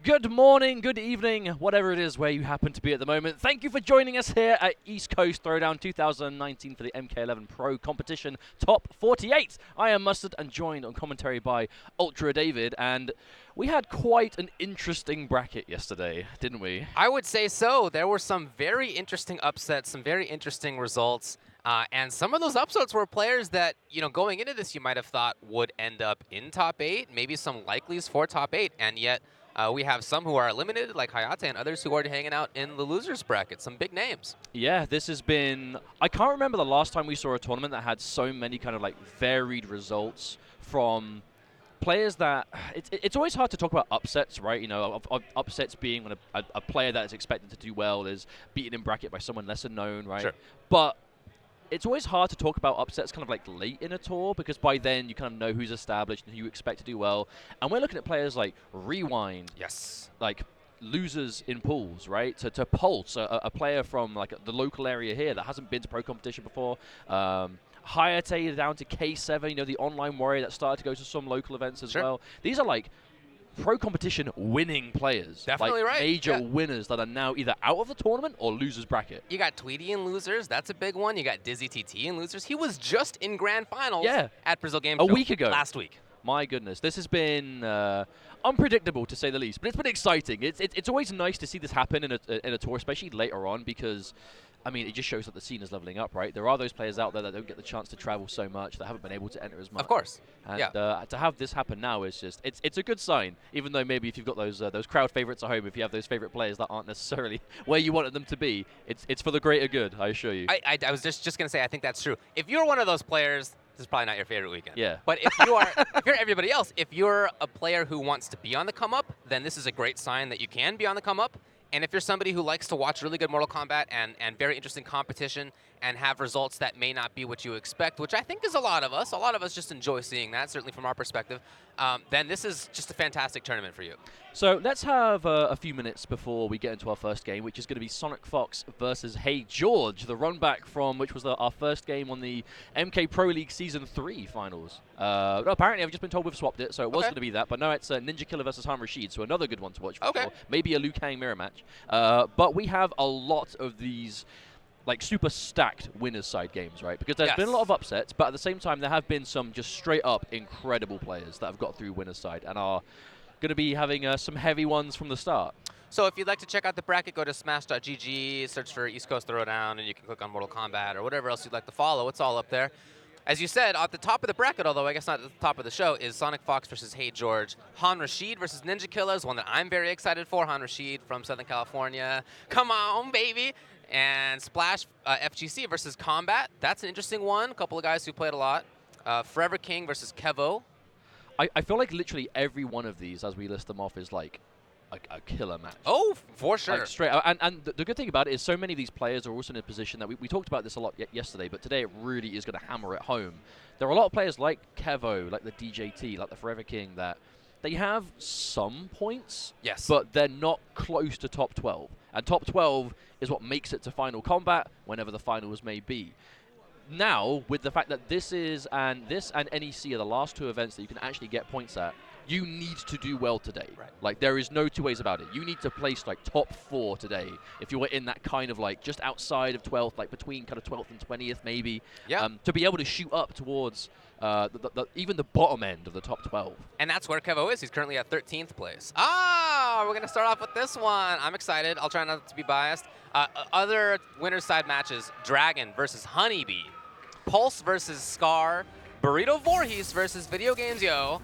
Good morning, good evening, whatever it is where you happen to be at the moment. Thank you for joining us here at East Coast Throwdown 2019 for the MK11 Pro Competition Top 48. I am Mustard and joined on commentary by Ultra David, and we had quite an interesting bracket yesterday, didn't we? I would say so. There were some very interesting upsets, some very interesting results, and some of those upsets were players that, going into this you might have thought would end up in top 8, maybe some likelies for top 8, and yet we have some who are eliminated, like Hayate, and others who are hanging out in the losers bracket. Some big names. Yeah, this has been... I can't remember the last time we saw a tournament that had so many kind of like varied results from players that... It's always hard to talk about upsets, right? Of upsets being when a player that is expected to do well is beaten in bracket by someone lesser known, right? Sure. But it's always hard to talk about upsets kind of like late in a tour because by then you kind of know who's established and who you expect to do well. And we're looking at players like Rewind. Yes. Like losers in pools, right? To Pulse, a player from like the local area here that hasn't been to pro competition before. Hayate down to K7, the online warrior that started to go to some local events as well. These are like pro competition winning players. Definitely like right. Major winners that are now either out of the tournament or losers bracket. You got Tweety in losers. That's a big one. You got Dizzy TT in losers. He was just in grand finals at Brazil Game Show a week ago. Last week. My goodness, this has been unpredictable to say the least, but it's been exciting. It's always nice to see this happen in a tour, especially later on, because I mean, it just shows that the scene is leveling up, right? There are those players out there that don't get the chance to travel so much, that haven't been able to enter as much. Of course. And to have this happen now is just, it's a good sign, even though maybe if you've got those crowd favorites at home, if you have those favorite players that aren't necessarily where you wanted them to be, it's for the greater good, I assure you. I was just going to say, I think that's true. If you're one of those players, this is probably not your favorite weekend. Yeah. But if you are, if you're everybody else, if you're a player who wants to be on the come up, then this is a great sign that you can be on the come up. And if you're somebody who likes to watch really good Mortal Kombat and very interesting competition and have results that may not be what you expect, which I think is a lot of us just enjoy seeing that, certainly from our perspective, then this is just a fantastic tournament for you. So let's have a few minutes before we get into our first game, which is going to be Sonic Fox versus HeeyGeorge, the run back from which was our first game on the MK Pro League Season 3 finals. Apparently, I've just been told we've swapped it, so it was going to be that, but no, it's Ninjakilla versus Rashid, so another good one to watch for. Maybe a Liu Kang mirror match. But we have a lot of these like super stacked winners side games, right? Because there's been a lot of upsets, but at the same time there have been some just straight up incredible players that have got through winners side and are going to be having some heavy ones from the start. So if you'd like to check out the bracket, go to smash.gg, search for East Coast Throwdown, and you can click on Mortal Kombat or whatever else you'd like to follow. It's all up there. As you said, at the top of the bracket, although I guess not at the top of the show, is Sonic Fox versus HeeyGeorge. Rashid versus Ninjakilla is one that I'm very excited for. Rashid from Southern California. Come on, baby. And Splash FGC versus Combat. That's an interesting one. A couple of guys who played a lot. Forever King versus Kevo. I feel like literally every one of these, as we list them off, is like a killer match. Oh, for sure. Like straight up. And the good thing about it is so many of these players are also in a position that we talked about this a lot yesterday, but today it really is going to hammer it home. There are a lot of players like Kevo, like the DJT, like the Forever King, that they have some points, but they're not close to top 12. And top 12 is what makes it to Final Combat, whenever the finals may be. Now, with the fact that this and NEC are the last two events that you can actually get points at, you need to do well today. Right. Like, there is no two ways about it. You need to place, like, top 4 today if you were in that kind of, like, just outside of 12th, like, between kind of 12th and 20th, maybe, to be able to shoot up towards even the bottom end of the top 12. And that's where Kevo is. He's currently at 13th place. We're going to start off with this one. I'm excited. I'll try not to be biased. Other winner's side matches, Dragon versus Honeybee, Pulse versus Scar, Burrito Vorhees versus Video Games Yo,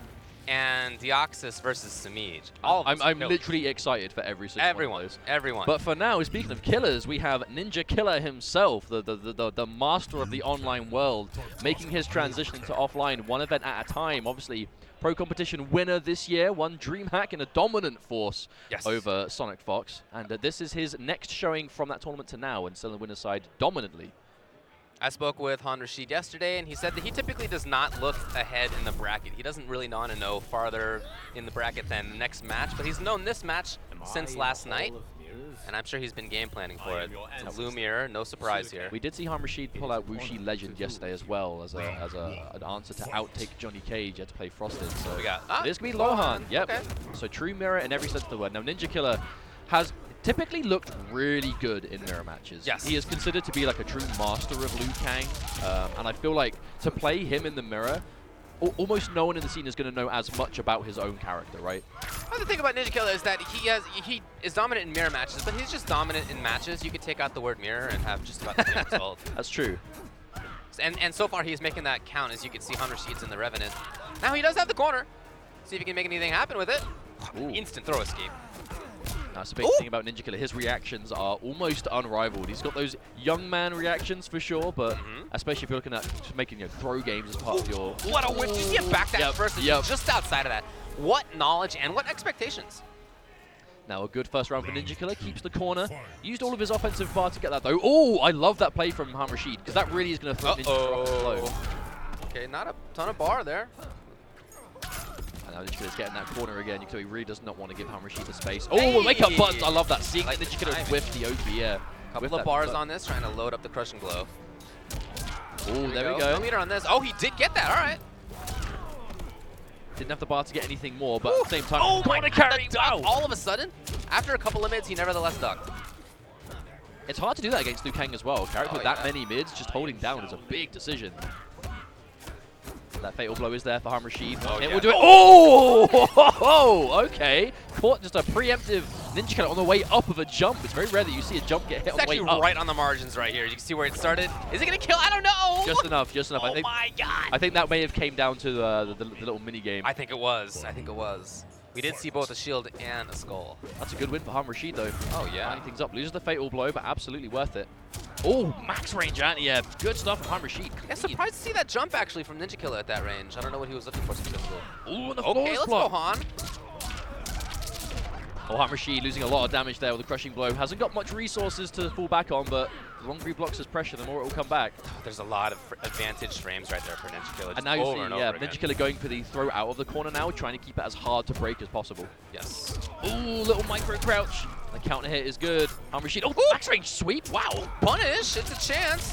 and Deoxys versus Samage. I'm literally excited for every single one of those. Everyone. But for now, speaking of killers, we have Ninjakilla himself, the master of the online world, making his transition into offline one event at a time. Obviously, pro competition winner this year, won DreamHack in a dominant force over Sonic Fox. And this is his next showing from that tournament to now, and still on the winner's side dominantly. I spoke with Rashid yesterday, and he said that he typically does not look ahead in the bracket. He doesn't really want to know farther in the bracket than the next match, but he's known this match since last night. And I'm sure he's been game planning for it. Lumiere, no surprise here. We did see Rashid pull out Wuxi Legend yesterday as well as an answer to outtake Johnny Cage. He had to play Frosted. So we got it is going to be Lohan. Yep. Okay. So true mirror in every sense of the word. Now Ninjakilla has typically looked really good in mirror matches. Yes. He is considered to be like a true master of Liu Kang. And I feel like to play him in the mirror, almost no one in the scene is going to know as much about his own character, right? Well, the thing about Ninjakilla is that he is dominant in mirror matches, but he's just dominant in matches. You could take out the word mirror and have just about the same result. That's true. And so far he's making that count, as you can see Rashid's in the Revenant. Now he does have the corner. See if he can make anything happen with it. Ooh. Instant throw escape. That's the big thing about Ninjakilla. His reactions are almost unrivaled. He's got those young man reactions for sure, but especially if you're looking at making throw games as part of your... What a whip. Did you see it back that first? Just outside of that. What knowledge and what expectations? Now a good first round for Ninjakilla. Keeps the corner. Used all of his offensive bar to get that though. Oh, I love that play from Rashid because that really is going to throw Ninjakilla off the flow. Okay, not a ton of bar there. And now Ninjakilla's getting that corner again. You can tell he really does not want to give Rashid the space. Oh, wake up buttons. I love that. Seeing that Ninjakilla whiff the OP, yeah. Couple of bars on this, trying to load up the crushing blow. Oh, there we go. No meter on this. Oh, he did get that. All right. Didn't have the bar to get anything more, but at the same time, corner carry. Wow. All of a sudden, after a couple of mids, he nevertheless ducked. It's hard to do that against Liu Kang as well. Character with that many mids, just holding down is a big decision. That fatal blow is there for Rashid. It will do it. Oh, okay. Caught just a preemptive Ninjakilla on the way up of a jump. It's very rare that you see a jump get hit on the way up. It's actually right on the margins right here. You can see where it started. Is it going to kill? I don't know. Just enough, just enough. Oh my God. I think that may have came down to the little mini game. I think it was. I think it was. We did see both a shield and a skull. That's a good win for Rashid though. Oh yeah. Lining things up. Loses the fatal blow, but absolutely worth it. Oh, max range anti-air. Good stuff from Rashid. Yeah, surprised to see that jump actually from Ninjakilla at that range. I don't know what he was looking for specifically. Ooh, the okay, let's go, Han. Oh, Rashid losing a lot of damage there with the crushing blow. Hasn't got much resources to fall back on, but the longer he blocks his pressure, the more it will come back. There's a lot of advantage frames right there for Ninjakilla. And now you see, Ninjakilla going for the throw out of the corner now, trying to keep it as hard to break as possible. Yes. Ooh, little micro crouch. The counter hit is good. Rashid, max range sweep. Wow. Punish, it's a chance.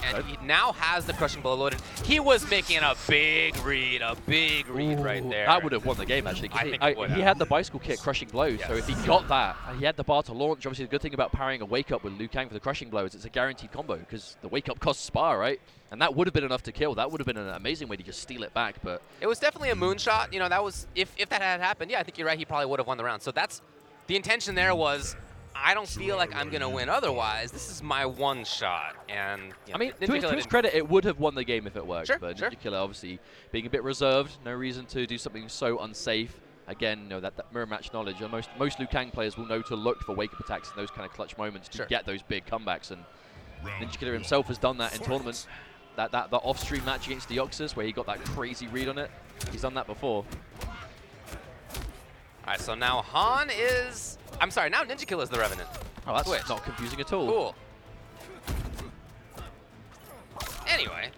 And he now has the crushing blow loaded. He was making a big read right there. That would have won the game, actually. I think it would he had the bicycle kick crushing blow, so if he got that, he had the bar to launch. Obviously, the good thing about parrying a wake-up with Liu Kang for the crushing blow is it's a guaranteed combo, because the wake-up costs spar, right? And that would have been enough to kill. That would have been an amazing way to just steal it back, but... It was definitely a moonshot. You know, that was... If that had happened, yeah, I think you're right, he probably would have won the round. So that's... The intention there was... I don't feel like I'm going to win otherwise. This is my one shot. And you know, I mean, to his credit, it would have won the game if it worked. Sure, but sure. Ninjakilla obviously being a bit reserved, no reason to do something so unsafe. Again, you know, that mirror match knowledge. Most Liu Kang players will know to look for wake-up attacks in those kind of clutch moments to get those big comebacks. And Ninjakilla himself has done that in tournaments. The off-stream match against Deoxys where he got that crazy read on it. He's done that before. All right, so now Han is... I'm sorry, now Ninjakilla is the Revenant. Oh, that's not confusing at all. Cool. Anyway,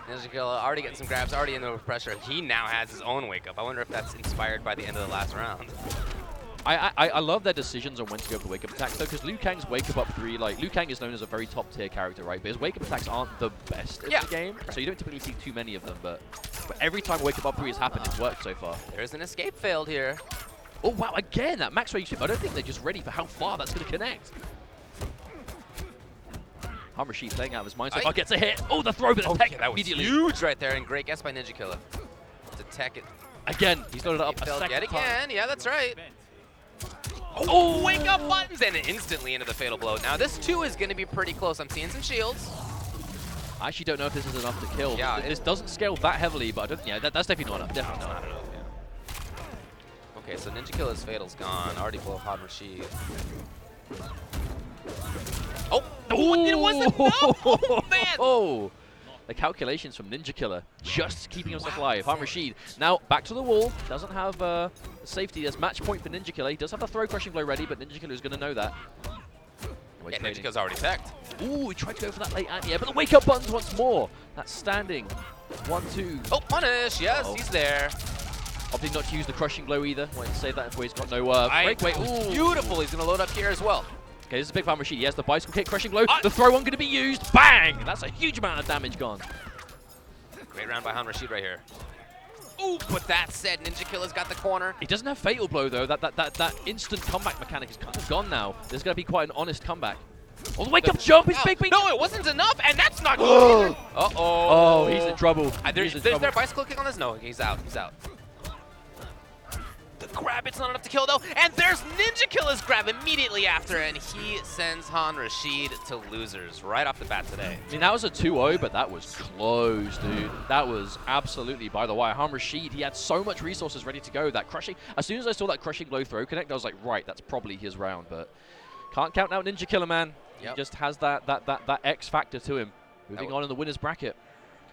Ninjakilla already getting some grabs, already in the pressure. He now has his own wake-up. I wonder if that's inspired by the end of the last round. I love their decisions on when to go for wake-up attacks, though, because Liu Kang's wake-up up 3, like, Liu Kang is known as a very top-tier character, right? But his wake-up attacks aren't the best in the game, so you don't typically see too many of them, but every time wake-up up 3 has happened, it's worked so far. There's an escape failed here. Oh, wow, again, that max range sweep. I don't think they're just ready for how far that's going to connect. Rashid playing out of his mind so far, gets a hit. Oh, the throw, but the tech that was huge right there, and great guess by Ninjakilla to tech it. Again, he's loaded it up a second yet again. time. Yeah, that's right. Oh, wake up buttons, and instantly into the fatal blow. Now, this, too, is going to be pretty close. I'm seeing some shields. I actually don't know if this is enough to kill. Yeah, this doesn't scale that heavily, but I don't, that's definitely not enough. Definitely not enough. Okay, so Ninjakilla's fatal's gone. Already blow Rashid. Oh! It wasn't! No! Oh, man! Oh! The calculations from Ninjakilla just keeping himself alive. Rashid now back to the wall. Doesn't have safety. There's match point for Ninjakilla. He does have the throw crushing blow ready, but Ninjakilla is going to know that. Yeah, Ninjakilla's already teched. Ooh, he tried to go for that late anti-air, but the wake-up buttons once more. That's standing. 1, 2. Oh, punish! Yes, he's there. Opting not to use the crushing blow either. Wanted to save that before he's got no breakaway. Ooh. Beautiful. He's going to load up here as well. Okay, this is a big fan Rashid. He has the bicycle kick, crushing blow. The throw one going to be used. Bang! That's a huge amount of damage gone. Great round by Rashid right here. Ooh, but that said, Ninjakilla's got the corner. He doesn't have fatal blow though. That instant comeback mechanic is kind of gone now. There's going to be quite an honest comeback. Oh, the wake up jump is big. No, it wasn't enough, and that's not good. Uh-oh. Oh, he's in trouble. There's there a bicycle kick on this? No, he's out. He's out. The grab, it's not enough to kill though, and there's Ninjakilla's grab immediately after, and he sends Rashid to losers right off the bat today. I mean, that was a 2-0, but that was close, dude. That was absolutely by the wire. Rashid, he had so much resources ready to go. That crushing, as soon as I saw that crushing blow throw connect, I was like, right, that's probably his round, but can't count out Ninjakilla, man. He just has that X factor to him. Moving on in the winner's bracket.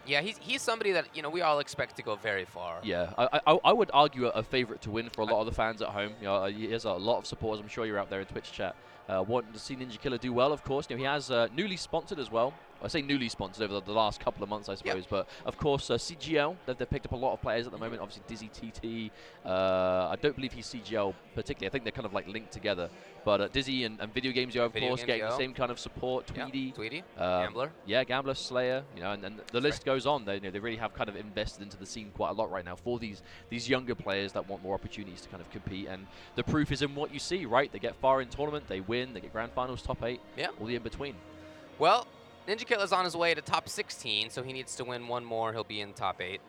Yeah, he's somebody that, you know, we all expect to go very far. Yeah, I would argue a favorite to win for a lot of the fans at home. You know, he has a lot of supporters. I'm sure you're out there in Twitch chat wanting to see Ninjakilla do well. Of course, you know, he has newly sponsored as well. I say newly sponsored over the last couple of months, I suppose. But of course, CGL, they've picked up a lot of players at the moment. Obviously, Dizzy TT. I don't believe he's CGL particularly. I think they're kind of like linked together. But Dizzy and Video Games Yo, of course, getting the same kind of support. Tweedy, Gambler. Yeah, Gambler, Slayer. You know, and the list goes on. They really have kind of invested into the scene quite a lot right now for these younger players that want more opportunities to kind of compete. And the proof is in what you see, right? They get far in tournament, they win, they get grand finals, top 8, all the in between. Well, Ninjakilla's on his way to top 16, so he needs to win one more. He'll be in top 8.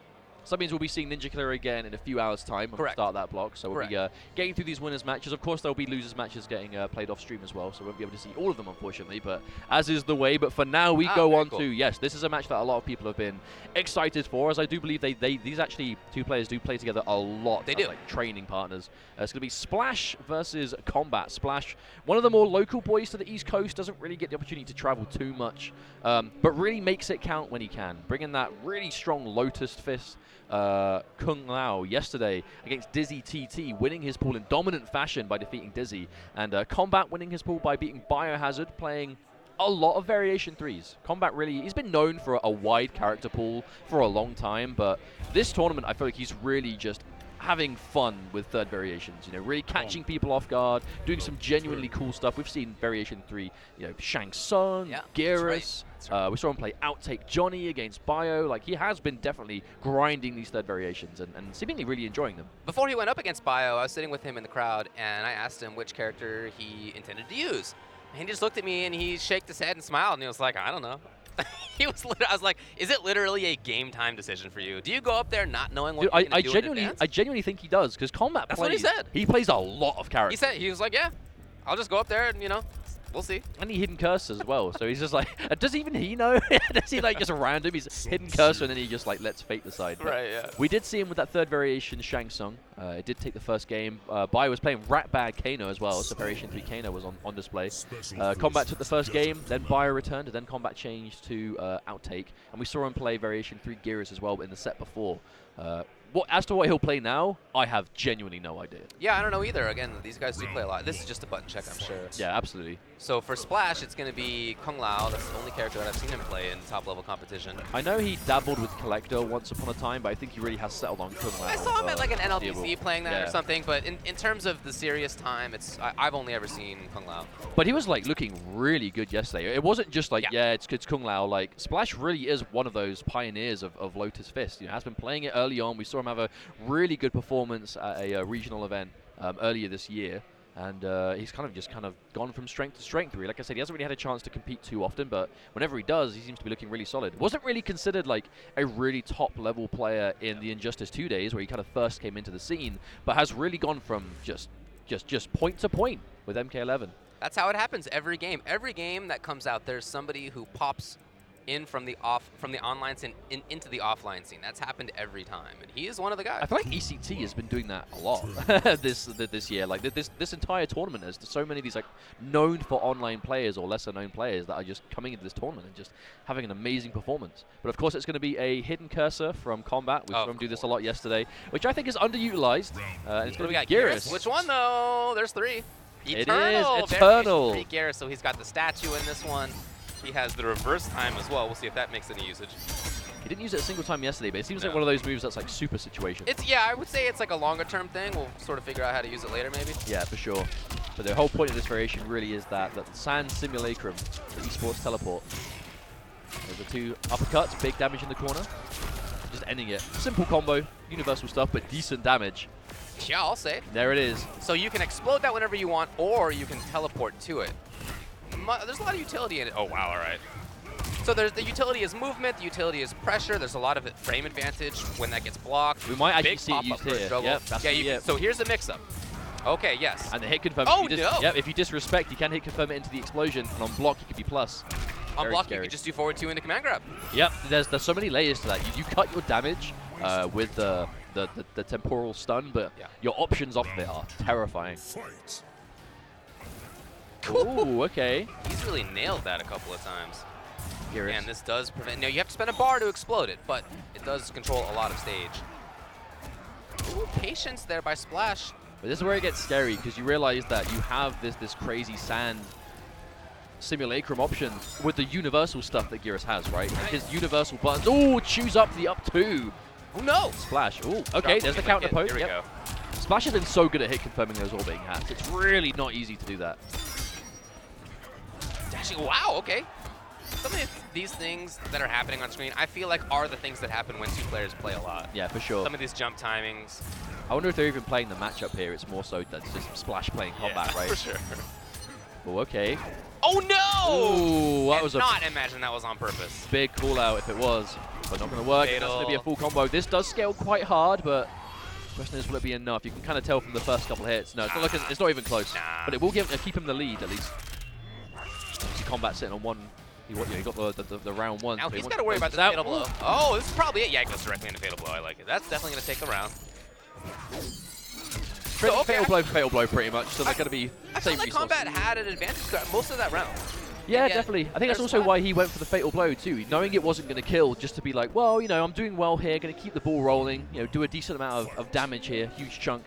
So that means we'll be seeing Ninjakilla again in a few hours' time when we start that block. So we'll be getting through these winners' matches. Of course, there'll be losers' matches getting played off stream as well, so we won't be able to see all of them, unfortunately. But as is the way. But for now, we go on to, yes, this is a match that a lot of people have been excited for, as I do believe these actually two players do play together a lot. They do. Like training partners. It's going to be Splash versus Combat. Splash, one of the more local boys to the East Coast, doesn't really get the opportunity to travel too much, but really makes it count when he can. Bringing that really strong Lotus Fist. Kung Lao yesterday against Dizzy TT, winning his pool in dominant fashion by defeating Dizzy, and Combat winning his pool by beating Biohazard, playing a lot of variation 3s. Combat really, he's been known for a wide character pool for a long time, but this tournament I feel like he's really just having fun with third variations, you know, really catching people off guard, doing some genuinely cool stuff. We've seen variation 3, you know, Shang Tsung, Geras. We saw him play Outtake Johnny against Bio. Like, he has been definitely grinding these third variations and seemingly really enjoying them. Before he went up against Bio, I was sitting with him in the crowd, and I asked him which character he intended to use. And he just looked at me, and he shook his head and smiled, and he was like, I don't know. I was like, is it literally a game time decision for you? Do you go up there not knowing what you're going to do in advance? I genuinely think he does, because Combat That's what he said. He plays a lot of characters. He was like, yeah, I'll just go up there and, you know, we'll see. And he hidden cursor as well, so he's just like, does even he know? Does he like just random? He's hidden cursor and then he just like lets fate decide. Right, yeah. We did see him with that third variation Shang Tsung. It did take the first game. Bai was playing Ratbag Kano as well, so variation 3 Kano was on display. Combat took the first game, then Bai returned, and then Combat changed to Outtake. And we saw him play variation 3 Geras as well in the set before. As to what he'll play now, I have genuinely no idea. Yeah, I don't know either. Again, these guys do play a lot. This is just a button check, I'm sure. Yeah, absolutely. So for Splash, it's going to be Kung Lao. That's the only character that I've seen him play in top-level competition. I know he dabbled with Collector once upon a time, but I think he really has settled on Kung Lao. I saw him at like an NLDC playing that or something, but in terms of the serious time, I've only ever seen Kung Lao. But he was like looking really good yesterday. It wasn't just like, it's Kung Lao. Like, Splash really is one of those pioneers of Lotus Fist. You know, has been playing it early on. We saw him have a really good performance at a regional event earlier this year. And he's kind of gone from strength to strength, really. Like I said, he hasn't really had a chance to compete too often, but whenever he does, he seems to be looking really solid. Wasn't really considered like a really top-level player in the Injustice 2 days, where he kind of first came into the scene, but has really gone from just point to point with MK11. That's how it happens every game. Every game that comes out, there's somebody who pops in from the online scene into the offline scene. That's happened every time, and he is one of the guys. I feel like ECT has been doing that a lot this year. Like this entire tournament, there's so many of these like known for online players or lesser known players that are just coming into this tournament and just having an amazing performance. But of course, it's going to be a hidden cursor from Combat. We saw him do this a lot yesterday, which I think is underutilized. And it's going to be Geras. Which one though? There's 3. Eternal. It is Eternal. 3 Geras, so he's got the statue in this one. He has the reverse time as well. We'll see if that makes any usage. He didn't use it a single time yesterday, but it seems like one of those moves that's like super situation. Yeah, I would say it's like a longer term thing. We'll sort of figure out how to use it later, maybe. Yeah, for sure. But the whole point of this variation really is that sand simulacrum, the esports teleport. There's the 2 uppercuts, big damage in the corner. Just ending it. Simple combo, universal stuff, but decent damage. Yeah, I'll say. There it is. So you can explode that whenever you want, or you can teleport to it. There's a lot of utility in it. Oh, wow, all right. So there's the utility is movement, the utility is pressure. There's a lot of frame advantage when that gets blocked. We might actually Big see it used here. Yep, that's So here's the mix-up. Okay, yes. And the hit confirm. Oh, no! Yep, if you disrespect, you can hit confirm it into the explosion, and on block, you could be plus. On block, you can just do forward 2 into command grab. Yep, there's so many layers to that. You cut your damage with the temporal stun, but your options off of it are terrifying. Ooh, okay. He's really nailed that a couple of times. Curious. And this does prevent. Now you have to spend a bar to explode it, but it does control a lot of stage. Ooh, patience there by Splash. But this is where it gets scary because you realize that you have this crazy sand simulacrum option with the universal stuff that Geras has, right? Like his universal buttons. Oh, choose up the up 2. Oh no! Splash. Oh, okay. There's the counter poke. Here we go. Splash has been so good at hit confirming those orbiting hats. It's really not easy to do that. Dashing. Wow. Okay. Some of these things that are happening on screen, I feel like are the things that happen when 2 players play a lot. Yeah, for sure. Some of these jump timings. I wonder if they're even playing the matchup here. It's more so that's just Splash playing combat, right? For sure. Oh, okay. Oh no! Ooh, that was not imagine that was on purpose. Big call out if it was, but not going to work. That's going to be a full combo. This does scale quite hard, but the question is, will it be enough? You can kind of tell from the first couple hits. No, it's not even close. But it will keep him the lead at least. Obviously, Combat sitting on one. He got the round 1. Now he's got to worry about this fatal blow. Oh, this is probably it. Yeah, it goes directly into fatal blow. I like it. That's definitely going to take the round. Fatal blow, pretty much. So they're going to be same resources. Combat had an advantage most of that round. Yeah, definitely. I think that's also why he went for the fatal blow too, knowing it wasn't going to kill, just to be like, well, you know, I'm doing well here, going to keep the ball rolling, you know, do a decent amount of damage here, huge chunk.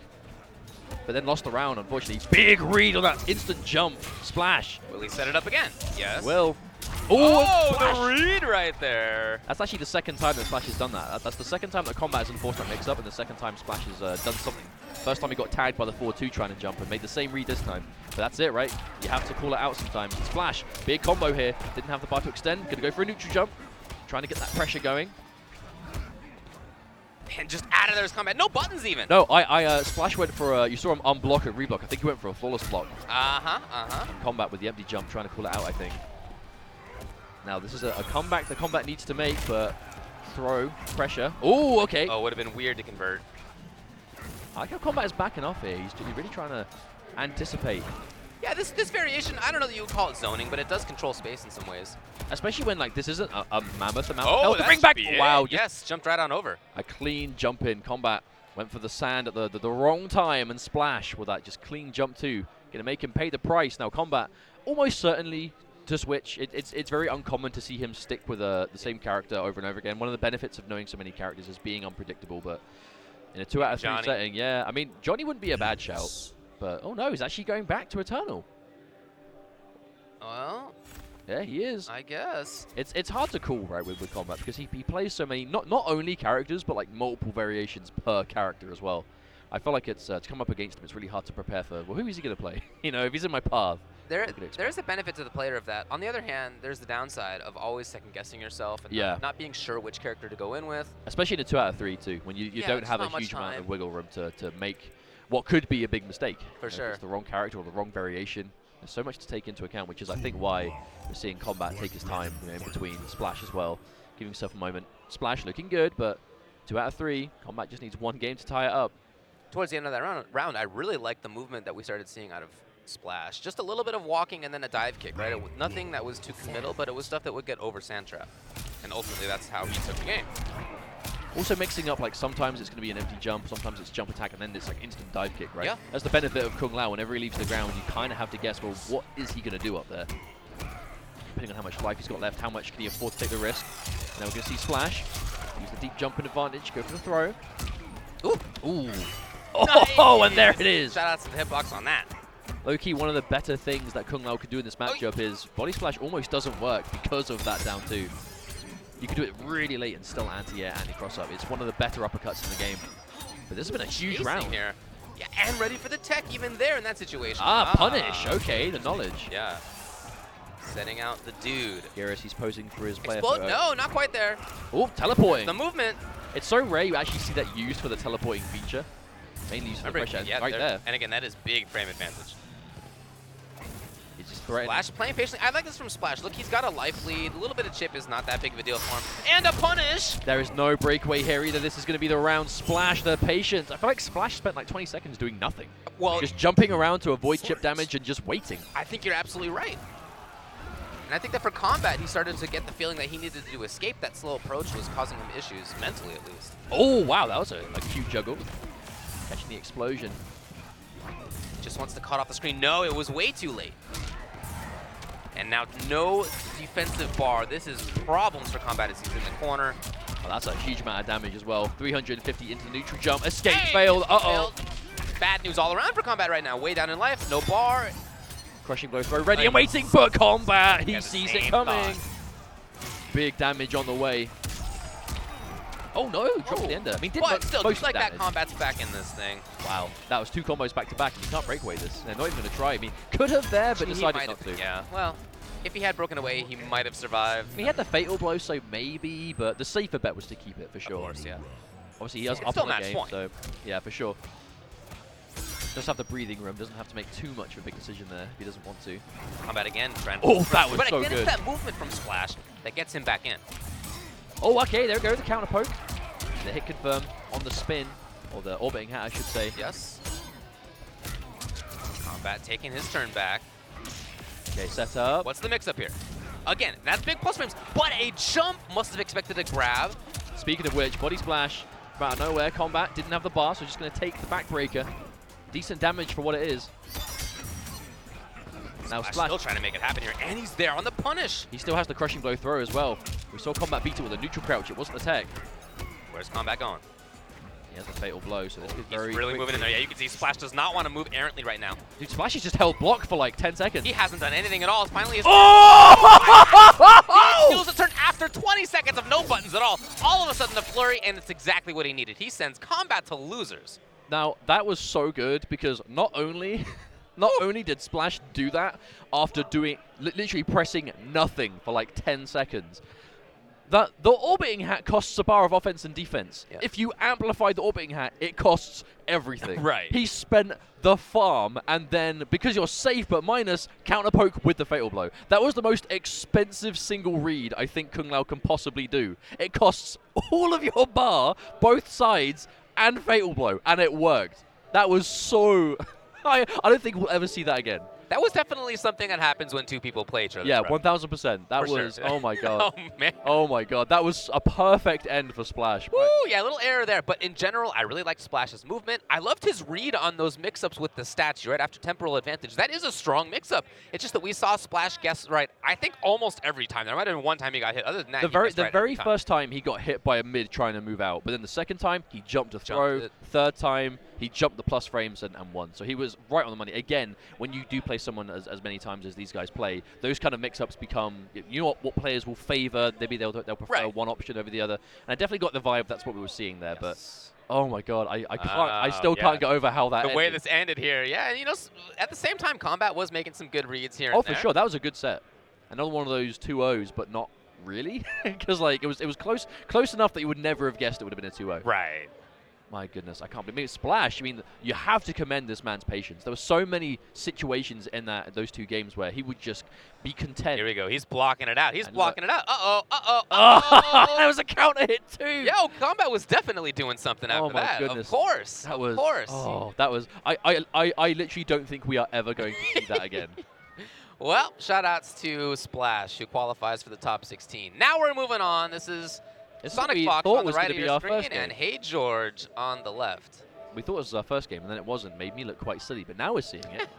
But then lost the round, unfortunately. Big read on that instant jump. Splash. Will he set it up again? Yes. Will. Oh, the read right there. That's actually the second time that Splash has done that. That's the second time that Combat has enforced that mix-up, and the second time Splash has done something. First time he got tagged by the 4-2 trying to jump and made the same read this time. But that's it, right? You have to call it out sometimes. Splash, big combo here. Didn't have the bar to extend. Gonna go for a neutral jump. Trying to get that pressure going. And just out of there's Combat. No buttons even. No, Splash went for, you saw him unblock and reblock. I think he went for a flawless block. Combat with the empty jump, trying to call it out, I think. Now, this is a comeback that Combat needs to make, but throw, pressure. Oh, okay. Oh, would have been weird to convert. I like how Combat is backing off here. He's really trying to anticipate. Yeah, this variation, I don't know that you would call it zoning, but it does control space in some ways. Especially when, like, this isn't a mammoth amount of health. Bring back. Wow. Yes, jumped right on over. A clean jump in. Combat went for the sand at the wrong time, and Splash with that just clean jump too. Going to make him pay the price. Now, Combat almost certainly to switch. It's very uncommon to see him stick with the same character over and over again. One of the benefits of knowing so many characters is being unpredictable, but in a 2 out of 3 setting, yeah. I mean, Johnny wouldn't be a bad shout, but oh no, he's actually going back to Eternal. Well, yeah, he is. I guess. It's hard to call, right, with Combat, because he plays so many, not only characters, but like multiple variations per character as well. I feel like it's to come up against him, it's really hard to prepare for, well, who is he going to play? You know, if he's in my path. There's a benefit to the player of that. On the other hand, there's the downside of always second-guessing yourself and not being sure which character to go in with. Especially in a 2 out of 3, too, when you don't have a huge amount of wiggle room to make what could be a big mistake. For sure. If it's the wrong character or the wrong variation. There's so much to take into account, which is, I think, why we're seeing Combat take his time, you know, in between Splash as well, giving himself a moment. Splash looking good, but 2 out of 3, Combat just needs 1 game to tie it up. Towards the end of that round, I really liked the movement that we started seeing out of Splash. Just a little bit of walking and then a dive kick, right? Nothing that was too committal, but it was stuff that would get over Sand Trap. And ultimately, that's how he took the game. Also mixing up, like, sometimes it's going to be an empty jump, sometimes it's jump attack, and then it's like instant dive kick, right? Yeah. That's the benefit of Kung Lao. Whenever he leaves the ground, you kind of have to guess, well, what is he going to do up there? Depending on how much life he's got left, how much can he afford to take the risk. Now we're going to see Splash. Use the deep jumping advantage, go for the throw. Ooh. Ooh. Oh, nice. And there it is. Shout out to the hitbox on that. Low-key, one of the better things that Kung Lao could do in this matchup is Body Splash almost doesn't work because of that down 2. You can do it really late and still anti-air, anti-cross-up. It's one of the better uppercuts in the game. But this has been a huge round. Here. Yeah, and ready for the tech even there in that situation. Punish. Okay, the knowledge. Yeah. Setting out the dude. Here as he's posing for his player Explode? photo. No, not quite there. Oh, teleporting. The movement. It's so rare you actually see that used for the teleporting feature. Mainly used for the pressure. Yeah, right there. And again, that is big frame advantage. He's just threatening. Splash playing patiently. I like this from Splash. Look, he's got a life lead. A little bit of chip is not that big of a deal for him. And a punish! There is no breakaway here either. This is going to be the round. Splash, the patience. I feel like Splash spent like 20 seconds doing nothing. Well, just jumping around to avoid chip damage and just waiting. I think you're absolutely right. And I think that for combat, he started to get the feeling that he needed to escape. That slow approach was causing him issues, mentally at least. Oh, wow. That was a cute juggle. Catching the explosion. Just wants to cut off the screen. No, it was way too late. And now no defensive bar. This is problems for combat as he's in the corner. Oh, that's a huge amount of damage as well. 350 into the neutral jump. Escape failed. Uh-oh. Bad news all around for combat right now. Way down in life. No bar. Crushing blow throw ready and waiting for combat. He Yeah, sees it coming. Big damage on the way. Oh no, dropped the ender. I mean, but still, most just like damage. that, combat's back in this thing. Wow, that was 2 combos back to back, and you can't break away this. They're not even going to try. I mean, could have there, but decided not to. Yeah, well, if he had broken away, he might have survived. He had the fatal blow, so maybe, but the safer bet was to keep it for sure. Of course, yeah. Obviously, he has It's up still on the match game, point. so yeah, for sure. Does have the breathing room, doesn't have to make too much of a big decision there if he doesn't want to. Combat again, trying to... Oh, that was but so again, good. It's that movement from Splash that gets him back in. Oh, okay, there we go, the counter poke. The hit confirm on the spin, or the orbiting hat, I should say. Yes. Combat taking his turn back. Okay, set up. What's the mix-up here? Again, that's big plus frames, but a jump must have expected a grab. Speaking of which, body splash, out of nowhere, combat, didn't have the bar, so just going to take the backbreaker. Decent damage for what it is. Now Splash still trying to make it happen here, and he's there on the punish. He still has the crushing blow throw as well. We saw combat beat it with a neutral crouch, it wasn't a tech. Where's combat going? He has the fatal blow, so this is very He's really moving in there. Yeah, you can see Splash does not want to move errantly right now. Dude, Splash has just held block for like 10 seconds. He hasn't done anything at all. Finally, his Oh! he steals a turn after 20 seconds of no buttons at all. All of a sudden, the flurry, and it's exactly what he needed. He sends combat to losers. Now, that was so good because not only did Splash do that after doing literally pressing nothing for like 10 seconds, the orbiting hat costs a bar of offense and defense. Yeah. If you amplify the orbiting hat, it costs everything. Right. He spent the farm, and then because you're safe but minus, counter poke with the fatal blow. That was the most expensive single read I think Kung Lao can possibly do. It costs all of your bar, both sides, and fatal blow, and it worked. That was so... I don't think we'll ever see that again. That was definitely something that happens when two people play each other. Yeah, 1000%. That For was, sure. oh my god. Oh, man. Oh my god, that was a perfect end for Splash. Woo, yeah, a little error there. But in general, I really liked Splash's movement. I loved his read on those mix-ups with the statue, right after temporal advantage. That is a strong mix-up. It's just that we saw Splash guess right, I think almost every time. There might have been one time he got hit. Other than that, The very first time he got hit by a mid trying to move out, but then the second time he jumped a throw. Third time he jumped the plus frames and won. So he was right on the money. Again, when you do play someone as many times as these guys play, those kind of mix-ups become, you know what players will favor. Maybe they'll prefer one option over the other. And I definitely got the vibe that's what we were seeing there. Yes. But oh my god, I still can't get over how that the ended. way this ended here. Yeah, and you know, at the same time, combat was making some good reads here. Oh, and for there. sure, that was a good set. Another one of those 2-0s, but not really, because like it was close enough that you would never have guessed it would have been a 2-0. Right. My goodness, I can't believe it. Splash, I mean, you have to commend this man's patience. There were so many situations in those two games where he would just be content. Here we go. He's blocking it out. He's blocking it out. Uh-oh, Oh, uh-oh. that was a counter hit too. Yo, combat was definitely doing something after my that. goodness. Of course. That was, of course. Oh, that was. I literally don't think we are ever going to see that again. Well, shout-outs to Splash, who qualifies for the top 16. Now we're moving on. This is Sonic Fox on the right of your screen, and HeeyGeorge on the left. We thought it was our first game, and then it wasn't. Made me look quite silly, but now we're seeing it.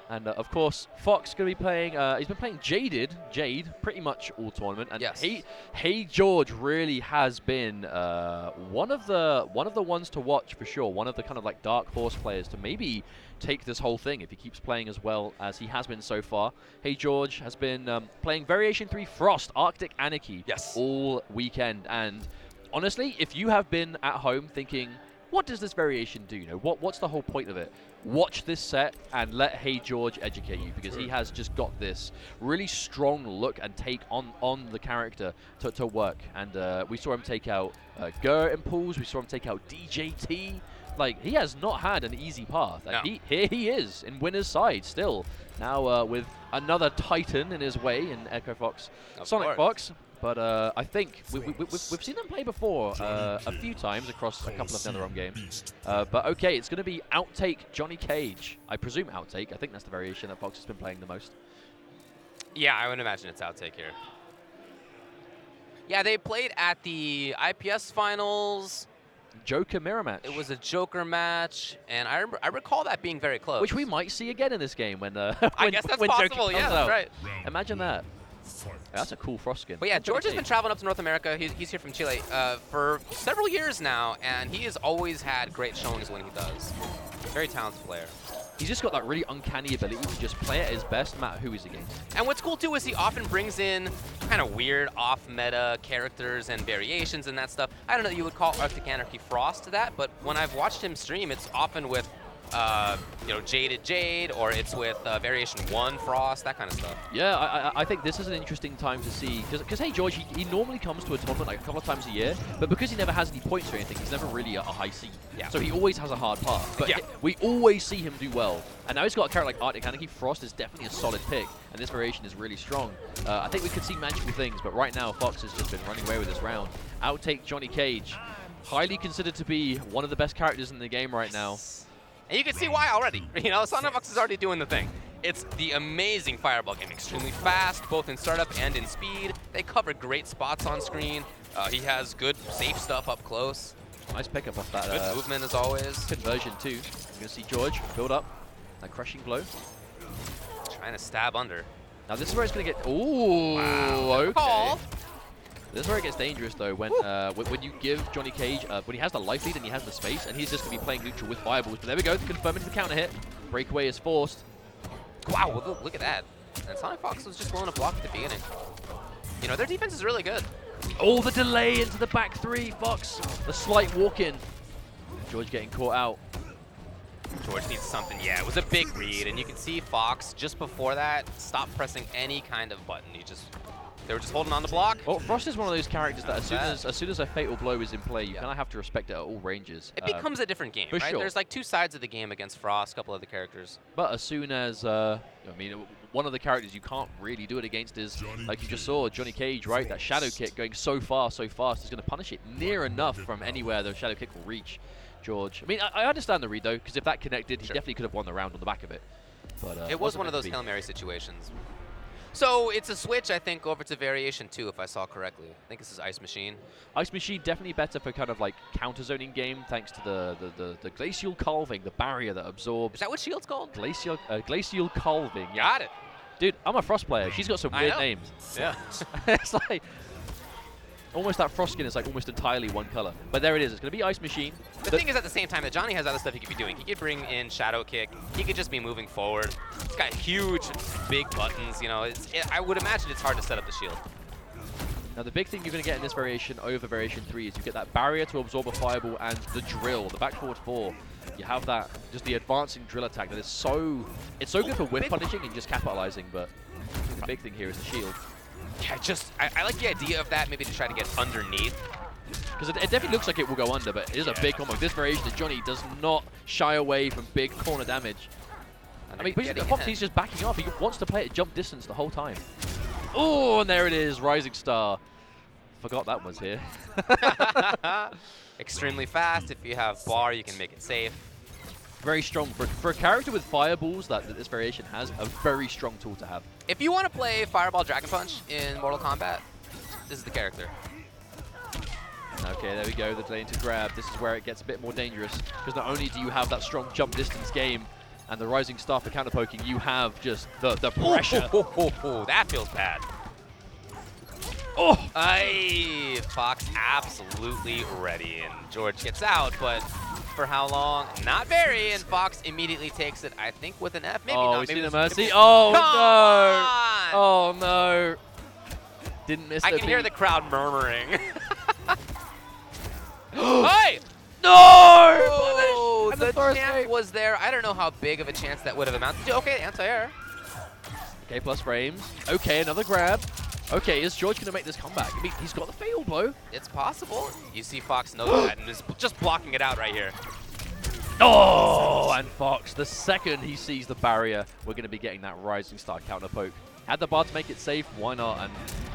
And of course, Fox going to be playing. He's been playing Jade pretty much all tournament. And Yes. HeeyGeorge really has been one of the ones to watch for sure. One of the kind of like dark horse players to maybe take this whole thing if he keeps playing as well as he has been so far. HeeyGeorge has been playing Variation 3 Frost Arctic Anarchy all weekend. And honestly, if you have been at home thinking, what does this variation do? You know, what's the whole point of it? Watch this set and let HeeyGeorge educate you, because he has just got this really strong look and take on the character to work. And we saw him take out Gur Impulse, we saw him take out DJT. Like, he has not had an easy path. And here he is in winner's side still. Now with another Titan in his way in Echo Fox, Sonic Fox. But I think we've seen them play before a few times across a couple of NetherRealm games. But okay, it's going to be Outtake Johnny Cage. I presume Outtake. I think that's the variation that Fox has been playing the most. Yeah, I would imagine it's Outtake here. Yeah, they played at the IPS finals. Joker mirror match. It was a Joker match, and I recall that being very close. Which we might see again in this game when I guess that's when possible. Joker Yeah, comes that's out. right. Imagine that. That's a cool Frost skin. But yeah, George has been traveling up to North America. He's here from Chile for several years now, and he has always had great showings when he does. Very talented player. He's just got that really uncanny ability to just play at his best, no matter who he's against. And what's cool too is he often brings in kind of weird off-meta characters and variations and that stuff. I don't know that you would call Arctic Anarchy Frost that, but when I've watched him stream, it's often with you know, Jaded Jade, or it's with Variation 1 Frost, that kind of stuff. Yeah, I think this is an interesting time to see, because HeeyGeorge, he normally comes to a tournament like a couple of times a year, but because he never has any points or anything, he's never really a high seed. Yeah. So he always has a hard path. But we always see him do well. And now he's got a character like Arctic Anarchy. Frost is definitely a solid pick, and this variation is really strong. I think we could see magical things, but right now Fox has just been running away with this round. Outtake Johnny Cage, highly considered to be one of the best characters in the game right now. And you can see why already. You know, Sonic Fox is already doing the thing. It's the amazing Fireball game. Extremely fast, both in startup and in speed. They cover great spots on screen. He has good, safe stuff up close. Nice pickup off that. Good movement as always. Conversion too. You're going to see George build up. That crushing blow. Trying to stab under. Now this is where it's going to get... Ooh, okay. Call. This is where it gets dangerous, though, when you give Johnny Cage, when he has the life lead and he has the space, and he's just going to be playing neutral with fireballs. But there we go, confirming the counter hit. Breakaway is forced. Wow, look at that. And Sonic Fox was just willing to block at the beginning. You know, their defense is really good. Oh, the delay into the back three, Fox. The slight walk-in. George getting caught out. George needs something. Yeah, it was a big read, and you can see Fox, just before that, stopped pressing any kind of button. They were just holding on the block. Well, Frost is one of those characters that as soon as a fatal blow is in play, you kind of have to respect it at all ranges. It becomes a different game, right? Sure. There's like two sides of the game against Frost, a couple other characters. But as soon as, I mean, one of the characters you can't really do it against is, like you just saw, Johnny Cage, right? That shadow kick going so fast is going to punish it near enough from anywhere the shadow kick will reach George. I mean, I understand the read, though, because if that connected, he definitely could have won the round on the back of it. But it was one of those Hail Mary situations. So it's a switch, I think, over to Variation 2, if I saw correctly. I think this is Ice Machine. Ice Machine definitely better for kind of like counter-zoning game, thanks to the glacial calving, the barrier that absorbs. Is that what Shield's called? Glacial calving. Yeah. Got it. Dude, I'm a Frost player. She's got some weird names. Yeah. It's like almost that Frost skin is like almost entirely one color. But there it is. It's going to be Ice Machine. The thing is, at the same time, that Johnny has other stuff he could be doing. He could bring in Shadow Kick. He could just be moving forward. He's got huge, big buttons. You know, I would imagine it's hard to set up the shield. Now, the big thing you're going to get in this variation over Variation 3 is you get that barrier to absorb a fireball and the drill, the back forward 4. You have that, just the advancing drill attack that is it's so good for whiff punishing and just capitalizing, but I think the big thing here is the shield. Yeah, I like the idea of that, maybe to try to get underneath. Because it definitely looks like it will go under, but it is a big combo. This variation of Johnny does not shy away from big corner damage. I mean, Fox, he's just backing off. He wants to play at jump distance the whole time. Oh, and there it is, Rising Star. Forgot that was here. Extremely fast. If you have bar, you can make it safe. Very strong. For a character with fireballs that this variation has, a very strong tool to have. If you want to play Fireball Dragon Punch in Mortal Kombat, this is the character. Okay, there we go, the delay into grab. This is where it gets a bit more dangerous, because not only do you have that strong jump distance game, and the Rising Star for counterpoking, you have just the pressure. That feels bad. Oh! Aye, Fox absolutely ready, and George gets out, but for how long? Not very, and Fox immediately takes it, I think, with an F. Maybe not. We Maybe see the this- mercy. Oh, Come no! on! Oh, no. Didn't miss I the can hear beat. the crowd murmuring. Hey! No! Oh, And the first chance game. was there. I don't know how big of a chance that would have amounted to. Okay, anti-air. Okay, plus frames. Okay, another grab. Okay, is George going to make this comeback? I mean, he's got the fail blow. It's possible. You see Fox know that and is just blocking it out right here. Oh, and Fox, the second he sees the barrier, we're going to be getting that Rising Star counter poke. Had the bar to make it safe, why not? And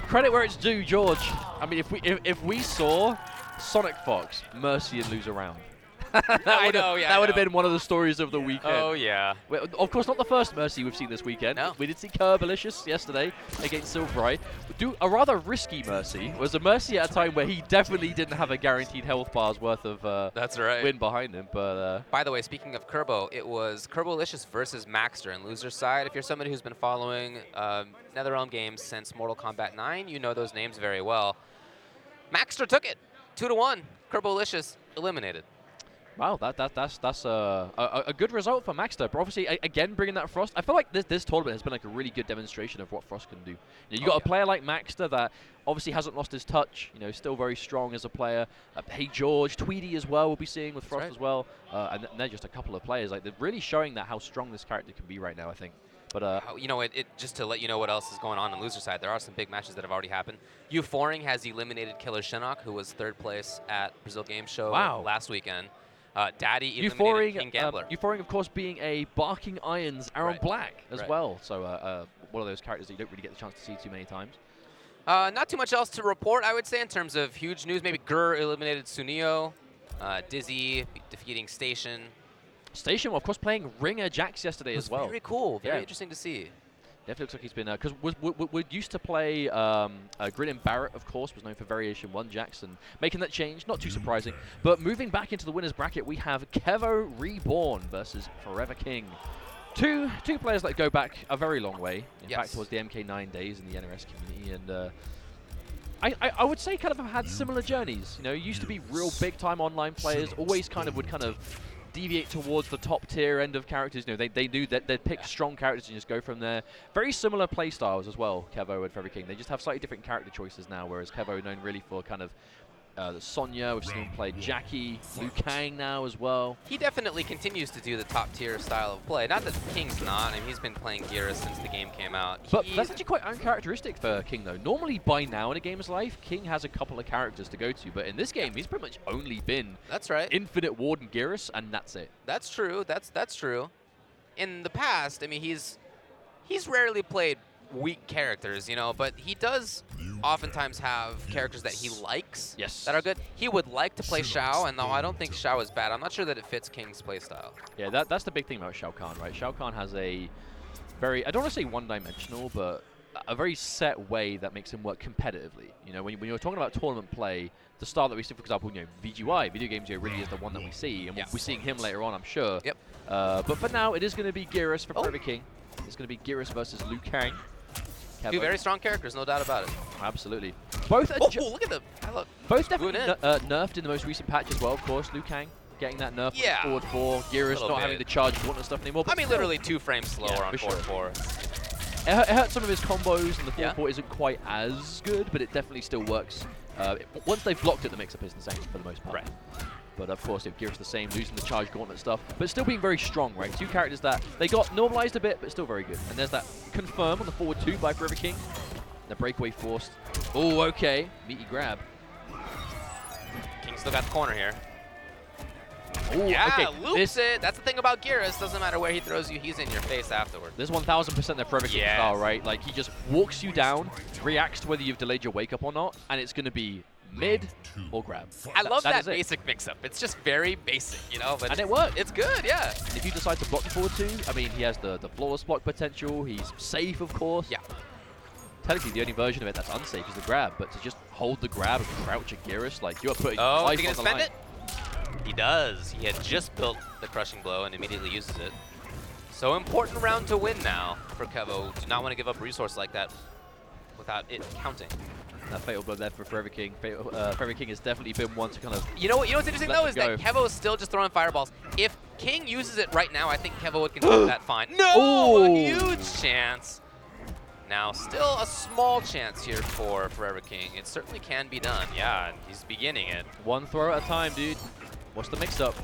credit where it's due, George. I mean, if we saw Sonic Fox Mercy and lose a round, that would have been one of the stories of the weekend. Oh, yeah. Well, of course, not the first Mercy we've seen this weekend. No. We did see Kerbalicious yesterday against Silvereye. A rather risky Mercy. It was a Mercy at a time where he definitely didn't have a guaranteed health bar's worth of That's right. win behind him. But By the way, speaking of Kerbo, it was Kerbalicious versus Maxter in loser's side. If you're somebody who's been following NetherRealm games since Mortal Kombat 9, you know those names very well. Maxter took it, 2-1. Kerbalicious eliminated. wow, that's a good result for Maxter. But obviously, again, bringing that Frost, I feel like this tournament has been like a really good demonstration of what Frost can do. You got a player like Maxter that obviously hasn't lost his touch. You know, still very strong as a player. HeeyGeorge, Tweedy as well. We'll be seeing with Frost as well. And they're just a couple of players. Like they're really showing that how strong this character can be right now, I think. But you know, just to let you know what else is going on loser side, there are some big matches that have already happened. Eupforing has eliminated Killer Shinnok, who was 3rd place at Brazil Game Show last weekend. Daddy eliminated King Gambler. Eupforing, of course, being a Barking Irons Aaron Black as well. So one of those characters that you don't really get the chance to see too many times. Not too much else to report, I would say, in terms of huge news. Maybe Gur eliminated Sunio. Dizzy defeating Station. Station, of course, playing Ringer Jax yesterday as well. Very cool. Very interesting to see. Definitely looks like he's been because we used to play Grin and Barrett, of course, was known for Variation 1 Jackson, making that change, not too surprising. But moving back into the winners bracket, we have Kevo Reborn versus Forever King. Two players that go back a very long way, back towards the MK9 days in the NRS community, and I would say kind of have had similar journeys. You know, used to be real big time online players, always would deviate towards the top tier end of characters. You know, they knew that they'd pick strong characters and just go from there. Very similar play styles as well, Kevo and Forever King. They just have slightly different character choices now, whereas Kevo known really for kind of Sonya, we've seen him play Jackie, Liu Kang now as well. He definitely continues to do the top tier style of play. Not that King's not. I mean, he's been playing Gira since the game came out. But that's actually quite uncharacteristic for King, though. Normally, by now in a game's life, King has a couple of characters to go to. But in this game, he's pretty much only been Infinite Ward and Geras, and that's it. That's true. That's true. In the past, I mean, he's rarely played weak characters, you know, but he does oftentimes have characters that he likes that are good. He would like to play Shao, and though I don't think Shao is bad, I'm not sure that it fits King's playstyle. Yeah, that's the big thing about Shao Kahn, right? Shao Kahn has a very, I don't want to say one-dimensional, but a very set way that makes him work competitively. You know, when you're talking about tournament play, the style that we see, for example, you know, VGY, Video Games Year, really is the one that we see, and we'll be seeing him later on, I'm sure. Yep. But for now, it is going to be Geras for Forever King. It's going to be Geras versus Liu Kang. Kevo. Two very strong characters, no doubt about it. Absolutely. Both are look at them. Both definitely nerfed in the most recent patch as well, of course. Liu Kang getting that nerf forward 4. Geras not having the charge gauntlet stuff anymore. I mean, literally 2 frames slower on forward 4. It hurt some of his combos, and the forward 4 isn't quite as good, but it definitely still works. Once they've blocked it, the mix-up isn't the same for the most part. Right. But of course, if Geras the same, losing the charge gauntlet stuff, but still being very strong, right? Two characters that they got normalized a bit, but still very good. And there's that confirm on the forward 2 by Forever King. The breakaway forced. Oh, okay. Meaty grab. King still got the corner here. Ooh, yeah, loops it. That's the thing about Geras. Doesn't matter where he throws you, he's in your face afterward. There's 1000% the Forever King style, right? Like, he just walks you down, reacts to whether you've delayed your wake up or not, and it's going to be mid or grab. I love that basic mix-up. It's just very basic, you know? But and it works. It's good, yeah. And if you decide to block the forward 2, I mean, he has the flawless block potential. He's safe, of course. Yeah. Technically, the only version of it that's unsafe is the grab, but to just hold the grab and crouch at Geras, like, you're putting life on the line. He does. He had just built the crushing blow and immediately uses it. So important round to win now for Kevo. Do not want to give up resource like that without it counting. That fatal blow there for Forever King. Forever King has definitely been one to kind of. You know what's interesting though is that Kevo is still just throwing fireballs. If King uses it right now, I think Kevo would consider that fine. No, a huge chance. Now, still a small chance here for Forever King. It certainly can be done. Yeah, and he's beginning it. One throw at a time, dude. What's the mix-up?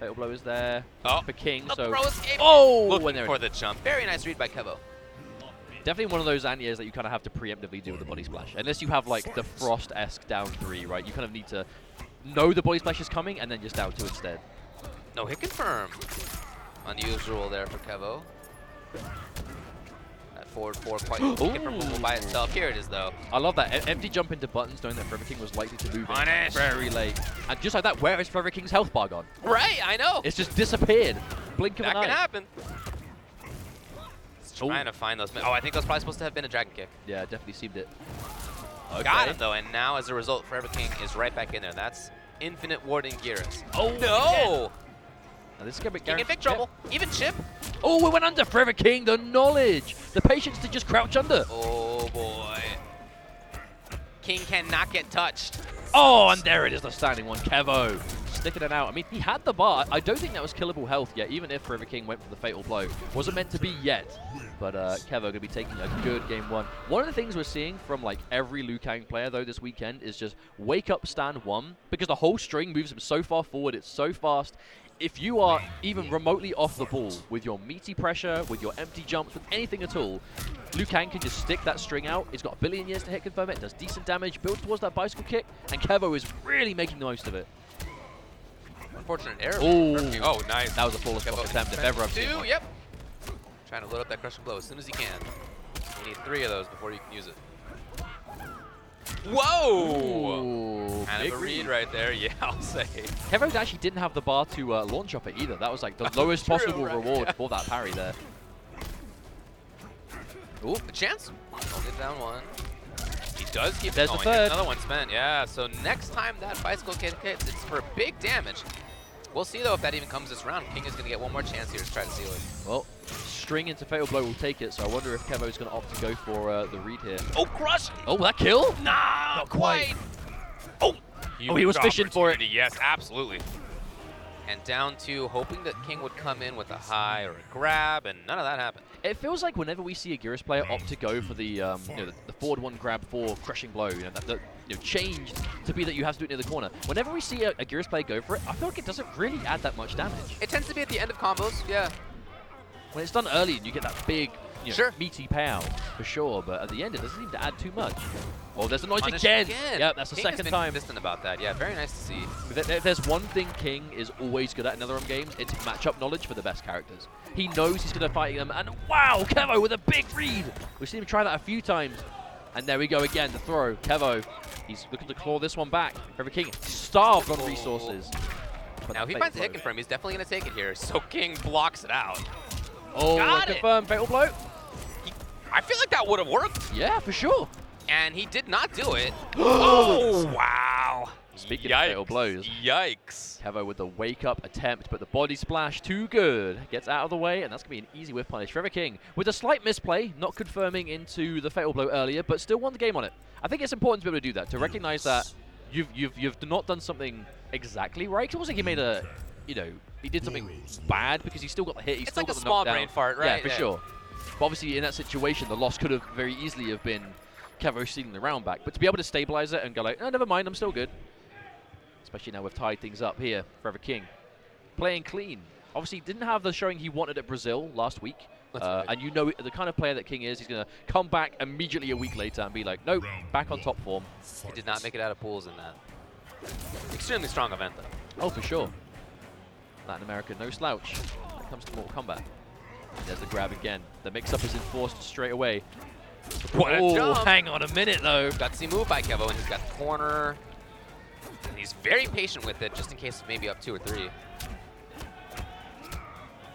Fatal blow is there for King. The So throw escape. looking for the jump. Very nice read by Kevo. definitely one of those anti-airs that you kind of have to preemptively do with the body splash. Unless you have like the Frost-esque down 3, right? You kind of need to know the body splash is coming and then just down 2 instead. No hit confirm. Unusual there for Kevo. That forward 4 quite confirmable by itself. Here it is though. I love that. Empty jump into buttons, knowing that Forever King was likely to move in Punish. very late. And just like that, where is Forever King's health bar gone? Right, I know. It's just disappeared. Blink of an That eye. can happen. Trying to find those. Oh, I think that was probably supposed to have been a dragon kick. Yeah, definitely seemed it. Okay. Got him though, and now as a result, Forever King is right back in there. That's infinite warding Geras. Oh no! Now this is gonna be King in big trouble. Even Chip. Oh, we went under Forever King. The knowledge, the patience to just crouch under. Oh boy. King cannot get touched. Oh, and there it is, the standing one. Kevo sticking it out. I mean, he had the bar. I don't think that was killable health yet, even if Forever King went for the fatal blow. Wasn't meant to be yet. But Kevo going to be taking a good game 1. One of the things we're seeing from like every Liu Kang player though this weekend is just wake up stand 1, because the whole string moves him so far forward. It's so fast. If you are even remotely off the ball with your meaty pressure, with your empty jumps, with anything at all, Liu Kang can just stick that string out. He's got a billion years to hit confirm it, does decent damage, builds towards that bicycle kick, and Kevo is really making the most of it. Unfortunate error. Oh, nice. That was a flawless block attempt if ever I've seen one. Yep. Trying to load up that crushing blow as soon as he can. You need 3 of those before you can use it. Whoa! Ooh, Kind of a read right there, yeah, I'll say. Kevo actually didn't have the bar to launch off it either. That was like the lowest possible reward for that parry there. Ooh, a chance. Hold it down 1. He does keep There's going. the third. Another one spent, yeah. So next time that bicycle kick hits, it's for big damage. We'll see though if that even comes this round. King is going to get one more chance here to try to seal it. Well, string into fatal blow will take it, so I wonder if Kevo's going to opt to go for the read here. Oh, crush! Oh, that kill? Nah, not quite. Oh, he was fishing for it. Yes, absolutely. And down to hoping that King would come in with a high or a grab, and none of that happened. It feels like whenever we see a Geras player opt to go for the the forward 1 grab 4 crushing blow, that changed to be that you have to do it near the corner. Whenever we see a Geras player go for it, I feel like it doesn't really add that much damage. It tends to be at the end of combos, yeah. When it's done early and you get that big, meaty payout, for sure, but at the end it doesn't seem to add too much. Oh, there's a noise again! Yep, that's the second time. King has been consistent about that, yeah, very nice to see. If there's one thing King is always good at in NetherRealm games, it's matchup knowledge for the best characters. He knows he's going to fight them, and wow, Kevo with a big read! We've seen him try that a few times. And there we go again, the throw. Kevo, he's looking to claw this one back. Forever King starved on resources. Now, if he finds a hit confirm, he's definitely going to take it here, so King blocks it out. Oh, confirmed fatal blow. I feel like that would have worked. Yeah, for sure. And he did not do it. Oh, wow. Speaking of fatal blows. Yikes. Kevo with the wake-up attempt, but the body splash too good. Gets out of the way, and that's going to be an easy whiff punish. Forever King with a slight misplay, not confirming into the fatal blow earlier, but still won the game on it. I think it's important to be able to do that, to recognize that you've not done something exactly right. It wasn't like he made a, he did something bad because he still got the hit. He's still like got a the small knockdown. brain fart, right? Yeah, for sure. But obviously, in that situation, the loss could have very easily have been Kevo stealing the round back. But to be able to stabilize it and go like, oh, never mind, I'm still good. Especially now we've tied things up here. Forever King playing clean. Obviously, didn't have the showing he wanted at Brazil last week. Right. And the kind of player that King is, he's going to come back immediately a week later and be like, nope, back on top form. He did not make it out of pools in that. Extremely strong event, though. Oh, for sure. Latin America, no slouch when it comes to Mortal Kombat. There's the grab again. The mix-up is enforced straight away. What a jump. Hang on a minute, though. Gutsy move by Kevo, and he's got the corner. And he's very patient with it, just in case maybe up 2 or 3.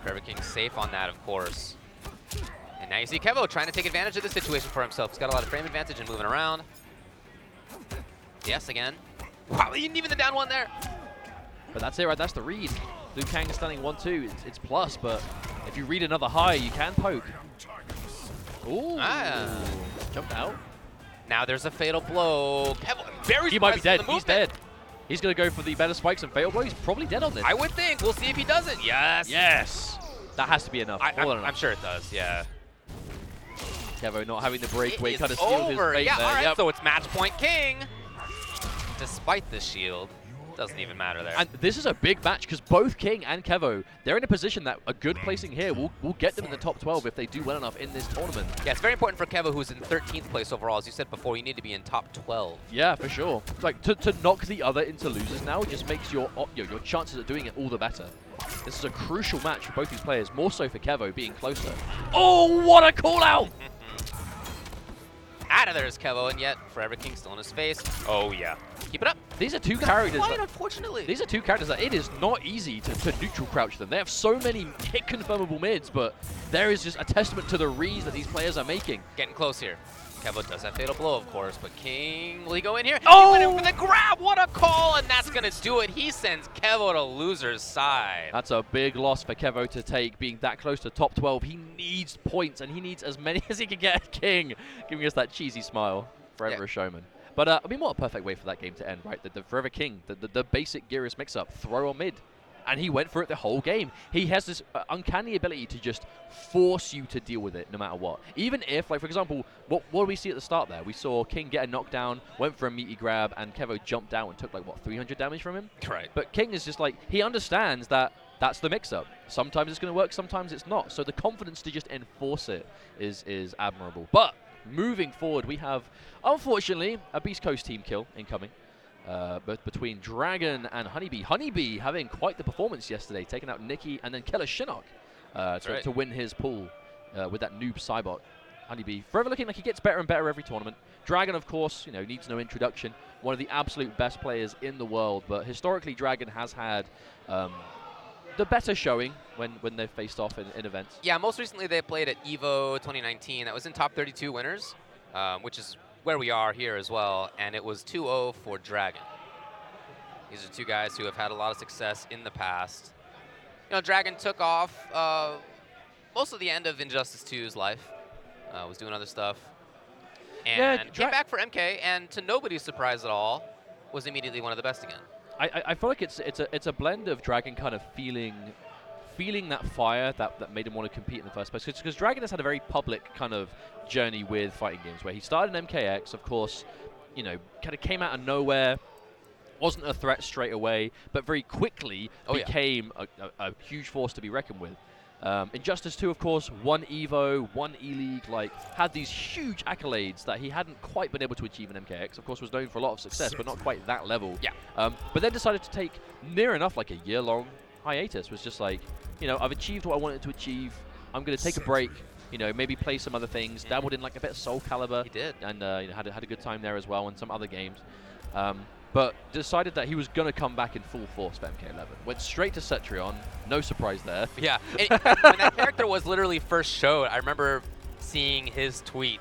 Forever King safe on that, of course. And now you see Kevo trying to take advantage of the situation for himself. He's got a lot of frame advantage and moving around. Yes, again. Wow, even the down 1 there. But that's it, right? That's the read. Liu Kang is standing 1-2. It's plus, but If you read another high, you can poke. Ooh. Jumped out. Now there's a fatal blow. Kevo, very He might be dead. the He's dead. He's going to go for the better spikes and fatal blow. He's probably dead on this. I would think. We'll see if he does it. Yes. Yes. That has to be enough. I'm sure it does, yeah. Kevo not having the breakaway It kind of is stealed his over. fate Yeah, there. all right, Yep. so it's match point king. Despite the shield. Doesn't even matter there. And this is a big match because both King and Kevo, they're in a position that a good placing here will get them in the top 12 if they do well enough in this tournament. Yeah, it's very important for Kevo, who's in 13th place overall. As you said before, you need to be in top 12. Yeah, for sure. Like to knock the other into losers now just makes your chances of doing it all the better. This is a crucial match for both these players, more so for Kevo being closer. Oh, what a call out! Out of there is Kevo, and yet Forever King still in his face. Oh, yeah. Keep it up. These are two characters. Unfortunately. These are two characters that it is not easy to neutral crouch them. They have so many hit confirmable mids, but there is just a testament to the reads that these players are making. Getting close here. Kevo does that fatal blow, of course, but King, will he go in here? Oh! He went in for the grab. What a call, and that's going to do it. He sends Kevo to loser's side. That's a big loss for Kevo to take, being that close to top 12. He needs points, and he needs as many as he can get. King giving us that cheesy smile. Forever a showman. But, I mean, what a perfect way for that game to end, right? The Forever King, the basic Gearus mix-up, throw on mid. And he went for it the whole game. He has this uncanny ability to just force you to deal with it no matter what. Even if, like, for example, what did we see at the start there? We saw King get a knockdown, went for a meaty grab, and Kevo jumped out and took, like, what, 300 damage from him? Right. But King is just like, he understands that that's the mix-up. Sometimes it's going to work, sometimes it's not. So the confidence to just enforce it is admirable. But moving forward, we have, unfortunately, a Beast Coast team kill incoming. Both between Dragon and Honeybee. Honeybee having quite the performance yesterday, taking out Nikki and then Killa Shinnok to win his pool with that noob Cybot. Honeybee forever looking like he gets better and better every tournament. Dragon, of course, needs no introduction. One of the absolute best players in the world, but historically Dragon has had the better showing when they've faced off in events. Yeah, most recently they played at EVO 2019. That was in top 32 winners, which is where we are here as well, and it was 2-0 for Dragon. These are two guys who have had a lot of success in the past. Dragon took off most of the end of Injustice 2's life, was doing other stuff, and came back for MK, and to nobody's surprise at all, was immediately one of the best again. I feel like it's a blend of Dragon kind of feeling that fire that made him want to compete in the first place. Because Dragon has had a very public kind of journey with fighting games, where he started in MKX, of course, kind of came out of nowhere, wasn't a threat straight away, but very quickly became a huge force to be reckoned with. Injustice 2, of course, won EVO, won E-League, had these huge accolades that he hadn't quite been able to achieve in MKX. Of course, was known for a lot of success, but not quite that level. Yeah. But then decided to take near enough like a year-long hiatus. Was just like, I've achieved what I wanted to achieve. I'm going to take a break. Maybe play some other things. Dabbled in like a bit of Soul Calibur. He did. And had a good time there as well, and some other games. But decided that he was going to come back in full force for MK11. Went straight to Cetrion. No surprise there. Yeah. When that character was literally first showed, I remember seeing his tweet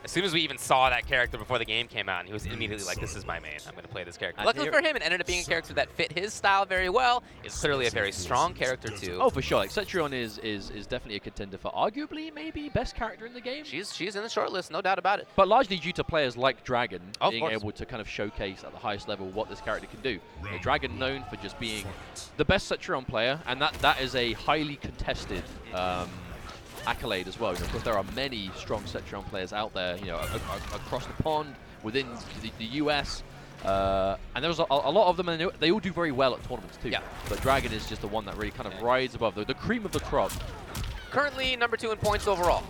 as soon as we even saw that character before the game came out, and he was immediately like, this is my main. I'm going to play this character. Luckily for him, it ended up being a character that fit his style very well. It's clearly a very strong character, too. Oh, for sure. Like, Cetrion is definitely a contender for arguably maybe best character in the game. She's in the short list, no doubt about it. But largely due to players like Dragon being able to kind of showcase at the highest level what this character can do. Dragon known for just being the best Cetrion player, and that is a highly contested accolade as well. Of course, there are many strong Cetrion players out there, across the pond, within the US, and there's a lot of them, and they all do very well at tournaments too. Yeah. But Dragon is just the one that really kind of rides above, the cream of the crop. Currently number 2 in points overall.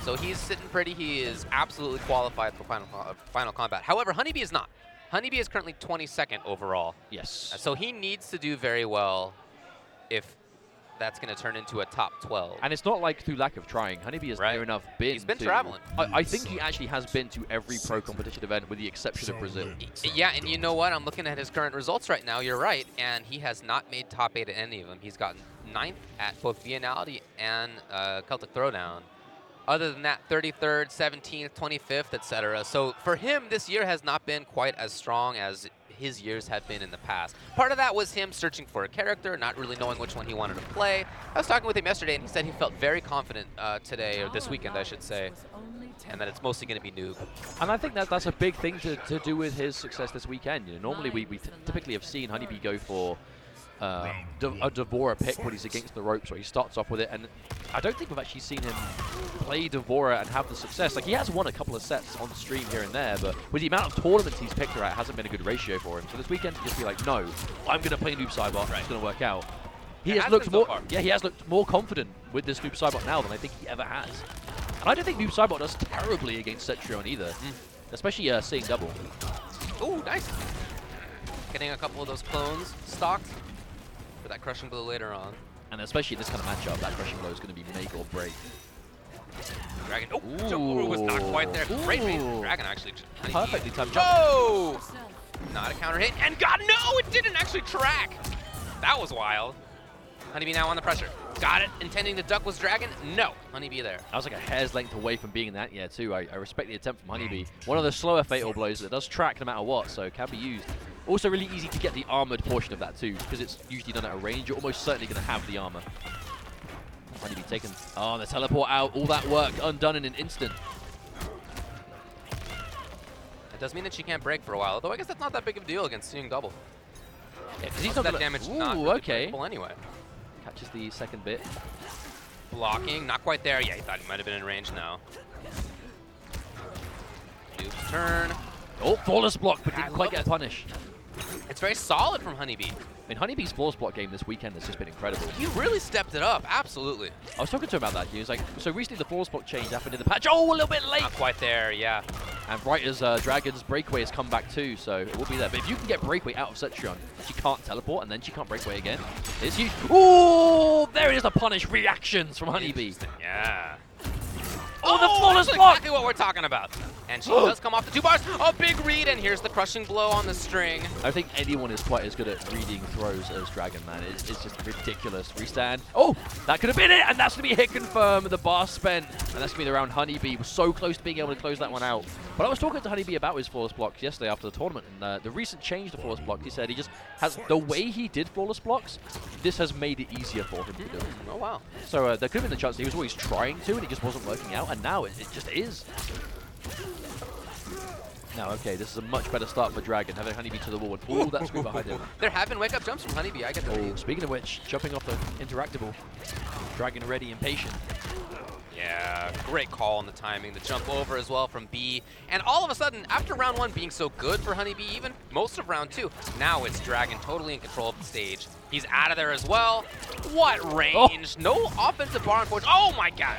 So he's sitting pretty. He is absolutely qualified for Final Combat. However, Honeybee is not. Honeybee is currently 22nd overall. Yes. So he needs to do very well if that's going to turn into a top 12. And it's not like through lack of trying. Honeybee has near enough been. He's been traveling. I think he actually has been to every pro competition event with the exception of Brazil. Yeah, and you know what? I'm looking at his current results right now. You're right. And he has not made top 8 at any of them. He's gotten 9th at both Vianality and Celtic Throwdown. Other than that, 33rd, 17th, 25th, etc. So for him, this year has not been quite as strong as his years have been in the past. Part of that was him searching for a character, not really knowing which one he wanted to play. I was talking with him yesterday, and he said he felt very confident today, or this weekend, I should say, and that it's mostly going to be noob. And I think that's a big thing to do with his success this weekend. You know, normally we typically have seen Honeybee go for a Devora pick when he's against the ropes, where he starts off with it, and I don't think we've actually seen him play Devora and have the success. Like, he has won a couple of sets on stream here and there, but with the amount of tournaments he's picked her at, it hasn't been a good ratio for him. So this weekend to just be like, no, I'm going to play Noob Cybot, it's going to work out. He has looked more, he has looked more confident with this Noob Cybot now than I think he ever has. And I don't think Noob Cybot does terribly against Cetrion either, especially seeing double. Ooh, nice. Getting a couple of those clones stocked for that crushing blow later on. And especially in this kind of matchup, that crushing blow is going to be make or break. Dragon, oh, was not quite there. Great bait. Dragon actually just perfectly timed jump. Oh! Not a counter hit, and God, no, it didn't actually track. That was wild. Honeybee now on the pressure. Got it. Intending to duck was Dragon. No. Honeybee there. That was like a hair's length away from being in that, yeah, too. I respect the attempt from Honeybee. One of the slower fatal blows that does track no matter what, so can be used. Also really easy to get the armored portion of that too, because it's usually done at a range. You're almost certainly going to have the armor. Honeybee taken. Oh, the teleport out. All that work undone in an instant. That does mean that she can't break for a while, although I guess that's not that big of a deal against seeing double. Yeah, because he's not that gonna, damage not really okay. breakable anyway. Catches the second bit. Blocking, not quite there. Yeah, he thought he might have been in range now. Noob's turn. Oh, flawless block, but didn't quite get a punish. It's very solid from Honeybee. I mean, Honeybee's flawless block game this weekend has just been incredible. He really stepped it up, absolutely. I was talking to him about that. He was like, so recently the flawless block change happened in the patch. Oh, a little bit late. Not quite there, yeah. And right as Dragon's breakaway has come back too, so it will be there. But if you can get breakaway out of Cetrion, she can't teleport, and then she can't breakaway again. It's huge. Ooh, there it is, the punish reactions from Honeybee. Yeah. Oh, the flawless block! Exactly what we're talking about. And she does come off the 2 bars. Oh, big read, and here's the crushing blow on the string. I think anyone is quite as good at reading throws as Dragon, man. It's just ridiculous. Restand. Oh, that could have been it, and that's going to be hit confirm. The bar spent, and that's going to be the round. Honeybee was so close to being able to close that one out. But I was talking to Honeybee about his flawless blocks yesterday after the tournament, and the recent change to flawless blocks, he said he just has, the way he did flawless blocks, this has made it easier for him to do. Oh, wow. So there could have been the chance that he was always trying to, and it just wasn't working out, and now it just is. Now, okay, this is a much better start for Dragon, having Honeybee to the wall. And ooh, that screw behind him. There have been wake-up jumps from Honeybee. I get the read. Speaking of which, jumping off the interactable. Dragon ready and patient. Yeah, great call on the timing. The jump over as well from B. And all of a sudden, after round 1 being so good for Honeybee, even most of round 2, now it's Dragon totally in control of the stage. He's out of there as well. What range? Oh. No offensive bar on forge. Oh my God.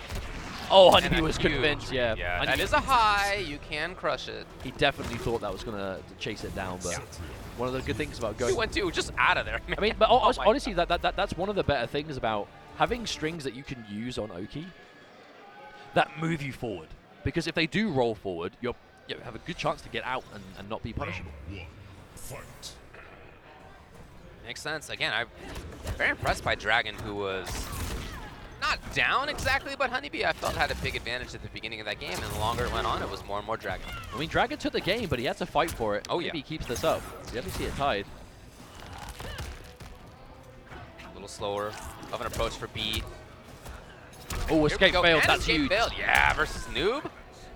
Oh, Honeybee was convinced, yeah. Yeah, that is a high. You can crush it. He definitely thought that was going to chase it down, but one of the good things about going... He went just out of there. I mean, but honestly, that's one of the better things about having strings that you can use on Oki that move you forward. Because if they do roll forward, you have a good chance to get out and not be punishable. Makes sense. Again, I'm very impressed by Dragon, who was... not down exactly, but Honeybee, I felt, had a big advantage at the beginning of that game, and the longer it went on, it was more and more Dragon. I mean, Dragon took the game, but he had to fight for it. Oh, Maybe he keeps this up. You have to see it tied. A little slower of an approach for B. Oh, escape failed. That's escape huge. Failed. Yeah, versus Noob.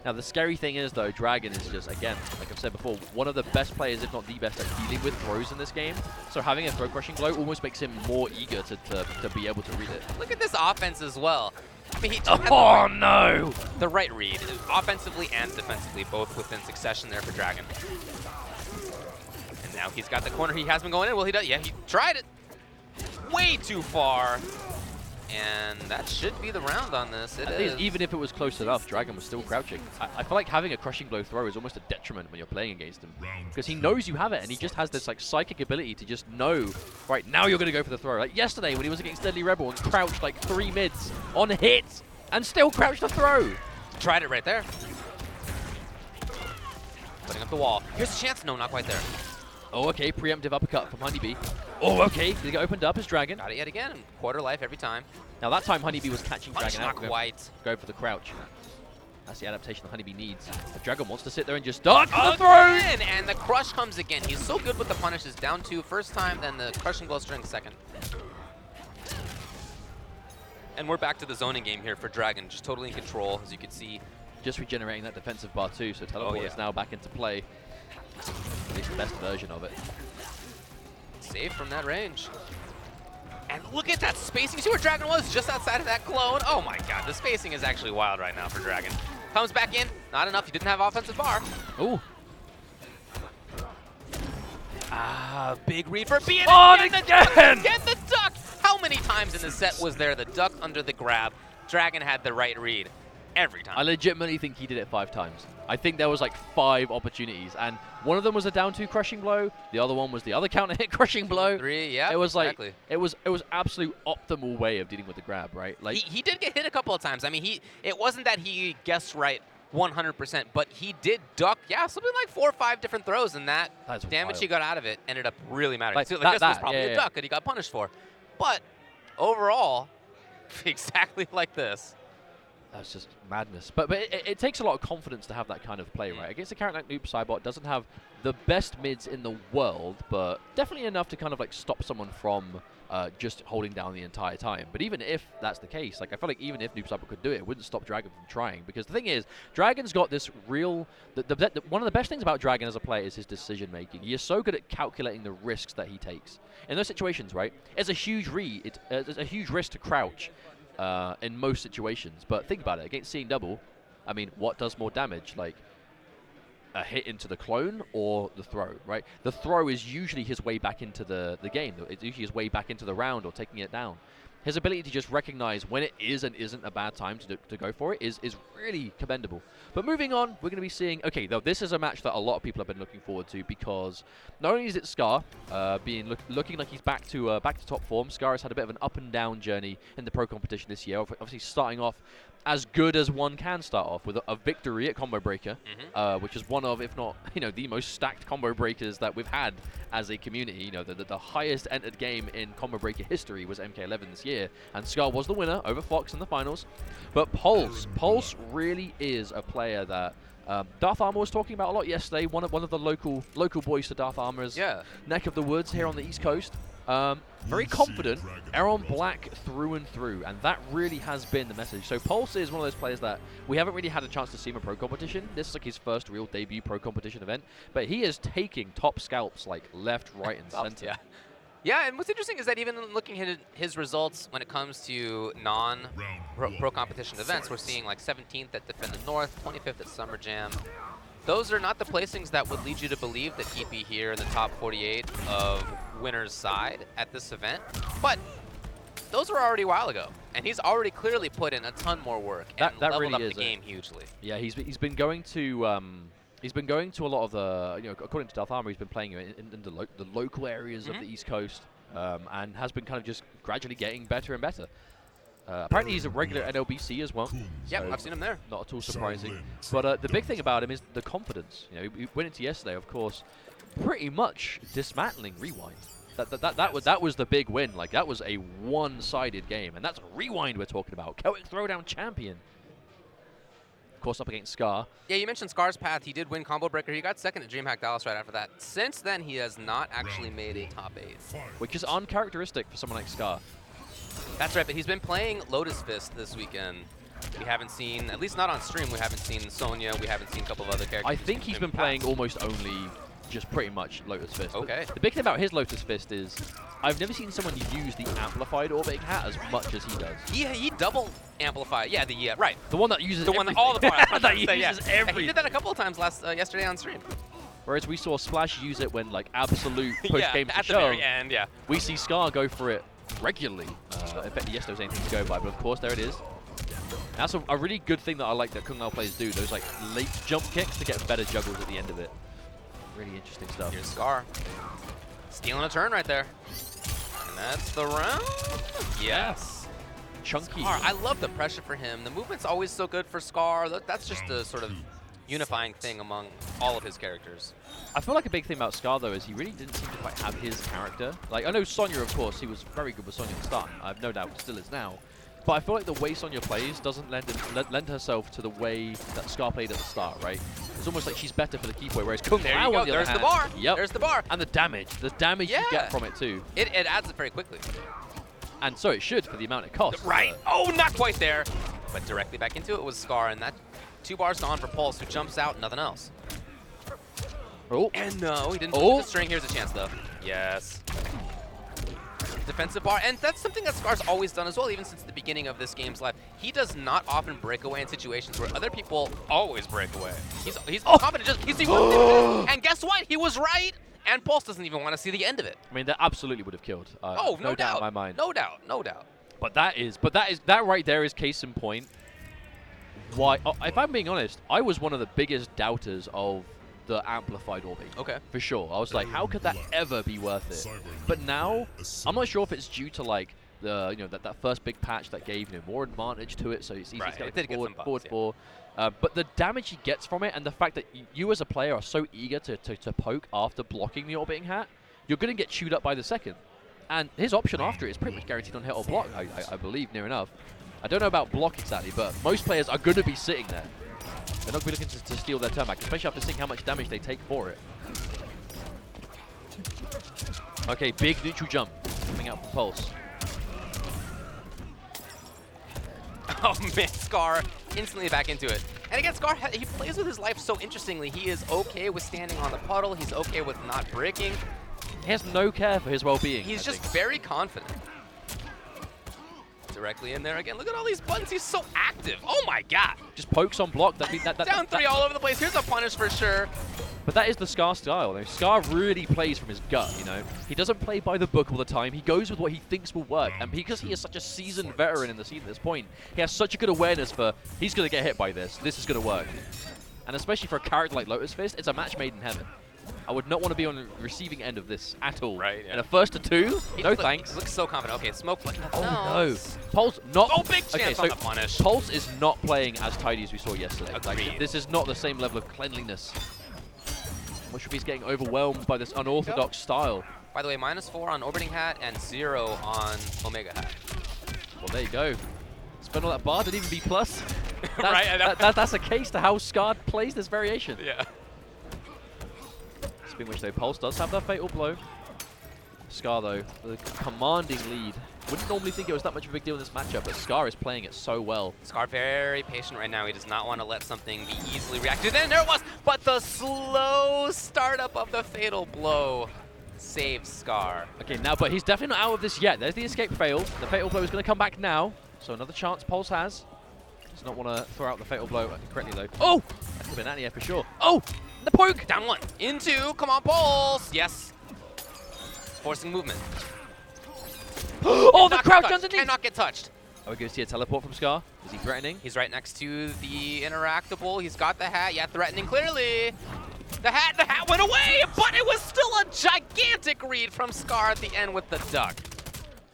Now, the scary thing is, though, Dragon is just, again, like I've said before, one of the best players, if not the best, at dealing with throws in this game. So having a throw crushing blow almost makes him more eager to be able to read it. Look at this offense as well. I mean, he oh, no! The right read, offensively and defensively, both within succession there for Dragon. And now he's got the corner. He has been going in. Well, he does. Yeah, he tried it. Way too far. And that should be the round on this. It is. Even if it was close enough, Dragon was still crouching. I feel like having a crushing blow throw is almost a detriment when you're playing against him. Because he knows you have it, and he just has this like psychic ability to just know, right, now you're going to go for the throw. Like yesterday when he was against Deadly Rebel and crouched like 3 mids on hit, and still crouched the throw. Tried it right there. Putting up the wall. Here's a chance. No, not quite there. Oh, okay, preemptive uppercut from Honeybee. Oh, okay, he got opened up as Dragon. Got it yet again. Quarter life every time. Now that time Honeybee was catching Dragon out. Not quite. Go for the crouch. That's the adaptation the Honeybee needs. The Dragon wants to sit there and just duck the throw! And the crush comes again. He's so good with the punishes. Down 2 first time, then the crushing glow string second. And we're back to the zoning game here for Dragon, just totally in control, as you can see. Just regenerating that defensive bar too, so teleport is now back into play. At least the best version of it. Safe from that range. And look at that spacing. You see where Dragon was? Just outside of that clone. Oh my god, the spacing is actually wild right now for Dragon. Comes back in. Not enough. He didn't have offensive bar. Ooh. Ah, big read for B. Oh, again the duck! How many times in the set was there the duck under the grab? Dragon had the right read every time. I legitimately think he did it 5 times. I think there was like 5 opportunities, and one of them was a down 2 crushing blow. The other one was the other counter hit crushing blow. 3, yeah. It was like exactly. it was absolute optimal way of dealing with the grab, right? Like He did get hit a couple of times. I mean, it wasn't that he guessed right 100%, but he did duck, something like 4 or 5 different throws, and that damage he got out of it ended up really mattering. Like so, this was probably a duck that he got punished for. But overall, exactly like this. That's just madness. But it takes a lot of confidence to have that kind of play, right? Against a character like Noob Saibot, doesn't have the best mids in the world, but definitely enough to kind of like stop someone from just holding down the entire time. But even if that's the case, like I feel like even if Noob Saibot could do it, it wouldn't stop Dragon from trying. Because the thing is, Dragon's got this real... one of the best things about Dragon as a player is his decision making. He is so good at calculating the risks that he takes. In those situations, right, it's a huge it's a huge risk to crouch in most situations. But think about it, against Seeing Double, I mean, what does more damage? Like a hit into the clone or the throw, right? The throw is usually his way back into the game. It's usually his way back into the round or taking it down. His ability to just recognize when it is and isn't a bad time to go for it is really commendable. But moving on, we're going to be seeing... Okay, though, this is a match that a lot of people have been looking forward to because not only is it Scar looking like he's back to top form. Scar has had a bit of an up and down journey in the pro competition this year. Obviously, starting off as good as one can start off with a victory at Combo Breaker, which is one of, if not, the most stacked Combo Breakers that we've had as a community. The highest entered game in Combo Breaker history was MK11 this year, and Scar was the winner over Fox in the finals. But Pulse really is a player that Darth Armour was talking about a lot yesterday. One of the local boys to Darth Armour's neck of the woods here on the East Coast. Very confident, Aaron Black through and through, and that really has been the message. So Pulse is one of those players that we haven't really had a chance to see him in a pro competition. This is like his first real debut pro competition event, but he is taking top scalps like left, right, and center. Yeah, and what's interesting is that even looking at his results when it comes to non-pro competition events, we're seeing like 17th at Defend the North, 25th at Summer Jam. Those are not the placings that would lead you to believe that he'd be here in the top 48 of winner's side at this event. But those were already a while ago, and he's already clearly put in a ton more work and leveled really up is the game hugely. Yeah, he's been going to a lot of the according to Darth Armour, he's been playing in the local areas of the East Coast, and has been kind of just gradually getting better and better. Apparently he's a regular at LBC as well. Yep, so I've seen him there. Not at all surprising. But the big thing about him is the confidence. He went into yesterday, of course, pretty much dismantling Rewind. That was the big win. Like, that was a one-sided game, and that's Rewind we're talking about. Celtic Throwdown champion. Of course, up against Scar. Yeah, you mentioned Scar's path. He did win Combo Breaker. He got second at DreamHack Dallas right after that. Since then, he has not actually made a top 8. Which is uncharacteristic for someone like Scar. That's right, but he's been playing Lotus Fist this weekend. We haven't seen, at least not on stream, we haven't seen Sonya, we haven't seen a couple of other characters. I think he's been playing almost only just pretty much Lotus Fist. Okay. The big thing about his Lotus Fist is I've never seen someone use the amplified orbiting hat as much as he does. He double amplified. Yeah, right. The one that uses one that all the parts that uses everything. He did that a couple of times yesterday on stream. Whereas we saw Splash use it when like absolute push came to at shove. The very end, yeah. We see Scar go for it regularly. I bet yesterday was anything to go by, but of course there it is. And that's a really good thing that I like that Kung Lao players do. Those like late jump kicks to get better juggles at the end of it. Really interesting stuff. Here's Scar. Stealing a turn right there. And that's the round. Yes. Chunky. Scar, I love the pressure for him. The movement's always so good for Scar. That's just a sort of unifying thing among all of his characters. I feel like a big thing about Scar, though, is he really didn't seem to quite have his character. Like, I know Sonya, of course, he was very good with Sonya at the start. I have no doubt he still is now. But I feel like the way Sonya plays doesn't lend herself to the way that Scar played at the start, right? It's almost like she's better for the keep away, whereas Kung Lao on the other hand. There's the bar. Yep. There's the bar. And the damage you get from it too. It adds it very quickly. And so it should for the amount it costs. Right. Oh, not quite there. But directly back into it was Scar, and that 2 bars gone for Pulse, who jumps out, nothing else. Oh. And no, he didn't put the string. Here's a chance, though. Yes. Defensive bar, and that's something that Scar's always done as well, even since the beginning of this game's life. He does not often break away in situations where other people always break away. He's confident. And guess what? He was right. And Pulse doesn't even want to see the end of it. I mean, that absolutely would have killed. No doubt in my mind. No doubt. No doubt. But that right there is case in point. Why? If I'm being honest, I was one of the biggest doubters of the amplified orbing. Okay. For sure. I was like, how could that ever be worth it? But now, I'm not sure if it's due to like the that first big patch that gave more advantage to it, so it's easy to get forward for. But the damage he gets from it, and the fact that you as a player are so eager to poke after blocking the orbiting hat, you're going to get chewed up by the second. And his option after it is pretty much guaranteed on hit or block, I believe, near enough. I don't know about block exactly, but most players are going to be sitting there. They're not going to be looking to steal their turn back, especially after seeing how much damage they take for it. Okay, big neutral jump coming out from Pulse. Oh man, Scar instantly back into it. And again, Scar, he plays with his life so interestingly. He is okay with standing on the puddle. He's okay with not breaking. He has no care for his well-being. He's just very confident. Directly in there again. Look at all these buttons. He's so active. Oh my god. Just pokes on block. Down 3 all over the place. Here's a punish for sure. But that is the Scar style. Scar really plays from his gut, He doesn't play by the book all the time. He goes with what he thinks will work. And because he is such a seasoned veteran in the scene at this point, he has such a good awareness for, he's going to get hit by this. This is going to work. And especially for a character like Lotus Fist, it's a match made in heaven. I would not want to be on the receiving end of this at all. Right, yeah. In a first to 2, no thanks. He looks so confident. Okay, smoke. Oh no. Pulse not. Oh, big chance on the punish. Pulse is not playing as tidy as we saw yesterday. Agreed. Like, this is not the same level of cleanliness. Which he's getting overwhelmed by this unorthodox style. By the way, -4 on Orbiting Hat and 0 on Omega Hat. Well, there you go. Spend all that bar, didn't even be plus. Right. That's a case to how Scar plays this variation. Yeah. Speaking which, though, Pulse does have that fatal blow. Scar, though, with a commanding lead. Wouldn't normally think it was that much of a big deal in this matchup, but Scar is playing it so well. Scar very patient right now. He does not want to let something be easily reacted. And there it was! But the slow startup of the fatal blow saves Scar. Okay, now, but he's definitely not out of this yet. There's the escape fail. The fatal blow is going to come back now. So another chance Pulse has. Does not want to throw out the fatal blow correctly, though. Oh! That could have been anti-air for sure. Oh! The poke! Down 1. Into. Come on, Pulse! Yes. Forcing movement. Oh, the crouch underneath! Cannot get touched. Are we going to see a teleport from Scar? Is he threatening? He's right next to the interactable. He's got the hat. Yeah, threatening clearly. The hat went away, but it was still a gigantic read from Scar at the end with the duck.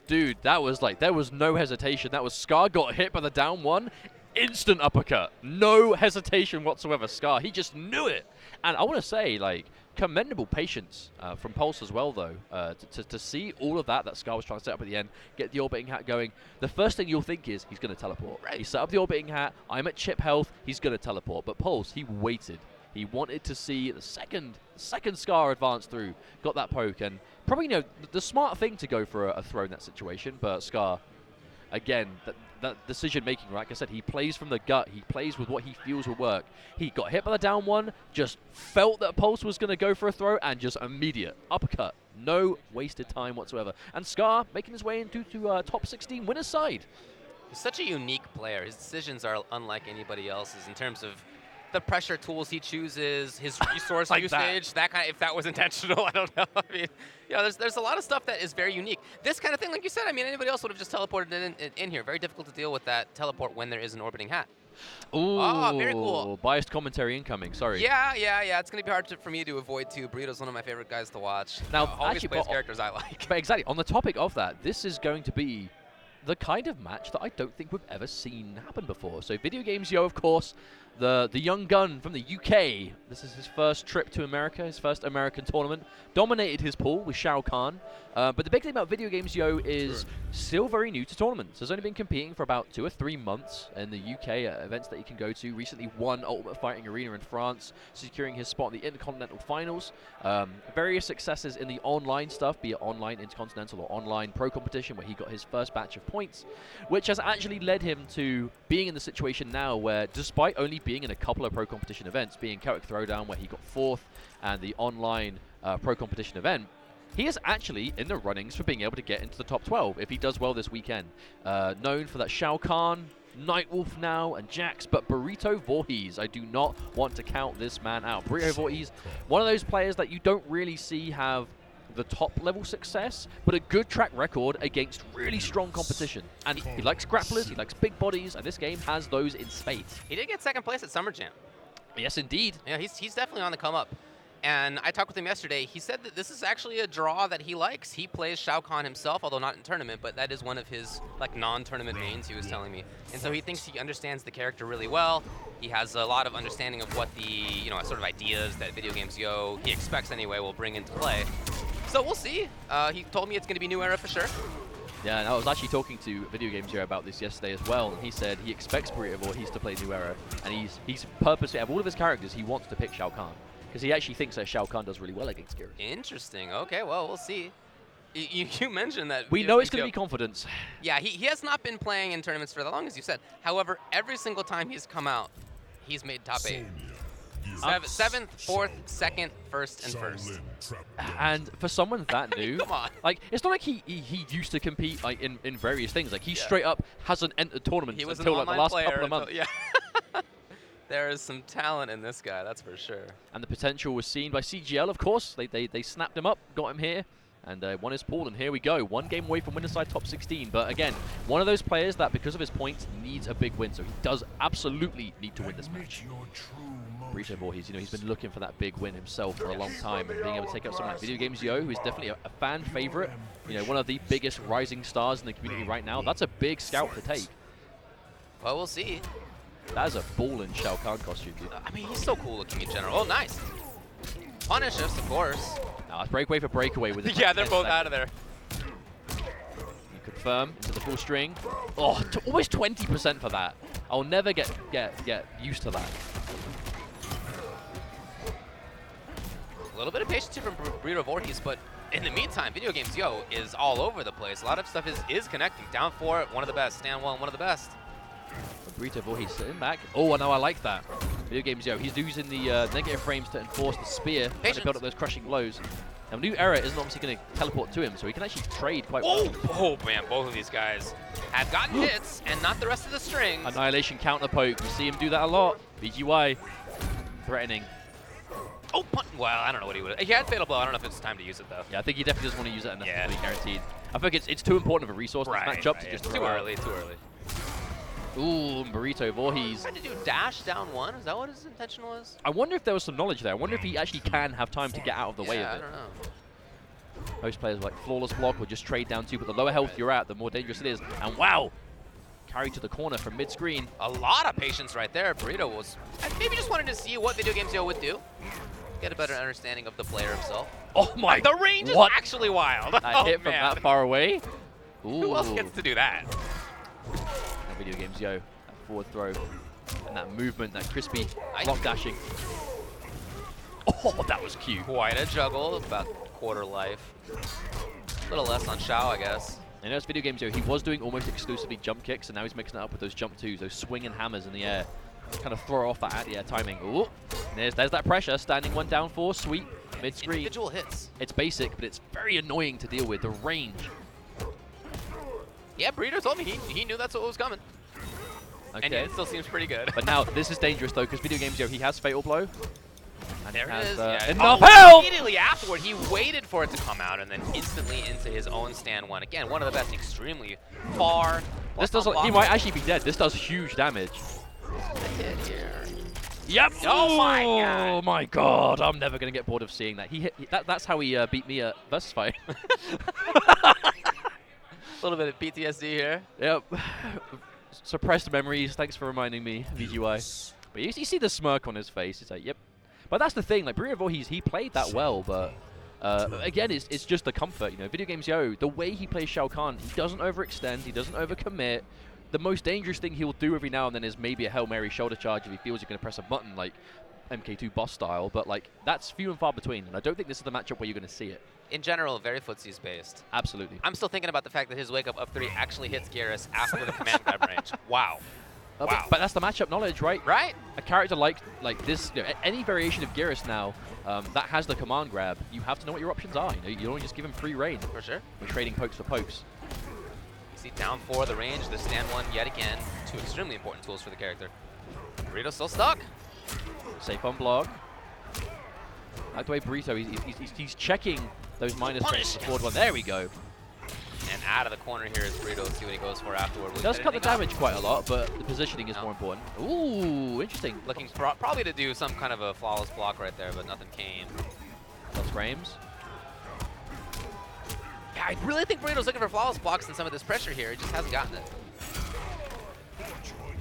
Dude, that was like, there was no hesitation. That was Scar got hit by the down 1. Instant uppercut. No hesitation whatsoever. Scar, he just knew it. And I want to say, like, commendable patience from Pulse as well, though, to see all of that Scar was trying to set up at the end, get the orbiting hat going. The first thing you'll think is he's going to teleport. Right. He set up the orbiting hat. I'm at chip health. He's going to teleport. But Pulse, he waited. He wanted to see the second Scar advance through, got that poke, and probably, the smart thing to go for a throw in that situation. But Scar, again, that decision-making, like I said, he plays from the gut. He plays with what he feels will work. He got hit by the down 1, just felt that Pulse was going to go for a throw, and just immediate uppercut. No wasted time whatsoever. And Scar making his way into top 16 winner's side. He's such a unique player. His decisions are unlike anybody else's in terms of the pressure tools he chooses, his resource like usage, that kind of, if that was intentional, I don't know. I mean, there's a lot of stuff that is very unique. This kind of thing, like you said, I mean, anybody else would have just teleported in here. Very difficult to deal with that teleport when there is an orbiting hat. Ooh, oh, very cool. Biased commentary incoming, sorry. Yeah. It's going to be hard for me to avoid, too. Burrito's one of my favorite guys to watch. Now, always actually, plays characters I like. But exactly, on the topic of that, this is going to be the kind of match that I don't think we've ever seen happen before. So video games, of course, the young gun from the UK. This is his first trip to America, his first American tournament. Dominated his pool with Shao Kahn. But the big thing about Video Games Yo is still very new to tournaments. Has only been competing for about 2 or 3 months in the UK at events that he can go to. Recently won Ultimate Fighting Arena in France, securing his spot in the Intercontinental Finals. Various successes in the online stuff, be it online Intercontinental or online Pro Competition, where he got his first batch of points, which has actually led him to being in the situation now where, despite only being in a couple of Pro Competition events, being Celtic Throwdown, where he got 4th, and the online Pro Competition event, he is actually in the runnings for being able to get into the top 12 if he does well this weekend. Known for that Shao Kahn, Nightwolf now, and Jax, but Burrito Vorhees, I do not want to count this man out. Burrito Vorhees, one of those players that you don't really see have the top level success, but a good track record against really strong competition. And he likes grapplers, he likes big bodies, and this game has those in spades. He did get 2nd place at Summer Jam. Yes, indeed. Yeah, he's definitely on the come up. And I talked with him yesterday. He said that this is actually a draw that he likes. He plays Shao Kahn himself, although not in tournament, but that is one of his like non-tournament mains, he was telling me. And so he thinks he understands the character really well. He has a lot of understanding of what the sort of ideas that Video Games Yo, he expects anyway, will bring into play. So we'll see. He told me it's going to be New Era for sure. Yeah, and I was actually talking to Video Games Yo about this yesterday as well, and he said he expects Burrito Vorhees to play New Era, and he's purposely, out of all of his characters, he wants to pick Shao Kahn. Because he actually thinks that Shao Kahn does really well against Kira. Interesting. Okay, well, we'll see. You mentioned that. We know it's going to be confidence. Yeah, he has not been playing in tournaments for that long, as you said. However, every single time he's come out, he's made top 8. 7th, 4th, 2nd, 1st, and 1st. And for someone that new, come on. Like, it's not like he used to compete like in various things. Like, he straight up hasn't entered tournaments until like the last couple of months. Yeah. There is some talent in this guy, that's for sure. And the potential was seen by CGL, of course. They snapped him up, got him here, and won his pool, and here we go. 1 game away from winner side top 16. But again, one of those players that, because of his points, needs a big win. So he does absolutely need to win this match. Burrito Vorhees, he's been looking for that big win himself for a long time, and being able to take out someone like Video Games Yo, who is definitely a fan favorite, one of the biggest rising stars in the community right now. That's a big scout to take. Well, we'll see. That is a ballin' Shao Kahn costume, dude. I mean, he's so cool looking in general. Oh, nice. Punish us, of course. Now, it's breakaway for breakaway with it. Yeah, they're both out of there. You confirm into the full string. Oh, almost 20% for that. I'll never get used to that. A little bit of patience here from Burrito Vorhees, but in the meantime, Video Games Yo is all over the place. A lot of stuff is connecting. Down 4, one of the best. Stand 1, one of the best. Burrito Vorhees sitting back. Oh, no, I like that. Video Games Yo, he's using the negative frames to enforce the spear to build up those crushing blows. Now, New Era isn't obviously going to teleport to him, so he can actually trade quite well. Oh, man, both of these guys have gotten hits and not the rest of the strings. Annihilation counter poke. We see him do that a lot. BGY threatening. Oh, well, I don't know what he would. He had Fatal Blow. I don't know if it's time to use it, though. Yeah, I think he definitely doesn't want to use it, and that's really guaranteed. I think it's too important of a resource to match up to just too early, too early. Ooh, Burrito Vorhees. Trying to do dash down 1? Is that what his intention was? I wonder if there was some knowledge there. I wonder if he actually can have time to get out of the way of it. I don't know. Most players like Flawless Block or just trade down 2, but the lower health you're at, the more dangerous it is. And wow! Carried to the corner from mid-screen. A lot of patience right there. Burrito was... maybe just wanted to see what Video Games Yo would do. Get a better understanding of the player himself. Oh my... The range is actually wild. That hit from that far away. Ooh. Who else gets to do that? Video Games Yo, that forward throw, and that movement, that crispy block dashing. Oh, that was cute. Quite a juggle, about quarter life. A little less on Shao, I guess. And as Video Games Yo, he was doing almost exclusively jump kicks, and now he's mixing it up with those jump 2s, those swinging hammers in the air. Kind of throw off that anti-air timing. Ooh, there's that pressure. Standing 1 down 4, sweep, mid-screen. Individual hits. It's basic, but it's very annoying to deal with. The range. Yeah, Burrito told me he knew that's what was coming. Okay. And yeah, it still seems pretty good. But now, this is dangerous, though, because Video Games Yo, he has Fatal Blow. And there it is. Enough help! Immediately afterward, he waited for it to come out and then instantly into his own stand 1. Again, one of the best, extremely far. This does. He might actually be dead. This does huge damage. Hit here. Yep. Oh my god. Oh my god. I'm never gonna get bored of seeing that. He hit. That's how he beat me at versus fight. A little bit of PTSD here. Yep. Suppressed memories. Thanks for reminding me, VGY. But you see the smirk on his face. It's like, yep. But that's the thing. Like, Burrito Vorhees, he played that well, but again, it's just the comfort. You know, Video Games Yo, the way he plays Shao Kahn, he doesn't overextend, he doesn't overcommit. The most dangerous thing he'll do every now and then is maybe a Hail Mary shoulder charge if he feels you're going to press a button, like MK2 boss style. But like, that's few and far between, and I don't think this is the matchup where you're going to see it. In general, very footsies based. Absolutely. I'm still thinking about the fact that his wake up 3 actually hits Garrus after the command grab range. Wow. Wow. But that's the matchup knowledge, right? Right. A character like this, you know, any variation of Garrus now that has the command grab, you have to know what your options are. You know, you don't just give him free reign. For sure. We're trading pokes for pokes. You see down 4, the range, the stand 1 yet again. 2 extremely important tools for the character. Burrito's still stuck. Safe on block. Like the way Burrito, he's checking those minus threats to forward one. There we go. And out of the corner here is Burrito. Let's see what he goes for afterward. He does cut the damage quite a lot, but the positioning is more important. Ooh, interesting. Looking probably to do some kind of a flawless block right there, but nothing came. Plus frames. Yeah, I really think Burrito's looking for flawless blocks in some of this pressure here. He just hasn't gotten it.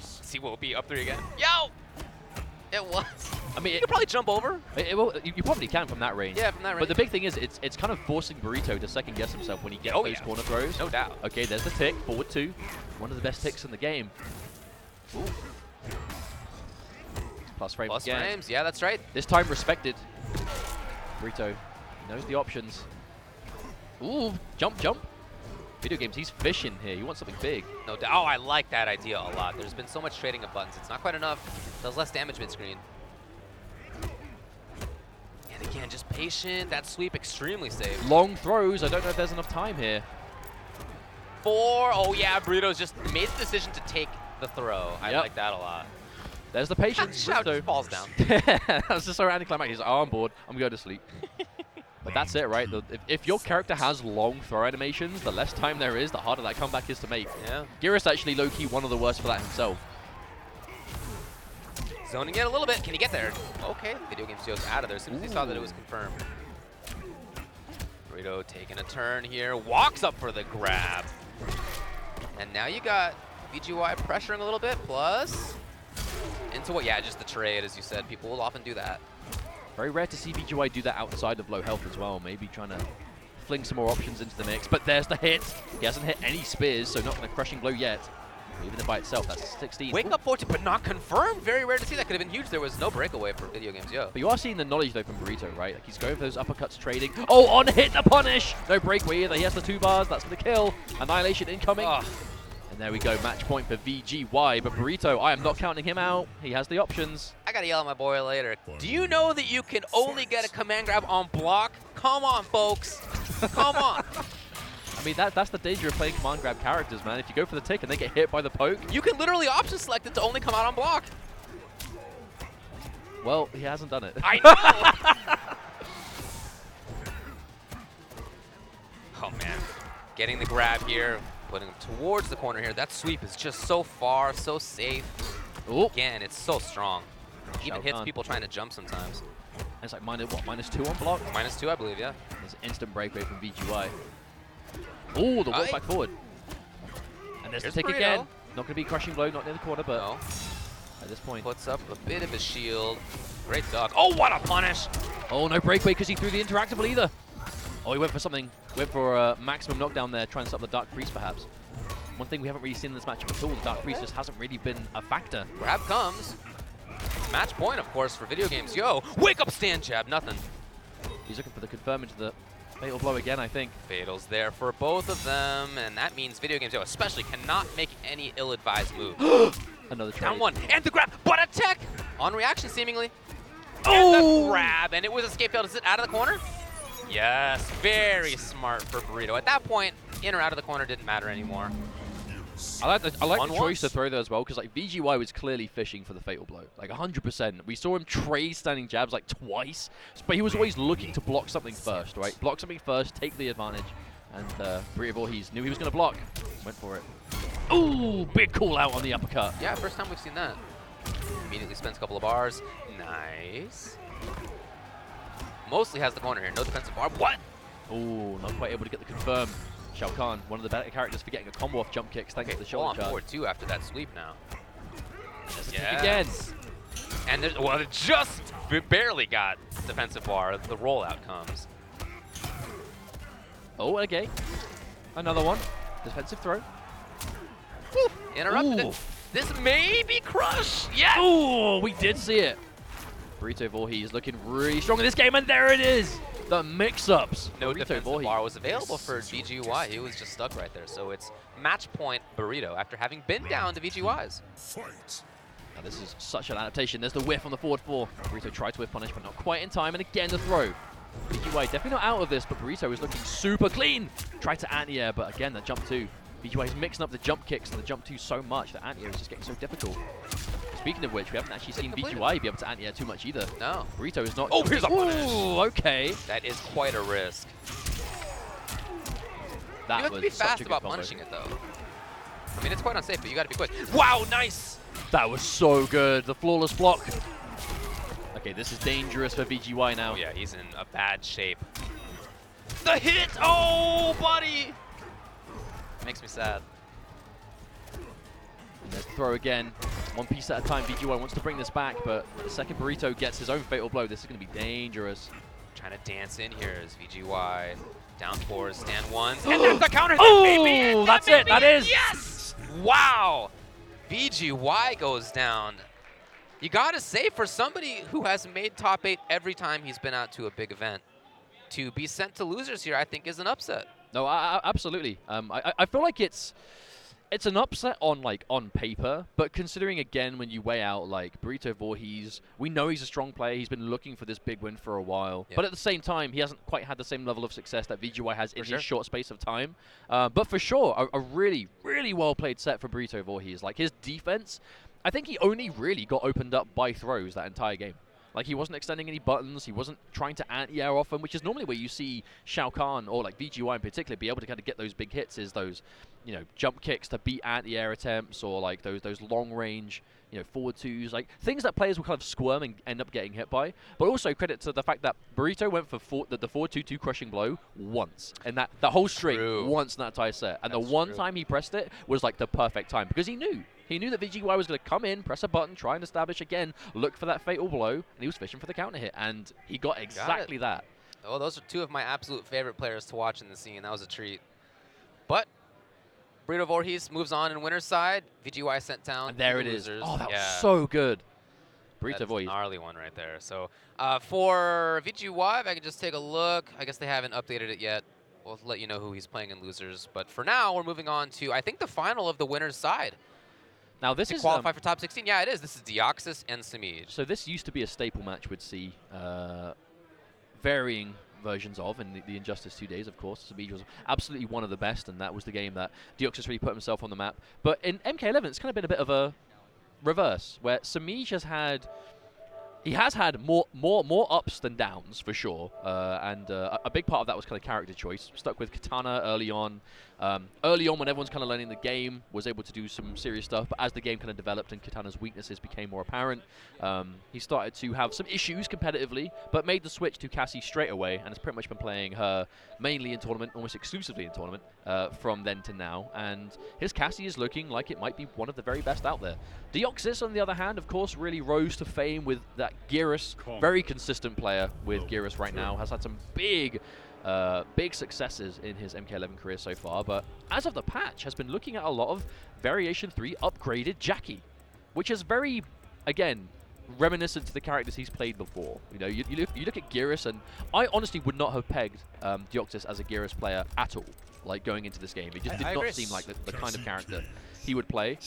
See what will be up 3 again. Yo! It was. I mean, you could probably jump over. You probably can from that range. Yeah, from that range. But the big thing is, it's kind of forcing Burrito to second guess himself when he gets those corner throws. No doubt. Okay, there's the tick, forward 2. One of the best ticks in the game. Ooh. Plus frames Plus again. frames, yeah, that's right. This time respected. Burrito knows the options. Ooh, jump. Video Games, he's fishing here. He wants something big. No doubt. Oh, I like that idea a lot. There's been so much trading of buttons. It's not quite enough. Does less damage mid-screen. And again, just patient. That sweep extremely safe. Long throws. I don't know if there's enough time here. 4. Oh, yeah, Burrito's just made the decision to take the throw. I like that a lot. There's the patience. Shao just falls down. That was just so anticlimactic. He's like, oh, I'm bored. I'm going to sleep. But that's it, right? If your character has long throw animations, the less time there is, the harder that comeback is to make. Yeah. Garrus actually low-key one of the worst for that himself. Zoning in a little bit. Can he get there? Okay. Video Game Studio's out of there as soon as he saw that it was confirmed. Burrito taking a turn here. Walks up for the grab. And now you got VGY pressuring a little bit. Plus into what? Yeah, just the trade, as you said. People will often do that. Very rare to see VGY do that outside of low health as well. Maybe trying to fling some more options into the mix. But there's the hit. He hasn't hit any spears, so not going to crushing blow yet. Even it by itself, that's 16. Wake up 14, but not confirmed. Very rare to see. That could have been huge. There was no breakaway for Video Games Yo. But you are seeing the knowledge, though, from Burrito, right? Like, he's going for those uppercuts trading. Oh, on hit the punish! No breakaway either. He has the 2 bars. That's going to kill. Annihilation incoming. Ugh. And there we go. Match point for VGY. But Burrito, I am not counting him out. He has the options. I got to yell at my boy later. Do you know that you can only get a command grab on block? Come on, folks. Come on. I mean, that's the danger of playing command grab characters, man. If you go for the tick and they get hit by the poke. You can literally option select it to only come out on block. Well, he hasn't done it. I know. Oh, man. Getting the grab here, putting him towards the corner here. That sweep is just so far, so safe. Ooh. Again, it's so strong. Even hits Kahn. people trying to jump sometimes. And it's like -2 on block? -2, I believe, yeah. There's an instant breakaway from VGY. Oh, the walk back forward. And there's the tick Burrito. again. Not going to be crushing blow, not near the corner, but No. at this point. Puts up a bit of a shield. Great duck. Oh, what a punish! Oh, no breakaway because he threw the interactable either. Oh, he went for something. Went for maximum knockdown there, trying to stop the Dark Freeze, perhaps. One thing we haven't really seen in this matchup at all, the Dark Freeze just hasn't really been a factor. Grab comes. Match point, of course, for Video Games Yo. Wake up stand jab, nothing. He's looking for the confirm into the fatal blow again, I think. Fatal's there for both of them, and that means Video Games Yo especially cannot make any ill-advised move. Another trade. Down 1, and the grab, but a tech! On reaction, seemingly. Oh! And the grab, and it was escape fail. Is it out of the corner? Yes, very smart for Burrito. At that point, in or out of the corner didn't matter anymore. I like the choice once. to throw there as well, because like VGY was clearly fishing for the fatal blow, like 100%. We saw him trade standing jabs like twice, but he was always looking to block something first, right? Block something first, take the advantage, and Burrito Vorhees knew he was going to block, went for it. Ooh, big call out on the uppercut. Yeah, first time we've seen that. Immediately spends a couple of bars. Nice. Mostly has the corner here, no defensive bar. What? Ooh, not quite able to get the confirm. Shao Kahn, one of the better characters for getting a combo off jump kicks thanks to the Full on shoulder charge. forward too after that sweep now. There's a tick again. And well, it just barely got defensive bar. The rollout comes. Oh, okay. Another one. Defensive throw. Woo, interrupted Ooh. it. This may be crush. Yes! Oh, we did see it. Burrito Vorhees looking really strong in this game, and there it is. The mix-ups. No Burrito defensive Vorhees. bar was available for VGY. He was just stuck right there. So it's match point Burrito after having been down to VGYs. Now this is such an adaptation. There's the whiff on the forward four. Burrito tried to whiff punish, but not quite in time. And again, the throw. VGY definitely not out of this, but Burrito is looking super clean. Tried to anti-air, but again, the jump two. VGY is mixing up the jump kicks and the jump two so much that anti-air is just getting so difficult. Speaking of which, we haven't actually seen VGY be able to anti-air too much either. No. Burrito is not. Oh, here's a punish. Ooh, okay. That is quite a risk. That You have was to be such fast a good about combo. punishing it, though. I mean, it's quite unsafe, but you got to be quick. Wow, nice! That was so good. The flawless block. Okay, this is dangerous for VGY now. Oh, yeah, he's in a bad shape. The hit! Oh, buddy! Makes me sad. And there's the throw again. One piece at a time. VGY wants to bring this back, but the second Burrito gets his own fatal blow. This is going to be dangerous. Trying to dance in here is VGY. Down fours, stand ones, and that's the counter. Oh, that's it. That is. Yes! Wow! VGY goes down. You gotta say, for somebody who has made top 8 every time he's been out to a big event, to be sent to losers here, I think is an upset. No, absolutely. I feel like it's an upset on paper, but considering again when you weigh out like Burrito Vorhees, we know he's a strong player. He's been looking for this big win for a while, but at the same time, he hasn't quite had the same level of success that VGY has in his short space of time. But for sure, a really, really well played set for Burrito Vorhees. Like his defense, I think he only really got opened up by throws that entire game. Like, he wasn't extending any buttons. He wasn't trying to anti-air often, which is normally where you see Shao Kahn or, like, VGY in particular be able to kind of get those big hits, is those, you know, jump kicks to beat anti-air attempts or, like, those long-range, you know, forward twos, like, things that players will kind of squirm and end up getting hit by. But also credit to the fact that Burrito went for the 4-2-2 crushing blow once. And that whole string once in that entire set. And the one time he pressed it was, like, the perfect time because he knew. He knew that VGY was going to come in, press a button, try and establish again, look for that fatal blow, and he was fishing for the counter hit, and he got exactly that. Oh, those are two of my absolute favorite players to watch in the scene. That was a treat. But Burrito Vorhees moves on in winner's side. VGY sent down. And there it is. Losers. Oh, that was so good. Burrito That's Vorhees. a gnarly one right there. So for VGY, if I can just take a look, I guess they haven't updated it yet. We'll let you know who he's playing in losers. But for now, we're moving on to, I think, the final of the winner's side. Now this is qualify for top 16. Yeah, it is. This is Deoxys and Samage. So this used to be a staple match we'd see varying versions of in the Injustice 2 days, of course. Samage was absolutely one of the best, and that was the game that Deoxys really put himself on the map. But in MK11, it's kind of been a bit of a reverse, where Samage has had more ups than downs for sure, and a big part of that was kind of character choice. Stuck with Katana early on. When everyone's kind of learning the game, was able to do some serious stuff, but as the game kind of developed and Katana's weaknesses became more apparent, he started to have some issues competitively, but made the switch to Cassie straight away, and has pretty much been playing her mainly in tournament, almost exclusively in tournament, from then to now, and his Cassie is looking like it might be one of the very best out there. Deoxys, on the other hand, of course, really rose to fame with that Geras, very consistent player with Geras right now, has had some big successes in his MK11 career so far, but as of the patch, has been looking at a lot of Variation 3 upgraded Jackie, which is very, again, reminiscent to the characters he's played before. You know, you look at Geras, and I honestly would not have pegged Deoxys as a Geras player at all, like, going into this game. It just did not seem like the kind of character he would play.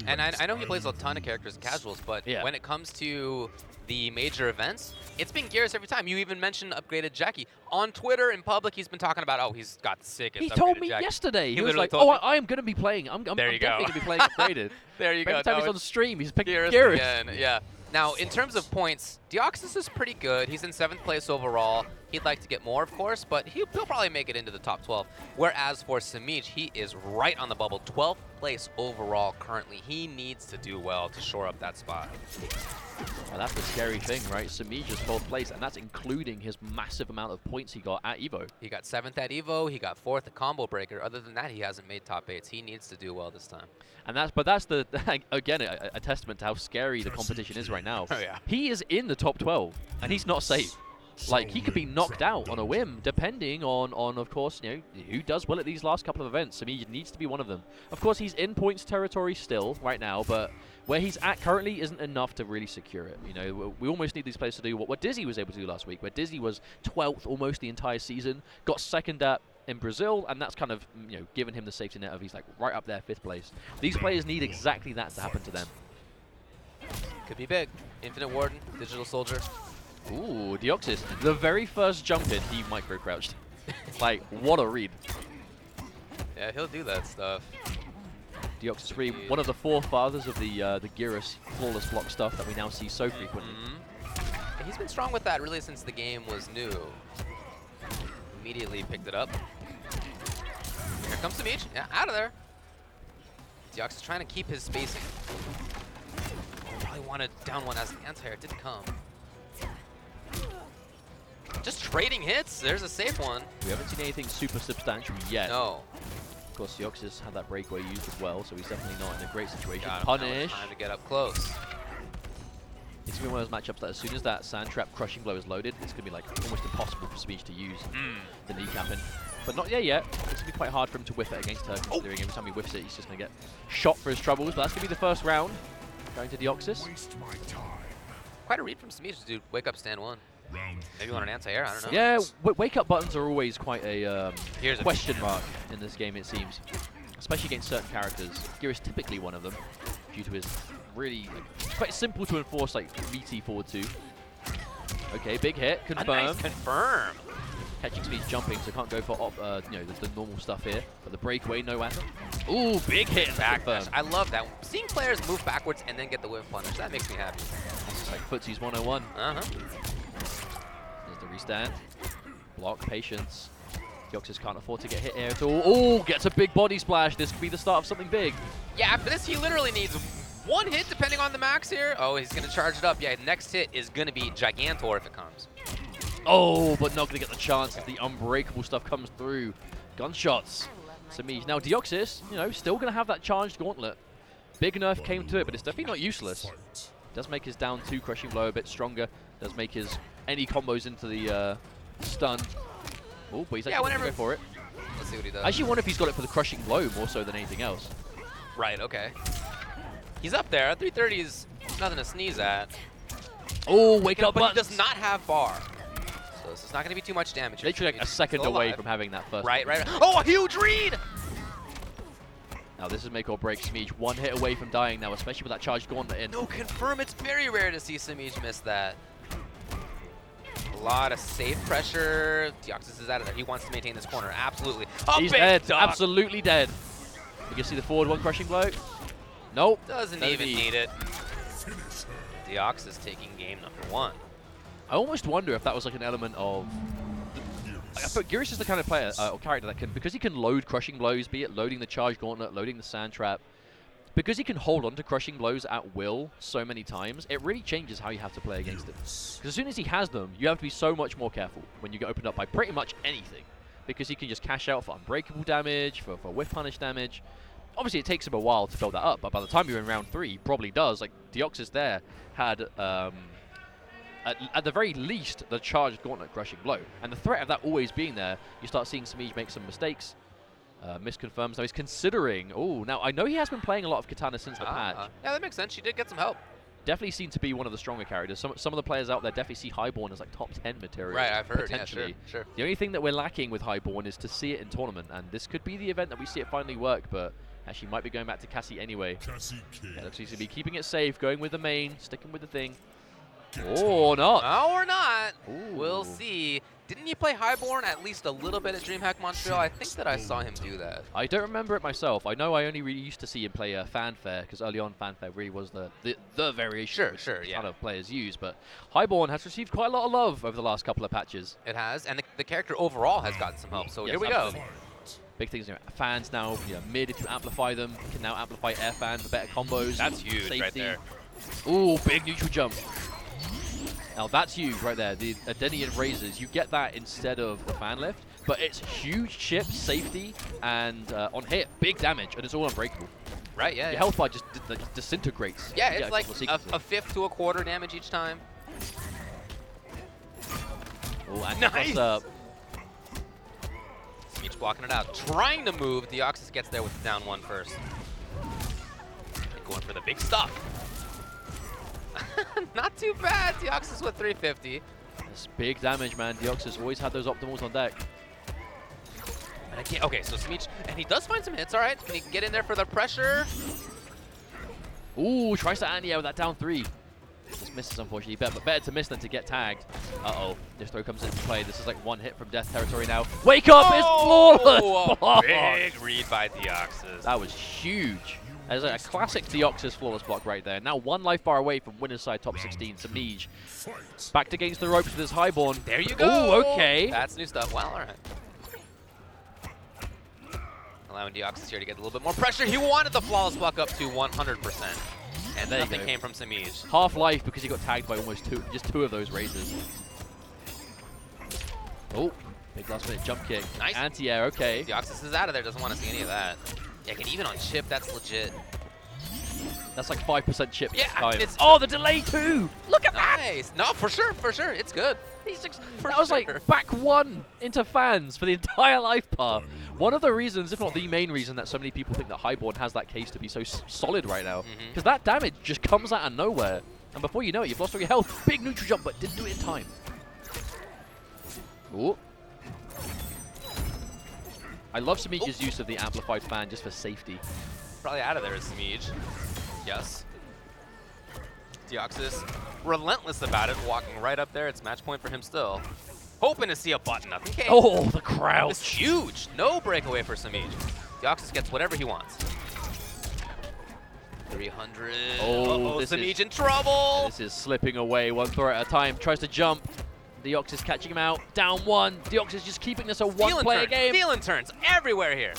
And I know he plays a ton of characters and casuals, but when it comes to the major events, it's been Geras every time. You even mentioned upgraded Jackie. On Twitter, in public, he's been talking about, oh, he's got the sickest. He told me yesterday. He was like, oh, I am going to be playing. I'm definitely going to be playing upgraded. There you go. Every time he's on stream, he's picking Geras Geras. Again. Yeah. Now, in terms of points, Deoxys is pretty good. He's in 7th place overall. He'd like to get more, of course, but he'll probably make it into the top 12. Whereas for Samage, he is right on the bubble, 12th place overall currently. He needs to do well to shore up that spot. Well, that's the scary thing, right? Samage is 12th place, and that's including his massive amount of points he got at EVO. He got 7th at EVO, he got 4th at Combo Breaker. Other than that, he hasn't made top 8s. He needs to do well this time. And that's the again a testament to how scary the competition is right now. Oh, yeah. He is in the top 12, and he's not safe. Like, he could be knocked out on a whim, depending on of course, you know, who does well at these last couple of events. Samage needs to be one of them. Of course, he's in points territory still right now, but where he's at currently isn't enough to really secure it. You know, we almost need these players to do what Dizzy was able to do last week, where Dizzy was 12th almost the entire season, got 2nd in Brazil, and that's kind of, you know, given him the safety net of he's like right up there, 5th place. These players need exactly that to happen to them. Could be big. Infinite Warden, Digital Soldier. Ooh, Deoxys. The very first jump in, he micro-crouched. Like, what a read. Yeah, he'll do that stuff. Deoxys really one of the forefathers of the Gyros flawless block stuff that we now see so frequently. And he's been strong with that really since the game was new. Immediately picked it up. Here comes Samage. Yeah, out of there. Deoxys trying to keep his spacing. Probably wanted down one as the anti-air didn't come. Just trading hits. There's a safe one. We haven't seen anything super substantial yet. No. Of course, Deoxys had that breakaway used as well, so he's definitely not in a great situation. Got him. Punish. Time to get up close. It's going to be one of those matchups that as soon as that Sand Trap Crushing Blow is loaded, it's going to be like almost impossible for Samage to use the kneecapping. But not yet. It's going to be quite hard for him to whiff it against her, considering every time he whiffs it, he's just going to get shot for his troubles. But that's going to be the first round, going to Deoxys. Quite a read from Samage, dude. Wake up, stand one. Maybe on an anti-air, I don't know. Yeah, wake-up buttons are always quite a Here's a question mark in this game, it seems. Especially against certain characters. Gear is typically one of them, due to his really quite simple to enforce, like, meaty forward two. Okay, big hit, confirm. A nice confirm. Catching speed jumping, so can't go for you know, the normal stuff here. But the breakaway, no answer. Ooh, big hit Back confirm. I love that. Seeing players move backwards and then get the whiff punish, that makes me happy. This is like Footsie's 101. Uh-huh. There's the restand. Block, patience. Deoxys can't afford to get hit here at all. Oh, gets a big body splash. This could be the start of something big. Yeah, after this, he literally needs one hit depending on the max here. Oh, he's going to charge it up. Yeah, next hit is going to be Gigantor if it comes. Oh, but not going to get the chance as the unbreakable stuff comes through. Gunshots. Samage. Now, Deoxys, you know, still going to have that charged gauntlet. Big nerf came to it, but it's definitely not useless. Does make his down 2 crushing blow a bit stronger. Does make his any combos into the stun. Oh, but he's actually going to go for it. Let's see what he does. I actually wonder if he's got it for the crushing blow more so than anything else. Right, okay. He's up there. 330 is nothing to sneeze at. Oh, wake up But he buttons. does not have bar. So this is not going to be too much damage. Literally like a second Still away alive. from having that first. Right. Oh, a huge read! Now this is make or break. Samage 1 hit away from dying now, especially with that charged gauntlet in. No, confirm. It's very rare to see Samage miss that. A lot of safe pressure. Deoxys is out of there. He wants to maintain this corner. Absolutely. He's dead. Absolutely dead. You can see the forward 1 crushing blow. Nope. Doesn't even need it. Deoxys taking game number 1. I almost wonder if that was like an element of... I thought Gyros is the kind of player or character that can, because he can load crushing blows, be it loading the charge gauntlet, loading the sand trap, because he can hold on to crushing blows at will so many times, it really changes how you have to play against him. Because as soon as he has them, you have to be so much more careful when you get opened up by pretty much anything, because he can just cash out for unbreakable damage, for whiff punish damage. Obviously, it takes him a while to build that up, but by the time you're in round 3, he probably does. Like, Deoxys there had... At the very least, the charged gauntlet crushing blow. And the threat of that always being there, you start seeing Samage make some mistakes. Misconfirms. Now he's considering... Oh, now I know he has been playing a lot of Katana since the patch. Yeah, that makes sense. She did get some help. Definitely seemed to be one of the stronger characters. Some of the players out there definitely see Highborn as like top 10 material. Right, I've heard. Potentially. Yeah, sure. The only thing that we're lacking with Highborn is to see it in tournament. And this could be the event that we see it finally work, but actually might be going back to Cassie anyway. Yeah, looks like he's going to be keeping it safe, going with the main, sticking with the thing. Or not. No, or not. Ooh. We'll see. Didn't he play Highborn at least a little bit at DreamHack Montreal? I think that I saw him do that. I don't remember it myself. I know I only really used to see him play Fanfare, because early on Fanfare really was the variation Sure, yeah. kind of players use. But Highborn has received quite a lot of love over the last couple of patches. It has, and the character overall has gotten some help. So Yes, here we absolutely. go. Big things, fans now, mid if you amplify them, can now amplify air fan for better combos. That's huge safety. right there. Ooh, big neutral jump. Now that's huge right there. The Adenian Razors, you get that instead of the fan lift, but it's huge chip, safety, and on hit, big damage, and it's all unbreakable. Right, yeah. Your health bar just disintegrates. Yeah, You it's get like couple of a fifth to a quarter damage each time. Oh, and Nice! up. Each blocking it out. Trying to move. Deoxys gets there with the down one first. And going for the big stuff. Not too bad. Deoxys with 350. That's big damage, man. Deoxys always had those optimals on deck. And again, okay, so Samage, and he does find some hits, all right. Can he get in there for the pressure? Ooh, tries to anti-air with that down 3. Just misses, unfortunately. But better to miss than to get tagged. Uh-oh. This throw comes into play. This is like one hit from death territory now. Wake up! It's flawless! Oh, big read by Deoxys. That was huge. There's a classic Deoxys flawless block right there. Now one life bar away from winner's side top 16, Samage. Backed against the ropes with his Highborn. There you go. Ooh, okay. That's new stuff. Well, all right. Allowing Deoxys here to get a little bit more pressure. He wanted the flawless block up to 100%. And There you nothing go. came from Samage. Half life because he got tagged by almost just two of those razors. Oh, big last minute jump kick. Nice. Anti-air, okay. Deoxys is out of there. Doesn't want to see any of that. Yeah, and even on chip, that's legit. That's like 5% chip. Yeah, time. it's- Oh, the delay too! Look at that! Nice. No, for sure. It's good. That was like back one into fans for the entire life bar. One of the reasons, if not the main reason, that so many people think that Highborn has that case to be so solid right now. Because that damage just comes out of nowhere. And before you know it, you've lost all your health. Big neutral jump, but didn't do it in time. Ooh. I love Samage's use of the amplified fan just for safety. Probably out of there is Samage. Yes. Deoxys, relentless about it, walking right up there. It's match point for him still. Hoping to see a button. Nothing came. Oh, the crouch. It's huge. No breakaway for Samage. Deoxys gets whatever he wants. 300. Oh, Uh-oh, this Samage is- in trouble. This is slipping away one throw at a time. Tries to jump. Deoxys catching him out. Down one. Deoxys just keeping this a one-player game. Stealing turns everywhere here.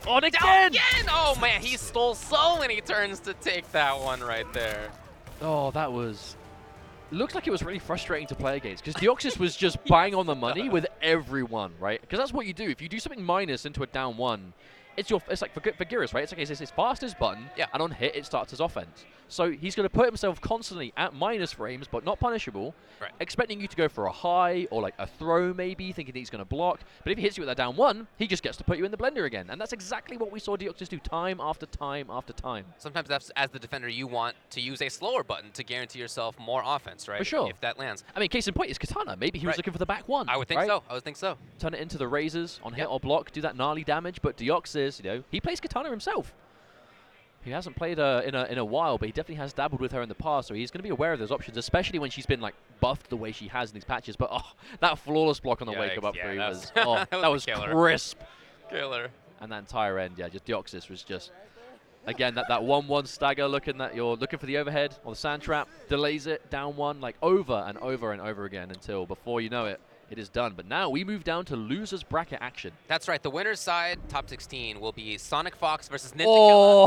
On Down again! again. Oh, man. He stole so many turns to take that one right there. Oh, that was... Looks like it was really frustrating to play against because Deoxys was just bang on the money with everyone, right? Because that's what you do. If you do something minus into a down one, it's like for Gearus, right? It's like it's his fastest button, Yeah. and on hit it starts his offense. So he's going to put himself constantly at minus frames, but not punishable, Right. expecting you to go for a high or like a throw maybe, thinking he's going to block. But if he hits you with that down one, he just gets to put you in the blender again. And that's exactly what we saw Deoxys do time after time after time. Sometimes that's, as the defender, you want to use a slower button to guarantee yourself more offense, right? For sure. If that lands. I mean, case in point is Katana. Maybe he was Right. looking for the back one. I would think right? so. I would think so. Turn it into the razors on hit Yep. or block, do that gnarly damage. But Deoxys, he plays Katana himself. He hasn't played her in a while, but he definitely has dabbled with her in the past, so he's going to be aware of those options, especially when she's been like buffed the way she has in these patches. But oh, that flawless block on the wake up Yeah, three that was was- that was killer. crisp. Killer. And that entire end, yeah, just Deoxys was just again that 1-1 stagger, you're looking for the overhead or the sand trap, delays it down one like over and over and over again until before you know it, it is done. But now we move down to losers bracket action. That's right. The winner's side, top 16, will be Sonic Fox versus Ninjakilla.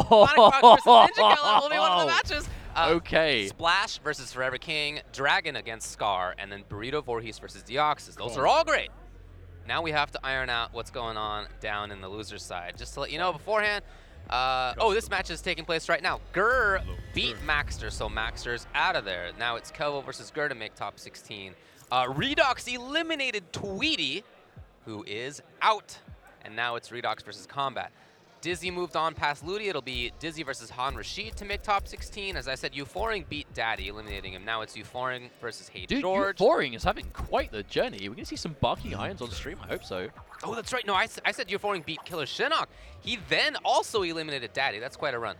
Oh. Sonic Fox versus Ninjakilla will be one of the matches. Okay. Splash versus Forever King, Dragon against Scar, and then Burrito Vorhees versus Deoxys. Those are all great. Now we have to iron out what's going on down in the loser's side. Just to let you know beforehand, this match is taking place right now. Gur beat Maxter, so Maxter's out of there. Now it's Kevo versus Gur to make top 16. Redux eliminated Tweety, who is out. And now it's Redux versus Combat. Dizzy moved on past Ludi. It'll be Dizzy versus Rashid to make top 16. As I said, Eupforing beat Daddy, eliminating him. Now it's Eupforing versus Dude, HeeyGeorge. Eupforing is having quite the journey. We're going to see some barking irons on stream. I hope so. Oh, that's right. No, I said Eupforing beat Killer Shinnok. He then also eliminated Daddy. That's quite a run.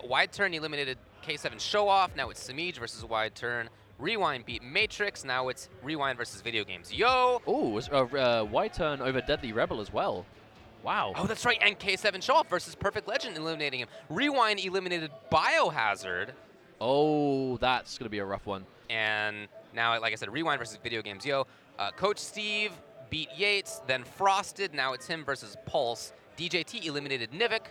Wide Turn eliminated K7 Show Off. Now it's Samage versus Wide Turn. Rewind beat Matrix. Now it's Rewind versus Video Games. Yo! Oh, it's Y-turn over Deadly Rebel as well. Wow. Oh, that's right. And K7 Show Off versus Perfect Legend eliminating him. Rewind eliminated Biohazard. Oh, that's going to be a rough one. And now, like I said, Rewind versus Video Games. Yo, Coach Steve beat Yates, then Frosted. Now it's him versus Pulse. DJT eliminated Nivik.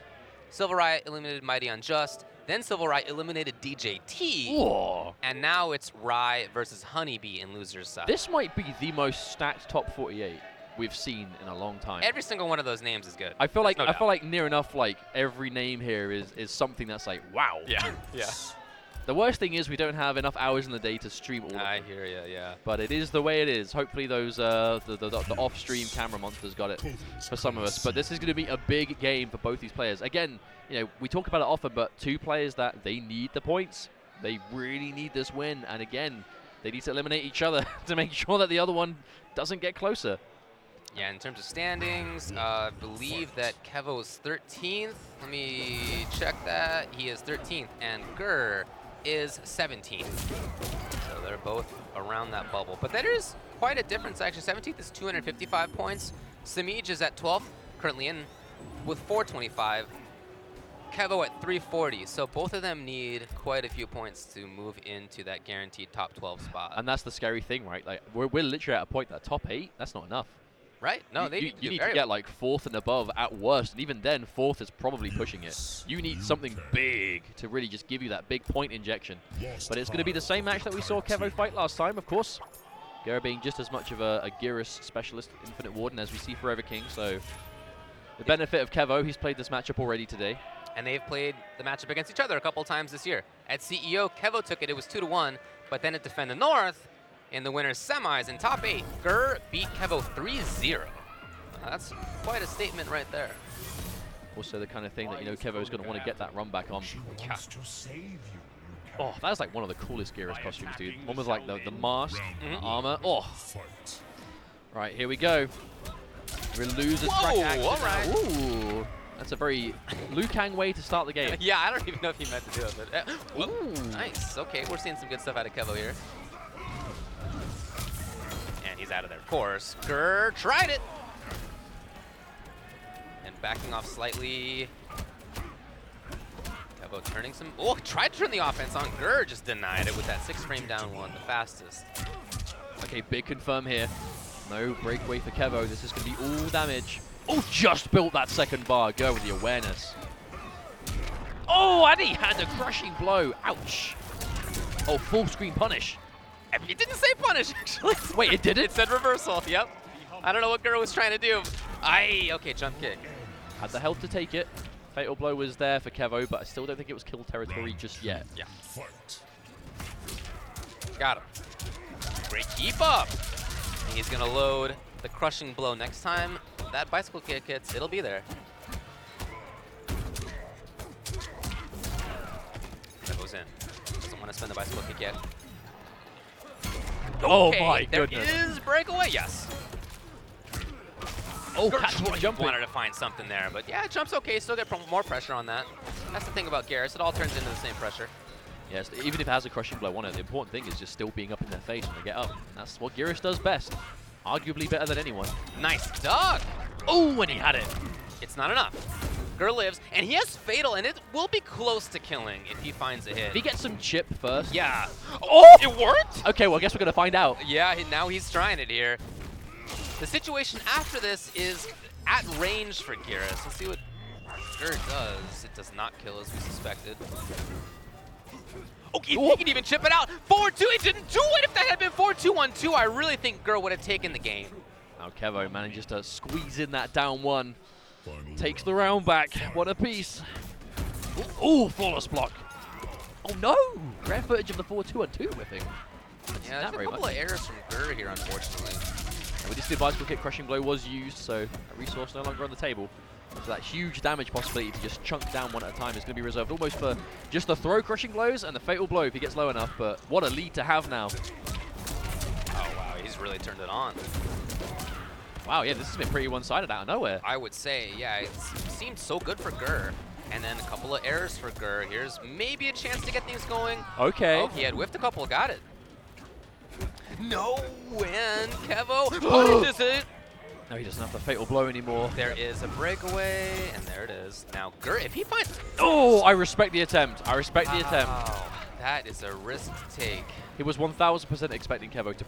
Silver Riot eliminated Mighty Unjust. Then Silver Riot eliminated DJT. Whoa. And now it's Rye versus Honeybee in loser's side. This might be the most stacked top 48 we've seen in a long time. Every single one of those names is good. I feel like no doubt. feel like near enough like every name here is something that's like wow. Yeah. Yeah. The worst thing is we don't have enough hours in the day to stream all of them. I hear you, yeah. But it is the way it is. Hopefully those the off-stream camera monsters got it for some of us. But this is going to be a big game for both these players. Again, you know, we talk about it often, but two players that they need the points. They really need this win. And again, they need to eliminate each other to make sure that the other one doesn't get closer. Yeah, in terms of standings, I believe that Kevo is 13th. Let me check that. He is 13th, and Gur is 17th. So they're both around that bubble. But there is quite a difference, actually. 17th is 255 points. Samage is at 12th, currently in with 425. Kevo at 340. So both of them need quite a few points to move into that guaranteed top 12 spot. And that's the scary thing, right? Like we're literally at a point that top 8, that's not enough. Right? No, you need to get like 4th and above at worst, and even then 4th is probably pushing it. You need something big to really just give you that big point injection. But it's going to be the same match that we saw Kevo fight last time, of course. Gera being just as much of a Geras specialist Infinite Warden as we see Forever King, so the benefit of Kevo, he's played this matchup already today. And they've played the matchup against each other a couple times this year. At CEO, Kevo took it, it was 2-1, but then at Defend the North, in the winner's semis in top 8, Gur beat Kevo 3-0. That's quite a statement right there. Also the kind of thing that, you know, Kevo's going to want to get that run back on. Yeah. Oh, that was like one of the coolest Geras costumes, dude. One with like the mask, the armor. Oh. Right, here we go. We lose a track action. All right. Ooh. That's a very Liu Kang way to start the game. Yeah, I don't even know if he meant to do it, but Ooh. nice. Okay, we're seeing some good stuff out of Kevo here. And he's out of there, of course. Gur tried it. And backing off slightly. Kevo turning some. Oh, tried to turn the offense on. Gur just denied it with that 6-frame down one, the fastest. Okay, big confirm here. No breakaway for Kevo. This is going to be all damage. Oh, just built that second bar. Go with the awareness. Oh, and he had a crushing blow. Ouch. Oh, full screen punish. It didn't say punish, actually. Wait, it didn't? It said reversal, yep. I don't know what Gur was trying to do. Okay, jump kick. Had the health to take it. Fatal blow was there for Kevo, but I still don't think it was kill territory just yet. Yeah. Got him. Great keep up. And he's going to load the crushing blow next time. That bicycle kick hits, it'll be there. That goes in. Doesn't want to spend the bicycle kick yet. Oh Okay, my goodness. There is breakaway, yes. Oh, catch one jumping. Wanted to find something there, but yeah, jump's okay. Still get more pressure on that. That's the thing about Geras. It all turns into the same pressure. Yes, even if it has a crushing blow on it, the important thing is just still being up in their face when they get up. And that's what Geras does best. Arguably better than anyone. Nice dog. Oh, and he had it. It's not enough. Gur lives, and he has Fatal, and it will be close to killing if he finds a hit. If he gets some chip first. Yeah. Oh, it worked? Okay, well, I guess we're going to find out. Yeah, now he's trying it here. The situation after this is at range for Geras. Let's see what Gur does. It does not kill as we suspected. Okay, he can even chip it out. 4-2, it didn't do it. If that had been 4-2-1-2, I really think Gur would have taken the game. Now Kevo manages to squeeze in that down one. Takes the round back. What a piece. Ooh, flawless block. Oh no! Rare footage of the 4-2-1-2 whipping. Yeah, there's a couple of errors from Gur here, unfortunately. And we did see the bicycle kick crushing blow was used, so a resource no longer on the table. So that huge damage possibility if you just chunk down one at a time is going to be reserved almost for just the throw crushing blows and the fatal blow if he gets low enough. But what a lead to have now. Oh wow, he's really turned it on. Wow, yeah, this has been pretty one-sided out of nowhere. I would say, yeah, it seemed so good for Gur. And then a couple of errors for Gur. Here's maybe a chance to get things going. Okay. Oh, he had whiffed a couple, got it. No, and Kevo punishes it. No, he doesn't have the fatal blow anymore. There is a breakaway, and there it is. Now, Gur, if he finds... Oh, I respect the attempt. I respect the attempt. That is a risk to take. He was 1,000% expecting Kevo to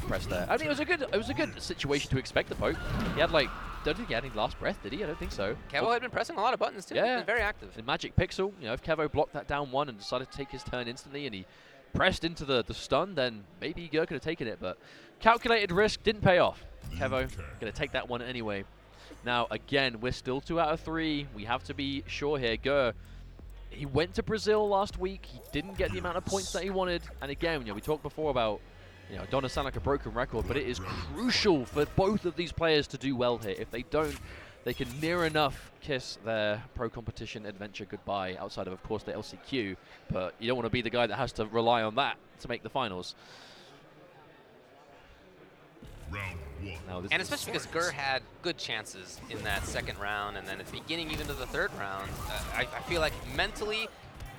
press there. I mean, it was a good situation to expect the poke. He had like, don't think he had any last breath, did he? I don't think so. Kevo had been pressing a lot of buttons too. Yeah. He's been very active. In Magic Pixel, you know, if Kevo blocked that down one and decided to take his turn instantly, and he pressed into the stun, then maybe Gur could have taken it. But calculated risk didn't pay off. Kevo gonna take that one anyway. Now again, we're still 2 out of 3. We have to be sure here. Gur, he went to Brazil last week. He didn't get the amount of points that he wanted. And again, you know, we talked before about, you know, don't want to sound like a broken record, but it is crucial for both of these players to do well here. If they don't, they can near enough kiss their pro competition adventure goodbye, outside of course, the LCQ. But you don't want to be the guy that has to rely on that to make the finals. Now, and especially because Gur had good chances in that second round, and then at the beginning even to the third round, I feel like mentally,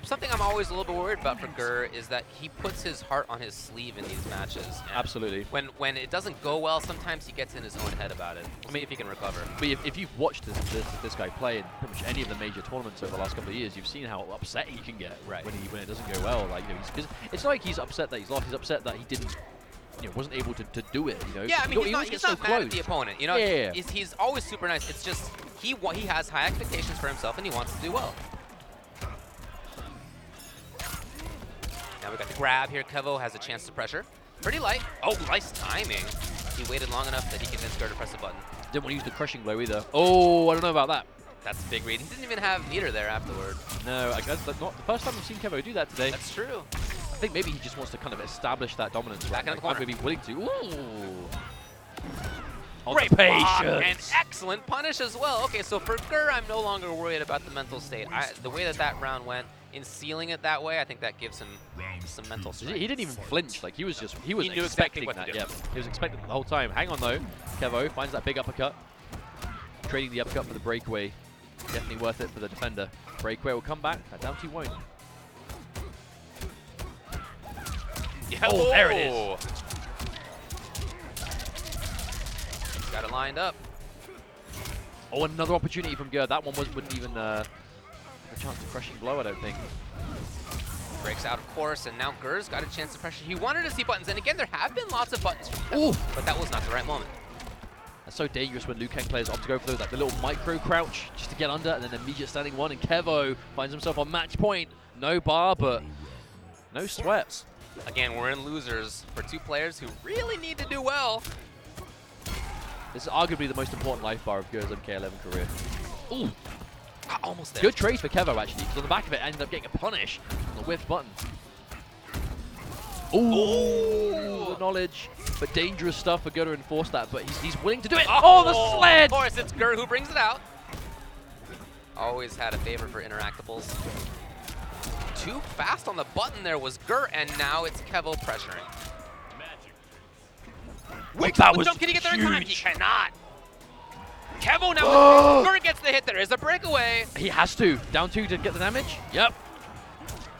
something I'm always a little bit worried about for Gur is that he puts his heart on his sleeve in these matches. And absolutely. When it doesn't go well, sometimes he gets in his own head about it. We'll see if he can recover. But if you've watched this guy play in pretty much any of the major tournaments over the last couple of years, you've seen how upset he can get when it doesn't go well. Like, you know, because it's not like he's upset that he's lost. He's upset that he didn't. You know, wasn't able to do it. You know. Yeah, I mean, he's not mad at the opponent. You know, yeah. He's always super nice. It's just he has high expectations for himself and he wants to do well. Now we got the grab here. Kevo has a chance to pressure. Pretty light. Oh, nice timing. He waited long enough that he convinced Gur to press the button. Didn't want to use the crushing blow either. Oh, I don't know about that. That's a big read. He didn't even have meter there afterward. No, I guess that's not the first time I've seen Kevo do that today. That's true. I think maybe he just wants to kind of establish that dominance. Back in the corner. I'm going to be willing to. Ooh. Great patience. And excellent punish as well. Okay, so for Gur, I'm no longer worried about the mental state. The way that round went, in sealing it that way, I think that gives him some mental strength. He didn't even flinch. Like, he was expecting exactly that. to do. Yeah, he was expecting it the whole time. Hang on, though. Kevo finds that big uppercut. Trading the uppercut for the breakaway. Definitely worth it for the defender. Breakaway will come back. That down 2 won't. Yeah. Oh, there it is. Got it lined up. Oh, another opportunity from Gur. That one wouldn't even have a chance to crushing blow, I don't think. Breaks out, of course, and now Gur's got a chance to pressure. He wanted to see buttons, and again, there have been lots of buttons from Kevo, but that was not the right moment. That's so dangerous when Liu Kang players opt to go for those, like the little micro crouch just to get under, and then immediate standing one. And Kevo finds himself on match point. No bar, but no sweat. Again, we're in losers for 2 players who really need to do well. This is arguably the most important life bar of Gur's MK11 career. Ooh. Almost there. Good trade for Kevo, actually, because on the back of it ended up getting a punish on the whiff button. Ooh, the knowledge. But dangerous stuff for Gur to enforce that, but he's willing to do it. Oh, the sled! Of course, it's Gur who brings it out. Always had a favor for interactables. Too fast on the button there was Gur, and now it's Kevo pressuring. Wait, that was jump. Can he get there in time? He huge. cannot. Kevo now, Gur gets the hit. There is a breakaway. He has to. Down 2 to get the damage. Yep.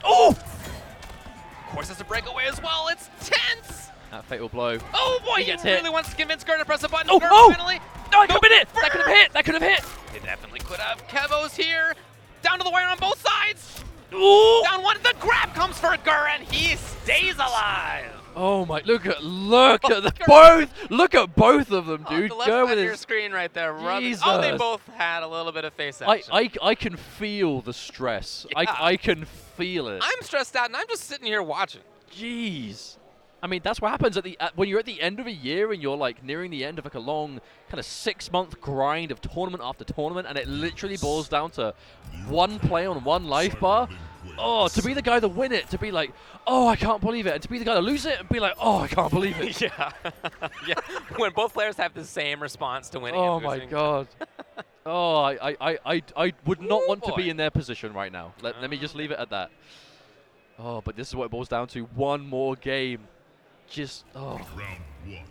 Oh! Of course, it's a breakaway as well. It's tense. That fatal blow. Oh boy, he gets really hit. wants to convince Gur to press the button. Oh, Gur oh! finally. No, it could have been it. That could have hit. That could have hit. They definitely could have. Kevo's here. Down to the wire on both sides. Ooh! Down 1. The grab comes for Gur, and he stays alive. Oh my! Look at the both. Look at both of them, dude. The left Go side with of your his. screen right there. Jesus. Oh, they both had a little bit of face action. I can feel the stress. Yeah. I can feel it. I'm stressed out, and I'm just sitting here watching. Jeez. I mean, that's what happens when you're at the end of a year and you're like nearing the end of like a long kind of 6-month grind of tournament after tournament, and it literally boils down to one play on one life bar. Oh, to be the guy to win it, to be like, oh, I can't believe it, and to be the guy to lose it and be like, oh, I can't believe it. Yeah. Yeah. When both players have the same response to winning. Oh and my losing. God. Oh, I would not want to boy. be in their position right now. Let me just leave it at that. Oh, but this is what it boils down to. One more game. Just, oh,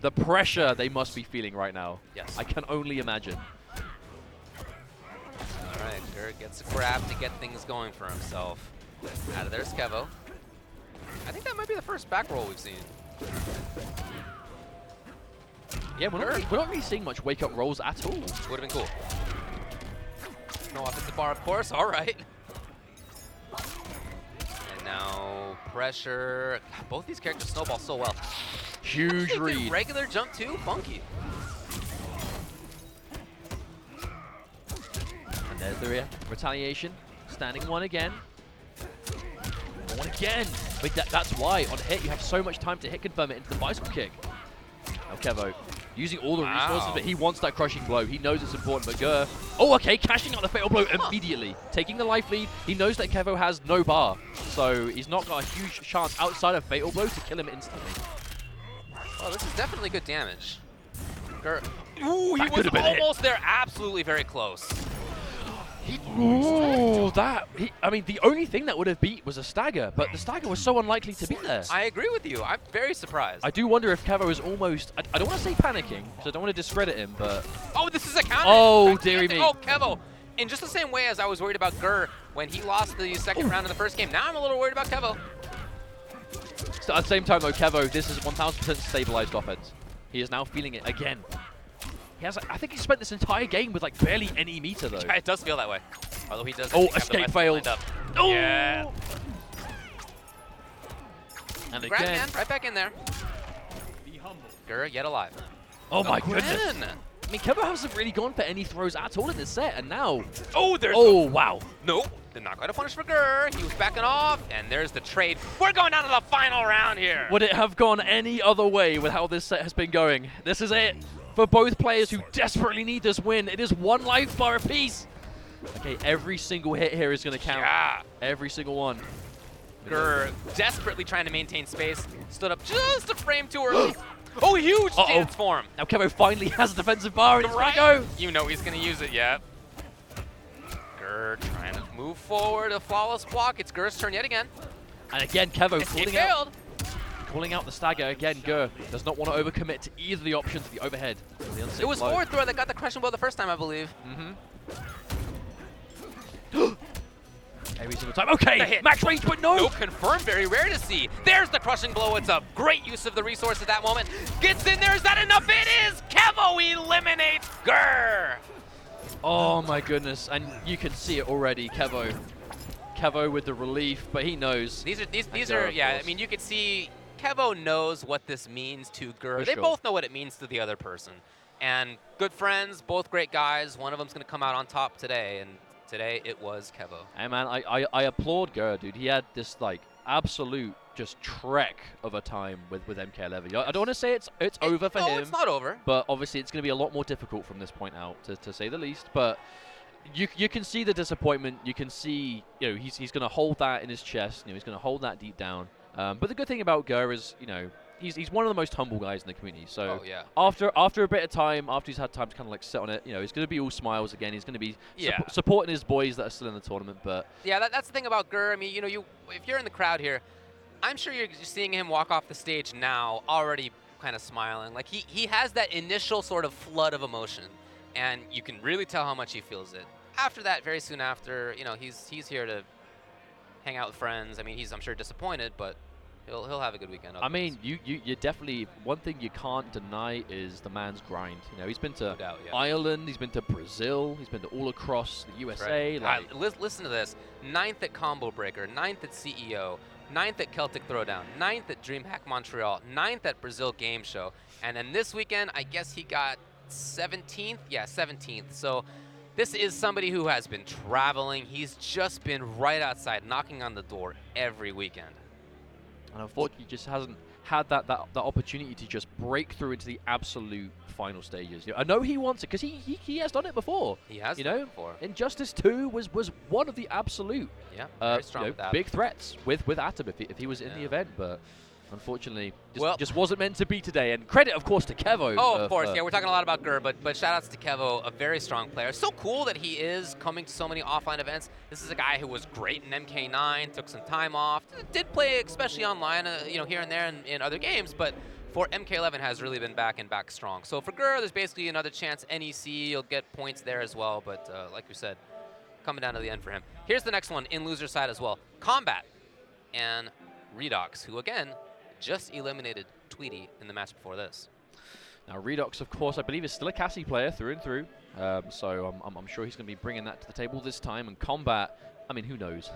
the pressure they must be feeling right now. Yes. I can only imagine. All right, Gur gets a grab to get things going for himself. Out of there's Kevo. I think that might be the first back roll we've seen. Yeah, we're not really seeing much wake-up rolls at all. Would have been cool. No offensive bar, of course. All right. And now pressure. God, both these characters snowball so well. Huge read. Regular jump too, funky. And there's the retaliation. Standing one again. One again. But that's why on hit you have so much time to hit confirm it into the bicycle kick. Now Kevo using all the resources, but he wants that crushing blow. He knows it's important, but Gur, oh, okay, cashing out the fatal blow immediately. Taking the life lead. He knows that Kevo has no bar, so he's not got a huge chance outside of fatal blow to kill him instantly. Well, this is definitely good damage. Gur, ooh, he was almost there, absolutely very close. I mean, the only thing that would have beat was a stagger, but the stagger was so unlikely to be there. I agree with you. I'm very surprised. I do wonder if Kevo is almost, I don't want to say panicking, because I don't want to discredit him, but... Oh, this is a counter. Oh, dearie me. Oh, Kevo. In just the same way as I was worried about Gur when he lost the second round in the first game, now I'm a little worried about Kevo. So at the same time, though, Kevo, this is 1,000% stabilized offense. He is now feeling it again. He has, I think he spent this entire game with like barely any meter though. Yeah, it does feel that way. Although he does. Oh, escape failed. Oh! Yeah. And Grab again. man, right back in there. Be humble. Gur, yet alive. Oh my goodness. Grin. I mean, Kevo hasn't really gone for any throws at all in this set, and now. Oh, there's. Oh, wow. Nope. Did not quite a punish for Gur. He was backing off, and there's the trade. We're going down to the final round here. Would it have gone any other way with how this set has been going? This is it. For both players who desperately need this win, it is one life bar apiece. Okay, every single hit here is going to count. Yeah. Every single one. Gur desperately trying to maintain space. Stood up just a frame too early. Oh, huge dance for him. Now Kevo finally has a defensive bar and it's going to go. You know he's going to use it, yeah. Gur trying to move forward, a flawless block. It's Gur's turn yet again. And again, Kevo failed. Calling out the stagger again. Gur does not want to overcommit to either the options of the overhead. It was forward throw that got the crushing blow the first time, I believe. Every single time. Okay, max range, but no. No, confirmed. Very rare to see. There's the crushing blow. It's a great use of the resource at that moment. Gets in there. Is that enough? It is. Kevo eliminates Gur. Oh my goodness, and you can see it already. Kevo with the relief, but he knows. These are yeah. I mean, you can see. Kevo knows what this means to Gur. They sure. both know what it means to the other person. And good friends, both great guys. One of them's going to come out on top today, and today it was Kevo. Hey man, I applaud Gur, dude. He had this like absolute just trek of a time with MK11. I don't want to say it's over for him. No, it's not over. But obviously it's going to be a lot more difficult from this point out, to say the least. But you can see the disappointment. You can see, you know, he's going to hold that in his chest. You know, he's going to hold that deep down. But the good thing about Gur is, you know, he's one of the most humble guys in the community. So after a bit of time, after he's had time to kind of like sit on it, you know, he's going to be all smiles again. He's going to be supporting his boys that are still in the tournament. But yeah, that's the thing about Gur. I mean, you know, if you're in the crowd here, I'm sure you're seeing him walk off the stage now already kind of smiling. Like he has that initial sort of flood of emotion, and you can really tell how much he feels it. After that, very soon after, you know, he's here to hang out with friends. I mean, I'm sure disappointed, but he'll have a good weekend. I mean, you definitely, one thing you can't deny is the man's grind. You know, he's been to Ireland, he's been to Brazil, he's been to all across the USA. Right. Listen to this: 9th at Combo Breaker, 9th at CEO, 9th at Celtic Throwdown, 9th at DreamHack Montreal, 9th at Brazil Game Show, and then this weekend, I guess he got 17th. Yeah, 17th. So this is somebody who has been traveling. He's just been right outside, knocking on the door every weekend. And unfortunately, just hasn't had that opportunity to just break through into the absolute final stages. You know, I know he wants it because he has done it before. He has done it before. Injustice 2 was one of the absolute very strong with that. big threats with Atom if he was in the event, but unfortunately just wasn't meant to be today. And credit, of course, to Kevo. Oh, of course. Yeah, we're talking a lot about Gur, but shout outs to Kevo, a very strong player. So cool that he is coming to so many offline events. This is a guy who was great in MK9, took some time off, did play especially online, you know, here and there in other games, but for MK11 has really been back and back strong. So for Gur, there's basically another chance. NEC, you'll get points there as well, but like we said, coming down to the end for him. Here's the next one in loser side as well. Combat and Redux, who again, just eliminated Tweety in the match before this. Now, Redux, of course, I believe is still a Cassie player through and through. So I'm sure he's going to be bringing that to the table this time. And Combat, I mean, who knows?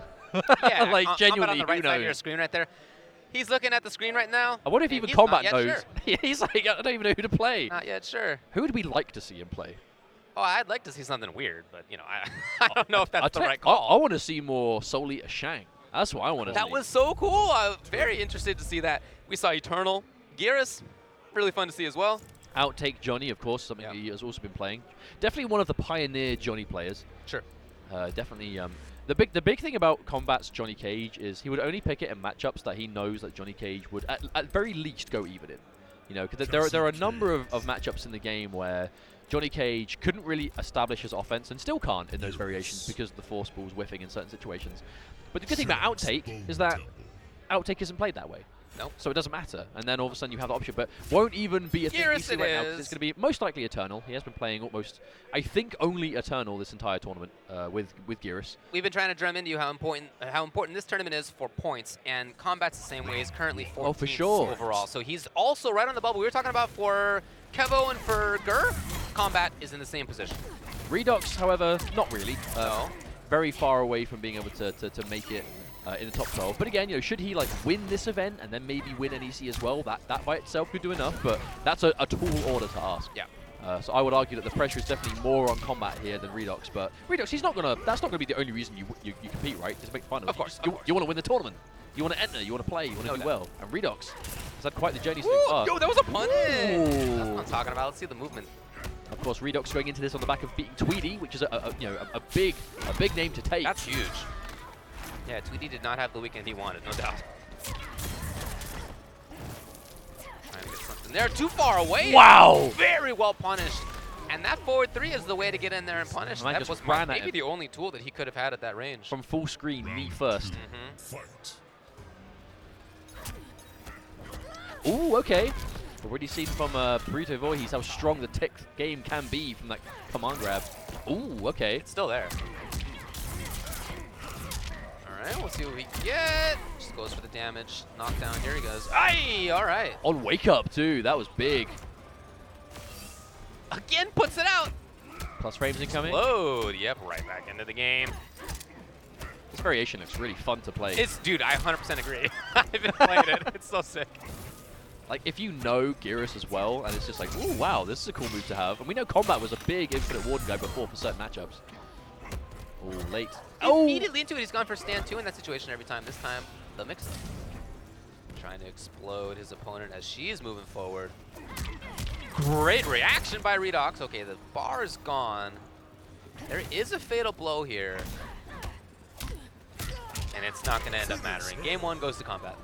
Yeah, like, genuinely, on the right who side knows? of your screen right there. He's looking at the screen right now. I wonder if even Combat knows. Sure. He's like, I don't even know who to play. Not yet sure. Who would we like to see him play? Oh, I'd like to see something weird, but, you know, I don't know if that's the right call. I want to see more Soul Eater Shang. That's what I want to see. That was so cool. I'm very interested to see that. We saw Eternal. Gearus, really fun to see as well. Outtake Johnny, of course, something he has also been playing. Definitely one of the pioneer Johnny players. Sure. Definitely. The big thing about Combat's Johnny Cage is he would only pick it in matchups that he knows that Johnny Cage would at very least go even in. You know, because there are a number of matchups in the game where Johnny Cage couldn't really establish his offense and still can't in those variations because of the force balls whiffing in certain situations. But the good thing about Outtake is that Outtake isn't played that way. Nope. So it doesn't matter. And then all of a sudden you have the option, but won't even be a thing you see right now. It's going to be most likely Eternal. He has been playing almost, I think, only Eternal this entire tournament with Gearus. We've been trying to drum into you how important this tournament is for points, and Combat's the same way. He's currently 14th for sure. overall. So he's also right on the bubble. We were talking about for Kevo and for Gur, Combat is in the same position. Redux, however, not really. No. Very far away from being able to make it in the top 12. But again, you know, should he like win this event and then maybe win NEC as well, that by itself could do enough. But that's a tall order to ask. Yeah. So I would argue that the pressure is definitely more on Combat here than Redux. But Redux, that's not gonna be the only reason you compete, right? Just make fun of. Of course. You want to win the tournament. You want to enter. You want to play. You want to do well. And Redux has had quite the journey so far. Yo, that was a punish. Ooh. That's what I'm talking about. Let's see the movement. Of course, Redux going into this on the back of beating Tweety, which is a big name to take. That's huge. Yeah, Tweety did not have the weekend he wanted, no doubt. Trying to get something there, too far away. Wow! Very well punished. And that forward 3 is the way to get in there and punish. That was maybe the only tool that he could have had at that range. From full screen, knee first. Ooh, okay. Already seen from Burrito Vorhees how strong the tick game can be from that command grab. Ooh, okay. It's still there. Alright, we'll see what we can get. Just goes for the damage. Knockdown, here he goes. Aye, alright. On wake up too, that was big. Again, puts it out. Plus frames incoming. Load, yep, right back into the game. This variation looks really fun to play. Dude, I 100% agree. I've been playing it, it's so sick. Like, if you know Gearus as well, and it's just like, ooh, wow, this is a cool move to have. And we know Combat was a big Infinite Warden guy before for certain matchups. Ooh, late. Immediately into it, he's gone for stand 2 in that situation every time. This time, the mix. Trying to explode his opponent as she is moving forward. Great reaction by Redux. Okay, the bar is gone. There is a fatal blow here. And it's not going to end up mattering. Game 1 goes to Combat.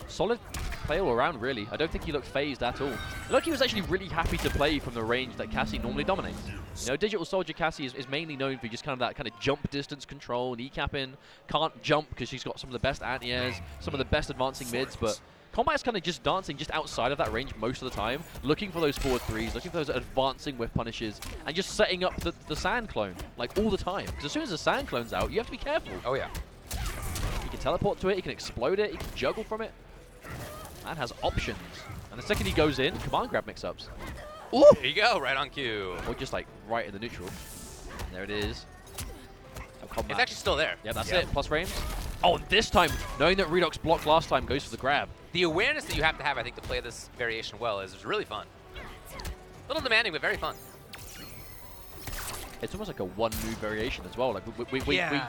Solid play all around, really. I don't think he looked phased at all. Look, he was actually really happy to play from the range that Cassie normally dominates. You know, Digital Soldier Cassie is mainly known for just kind of that kind of jump distance control, kneecapping. Can't jump because she's got some of the best anti-airs, some of the best advancing mids, but Combat is kind of just dancing just outside of that range most of the time, looking for those forward 3s, looking for those advancing whiff punishes, and just setting up the sand clone, like, all the time. Because as soon as the sand clone's out, you have to be careful. Oh, yeah. You can teleport to it, you can explode it, you can juggle from it. Man has options. And the second he goes in, command grab mix-ups. Ooh! There you go, right on cue. Or just like right in the neutral. And there it is. It's actually still there. Yeah, that's it. Plus frames. Oh, and this time, knowing that Redux blocked last time, goes for the grab. The awareness that you have to have, I think, to play this variation well is really fun. A little demanding, but very fun. It's almost like a one-move variation as well. Like we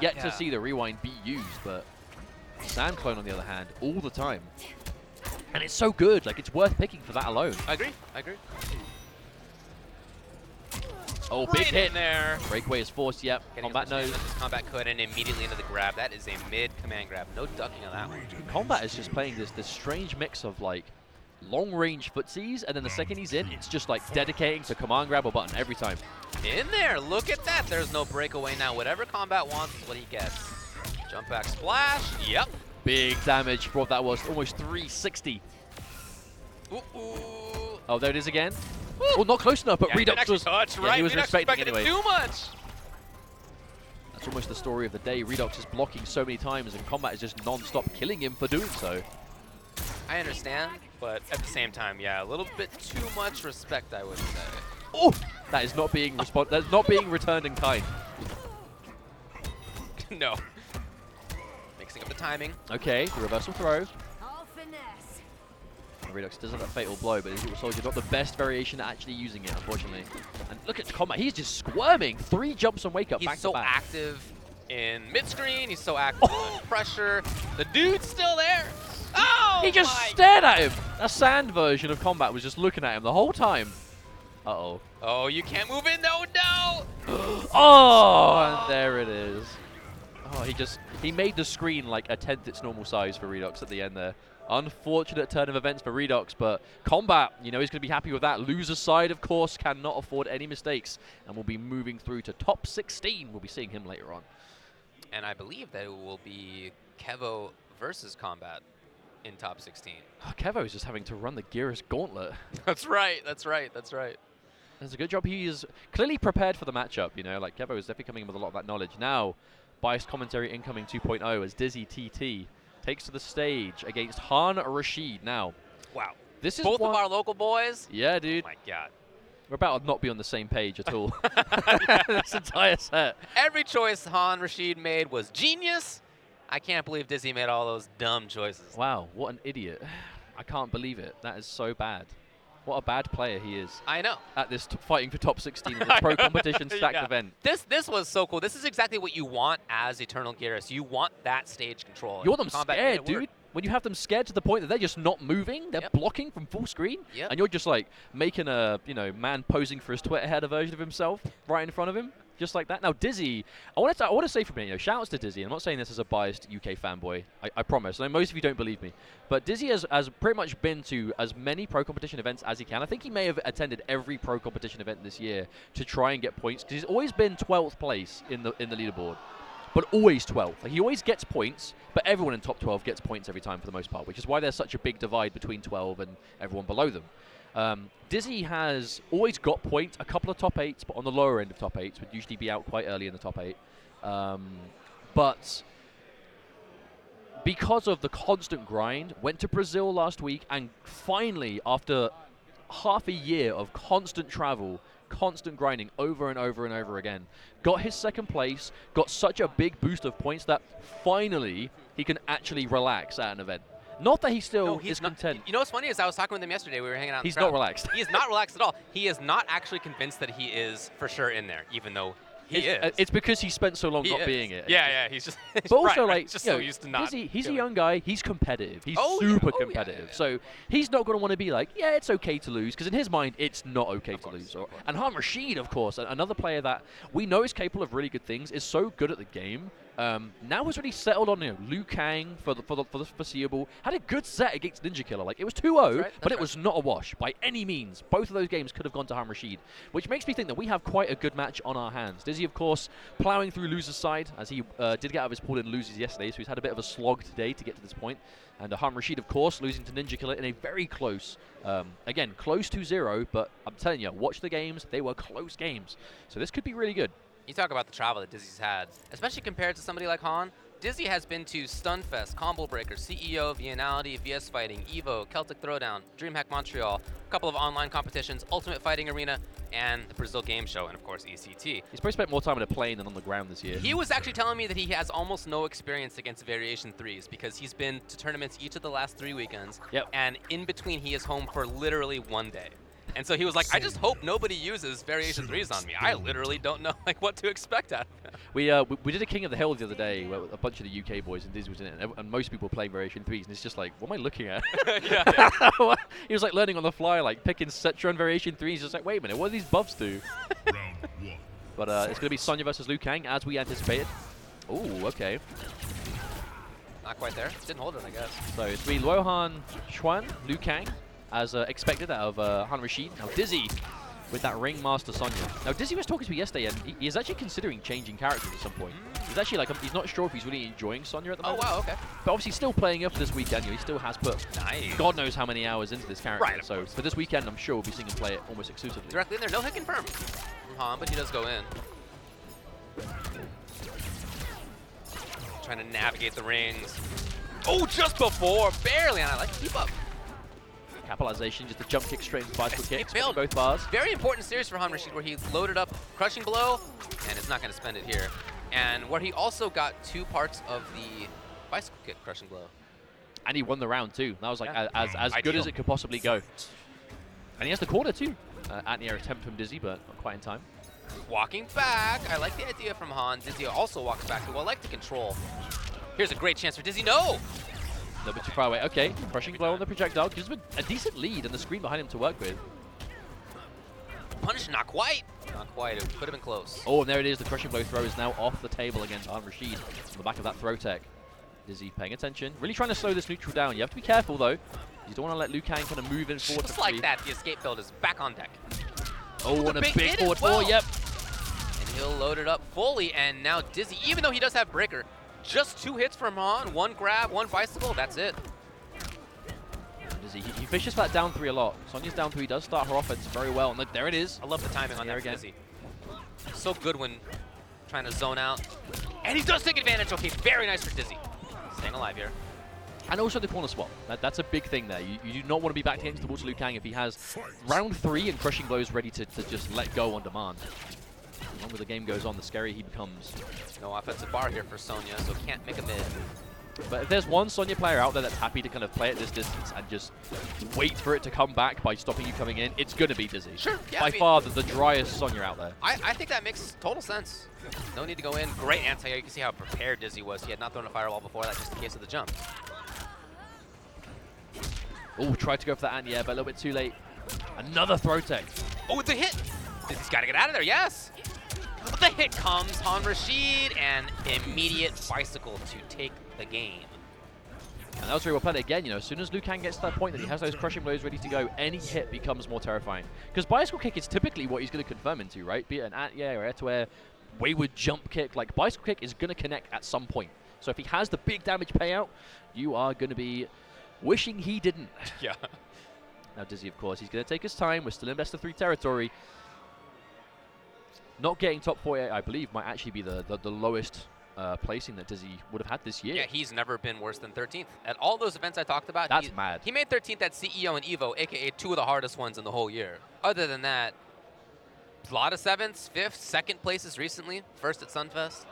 get to see the rewind be used, but Sand Clone, on the other hand, all the time. And it's so good. Like, it's worth picking for that alone. I agree. I agree. Oh, right big hit in there. Breakaway is forced. Yep. Combat knows. Combat could, and immediately into the grab. That is a mid-command grab. No ducking on that one. Combat is just playing this strange mix of, like, long-range footsies, and then the second he's in, it's just, like, dedicating to command grab or button every time. In there. Look at that. There's no breakaway now. Whatever Combat wants is what he gets. Jump back splash. Yep. Big damage for what that was. Almost 360. Ooh. Oh, there it is again. Well, not close enough, but Redux was... He was respecting anyway. Too much. That's almost the story of the day. Redux is blocking so many times, and Combat is just non-stop killing him for doing so. I understand, but at the same time, yeah, a little bit too much respect, I would say. Oh, that is not being that's not being returned in kind. No. Mixing up the timing. Okay, the reversal throw. All finesse. Redux does have that fatal blow, but his soldier not the best variation at actually using it, unfortunately. And look at the combat. He's just squirming. 3 jumps on wake up He's back so to back. active in mid-screen. He's so active in pressure. The dude's still there. Oh, He just my stared at him. A sand version of combat was just looking at him the whole time. Uh-oh. Oh, you can't move in. No, no. Oh, and there it is. Oh, he made the screen like a 10th its normal size for Redux at the end there. Unfortunate turn of events for Redux, but combat, you know, he's going to be happy with that. Loser's side, of course, cannot afford any mistakes, and will be moving through to top 16. We'll be seeing him later on. And I believe that it will be Kevo versus combat in top 16. Oh, Kevo is just having to run the Gearus gauntlet. That's right. That's right. That's right. That's a good job. He is clearly prepared for the matchup, you know, like Kevo is definitely coming in with a lot of that knowledge. Now, biased commentary incoming 2.0 as Dizzy TT takes to the stage against Rashid. Now, Wow. this is Both of our local boys. Yeah, dude. Oh my God. We're about to not be on the same page at all. This entire set. Every choice Rashid made was genius. I can't believe Dizzy made all those dumb choices. Wow, what an idiot. I can't believe it. That is so bad. What a bad player he is I know. at this fighting for top 16 in this pro competition stacked Yeah. event. This was so cool. This is exactly what you want as Eternal Gearus. You want that stage control. You want them Combat made scared, it work. dude. When you have them scared to the point that they're just not moving, they're Yep. blocking from full screen, Yep. and you're just like making a man posing for his Twitter header version of himself right in front of him, just like that. Now Dizzy, I want to say from here, shout outs to Dizzy. I'm not saying this as a biased UK fanboy. I promise. I know most of you don't believe me, but Dizzy has pretty much been to as many pro competition events as he can. I think he may have attended every pro competition event this year to try and get points because he's always been 12th place in the leaderboard. But always 12th. Like, he always gets points, but everyone in top 12 gets points every time for the most part, which is why there's such a big divide between 12 and everyone below them. Dizzy has always got points, a couple of top 8s, but on the lower end of top 8s, would usually be out quite early in the top 8. But because of the constant grind, went to Brazil last week, and finally, after half a year of constant travel, constant grinding over and over and over again, got his second place, got such a big boost of points that finally he can actually relax at an event. Not that he still is content. You know what's funny is I was talking with him yesterday. We were hanging out. He's not relaxed. He is not relaxed at all. He is not actually convinced that he is for sure in there, even though he is. It's because he spent so long He not is. being it. Yeah, he's just. But also, right, like, he's just you so know, used to not. he's a doing young guy. He's competitive. He's Oh, yeah. super Oh, yeah, competitive. yeah. So he's not going to want to be like, yeah, it's okay to lose, because in his mind, it's not okay to lose. And Rashid, of course, another player that we know is capable of really good things, is so good at the game. Now has really settled on Liu Kang for the foreseeable. Had a good set against Ninjakilla. Like, it was 2-0, but it was not a wash by any means. Both of those games could have gone to Rashid, which makes me think that we have quite a good match on our hands. Dizzy, of course, plowing through loser's side, as he did get out of his pool in losers yesterday, so he's had a bit of a slog today to get to this point. And Rashid, of course, losing to Ninjakilla in a very close, again, close 2-0, but I'm telling you, watch the games. They were close games. So this could be really good. You talk about the travel that Dizzy's had, especially compared to somebody like Han. Dizzy has been to Stunfest, Combo Breaker, CEO, Vianality, VS Fighting, EVO, Celtic Throwdown, DreamHack Montreal, a couple of online competitions, Ultimate Fighting Arena, and the Brazil Game Show, and of course ECT. He's probably spent more time on a plane than on the ground this year. He was actually telling me that he has almost no experience against Variation 3s because he's been to tournaments each of the last 3 weekends, and in between he is home for literally 1 day. And so he was like, I just hope nobody uses Variation 3s on me. I literally don't know what to expect out of him. We did a King of the Hill the other day where a bunch of the UK boys and Dizzy was in it, and most people playing Variation 3s, and it's just like, what am I looking at? Yeah. He was like learning on the fly, like picking Cetron Variation 3s, just like, wait a minute, what do these buffs do? But it's going to be Sonya versus Liu Kang, as we anticipated. Ooh, okay. Not quite there. Didn't hold it, I guess. So it's going to be Luohan Chuan, Liu Kang, as expected out of Rashid. Now Dizzy with that Ringmaster Sonya. Now Dizzy was talking to me yesterday, and he is actually considering changing characters at some point. He's actually like, he's not sure if he's really enjoying Sonya at the moment. Oh wow, okay. But obviously still playing up for this weekend. He still has put God knows how many hours into this character. Right, so for this weekend, I'm sure we'll be seeing him play it almost exclusively. Directly in there. No hit confirmed from Han, but he does go in. Trying to navigate the rings. Oh, just before, barely, and I like to keep up. Capitalization, just a jump kick straight into bicycle Escape kicks. failed. Both bars. Very important series for Rashid, where he loaded up crushing blow, and is not going to spend it here. And where he also got 2 parts of the bicycle kick crushing blow. And he won the round too. That was like as good Ideal. as it could possibly go. And he has the corner too. Anti-air attempt from Dizzy, but not quite in time. Walking back. I like the idea from Han. Dizzy also walks back, who I like to control. Here's a great chance for Dizzy. No! A little bit too far away. Okay, crushing blow on the projectile. Gives him a decent lead and the screen behind him to work with. Punish, not quite. Not quite. It could have been close. Oh, and there it is. The crushing blow throw is now off the table against Rashid on the back of that throw tech. Dizzy paying attention. Really trying to slow this neutral down. You have to be careful though. You don't want to let Liu Kang kind of move in forward. Just like that, the escape build is back on deck. Oh, and a big hit forward as well. four. Yep. And he'll load it up fully, and now Dizzy, even though he does have breaker, just 2 hits from Han, 1 grab, 1 bicycle, that's it. Dizzy, he fishes for that down 3 a lot. Sonya's down 3, does start her offense very well. And look, there it is. I love the timing on that again. Dizzy. So good when trying to zone out. And he does take advantage. Okay, very nice for Dizzy. Staying alive here. And also the corner swap. That's a big thing there. You do not want to be back against the wall to Liu Kang if he has round 3 and crushing blows ready to just let go on demand. The longer the game goes on, the scarier he becomes. No offensive bar here for Sonya, so can't make a mid. But if there's one Sonya player out there that's happy to kind of play at this distance and just wait for it to come back by stopping you coming in, it's going to be Dizzy. Sure, yeah. By far the driest Sonya out there. I think that makes total sense. No need to go in. Great anti-air. You can see how prepared Dizzy was. He had not thrown a fireball before that, just in case of the jump. Oh, tried to go for that anti-air, but a little bit too late. Another throw tech. Oh, it's a hit. Dizzy's got to get out of there, yes. But the hit comes on Rashid, and immediate bicycle to take the game. And that was very well played again. You know, as soon as Liu Kang gets to that point that he has those crushing blows ready to go, any hit becomes more terrifying. Because bicycle kick is typically what he's going to confirm into, right? Be it an anti-air or air-to-air, wayward jump kick. Like, bicycle kick is going to connect at some point. So if he has the big damage payout, you are going to be wishing he didn't. Yeah. Now Dizzy, of course, he's going to take his time. We're still in best of 3 territory. Not getting top 48, I believe, might actually be the lowest placing that Dizzy would have had this year. Yeah, he's never been worse than 13th. At all those events I talked about, That's mad. He made 13th at CEO and Evo, a.k.a. 2 of the hardest ones in the whole year. Other than that, a lot of 7th, 5th, 2nd places recently, 1st at Sunfest.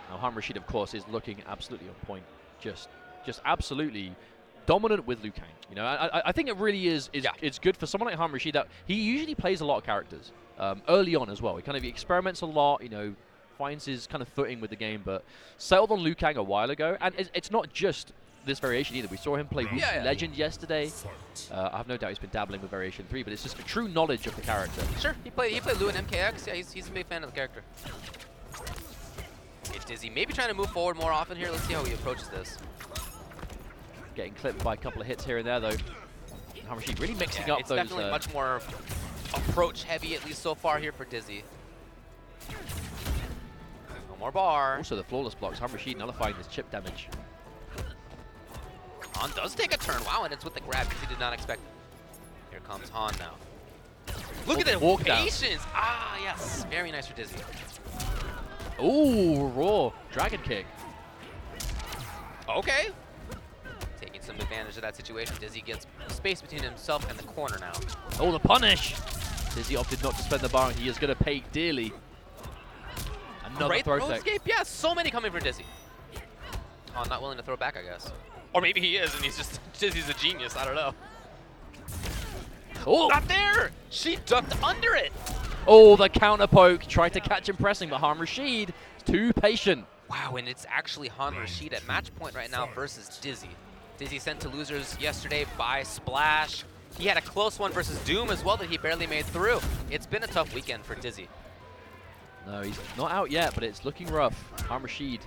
Now, Rashid, of course, is looking absolutely on point. Just absolutely dominant with Liu Kang. You know, I think it really is Yeah. It's good for someone like Rashid that he usually plays a lot of characters early on as well. He kind of experiments a lot, you know, finds his kind of footing with the game, but settled on Liu Kang a while ago. And it's not just this variation either. We saw him play Legend yesterday. I have no doubt he's been dabbling with Variation 3, but it's just a true knowledge of the character. Sure, he played Liu in MKX. Yeah, he's a big fan of the character. Okay, Dizzy maybe trying to move forward more often here. Let's see how he approaches this. Getting clipped by a couple of hits here and there, though. Rashid really mixing up it's those. definitely much more approach heavy, at least so far here for Dizzy. No more bar. Also, the flawless blocks. Rashid nullifying this chip damage. Han does take a turn. Wow, and it's with the grab because he did not expect it. Here comes Han now. Look at the walk down. patience. Ah, yes. Very nice for Dizzy. Ooh, raw dragon kick. Okay. Taking some advantage of that situation. Dizzy gets space between himself and the corner now. Oh, the punish. Dizzy opted not to spend the bar, and he is going to pay dearly. Another Great throw throw tech. escape. Yeah, so many coming for Dizzy. Han not willing to throw back, I guess. Or maybe he is, and he's just Dizzy's a genius. I don't know. Oh, Not there! She ducked under it! oh, the counter poke. Tried to catch him pressing, but Rashid is too patient. Wow, and it's actually Rashid at match point right now versus Dizzy. Dizzy sent to losers yesterday by Splash. He had a close one versus Doom as well that he barely made through. It's been a tough weekend for Dizzy. No, he's not out yet, but it's looking rough. Rashid.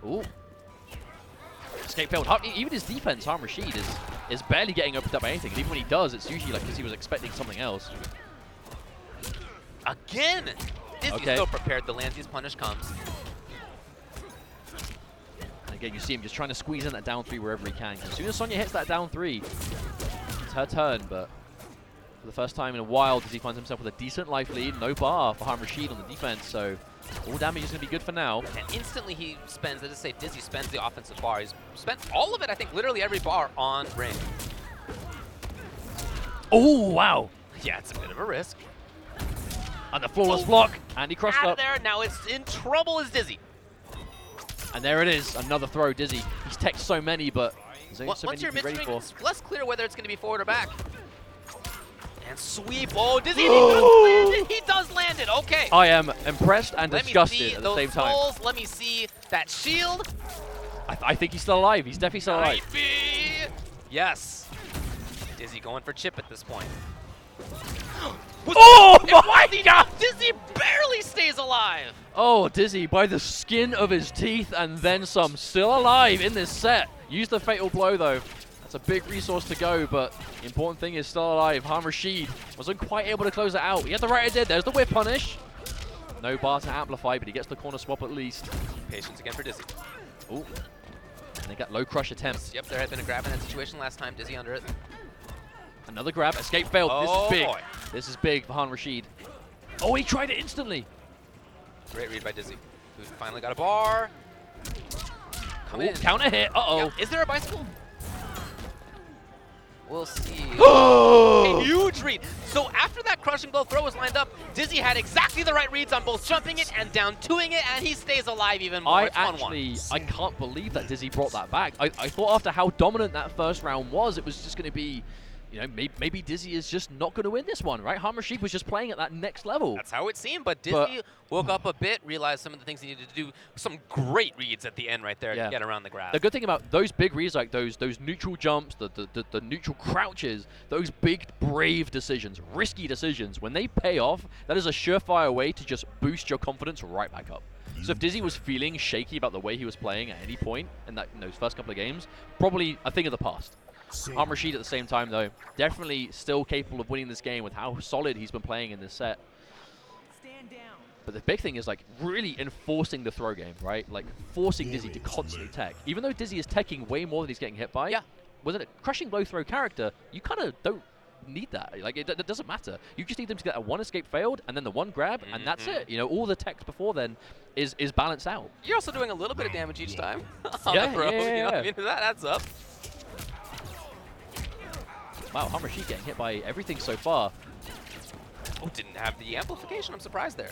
Ooh. Escape failed. Even his defense, Rashid, is barely getting opened up by anything. And even when he does, it's usually like because he was expecting something else. Again! Dizzy's Okay. still prepared. The Lanzy's punish comes. And again, you see him just trying to squeeze in that down 3 wherever he can. As soon as Sonya hits that down 3, it's her turn, but For the first time in a while, Dizzy finds himself with a decent life lead. No bar for Rashid on the defense, so all damage is going to be good for now. And instantly he spends, let's just say Dizzy spends the offensive bar. He's spent all of it, I think, literally every bar on Rain. Oh, wow. Yeah, it's a bit of a risk. And the flawless block, and he crossed Out up. of there, now it's in trouble is Dizzy. And there it is, another throw, Dizzy. He's teched so many, but there's only so Once many you're to be ready mid-string, for. it's less clear whether it's going to be forward or back. And sweep. Oh, Dizzy, he does land it. He does land it. Okay. I am impressed and Let me disgusted see at the those same time. souls. Let me see that shield. I think he's still alive. He's definitely still alive. Might be. Yes. Dizzy going for chip at this point. Oh my God! Dizzy barely stays alive. Oh, Dizzy by the skin of his teeth and then some. Still alive in this set. Use the fatal blow though. That's a big resource to go, but the important thing is still alive. Rashid wasn't quite able to close it out. He had the right idea. There's the whip punish. No bar to amplify, but he gets the corner swap at least. Patience again for Dizzy. Oh, and they got low crush attempts. Yep, there had been a grab in that situation last time. Dizzy under it. Another grab. Escape failed. Oh, this is big. boy. This is big for Rashid. Oh, he tried it instantly. Great read by Dizzy, who finally got a bar. Come in. Counter hit. Uh-oh. Yep. Is there a bicycle? We'll see. Oh! A huge read. So after that crushing blow throw was lined up, Dizzy had exactly the right reads on both jumping it and down 2ing it, and he stays alive even more. It's 1-1. I can't believe that Dizzy brought that back. I thought after how dominant that first round was, it was just going to be, you know, maybe Dizzy is just not going to win this one, right? Rashid was just playing at that next level. That's how it seemed, but Dizzy woke up a bit, realized some of the things he needed to do. Some great reads at the end right there to get around the grab. The good thing about those big reads, like those neutral jumps, the neutral crouches, those big, brave decisions, risky decisions, when they pay off, that is a surefire way to just boost your confidence right back up. So if Dizzy was feeling shaky about the way he was playing at any point in those first couple of games, probably a thing of the past. Rashid at the same time, though, definitely still capable of winning this game with how solid he's been playing in this set. But the big thing is, like, really enforcing the throw game, right? Like, forcing Dizzy to constantly tech. Even though Dizzy is teching way more than he's getting hit by, with a crushing blow throw character, you kind of don't need that. Like, it doesn't matter. You just need them to get a one escape failed, and then the one grab, and that's it. You know, all the tech before then is balanced out. You're also doing a little bit of damage each time on the throw. You know what I mean? That adds up. Wow, Rashid getting hit by everything so far. Oh, didn't have the amplification. I'm surprised there.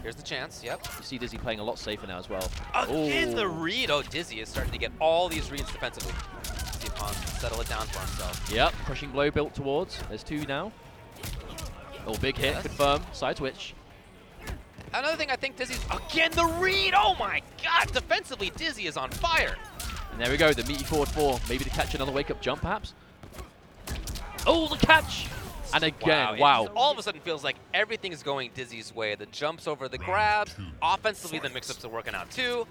Here's the chance. Yep. You see Dizzy playing a lot safer now as well. Again, the read. Oh, Dizzy is starting to get all these reads defensively. See if Han can settle it down for himself. Yep, crushing blow built towards. There's 2 now. Oh, big hit, confirm. Side switch. Another thing I think Dizzy's... Again, the read! Oh my God! Defensively, Dizzy is on fire. And there we go, the meaty forward 4. Maybe to catch another wake-up jump, perhaps? Oh, the catch! And again, wow. It all of a sudden feels like everything's going Dizzy's way. The jumps over the grabs. Offensively, the mix-ups are working out too.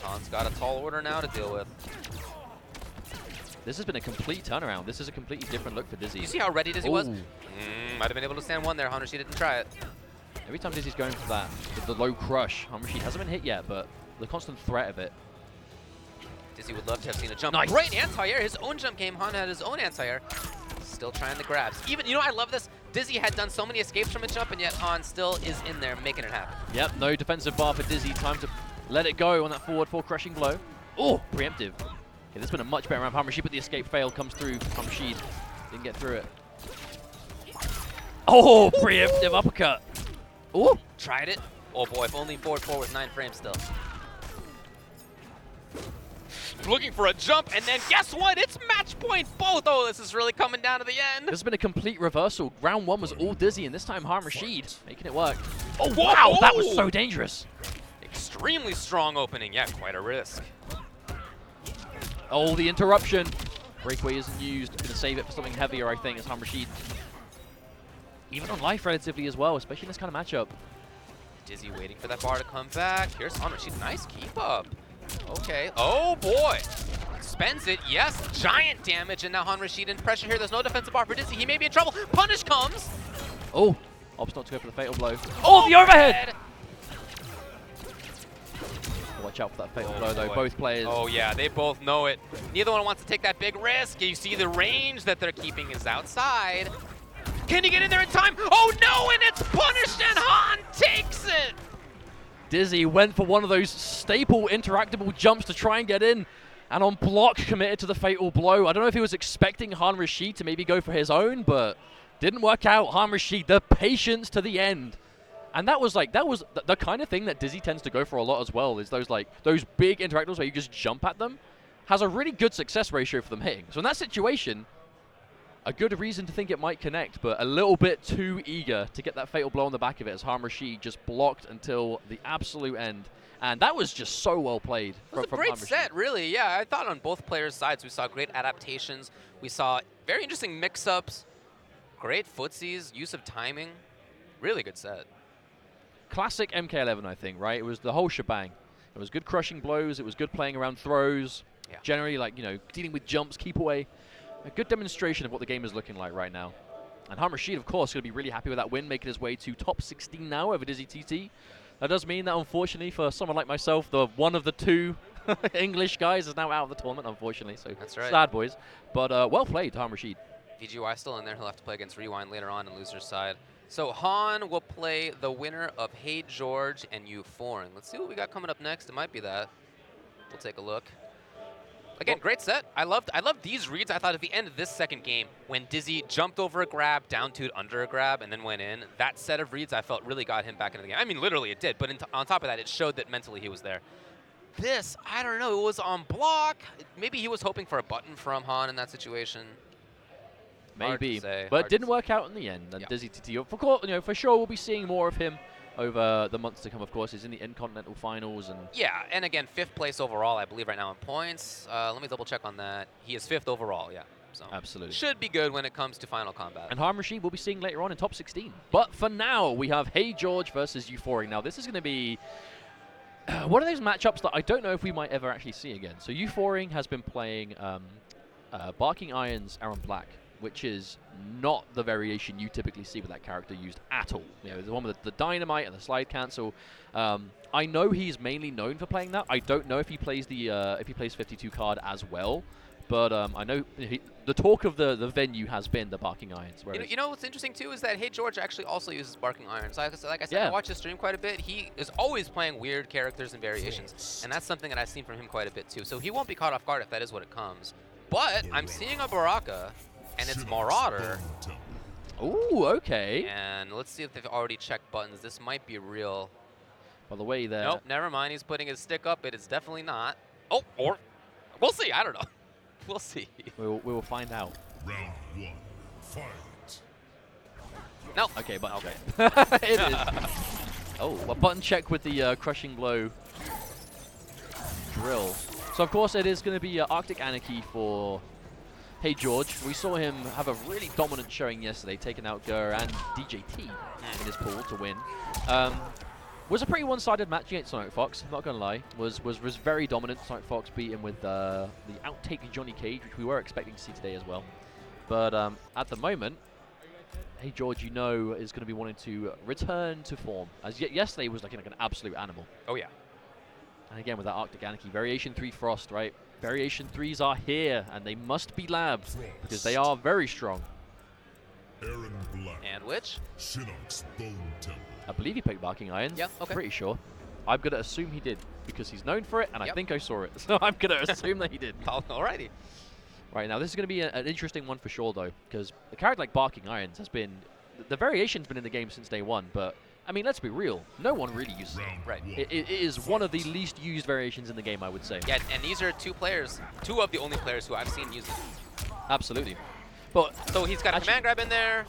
Han's got a tall order now to deal with. This has been a complete turnaround. This is a completely different look for Dizzy. You see how ready Dizzy was? Might have been able to stand one there. Rashid didn't try it. Every time Dizzy's going for that, the low crush, Rashid hasn't been hit yet, but the constant threat of it. Dizzy would love to have seen a jump. Nice. Great anti-air. His own jump game. Han had his own anti-air. Still trying the grabs. Even, you know, I love this. Dizzy had done so many escapes from a jump, and yet Han still is in there making it happen. Yep, no defensive bar for Dizzy. Time to let it go on that forward 4 crushing blow. Oh, preemptive. Okay, this has been a much better round for Rashid, but the escape fail comes through from Rashid. Didn't get through it. Oh, preemptive uppercut. Oh, tried it. Oh boy, if only forward 4 with 9 frames still. Looking for a jump, and then guess what? It's match point both. Oh, this is really coming down to the end. This has been a complete reversal. Round 1 was all Dizzy, and this time Rashid making it work. Oh, whoa, wow, whoa. That was so dangerous. Extremely strong opening. Yeah, quite a risk. Oh, the interruption. Breakaway isn't used. Gonna save it for something heavier, I think, as Rashid. Even on life relatively as well, especially in this kind of matchup. Dizzy waiting for that bar to come back. Here's Rashid. Nice keep up. Okay. Oh boy. Spends it. Yes. Giant damage. And now Rashid in pressure here. There's no defensive bar for Dizzy. He may be in trouble. Punish comes. Oh. Opts not to go for the fatal blow. Oh, the overhead. Watch out for that fatal blow, though. Both players. Oh, yeah. They both know it. Neither one wants to take that big risk. You see the range that they're keeping is outside. Can he get in there in time? Oh no, and it's punished, and Han takes it! Dizzy went for one of those staple interactable jumps to try and get in, and on block committed to the fatal blow. I don't know if he was expecting Han Rashid to maybe go for his own, but didn't work out. Han Rashid, the patience to the end. And that was the kind of thing that Dizzy tends to go for a lot as well, is those big interactables where you just jump at them. Has a really good success ratio for them hitting. So in that situation, a good reason to think it might connect, but a little bit too eager to get that fatal blow on the back of it as Han Rashid just blocked until the absolute end. And that was just so well played. It was a great set, really. Yeah, I thought on both players' sides we saw great adaptations. We saw very interesting mix-ups, great footsies, use of timing. Really good set. Classic MK11, I think, right? It was the whole shebang. It was good crushing blows. It was good playing around throws. Yeah. Generally, like, you know, dealing with jumps, keep away. A good demonstration of what the game is looking like right now. And Han Rashid, of course, going to be really happy with that win, making his way to top 16 now over Dizzy TT. That does mean that, unfortunately, for someone like myself, the one of the two English guys is now out of the tournament, unfortunately. So that's right. Sad, boys. But well played, Han Rashid. VGY still in there. He'll have to play against Rewind later on in loser's side. So Han will play the winner of HeeyGeorge and Eupforing. Let's see what we got coming up next. It might be that. We'll take a look. Again, great set. I loved these reads. I thought at the end of this second game, when Dizzy jumped over a grab, down to under a grab, and then went in, that set of reads I felt really got him back into the game. I mean, literally it did, but on top of that, it showed that mentally he was there. This, I don't know, it was on block. Maybe he was hoping for a button from Han in that situation. Maybe, but it didn't work out in the end. And Dizzy TT, for sure, we'll be seeing more of him over the months to come. Of course, he's in the Intercontinental Finals, and and again, 5th place overall, I believe, right now in points. Let me double check on that. He is 5th overall, so absolutely should be good when it comes to final combat. And Han Rashid we'll be seeing later on in top 16. But for now, we have HeeyGeorge versus Eupforing. Now, this is going to be one of those matchups that I don't know if we might ever actually see again. So Eupforing has been playing Barking Iron's Aaron Black, which is not the variation you typically see with that character used at all. You know, the one with the dynamite and the slide cancel. I know he's mainly known for playing that. I don't know if he plays the 52 card as well, but I know the talk of the venue has been the Barking Irons. You know what's interesting too is that HeeyGeorge actually also uses Barking Irons. Like I said, I watch his stream quite a bit. He is always playing weird characters and variations, and that's something that I've seen from him quite a bit too. So he won't be caught off guard if that is what it comes. But I'm seeing a Baraka, and it's Marauder. Ooh, okay. And let's see if they've already checked buttons. This might be real. By the way, there. Nope, never mind. He's putting his stick up. It is definitely not. Oh, or we'll see. I don't know. We'll see. We will find out. Round 1, fight. No. Okay, button check. It is. Oh, a button check with the crushing blow drill. So of course it is going to be Arctic Anarchy for HeeyGeorge. We saw him have a really dominant showing yesterday, taking out Gur and DJT in his pool to win. Was a pretty one-sided match against Sonic Fox, not gonna lie. Was very dominant. Sonic Fox beat him with the outtake Johnny Cage, which we were expecting to see today as well. But at the moment, HeeyGeorge, you know, is going to be wanting to return to form. As yesterday was like an absolute animal. Oh yeah. And again with that Arctic Anarchy, Variation 3 Frost, right? Variation 3s are here, and they must be labbed because they are very strong. Aaron Black. And which? Shinnok's Bone Temple. I believe he picked Barking Irons. Yeah, okay. Pretty sure. I'm going to assume he did because he's known for it, and I think I saw it. So I'm going to assume that he did. Alrighty. Right, now this is going to be an interesting one for sure, though, because a character like Barking Irons has been... The variation's been in the game since day one, but, I mean, let's be real. No one really uses it. Right. It is one of the least used variations in the game, I would say. Yeah, and these are two of the only players who I've seen use it. Absolutely. But so he's got a command grab in there.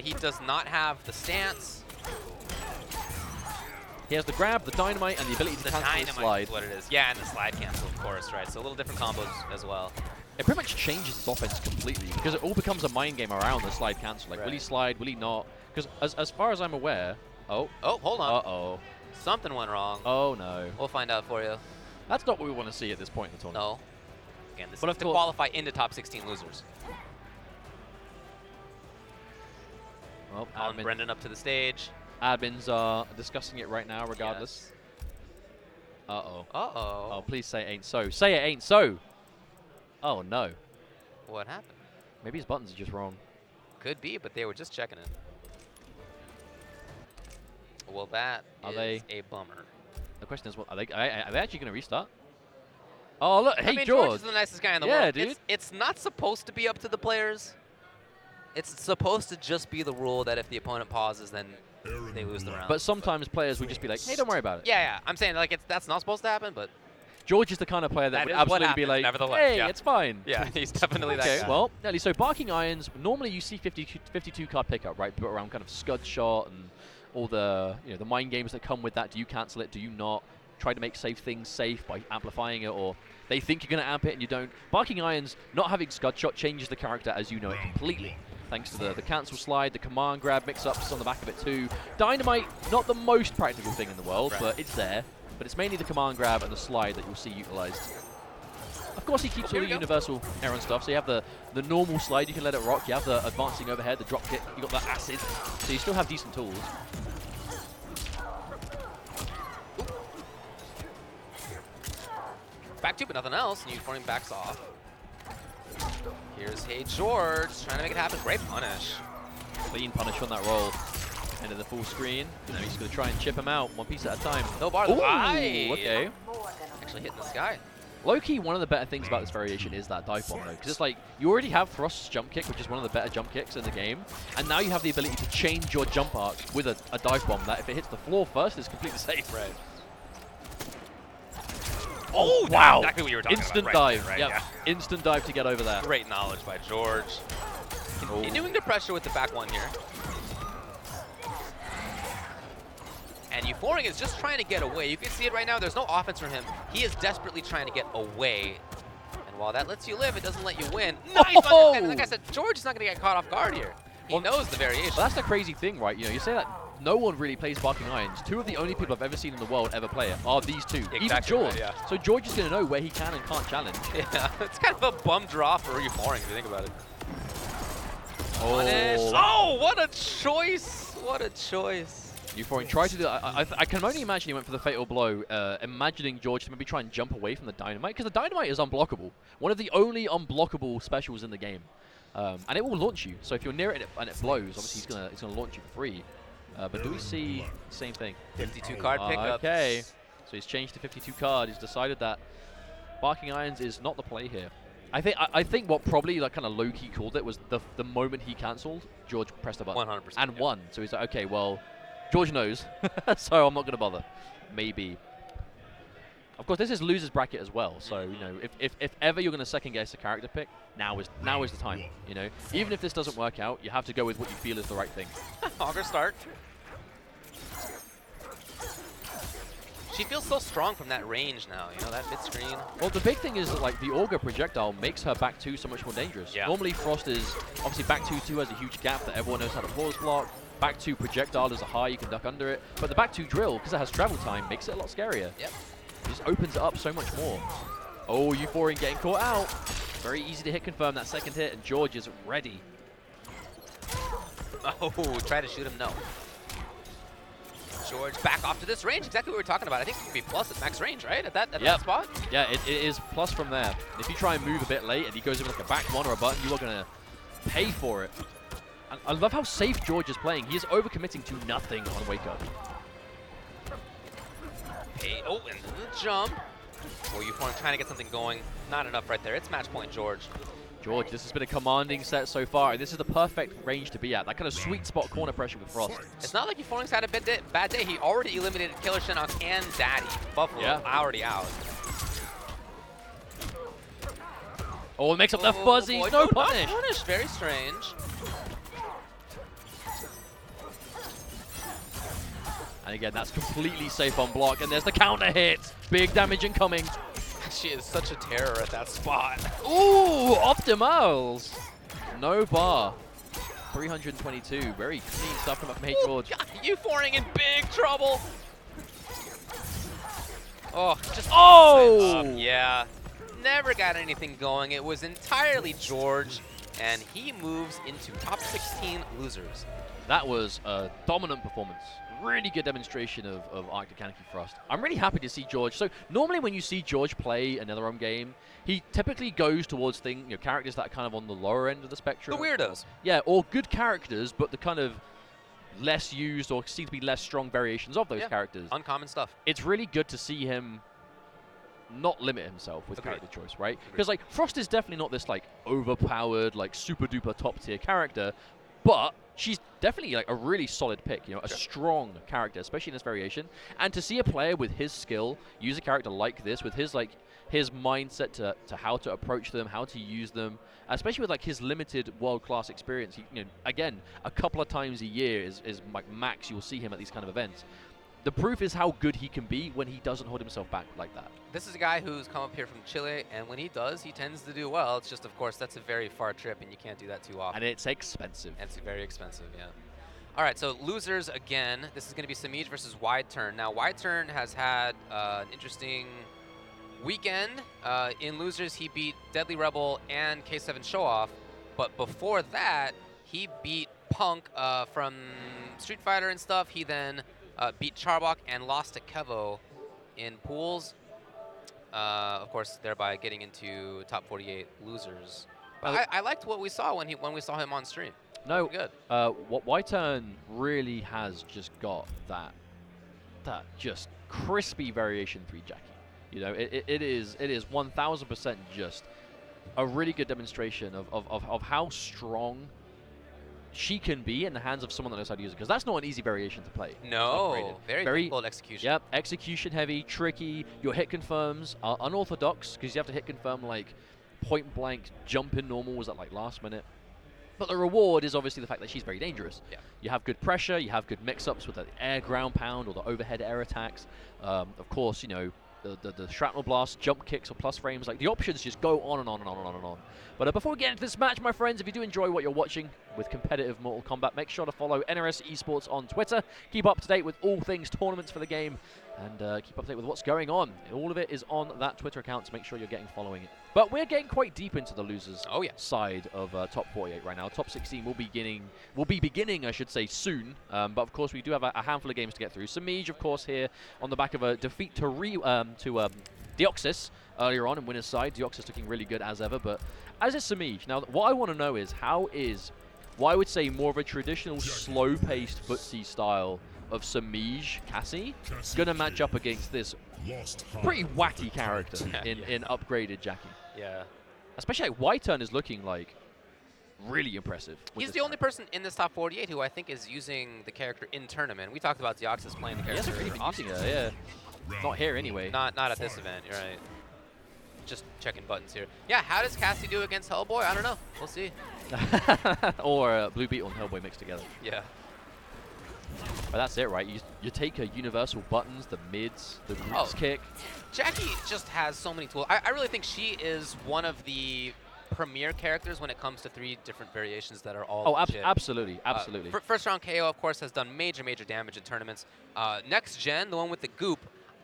He does not have the stance. He has the grab, the dynamite, and the ability to cancel the slide. Is what it is. Yeah, and the slide cancel, of course, right? So a little different combos as well. It pretty much changes his offense completely because it all becomes a mind game around the slide cancel. Like, will he slide? Will he not? Because as far as I'm aware... Oh, hold on. Uh-oh. Something went wrong. Oh, no. We'll find out for you. That's not what we want to see at this point in the tournament. No. Again, this is to qualify into top 16 losers. Well, Brendan up to the stage. Admins are discussing it right now, regardless. Yes. Uh-oh. Uh-oh. Oh, please say it ain't so. Say it ain't so! Oh, no. What happened? Maybe his buttons are just wrong. Could be, but they were just checking it. Well, that Are is they- a bummer. The question is, what are they actually going to restart? Oh, look. Hey, I mean, George. is the nicest guy in the Yeah, world. dude. It's not supposed to be up to the players. It's supposed to just be the rule that if the opponent pauses, then they lose the round. But sometimes players would just be like, hey, don't worry about it. Yeah. I'm saying like that's not supposed to happen, but George is the kind of player that That would is what absolutely be happens, like, nevertheless, hey, yeah. it's fine. yeah, he's definitely that Okay, guy. well, Nelly, so Barking Irons, normally you see 52 card pickup, right? Built around kind of Scud Shot and all the, the mind games that come with that. Do you cancel it? Do you not? Try to make safe things safe by amplifying it, or they think you're going to amp it and you don't. Barking Irons, not having Scud Shot changes the character as you know it completely. Thanks to the cancel slide, the command grab mix-ups on the back of it too. Dynamite, not the most practical thing in the world, but it's there. But it's mainly the command grab and the slide that you'll see utilized. Of course, he keeps all the universal Aaron stuff. So you have the normal slide, you can let it rock. You have the advancing overhead, the drop kick. You got the acid, so you still have decent tools. Back two, but nothing else. And Eupforing backs off. Here's HeeyGeorge trying to make it happen. Great punish. Clean punish on that roll. Into the full screen. Now he's going to try and chip him out one piece at a time. No bar. Ooh, Aye. okay. Actually hitting this guy. Low-key, one of the better things about this variation is that dive bomb, though. Because it's like, you already have Thrust's jump kick, which is one of the better jump kicks in the game. And now you have the ability to change your jump arc with a dive bomb that if it hits the floor first, is completely safe. Right. Oh, wow. Exactly what you were talking Instant about. Right dive. there, right, Yep. yeah. Instant dive to get over there. Great knowledge by George. Continuing to pressure with the back one here. And Eupforing is just trying to get away. You can see it right now. There's no offense from him. He is desperately trying to get away. And while that lets you live, it doesn't let you win. Nice understanding. Like I said, George is not going to get caught off guard here. He knows the variation. But that's the crazy thing, right? You say that no one really plays Barking Irons. Two of the only people I've ever seen in the world ever play it are these two. Exactly Even George. right, yeah. So George is going to know where he can and can't challenge. Yeah, it's kind of a bum draw for Eupforing if you think about it. Punish. Oh, Oh, what a choice. What a choice. Eupforing tried to do that. I can only imagine he went for the fatal blow, imagining George to maybe try and jump away from the dynamite, because the dynamite is unblockable. One of the only unblockable specials in the game. And it will launch you. So if you're near it and it blows, obviously he's gonna launch you for free. But do we see the same thing? 52 card pickup. Okay. So he's changed to 52 card. He's decided that Barking Irons is not the play here. I think what probably like kind of low key called it was the moment he cancelled, George pressed a button 100%. and won. So he's like, okay, well, George knows, so I'm not gonna bother. Maybe. Of course, this is loser's bracket as well. So if ever you're gonna second guess a character pick, now is the time. Even if this doesn't work out, you have to go with what you feel is the right thing. Auger start. She feels so strong from that range now, that mid-screen. Well, the big thing is that like the Auger projectile makes her back two so much more dangerous. Yeah. Normally Frost is obviously back two has a huge gap that everyone knows how to pause block. Back two projectile is a high, you can duck under it. But the back two drill, because it has travel time, makes it a lot scarier. Yep. It just opens it up so much more. Oh, Eupforing getting caught out. Very easy to hit confirm that second hit, and George is ready. Oh, try to shoot him, no. George back off to this range, exactly what we were talking about. I think it could be plus at max range, right? At that spot? Yeah, it is plus from there. If you try and move a bit late and he goes in like a back one or a button, you are going to pay for it. And I love how safe George is playing. He is overcommitting to nothing on Wake Up. Hey, oh, and the jump. Oh, Eupforing trying to get something going. Not enough right there. It's match point, George. George, this has been a commanding set so far, and this is the perfect range to be at. That kind of sweet spot corner pressure with Frost. It's not like Eupforing's had a bad day. He already eliminated Killer Shinnok and Daddy. Buffalo already out. Oh, it makes up the fuzzy. Boy, No not punish. punish. Very strange. And again, that's completely safe on block, and there's the counter hit. Big damage incoming. She is such a terror at that spot. Ooh, optimals. No bar. 322. Very clean stuff from HeeyGeorge. Eupforing in big trouble. Oh, just yeah. Never got anything going. It was entirely George, and he moves into top 16 losers. That was a dominant performance. really good demonstration of Arctic Anarchy Frost. I'm really happy to see George. So normally when you see George play another game, he typically goes towards characters that are kind of on the lower end of the spectrum. The weirdos. Yeah, or good characters, but the kind of less used or seem to be less strong variations of those characters. Uncommon stuff. It's really good to see him not limit himself with character choice, right? Because like Frost is definitely not this like overpowered, like super duper top tier character, but she's definitely like a really solid pick, a strong character, especially in this variation. And to see a player with his skill use a character like this, with his mindset to how to approach them, how to use them, especially with like his limited world-class experience. Again, a couple of times a year is like max you'll see him at these kind of events. The proof is how good he can be when he doesn't hold himself back like that. This is a guy who's come up here from Chile, and when he does, he tends to do well. It's just, of course, that's a very far trip, and you can't do that too often. And it's expensive. And it's very expensive, yeah. All right, so losers again. This is going to be Samage versus Wide Turn. Now, Wide Turn has had an interesting weekend. In losers, he beat Deadly Rebel and K7 Show Off, but before that, he beat Punk from Street Fighter and stuff. He then beat Charbok and lost to Kevo in pools. Of course, thereby getting into top 48 losers. But I liked what we saw when we saw him on stream. No, good. What Whiteturn really has just got that just crispy variation 3 Jackie. It is 1000% just a really good demonstration of how strong she can be in the hands of someone that knows how to use it, because that's not an easy variation to play. No, very difficult execution. Yep, execution heavy, tricky. Your hit confirms are unorthodox because you have to hit confirm like point blank jump in normals at like last minute. But the reward is obviously the fact that she's very dangerous. Yeah. You have good pressure, you have good mix-ups with the air ground pound or the overhead air attacks. Of course, the shrapnel blast, jump kicks, or plus frames. Like the options just go on and on and on and on and on. But before we get into this match, my friends, if you do enjoy what you're watching with competitive Mortal Kombat, make sure to follow NRS Esports on Twitter. Keep up to date with all things tournaments for the game, and keep up to date with what's going on. All of it is on that Twitter account, so make sure you're following it. But we're getting quite deep into the losers side of top 48 right now. Top 16 will be beginning, I should say, soon. But of course, we do have a handful of games to get through. Samage, of course, here on the back of a defeat to Deoxys earlier on in winner's side. Deoxys looking really good as ever, but as is Samage. Now, what I want to know is how is what I would say more of a traditional slow-paced footsie style of Samage Cassie gonna match up against this pretty wacky character in upgraded Jackie. Yeah. Especially like Whiteturn is looking like really impressive. He's the only person in this top 48 who I think is using the character in tournament. We talked about Deoxys playing the character. He hasn't really been using her, yeah. Not here anyway. Not at this event, you're right. Just checking buttons here. Yeah, how does Cassie do against Hellboy? I don't know. We'll see. Or Blue Beetle and Hellboy mixed together. Yeah. But that's it, right? You take her universal buttons, the mids, the roots kick. Jackie just has so many tools. I really think she is one of the premier characters when it comes to 3 different variations that are all legit. Absolutely, absolutely. First round KO, of course, has done major damage in tournaments. Next gen, the one with the goop,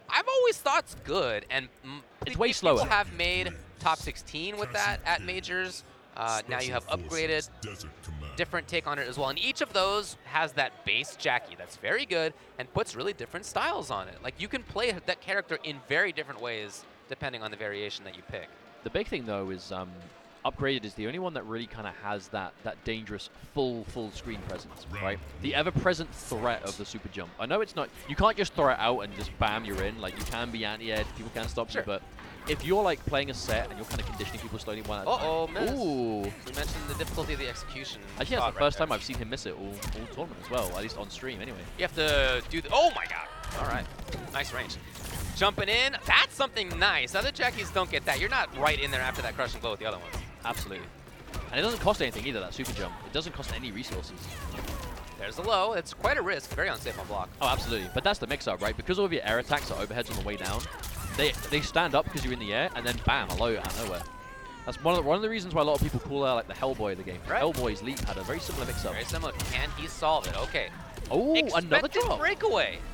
I've always thought it's good, and it's way slower. People have made top 16 with that at majors. Now you have upgraded, different take on it as well. And each of those has that base Jackie that's very good and puts really different styles on it. Like, you can play that character in very different ways depending on the variation that you pick. The big thing, though, is upgraded is the only one that really kind of has that dangerous full screen presence, right? The ever-present threat of the super jump. I know it's not, you can't just throw it out and just bam, you're in. Like, you can be anti-air, people can stop you, but if you're like playing a set and you're kind of conditioning people slowly one at a time. Miss. Ooh. We mentioned the difficulty of the execution. Actually, that's the first time I've seen him miss it all tournament as well, at least on stream anyway. You have to do the, oh my god. All right, nice range. Jumping in, that's something nice. Other Jackies don't get that. You're not right in there after that crushing blow with the other ones. Absolutely. And it doesn't cost anything either, that super jump. It doesn't cost any resources. There's the low. It's quite a risk. Very unsafe on block. Oh, absolutely. But that's the mix-up, right? Because all of your air attacks are overheads on the way down, they stand up because you're in the air, and then bam, a low out of nowhere. That's one of the reasons why a lot of people call her like the Hellboy of the game. Right. Hellboy's Leap had a very similar mix-up. Very similar. Can he solve it? Okay. Oh, another drop.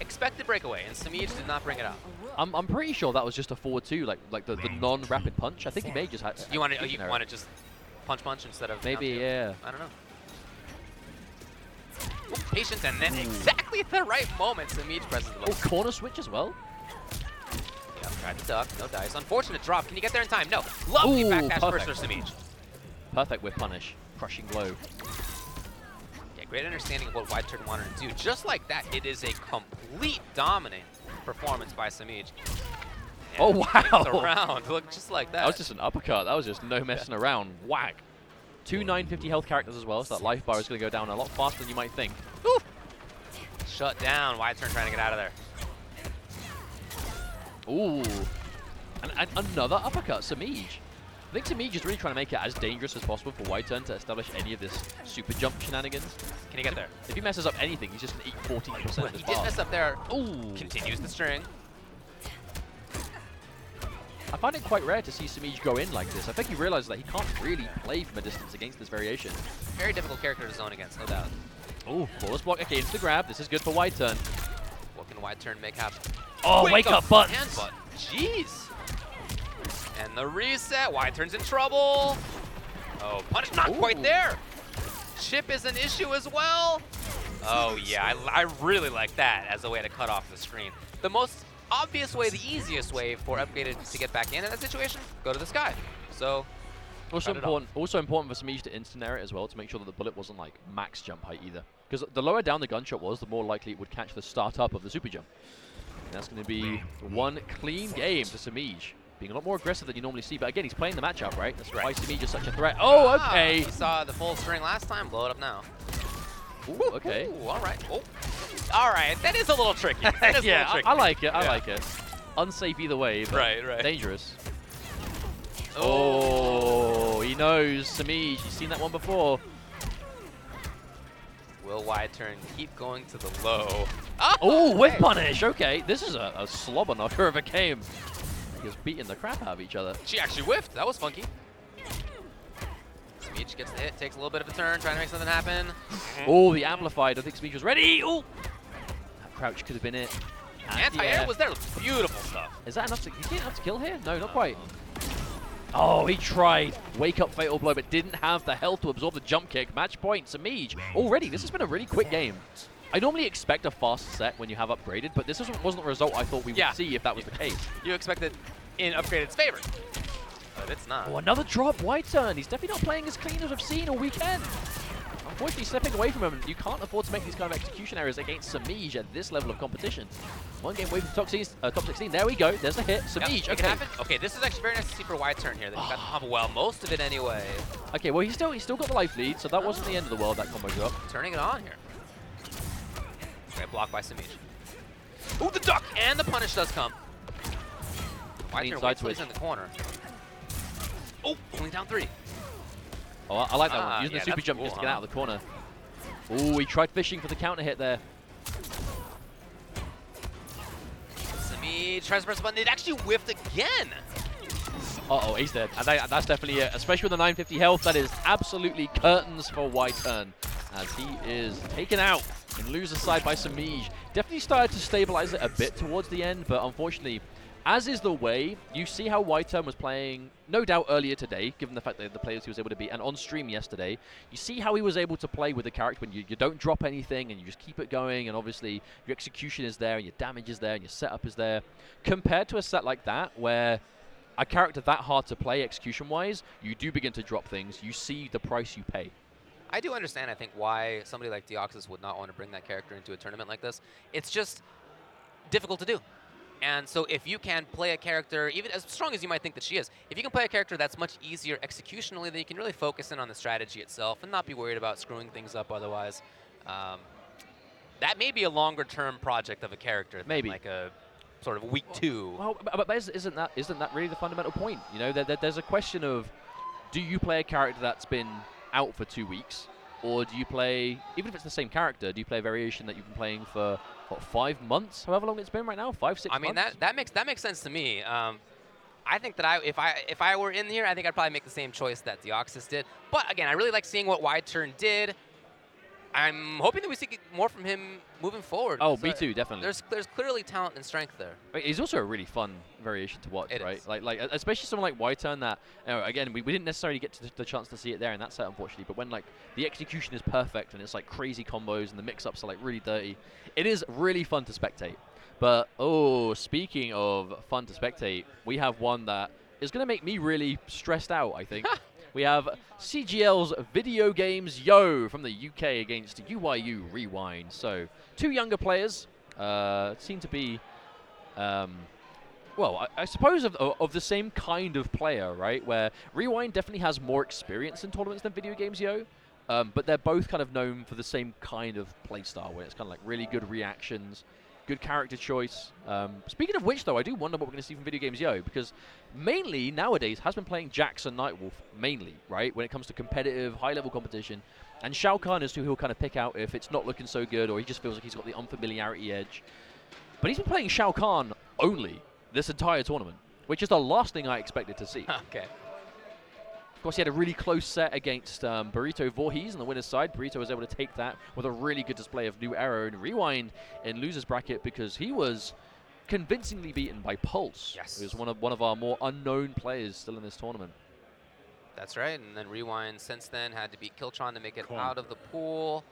Expected breakaway, and Samage did not bring it out. I'm pretty sure that was just a forward 2, like the non-rapid punch. I think he may just have. You want to just punch instead of maybe, yeah. I don't know. Patient, and then exactly at the right moment, Samage presses the Oh, button. corner switch as well. Yep, tried to duck, no dice. Unfortunate drop. Can you get there in time? No. Lovely Ooh, backdash perfect. first for Samage. Perfect with punish. Crushing blow. Yeah, great understanding of what Wide Turn wanted to do. Just like that, it is a complete dominant performance by Samage. And Oh, he wow. gains a round. Look, just like that. That was just an uppercut. That was just no messing around. Whack. Two 950 health characters as well, so that life bar is going to go down a lot faster than you might think. Woo! Shut down. Wide Turn trying to get out of there. Ooh. And another uppercut, Samage. I think Samage is really trying to make it as dangerous as possible for Wide Turn to establish any of this super jump shenanigans. Can he get there? If he messes up anything, he's just going to eat 14% Well, of his he did bar. mess up there. Ooh. Continues the string. I find it quite rare to see Samage go in like this. I think he realizes that he can't really play from a distance against this variation. Very difficult character to zone against, no doubt. Ooh, flawless block. Okay, into the grab. This is good for Wide Turn. What can Wide Turn make happen? Oh, wake up buttons. And butt. Jeez. And the reset. Wide Turn's in trouble. Oh, punish not quite Ooh. there. Chip is an issue as well. Oh, yeah. I really like that as a way to cut off the screen. The most obvious way, the easiest way for Upgraded to get back in that situation, go to the sky. So, Also cut it off. important for Samage to instant air it as well to make sure that the bullet wasn't like max jump height either. Because the lower down the gunshot was, the more likely it would catch the startup of the super jump. And that's going to be one clean game for Samage. Being a lot more aggressive than you normally see, but again, he's playing the matchup, right? That's why Samage is such a threat. Oh, okay. You saw the full string last time, blow it up now. Ooh, okay. Ooh, all right. Oh. All right, that is a little tricky. That is a Yeah, little tricky. I like it. I Yeah. like it. Unsafe either way, but Right. dangerous. Oh, he knows. Samage, you've seen that one before. Will Wide Turn keep going to the low? Oh, with hey. punish. Okay, this is a slobber knocker of a game. He was beating the crap out of each other. She actually whiffed. That was funky. Samage gets the hit, takes a little bit of a turn, trying to make something happen. Oh, the amplified. I think Samage was ready. Oh, that crouch could have been it. Anti-air was there. Beautiful stuff. Is that enough to? He didn't have to kill here. No, not quite. Oh, he tried. Wake up fatal blow, but didn't have the health to absorb the jump kick. Match point, Samage. Already, this has been a really quick game. I normally expect a fast set when you have upgraded, but this wasn't the result I thought we would see if that was the case. You expected in Upgraded's favor, but it's not. Oh, another drop. Wide Turn. He's definitely not playing as clean as I've seen all weekend. Unfortunately, stepping away from him, you can't afford to make these kind of execution errors against Samage at this level of competition. One game away from top 16. There we go. There's the hit. Samage. Yep, Okay. okay, this is actually very nice to see for Wide Turn here. That he got the combo. Well, most of it anyway. Okay. Well, he's still got the life lead, so that wasn't the end of the world. That combo got. Turning it on here. Okay, blocked by Samage. Ooh, the duck and the punish does come. Wide Clean Turn side waits till he's switch. in the corner. Oh, only down 3. Oh, I like that one. Using yeah, the super that's jump cool, just to get out of the corner. Oh, he tried fishing for the counter hit there. Samage tries to press the button. It actually whiffed again. Uh-oh, he's dead. And that's definitely it. Especially with the 950 health, that is absolutely curtains for Wide Turn. As he is taken out in loser side by Samage. Definitely started to stabilize it a bit towards the end, but unfortunately, as is the way, you see how Wide Turn was playing, no doubt earlier today, given the fact that the players he was able to beat, and on stream yesterday. You see how he was able to play with the character when you don't drop anything and you just keep it going, and obviously your execution is there, and your damage is there, and your setup is there. Compared to a set like that, where a character that hard to play execution-wise, you do begin to drop things. You see the price you pay. I do understand, I think, why somebody like Deoxys would not want to bring that character into a tournament like this. It's just difficult to do. And so if you can play a character, even as strong as you might think that she is, if you can play a character that's much easier executionally, then you can really focus in on the strategy itself and not be worried about screwing things up otherwise. That may be a longer-term project of a character than Maybe. like a sort of week 2. Well, but isn't that really the fundamental point? You know, there's a question of, do you play a character that's been out for 2 weeks, or do you play, even if it's the same character, do you play a variation that you've been playing for what, 5 months, however long it's been right now, 5, 6 I mean, months? that makes sense to me. I think that if I were in here, I think I'd probably make the same choice that Deoxys did. But again, I really like seeing what Wide Turn did. I'm hoping that we see more from him moving forward. Oh, me too, definitely. There's clearly talent and strength there. He's also a really fun variation to watch, It right? is. Like especially someone like White-Turn that, again, we didn't necessarily get to the chance to see it there in that set, unfortunately, but when like the execution is perfect and it's like crazy combos and the mix-ups are like really dirty, it is really fun to spectate. But, oh, speaking of fun to spectate, we have one that is going to make me really stressed out, I think. We have CGL's Video Games Yo from the UK against UYU Rewind. So, two younger players seem to be, well, I suppose of the same kind of player, right? Where Rewind definitely has more experience in tournaments than Video Games Yo. But they're both kind of known for the same kind of playstyle, where it's kind of like really good reactions, good character choice. Speaking of which, though, I do wonder what we're going to see from Video Games Yo, because mainly nowadays has been playing Jax and Nightwolf, mainly, right, when it comes to competitive, high-level competition. And Shao Kahn is who he'll kind of pick out if it's not looking so good or he just feels like he's got the unfamiliarity edge. But he's been playing Shao Kahn only this entire tournament, which is the last thing I expected to see. Okay. Of course, he had a really close set against Burrito Vorhees on the winner's side. Burrito was able to take that with a really good display of new arrow and Rewind in loser's bracket because he was convincingly beaten by Pulse. Yes. He was one of our more unknown players still in this tournament. That's right, and then Rewind since then had to beat Kiltron to make it out of the pool.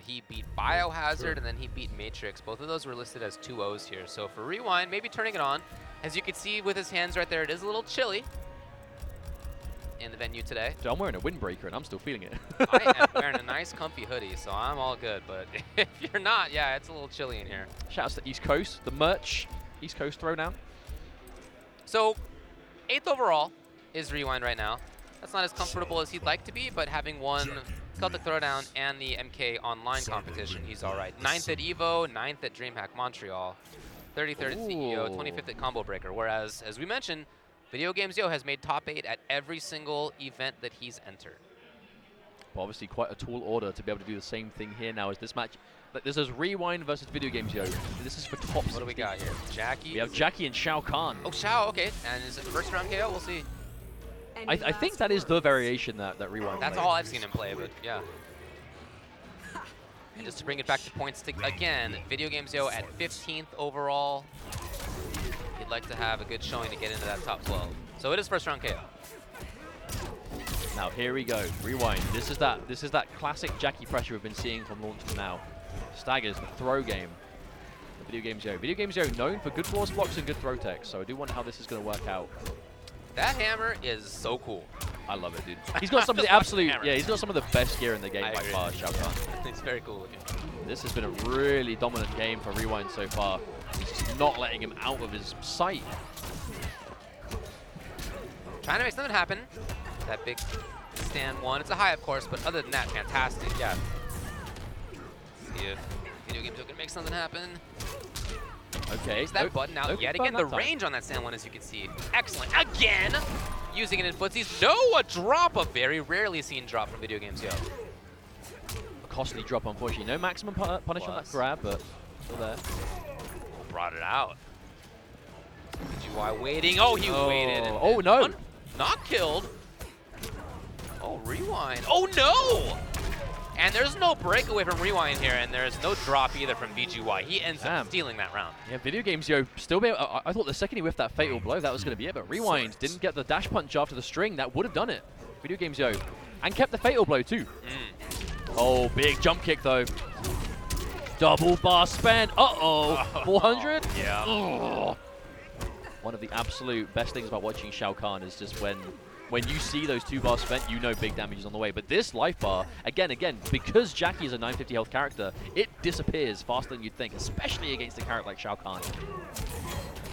He beat Biohazard, and then he beat Matrix. Both of those were listed as 2-0s here. So for Rewind, maybe turning it on. As you can see with his hands right there, it is a little chilly in the venue today. So I'm wearing a windbreaker, and I'm still feeling it. I am wearing a nice comfy hoodie, so I'm all good. But if you're not, yeah, it's a little chilly in here. Shouts to East Coast, the merch, East Coast Throwdown. So 8th overall is Rewind right now. That's not as comfortable as he'd like to be, but having won Celtic Throwdown and the MK online competition, he's all right. 9th at EVO, 9th at DreamHack Montreal, 33rd at CEO, 25th at Combo Breaker. Whereas, as we mentioned, Video Games Yo has made top 8 at every single event that he's entered. Well, obviously quite a tall order to be able to do the same thing here now as this match. This is Rewind versus Video Games Yo. This is for top 16. What do we got here? Jackie? We have Jackie and Shao Kahn. Oh, Shao, okay. And is it first round KO? We'll see. I think that is the variation that Rewind That's plays. all I've seen him play, but yeah. And just to bring it back to points again, Video Games Yo at 15th overall. He'd like to have a good showing to get into that top 12. So it is first round KO. Now here we go. Rewind. This is that classic Jackie pressure we've been seeing from launch to now. Staggers, the throw game. The Video Games Yo. Video Games Yo known for good force blocks and good throw tech, so I do wonder how this is going to work out. That hammer is so cool. I love it, dude. He's got some of the absolute, hammer. yeah, he's got some of the best gear in the game I by agree. far, Shao Kahn. It's very cool looking. This has been a really dominant game for Rewind so far. He's just not letting him out of his sight. Trying to make something happen. That big stand one. It's a high, of course, but other than that, fantastic. Yeah. See if Video Games Yo can make something happen. Okay. Is that button out yet again? The range on that stand one, as you can see. Excellent. Again! Using it in footsies. No, a drop. A very rarely seen drop from Video Games Yo. A costly drop, unfortunately. No maximum punish on that grab, but still there. Brought it out. GY waiting. Oh, he waited. Oh, no. Not killed. Oh, Rewind. Oh, no! And there's no breakaway from Rewind here, and there's no drop either from VGY. He ends up stealing that round. Yeah, Video Games Yo still be able, I thought the second he whiffed that fatal blow, that was going to be it, but Rewind didn't get the dash punch after the string. That would have done it. Video Games Yo. And kept the fatal blow, too. Oh, big jump kick, though. Double bar spend. Uh-oh. 400? Yeah. Oh. One of the absolute best things about watching Shao Kahn is just when you see those 2 bars spent, you know big damage is on the way. But this life bar, again, because Jackie is a 950 health character, it disappears faster than you'd think, especially against a character like Shao Kahn.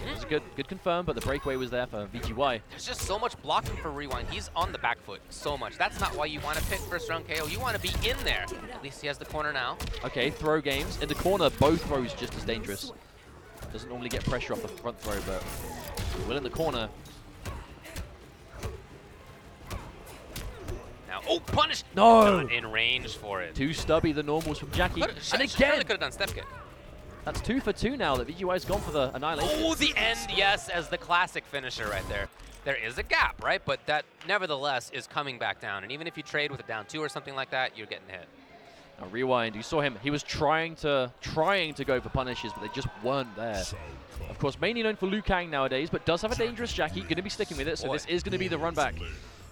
It was a good confirm, but the breakaway was there for VGY. There's just so much blocking for Rewind. He's on the back foot so much. That's not why you want to pick first round KO. You want to be in there. At least he has the corner now. Okay, throw games. In the corner, both throws just as dangerous. Doesn't normally get pressure off the front throw, but will in the corner. Now, oh, punish! No! Not in range for it. Too stubby, the normals from Jackie. And Surely again, could have done step kick. that's 2 for 2 now that VGY's gone for the annihilation. Oh, the end, yes, as the classic finisher right there. There is a gap, right? But that, nevertheless, is coming back down. And even if you trade with a down 2 or something like that, you're getting hit. Now Rewind, you saw him. He was trying to go for punishes, but they just weren't there. Of course, mainly known for Liu Kang nowadays, but does have a dangerous Jackie. Going to be sticking with it, so this is going to be the run back.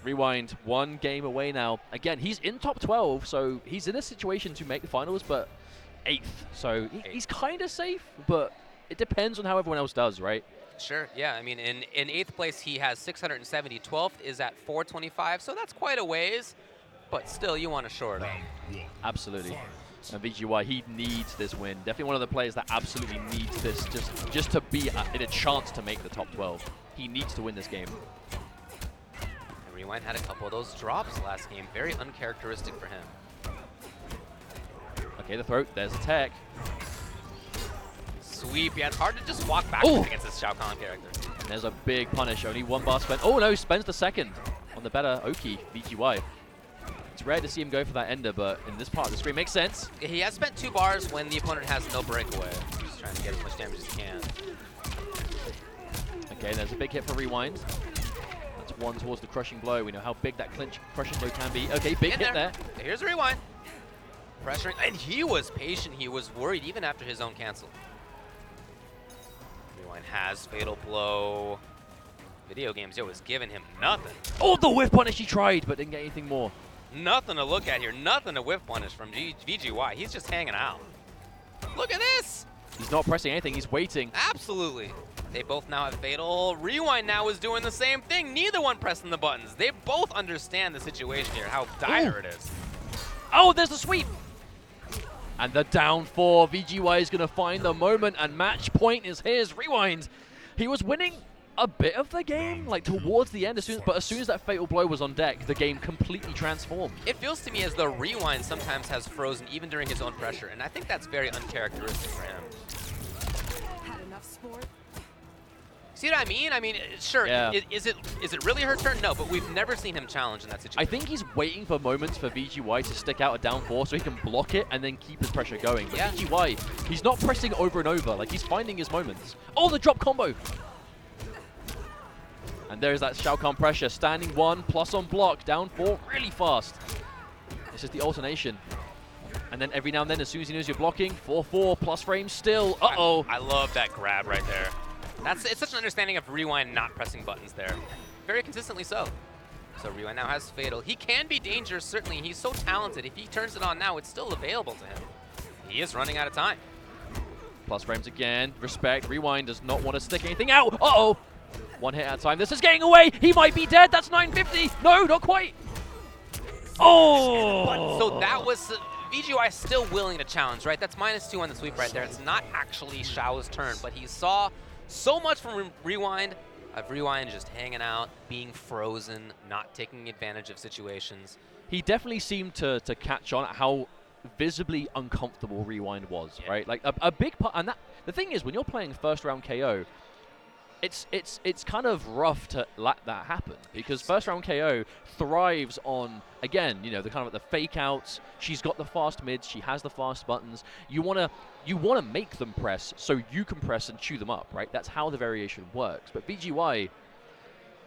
Rewind, 1 game away now. Again, he's in top 12, so he's in a situation to make the finals, but 8th. So he's kind of safe, but it depends on how everyone else does, right? Sure, yeah. I mean, in 8th place, he has 670. 12th is at 425, so that's quite a ways. But still, you want to shore it up. Absolutely. And VGY, he needs this win. Definitely one of the players that absolutely needs this just to be in a chance to make the top 12. He needs to win this game. And Rewind had a couple of those drops last game. Very uncharacteristic for him. Okay, the throat. There's a tech. Sweep. Yeah, it's hard to just walk backwards against this Shao Kahn character. And there's a big punish. Only 1 bar spent. Oh, no. Spends the second on the better Oki, VGY. It's rare to see him go for that ender, but in this part of the screen makes sense. He has spent 2 bars when the opponent has no breakaway. Just trying to get as much damage as he can. Okay, there's a big hit for Rewind. That's 1 towards the crushing blow. We know how big that crushing blow can be. Okay, big hit there. Here's Rewind. Pressuring, and he was patient. He was worried even after his own cancel. Rewind has fatal blow. Video games, it was giving him nothing. Oh, the whiff punish he tried, but didn't get anything more. Nothing to look at here. Nothing to whiff punish from VGY. He's just hanging out. Look at this. He's not pressing anything. He's waiting. Absolutely. They both now have fatal. Rewind now is doing the same thing. Neither one pressing the buttons. They both understand the situation here, how dire it is. Oh, there's the sweep. And the down 4. VGY is going to find the moment, and match point is his. Rewind. He was winning a bit of the game, like towards the end, but as soon as that fatal blow was on deck, the game completely transformed. It feels to me as though Rewind sometimes has frozen even during his own pressure, and I think that's very uncharacteristic for him. Had enough sport? See what I mean? I mean, sure, Yeah. is it really her turn? No, but we've never seen him challenge in that situation. I think he's waiting for moments for VGY to stick out a down 4 so he can block it and then keep his pressure going. But Yeah. VGY, he's not pressing over and over, like he's finding his moments. Oh, the drop combo! And there's that Shao Kahn pressure. Standing 1, plus on block, down 4, really fast. This is the alternation. And then every now and then, as soon as he knows you're blocking, 4-4, plus frames still. Uh-oh. I love that grab right there. It's such an understanding of Rewind not pressing buttons there. Very consistently so. So Rewind now has fatal. He can be dangerous, certainly. He's so talented. If he turns it on now, it's still available to him. He is running out of time. Plus frames again. Respect. Rewind does not want to stick anything out. Uh-oh. 1 hit at a time. This is getting away. He might be dead. That's 950. No, not quite. Oh. But, so that was VGY still willing to challenge, right? That's -2 on the sweep right there. It's not actually Shao's turn, but he saw so much from Rewind, of Rewind just hanging out, being frozen, not taking advantage of situations. He definitely seemed to catch on at how visibly uncomfortable Rewind was, right? Like a big part, and the thing is, when you're playing first round KO, it's kind of rough to let that happen because first round KO thrives on, again, you know, the kind of the fake outs. She's got the fast mids, she has the fast buttons. You wanna make them press so you can press and chew them up, right? That's how the variation works. But VGY,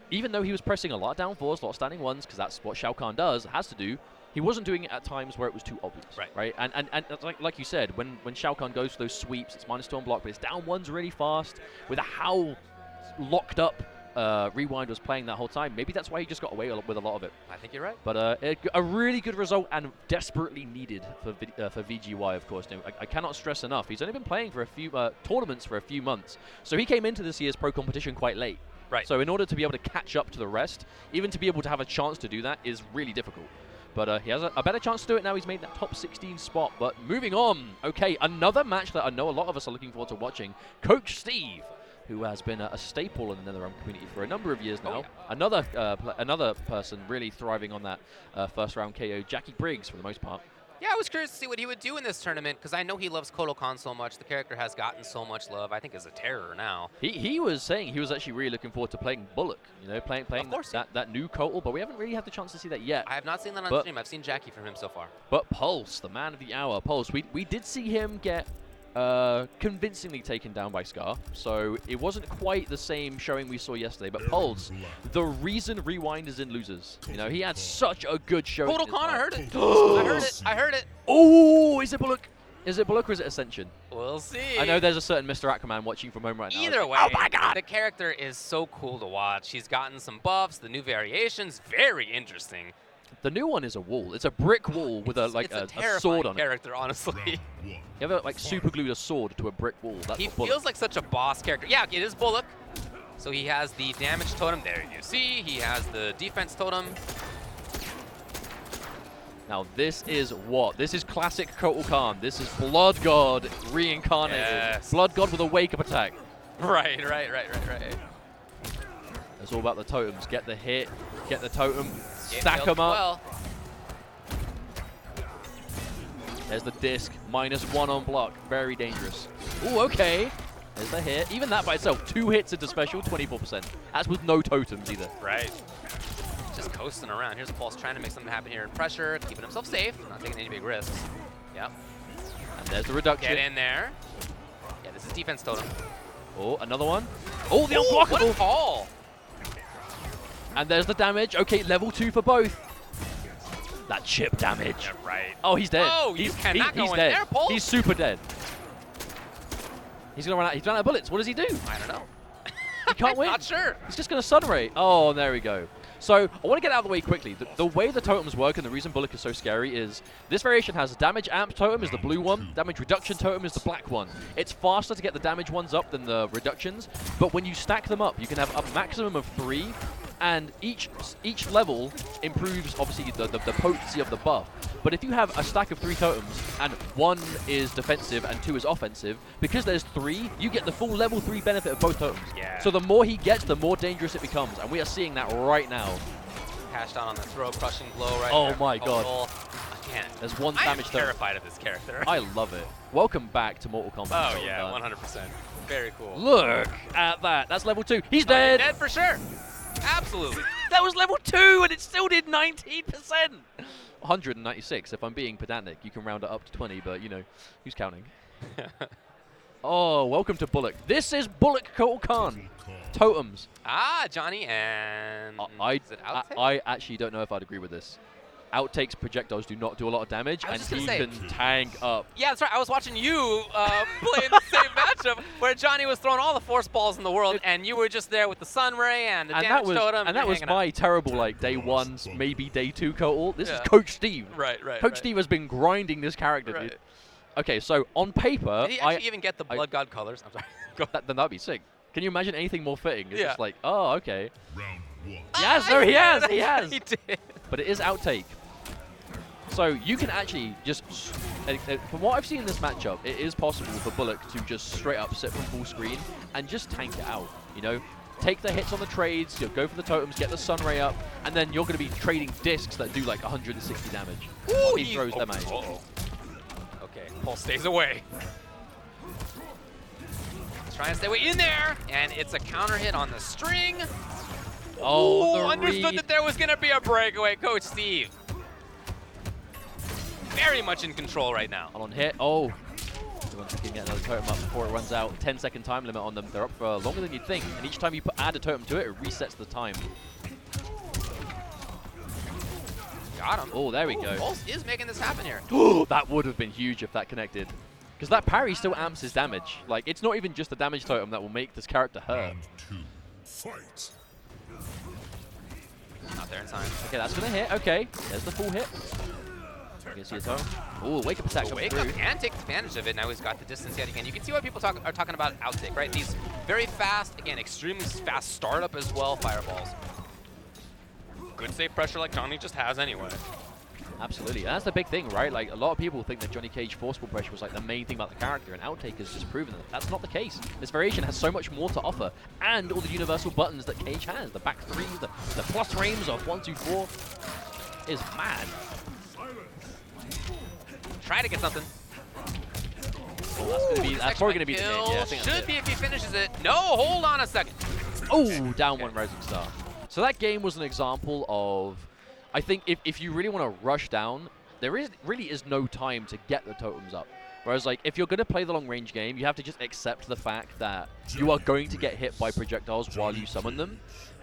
even though he was pressing a lot of down 4s, a lot of standing 1s, because that's what Shao Kahn has to do, he wasn't doing it at times where it was too obvious, right? And like you said, when Shao Kahn goes for those sweeps, it's -2 on block, but his down 1s really fast with how locked up Rewind was playing that whole time. Maybe that's why he just got away with a lot of it. I think you're right. But a really good result and desperately needed for VGY, of course. Now, I cannot stress enough. He's only been playing for a few tournaments for a few months. So he came into this year's pro competition quite late. Right. So in order to be able to catch up to the rest, even to be able to have a chance to do that is really difficult. But he has a better chance to do it now. He's made that top 16 spot. But moving on. Okay, another match that I know a lot of us are looking forward to watching. Coach Steve, who has been a staple in the NetherRealm community for a number of years now. Another person really thriving on that first round KO, Jackie Briggs, for the most part. Yeah, I was curious to see what he would do in this tournament because I know he loves Kotal Khan so much. The character has gotten so much love. I think is a terror now. He was saying he was actually really looking forward to playing Bullock, you know, playing that new Kotal, but we haven't really had the chance to see that yet. I have not seen that on stream. I've seen Jackie from him so far. But Pulse, the man of the hour, Pulse, we did see him get convincingly taken down by Scar, so it wasn't quite the same showing we saw yesterday. But Pulse, the reason Rewind is in losers, you know, he had such a good showing. Total Con, I heard it. I heard it. I heard it. Oh, is it Bullock? Is it Bullock or is it Ascension? We'll see. I know there's a certain Mr. Aquaman watching from home right now. Either way, oh my god, the character is so cool to watch. He's gotten some buffs, the new variations, very interesting. The new one is a wall. It's a brick wall with a a sword on it. Character, honestly. You ever like super glued a sword to a brick wall? That's He what Bullock. feels like such a boss character. Yeah, it is Bullock. So he has the damage totem. There you see. He has the defense totem. Now this is what? This is classic Kotal Khan. This is Blood God reincarnated. Yes. Blood God with a wake-up attack. Right. It's all about the totems. Get the hit, get the totem, Get stack killed them up. well. There's the disc, -1 on block. Very dangerous. Ooh, okay. There's the hit. Even that by itself, 2 hits into special, 24%. That's with no totems either. Right. Just coasting around. Here's Pulse trying to make something happen here in pressure, keeping himself safe, not taking any big risks. Yep. And there's the reduction. Get in there. Yeah, this is defense totem. Oh, another one. Oh, the Ooh, what a unblockable. call. And there's the damage. Okay, level 2 for both. That chip damage. Yeah, right. Oh, he's dead. Oh, you cannot go he's in dead. there, Pulse. He's super dead. He's gonna run out. He's run out of bullets. What does he do? I don't know. He can't win. Not sure. He's just gonna sun ray. Oh, there we go. So I want to get out of the way quickly. The way the totems work and the reason Bullock is so scary is this variation has damage amp totem is the blue one, damage reduction totem is the black one. It's faster to get the damage ones up than the reductions, but when you stack them up, you can have a maximum of 3, and each level improves obviously the potency of the buff. But if you have a stack of 3 totems and 1 is defensive and 2 is offensive, because there's 3, you get the full level 3 benefit of both totems. Yeah. So the more he gets, the more dangerous it becomes, and we are seeing that right now. Cash down on the throw, crushing blow right Oh there. my god. Again, There's 1 I am damage totem. terrified of this character. I love it. Welcome back to Mortal Kombat. Oh yeah, 100%. Very cool. Look at that. That's level 2. He's Oh, dead. dead for sure. Absolutely. That was level 2 and it still did 19%. 196 if I'm being pedantic. You can round it up to 20, but you know, who's counting? Oh, welcome to Bullock. This is Bullock Kotal Khan. Totems. Johnny and is it outtake? I actually don't know if I'd agree with this. Outtakes projectiles do not do a lot of damage, I and was just he gonna can tank up. Yeah, that's right. I was watching you play in the same matchup where Johnny was throwing all the force balls in the world, and you were just there with the sun ray and the damage totem. And that was hanging out. my terrible like day 1, maybe day 2 Kotal. This is Yeah. Coach Steve. Right. Coach Steve has been grinding this character, Right. dude. Okay, so on paper, Did he actually even get the Blood God colors? I'm sorry. Go ahead. then that'd be sick. Can you imagine anything more fitting? It's Yeah. just like, oh, okay. Round 1. Yes, no, he has, he has. He did. But it is outtake. So you can actually just, from what I've seen in this matchup, it is possible for Bullock to just straight up sit from full screen and just tank it out. You know, take the hits on the trades, go for the totems, get the sun ray up, and then you're going to be trading discs that do like 160 damage. Ooh, He throws them out. Okay, Pulse stays away. Trying to stay away in there, and it's a counter hit on the string. Oh, Ooh, the understood read. that there was going to be a breakaway. Coach Steve. Very much in control right now. On hit. Oh. Once you can get another totem up before it runs out. 10-second time limit on them. They're up for longer than you'd think. And each time you add a totem to it, it resets the time. Got him. Oh, there we Ooh, go. Pulse is making this happen here. That would have been huge if that connected. Because that parry still amps his damage. Like, it's not even just the damage totem that will make this character hurt. Round 2. Fight. Not there in time. Okay, that's going to hit. Okay, there's the full hit. You can see his own. Oh, wake up attack So coming wake through. up and take advantage of it. Now he's got the distance yet again. You can see why people are talking about outtake, right? These very fast, again, extremely fast startup as well, fireballs. Good safe pressure like Johnny just has anyway. Absolutely, and that's the big thing, right? Like, a lot of people think that Johnny Cage forceful pressure was like the main thing about the character, and Outtake has just proven that that's not the case. This variation has so much more to offer, and all the universal buttons that Cage has, the back three, the plus frames of 1, 2, 4, is mad. Try to get something. Oh, that's probably gonna be the hit. Yeah, I think that's Should it. be if he finishes it. No, hold on a second. Oh, down one Rising Star. So that game was an example of, I think if you really want to rush down, there really is no time to get the totems up. Whereas, like, if you're going to play the long-range game, you have to just accept the fact that you are going to get hit by projectiles while you summon them.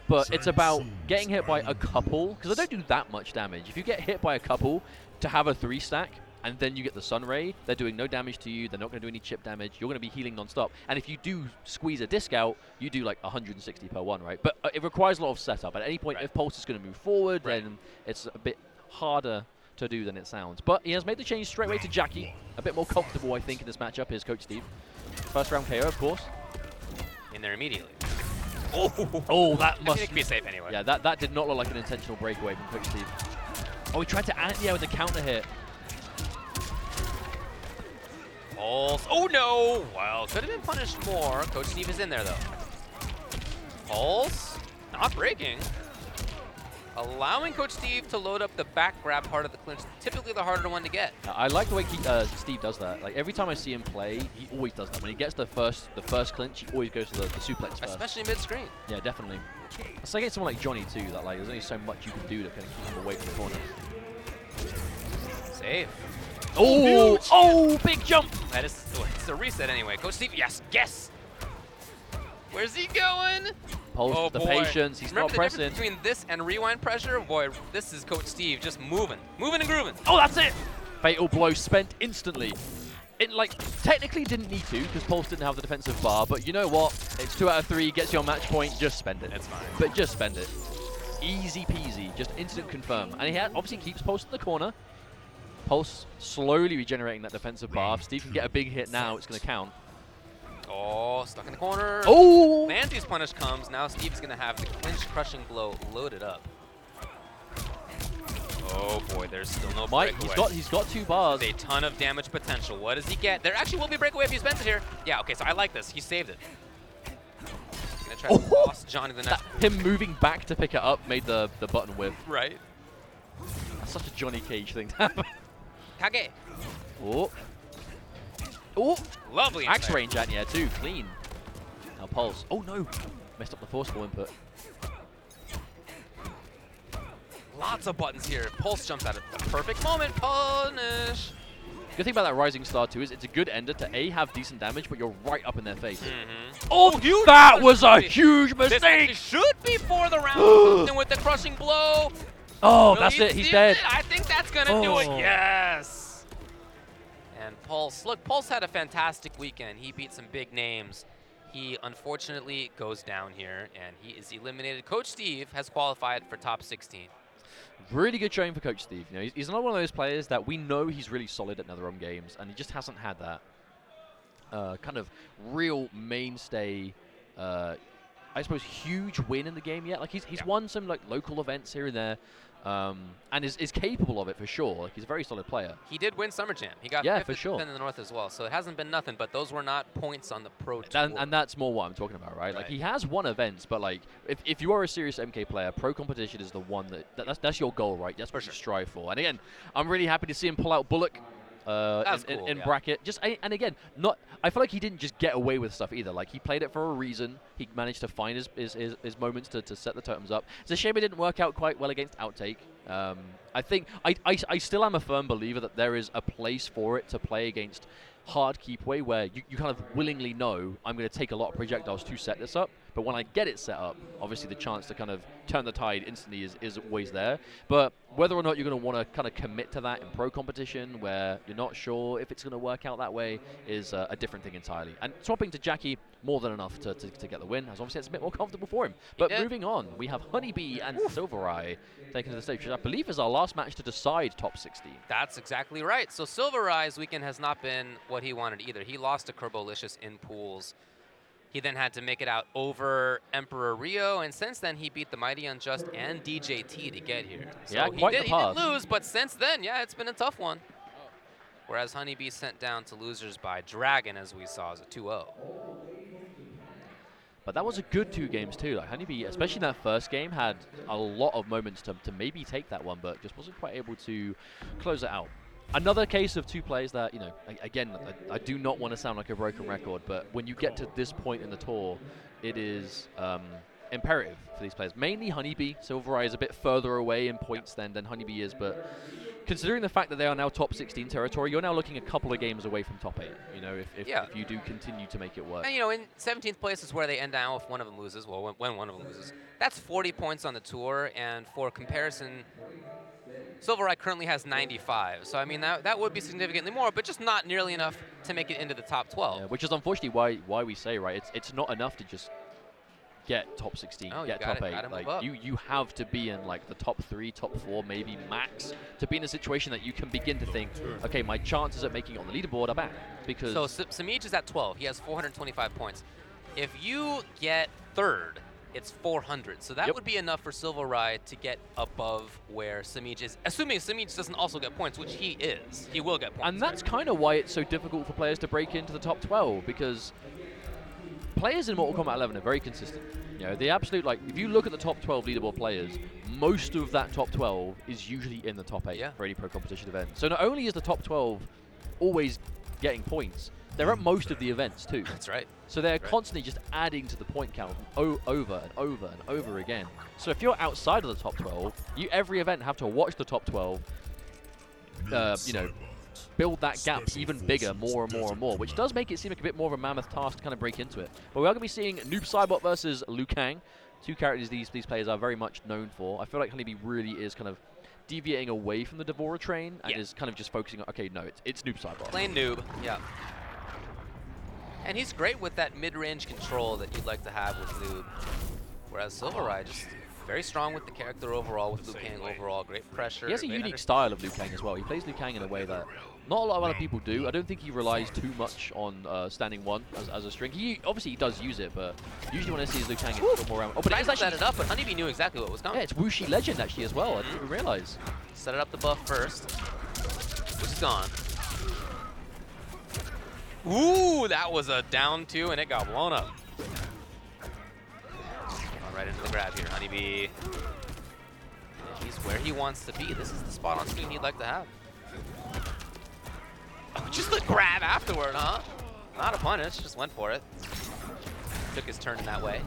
But it's about getting hit by a couple, because they don't do that much damage. If you get hit by a couple to have a 3-stack, and then you get the Sun Ray, they're doing no damage to you, they're not going to do any chip damage, you're going to be healing non-stop. And if you do squeeze a disc out, you do like 160 per one, right? But it requires a lot of setup. At any point, if Pulse is going to move forward, then it's a bit harder to do than it sounds. But he has made the change straight away to Jackie. A bit more comfortable, I think, in this matchup is Coach Steve. First round KO, of course. In there immediately. Oh, that I must... think it could be safe anyway. Yeah, that did not look like an intentional breakaway from Coach Steve. Oh, he tried to anti-air with the counter hit. Pulse. Oh no! Well, could have been punished more. Coach Steve is in there though. Pulse. Not breaking. Allowing Coach Steve to load up the back grab part of the clinch. Typically the harder one to get. I like the way Steve does that. Like every time I see him play, he always does that. When he gets the first clinch, he always goes to the suplex first. Especially mid-screen. Yeah, definitely. It's like against someone like Johnny too. That like there's only so much you can do to kind of keep him away from the corner. Save. Oh, oh, big jump! That is, it's a reset anyway. Coach Steve, yes, guess. Where's he going? Pulse Oh with the boy. patience, he's Remember not the pressing. difference between this and rewind pressure? Boy, this is Coach Steve just moving and grooving. Oh, that's it! Fatal blow spent instantly. It like technically didn't need to because Pulse didn't have the defensive bar, but you know what? It's 2 out of 3, gets your match point, just spend it. It's fine. But just spend it. Easy peasy, just instant confirm. And he obviously keeps Pulse in the corner. Pulse slowly regenerating that defensive bar. If Steve can get a big hit now, it's going to count. Oh, stuck in the corner. Oh! Mandy's punish comes. Now Steve's going to have the clinch crushing blow loaded up. Oh boy, there's still no breakaway. He's got 2 bars. A ton of damage potential. What does he get? There actually will be a breakaway if he spends it here. Yeah, okay, so I like this. He saved it. Gonna try to toss Johnny the next. Him moving back to pick it up made the button whip. Right. That's such a Johnny Cage thing to happen. Kage. Oh. Oh. Lovely. Axe range at yeah too. Clean. Now Pulse. Oh no. Messed up the forceful input. Lots of buttons here. Pulse jumps at a perfect moment. Punish. Good thing about that Rising Star too is it's a good ender to A, have decent damage, but you're right up in their face. Oh, huge! That was a huge This mistake! actually should be for the round. Comes in with the crushing blow. Oh, Will that's he it. He's steal dead. it? I think that's going to do it. Oh. Yes. And Pulse. Look, Pulse had a fantastic weekend. He beat some big names. He unfortunately goes down here, and he is eliminated. Coach Steve has qualified for top 16. Really good showing for Coach Steve. You know, he's not one of those players that we know he's really solid at NetherRealm games, and he just hasn't had that kind of real mainstay, I suppose, huge win in the game yet. Like he's won some like local events here and there, and is capable of it for sure. Like he's a very solid player. He did win Summer Jam. He got Yeah, fifth for sure. in the North as well, so it hasn't been nothing, but those were not points on the pro tour. And that's more what I'm talking about, right? Like he has won events, but like if you are a serious MK player, pro competition is the one that's your goal, right? That's what you strive for. And again, I'm really happy to see him pull out Bullock in bracket. And again, I feel like he didn't just get away with stuff either. Like he played it for a reason. He managed to find his moments to set the totems up. It's a shame it didn't work out quite well against Outtake. I think I still am a firm believer that there is a place for it to play against hard keepway where you kind of willingly know I'm going to take a lot of projectiles to set this up, but when I get it set up, obviously the chance to kind of turn the tide instantly is always there. But whether or not you're going to want to kind of commit to that in pro competition where you're not sure if it's going to work out that way is a different thing entirely. And swapping to Jackie, more than enough to get the win, as obviously it's a bit more comfortable for him. But moving on, we have Honeybee and Silvereye taken to the stage, which I believe is our last match to decide top 16. That's exactly right. So Silvereye's weekend has not been what he wanted either. He lost to Kerbolicious in pools. He then had to make it out over Emperor Rio, and since then he beat the Mighty Unjust and DJT to get here. So yeah, quite the path. He did lose, but since then, yeah, it's been a tough one. Whereas Honeybee sent down to losers by Dragon, as we saw, as a 2-0. But that was a good 2 games too. Like Honeybee, especially in that first game, had a lot of moments to maybe take that one, but just wasn't quite able to close it out. Another case of 2 players that, you know, again, I do not want to sound like a broken record, but when you get to this point in the tour, it is imperative for these players. Mainly Honeybee. Silvereye is a bit further away in points than Honeybee is, but considering the fact that they are now top 16 territory, you're now looking a couple of games away from top 8. You know, if you do continue to make it work. And you know, in 17th place is where they end down if one of them loses. Well, when one of them loses, that's 40 points on the tour. And for comparison, Silver Eye currently has 95. So I mean, that would be significantly more, but just not nearly enough to make it into the top 12. Yeah, which is unfortunately why we say, right, it's not enough to just get top 16, get top 8. Like you have to be in like the top 3, top 4, maybe max, to be in a situation that you can begin to think, okay, my chances at making it on the leaderboard are bad. Because so Samage is at 12. He has 425 points. If you get 3rd, it's 400. So that would be enough for Silver Eye to get above where Samage is, assuming Samage doesn't also get points, which he is. He will get points. And that's kind of why it's so difficult for players to break into the top 12, because players in Mortal Kombat 11 are very consistent. You know, the absolute, like, if you look at the top 12 leaderboard players, most of that top 12 is usually in the top 8 for any pro competition event. So not only is the top 12 always getting points, they're at most of the events too. That's right. So they're constantly just adding to the point count over and over and over again. So if you're outside of the top 12, you every event have to watch the top 12, you know, build that gap even bigger, more and more and more, which does make it seem like a bit more of a mammoth task to kind of break into it. But we are going to be seeing Noob Saibot versus Liu Kang, two characters these players are very much known for. I feel like Honeybee really is kind of deviating away from the Devora train and is kind of just focusing on, okay, no, it's Noob Saibot. Plain noob, yeah. And he's great with that mid-range control that you'd like to have with noob. Whereas Silver Eye just very strong with the character overall, with Liu Kang overall, great pressure. He has a unique style of Liu Kang as well. He plays Liu Kang in a way that not a lot of other people do. I don't think he relies too much on standing one as a string. Obviously he does use it, but usually when I see his Liu Kang, it's more around. Oh, but it is actually set it up, but Honeybee knew exactly what was coming. Yeah, it's Wuxi Legend actually as well. I didn't even realize. Set it up the buff first, which is gone. Ooh, that was a down 2, and it got blown up. Right into the grab here, Honeybee. He's where he wants to be. This is the spot on screen he'd like to have. Oh, just the grab afterward, huh? Not a punish, just went for it. Took his turn in that way.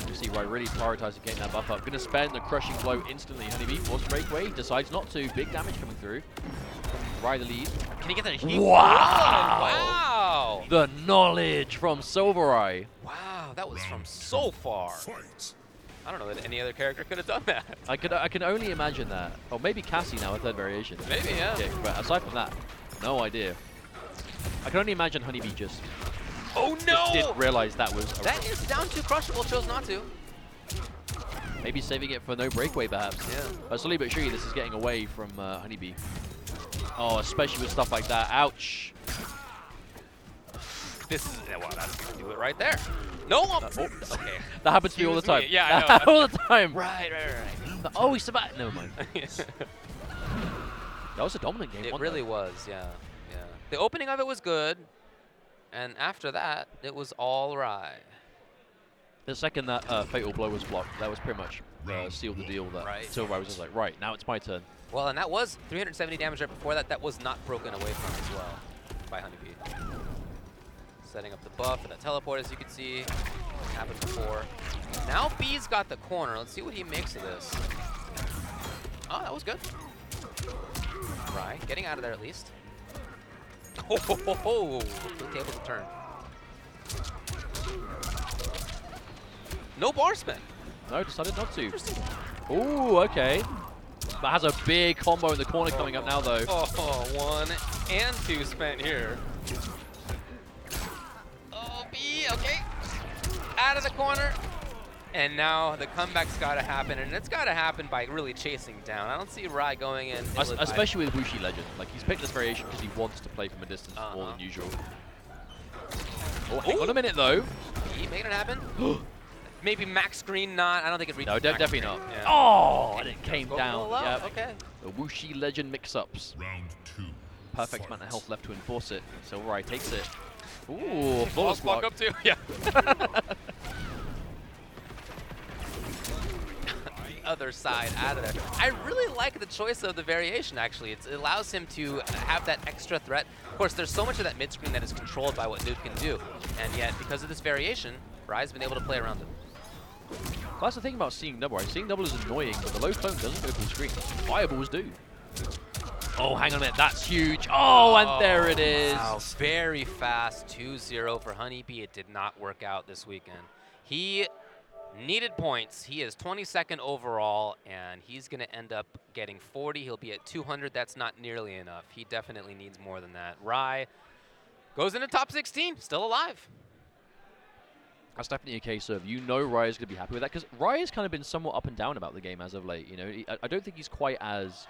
You see Rai really prioritizing getting that buff up. Gonna spend the crushing blow instantly. Honeybee force breakaway, decides not to. Big damage coming through. Rai the lead. Can he get that heat? Wow! Wow! The knowledge from Silver Eye. Wow, that was from so far. I don't know that any other character could have done that. I can only imagine that. Or maybe Cassie now, a third variation. Maybe, yeah. Kick, but aside from that, no idea. I can only imagine Honeybee just didn't realize that was that is down 2 crushable, chose not to. Maybe saving it for no breakaway perhaps. Yeah. But slowly but surely this is getting away from Honeybee. Oh, especially with stuff like that. Ouch. This is, well, that's gonna do it right there. No, okay. That happens to me all the time. Yeah, I know. All the time. Right. Oh, he's about. Never mind. That was a dominant game. It really was, yeah. The opening of it was good, and after that, it was all right. The second that fatal blow was blocked, that was pretty much sealed the deal. That Silver Eye was just like, right, now it's my turn. Well, and that was 370 damage right before that. That was not broken away from as well by Honeybee. Setting up the buff and the teleport, as you can see, happened before. Now B's got the corner. Let's see what he makes of this. Oh, that was good. Right, getting out of there at least. Oh, the table to turn. No bar spin. No, decided not to. Ooh, okay. But has a big combo in the corner coming up now, though. Oh, 1 and 2 spent here. Oh, B, okay. Out of the corner. And now the comeback's got to happen, and it's got to happen by really chasing down. I don't see Rai going in. Especially with Wuxi Legend. Like, he's picked this variation because he wants to play from a distance more than usual. Oh, hang on a minute, though. He made it happen. Maybe max screen not. I don't think it reached. No, definitely not. Yeah. Oh, and it came down. Yep. Okay. The Wuxi Legend mix-ups. Round 2. Perfect amount of health left to enforce it. So Rai takes it. Ooh, flawless block up too. Yeah. Other side out of there. I really like the choice of the variation, actually. It allows him to have that extra threat. Of course, there's so much of that mid-screen that is controlled by what Noob can do. And yet, because of this variation, Rai's been able to play around it. That's the thing about seeing double, right? Seeing double is annoying, but the low clone doesn't go full screen. Fireballs do. Oh, hang on a minute. That's huge. Oh, and there it is. Wow, very fast 2-0 for Honeybee. It did not work out this weekend. He needed points. He is 22nd overall, and he's going to end up getting 40. He'll be at 200. That's not nearly enough. He definitely needs more than that. Rai goes into top 16, still alive. That's definitely a case of, you know, Rai is going to be happy with that, because Rai has kind of been somewhat up and down about the game as of late. You know, I don't think he's quite as,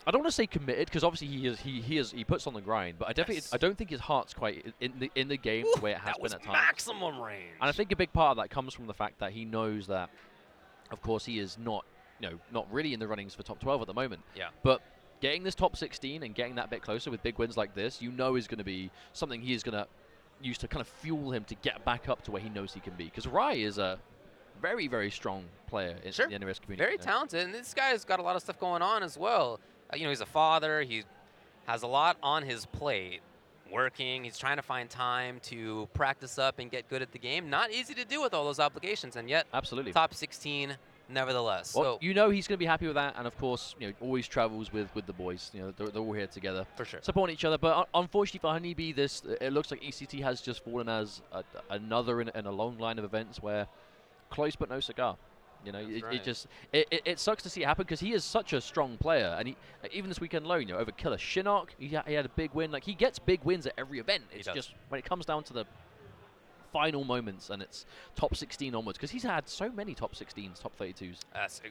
I don't want to say committed, because obviously he puts on the grind, but I don't think his heart's quite in the game the way it has been at times. Maximum range. And I think a big part of that comes from the fact that he knows that, of course, he is not really in the runnings for top 12 at the moment. Yeah. But getting this top 16 and getting that bit closer with big wins like this, you know, is going to be something he is going to use to kind of fuel him to get back up to where he knows he can be. Because Rai is a very, very strong player in the NRS community. Very talented, and this guy's got a lot of stuff going on as well. You know, he's a father. He has a lot on his plate. Working, he's trying to find time to practice up and get good at the game. Not easy to do with all those obligations, and yet absolutely top 16 nevertheless. Well, so you know he's going to be happy with that, and of course, you know, always travels with the boys. You know, they're all here together, for sure, supporting each other. But unfortunately for Honeybee, it looks like ECT has just fallen as another in a long line of events where close but no cigar. You know, it sucks to see it happen, because he is such a strong player, and he even this weekend alone, you know, over Killa Shinnok, he had a big win. Like, he gets big wins at every event. It's just when it comes down to the final moments and it's top 16 onwards, because he's had so many top 16s, top 32s.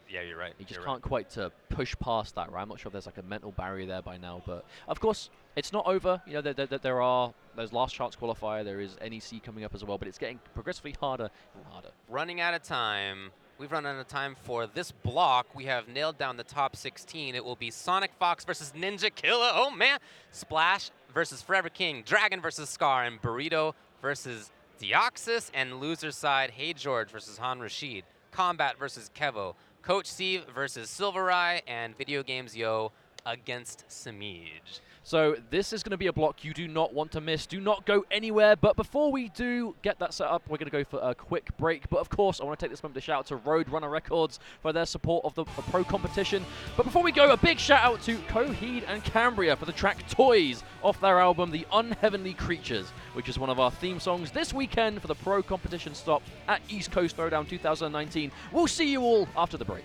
Yeah, you're right. He just can't quite push past that, right? I'm not sure if there's like a mental barrier there by now, but of course it's not over. You know, there's last chance qualifier, there is NEC coming up as well, but it's getting progressively harder and harder. Running out of time. We've run out of time for this block. We have nailed down the top 16. It will be Sonic Fox versus Ninjakilla. Oh man! Splash versus Forever King. Dragon versus Scar, and Burrito versus Deoxys, and loser side, HeeyGeorge versus Rashid. Combat versus Kevo. Coach Steve versus Silverai, and Video Games Yo against Samage. So this is going to be a block you do not want to miss. Do not go anywhere. But before we do get that set up, we're going to go for a quick break. But of course, I want to take this moment to shout out to Roadrunner Records for their support of the pro competition. But before we go, a big shout out to Coheed and Cambria for the track Toys off their album The Unheavenly Creatures, which is one of our theme songs this weekend for the pro competition stop at East Coast Throwdown 2019. We'll see you all after the break.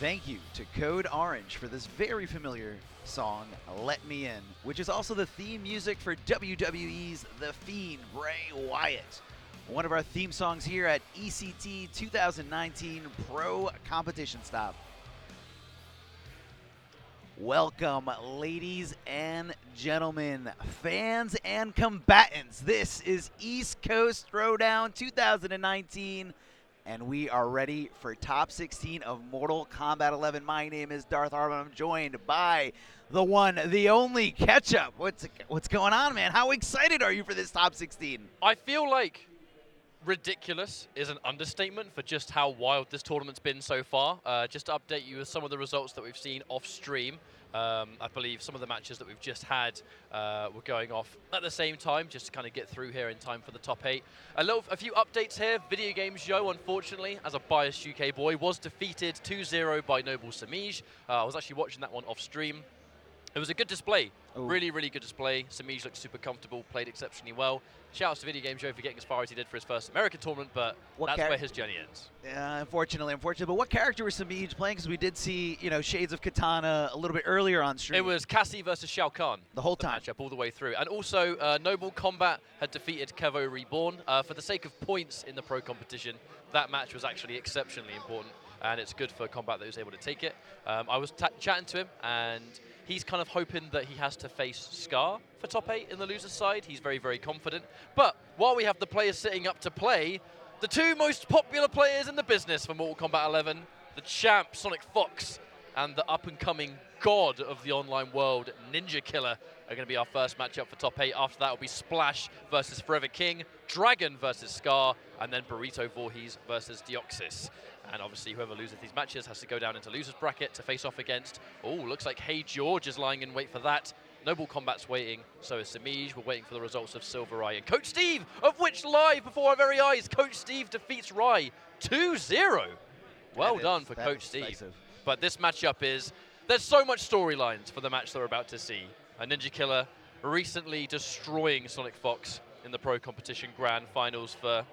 Thank you to Code Orange for this very familiar song, Let Me In, which is also the theme music for WWE's The Fiend, Bray Wyatt. One of our theme songs here at ECT 2019 Pro Competition Stop. Welcome, ladies and gentlemen, fans and combatants. This is East Coast Throwdown 2019, and we are ready for Top 16 of Mortal Kombat 11. My name is Darth Harmon. I'm joined by the one, the only Ketchup. What's going on, man? How excited are you for this Top 16? I feel like ridiculous is an understatement for just how wild this tournament's been so far. Just to update you with some of the results that we've seen off stream. I believe some of the matches that we've just had were going off at the same time, just to kind of get through here in time for the top 8. A few updates here. Video Games Joe, unfortunately, as a biased UK boy, was defeated 2-0 by Noble Samage. I was actually watching that one off stream. It was a good display. Ooh. Really, really good display. Samage looked super comfortable, played exceptionally well. Shout out to Video Game Joe for getting as far as he did for his first American tournament, but that's where his journey ends. Yeah, unfortunately. But what character was Samage playing? Because we did see, shades of Katana a little bit earlier on stream. It was Cassie versus Shao Kahn. The whole time. Matchup all the way through. And also, Noble Kombat had defeated Kevo Reborn. For the sake of points in the pro competition, that match was actually exceptionally important, and it's good for Kombat that he was able to take it. I was chatting to him, and he's kind of hoping that he has to face Scar for top 8 in the loser's side. He's very, very confident. But while we have the players sitting up to play, the two most popular players in the business for Mortal Kombat 11, the champ Sonic Fox and the up-and-coming god of the online world, Ninjakilla, are going to be our first matchup for top 8. After that will be Splash versus Forever King, Dragon versus Scar, and then Burrito Vorhees versus Deoxys. And obviously, whoever loses these matches has to go down into loser's bracket to face off against. Oh, looks like HeeyGeorge is lying in wait for that. Noble Kombat's waiting, so is Samage. We're waiting for the results of Silver Eye and Coach Steve, of which live before our very eyes, Coach Steve defeats Rai 2-0. Well done for Coach Steve. But this matchup there's so much storylines for the match that we're about to see. A Ninjakilla recently destroying Sonic Fox in the Pro Competition Grand Finals for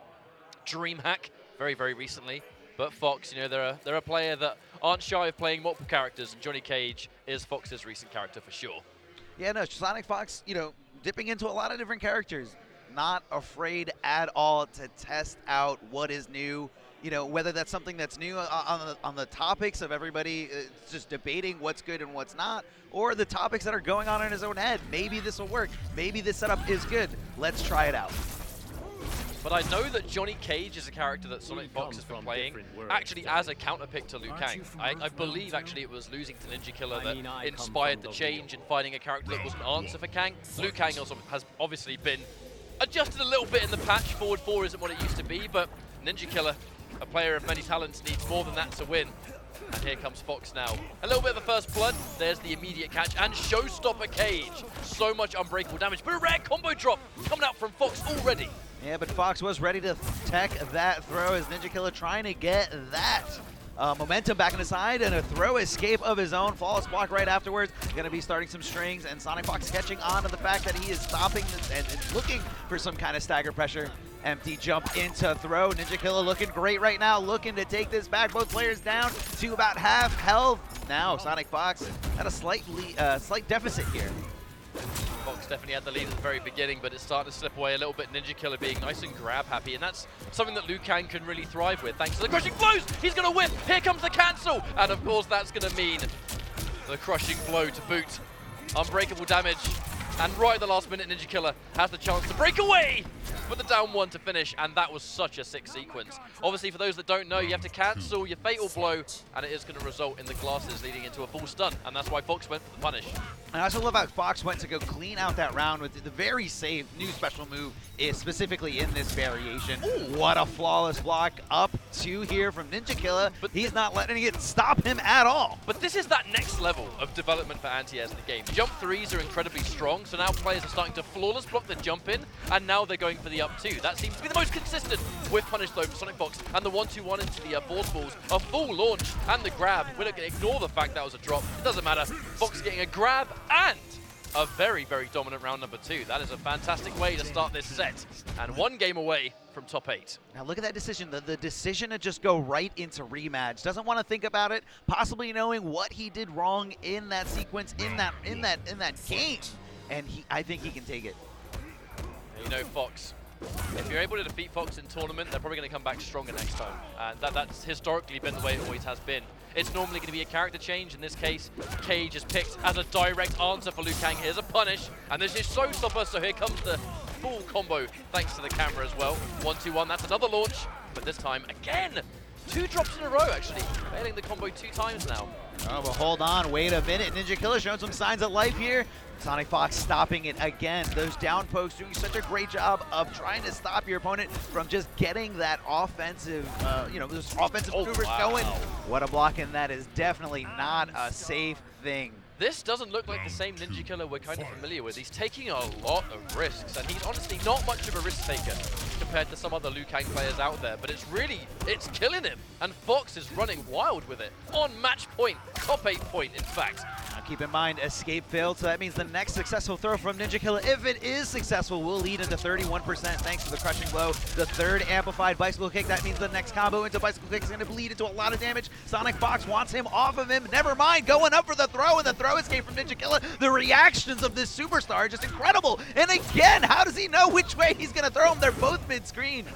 DreamHack very, very recently. But Fox, they're a player that aren't shy of playing multiple characters, and Johnny Cage is Fox's recent character for sure. Yeah, no, Sonic Fox, dipping into a lot of different characters. Not afraid at all to test out what is new. Whether that's something that's new on the topics of everybody just debating what's good and what's not, or the topics that are going on in his own head. Maybe this will work. Maybe this setup is good. Let's try it out. But I know that Johnny Cage is a character that Sonic Fox has been playing, actually as a counterpick to Liu Kang. I believe actually it was losing to Ninjakilla that inspired the change in finding a character that was an answer for Kang. Liu Kang also has obviously been adjusted a little bit in the patch. Forward 4 isn't what it used to be, but Ninjakilla, a player of many talents, needs more than that to win. And here comes Fox now. A little bit of a first blood. There's the immediate catch. And Showstopper Cage. So much unbreakable damage. But a rare combo drop coming out from Fox already. Yeah, but Fox was ready to tech that throw as Ninjakilla trying to get that momentum back on his side, and a throw escape of his own. Flawless block right afterwards. Going to be starting some strings, and Sonic Fox catching on to the fact that he is stopping and looking for some kind of stagger pressure. Empty jump into throw. Ninjakilla looking great right now, looking to take this back. Both players down to about half health. Now Sonic Fox at a slight deficit here. Fox definitely had the lead at the very beginning, but it's starting to slip away a little bit. Ninjakilla being nice and grab happy, and that's something that Liu Kang can really thrive with. Thanks to the crushing blows, he's going to whip. Here comes the cancel, and of course that's going to mean the crushing blow to boot. Unbreakable damage, and right at the last minute, Ninjakilla has the chance to break away with the down 1 to finish, and that was such a sick sequence. Obviously, for those that don't know, you have to cancel your fatal blow, and it is going to result in the glasses leading into a full stun, and that's why Fox went for the punish. And I also love how Fox went to go clean out that round with the very safe new special move, is specifically in this variation. Ooh. What a flawless block up 2 here from Ninjakilla, but he's not letting it stop him at all. But this is that next level of development for anti-airs in the game. Jump 3s are incredibly strong, so now players are starting to flawless block the jump in, and now they're going for the up 2. That seems to be the most consistent with punish though for Sonic Fox, and the 1-2-1 into the force balls, a full launch, and the grab. We're not going to ignore the fact that was a drop. It doesn't matter. Fox getting a grab and a very, very dominant round number 2. That is a fantastic way to start this set. And 1 game away from top 8. Now look at that decision, the decision to just go right into rematch. Doesn't want to think about it, possibly knowing what he did wrong in that sequence, in that game. And I think he can take it. You know, Fox, if you're able to defeat Fox in tournament, they're probably going to come back stronger next time. And that's historically been the way it always has been. It's normally going to be a character change. In this case, Cage is picked as a direct answer for Liu Kang. Here's a punish, and this is Showstopper, so here comes the full combo, thanks to the camera as well. 1-2-1, that's another launch, but this time, again, 2 drops in a row, actually. Failing the combo 2 times now. Oh, but hold on, wait a minute. Ninjakilla showing some signs of life here. Sonic Fox stopping it again. Those down pokes doing such a great job of trying to stop your opponent from just getting that offensive, those offensive maneuvers going. What a block, and that is definitely not a safe thing. This doesn't look like the same Ninjakilla we're kind of familiar with. He's taking a lot of risks, and he's honestly not much of a risk taker compared to some other Liu Kang players out there, but it's killing him, and Fox is running wild with it. On match point, top 8 point, in fact. Now keep in mind, escape failed, so that means the next successful throw from Ninjakilla, if it is successful, will lead into 31% thanks to the crushing blow. The 3rd amplified bicycle kick, that means the next combo into bicycle kick is going to bleed into a lot of damage. Sonic Fox wants him off of him, never mind, going up for the throw, and the throw escape from Ninjakilla. The reactions of this superstar are just incredible. And again, how does he know which way he's going to throw him? They're both mid-screen.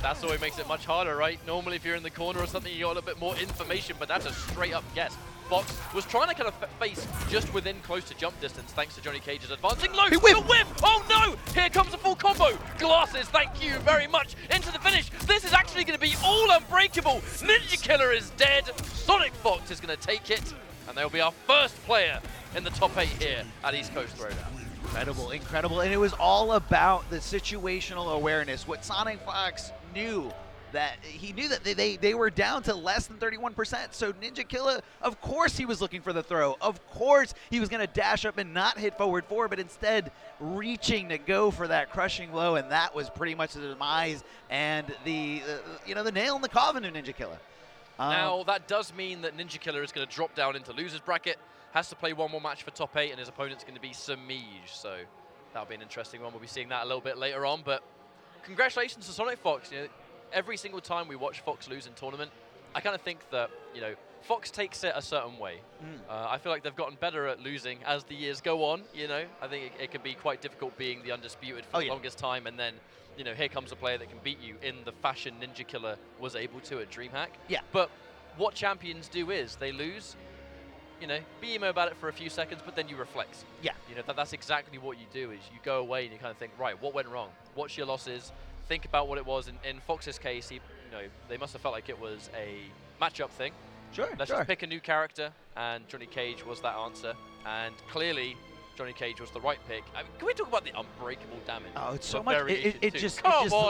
That's always makes it much harder, right? Normally, if you're in the corner or something, you got a little bit more information, but that's a straight-up guess. Fox was trying to kind of face just within close to jump distance, thanks to Johnny Cage's advancing low. The whip! Oh no! Here comes a full combo. Glasses, thank you very much. Into the finish. This is actually going to be all unbreakable. Ninjakilla is dead. Sonic Fox is going to take it, and they'll be our first player in the top 8 here at East Coast Throwdown. Incredible, incredible. And it was all about the situational awareness. What Sonic Fox knew, that he knew that they were down to less than 31%. So Ninjakilla, of course he was looking for the throw. Of course he was going to dash up and not hit forward 4, but instead reaching to go for that crushing blow, and that was pretty much the demise and the nail in the coffin of Ninjakilla. Now, that does mean that Ninjakilla is going to drop down into loser's bracket, has to play 1 more match for top 8, and his opponent's going to be Samage. So that'll be an interesting one. We'll be seeing that a little bit later on. But congratulations to Sonic Fox. Every single time we watch Fox lose in tournament, I kind of think that, Fox takes it a certain way. I feel like they've gotten better at losing as the years go on, I think it can be quite difficult being the undisputed for the longest time, and then, here comes a player that can beat you in the fashion Ninjakilla was able to at DreamHack. Yeah. But what champions do is they lose, be emo about it for a few seconds, but then you reflect. Yeah. That's exactly what you do, is you go away and you kind of think, right, what went wrong? What's your losses? Think about what it was. In Fox's case, they must have felt like it was a matchup thing. Sure, Let's just pick a new character, and Johnny Cage was that answer. And clearly, Johnny Cage was the right pick. I mean, can we talk about the unbreakable damage? Oh, it's so much. It just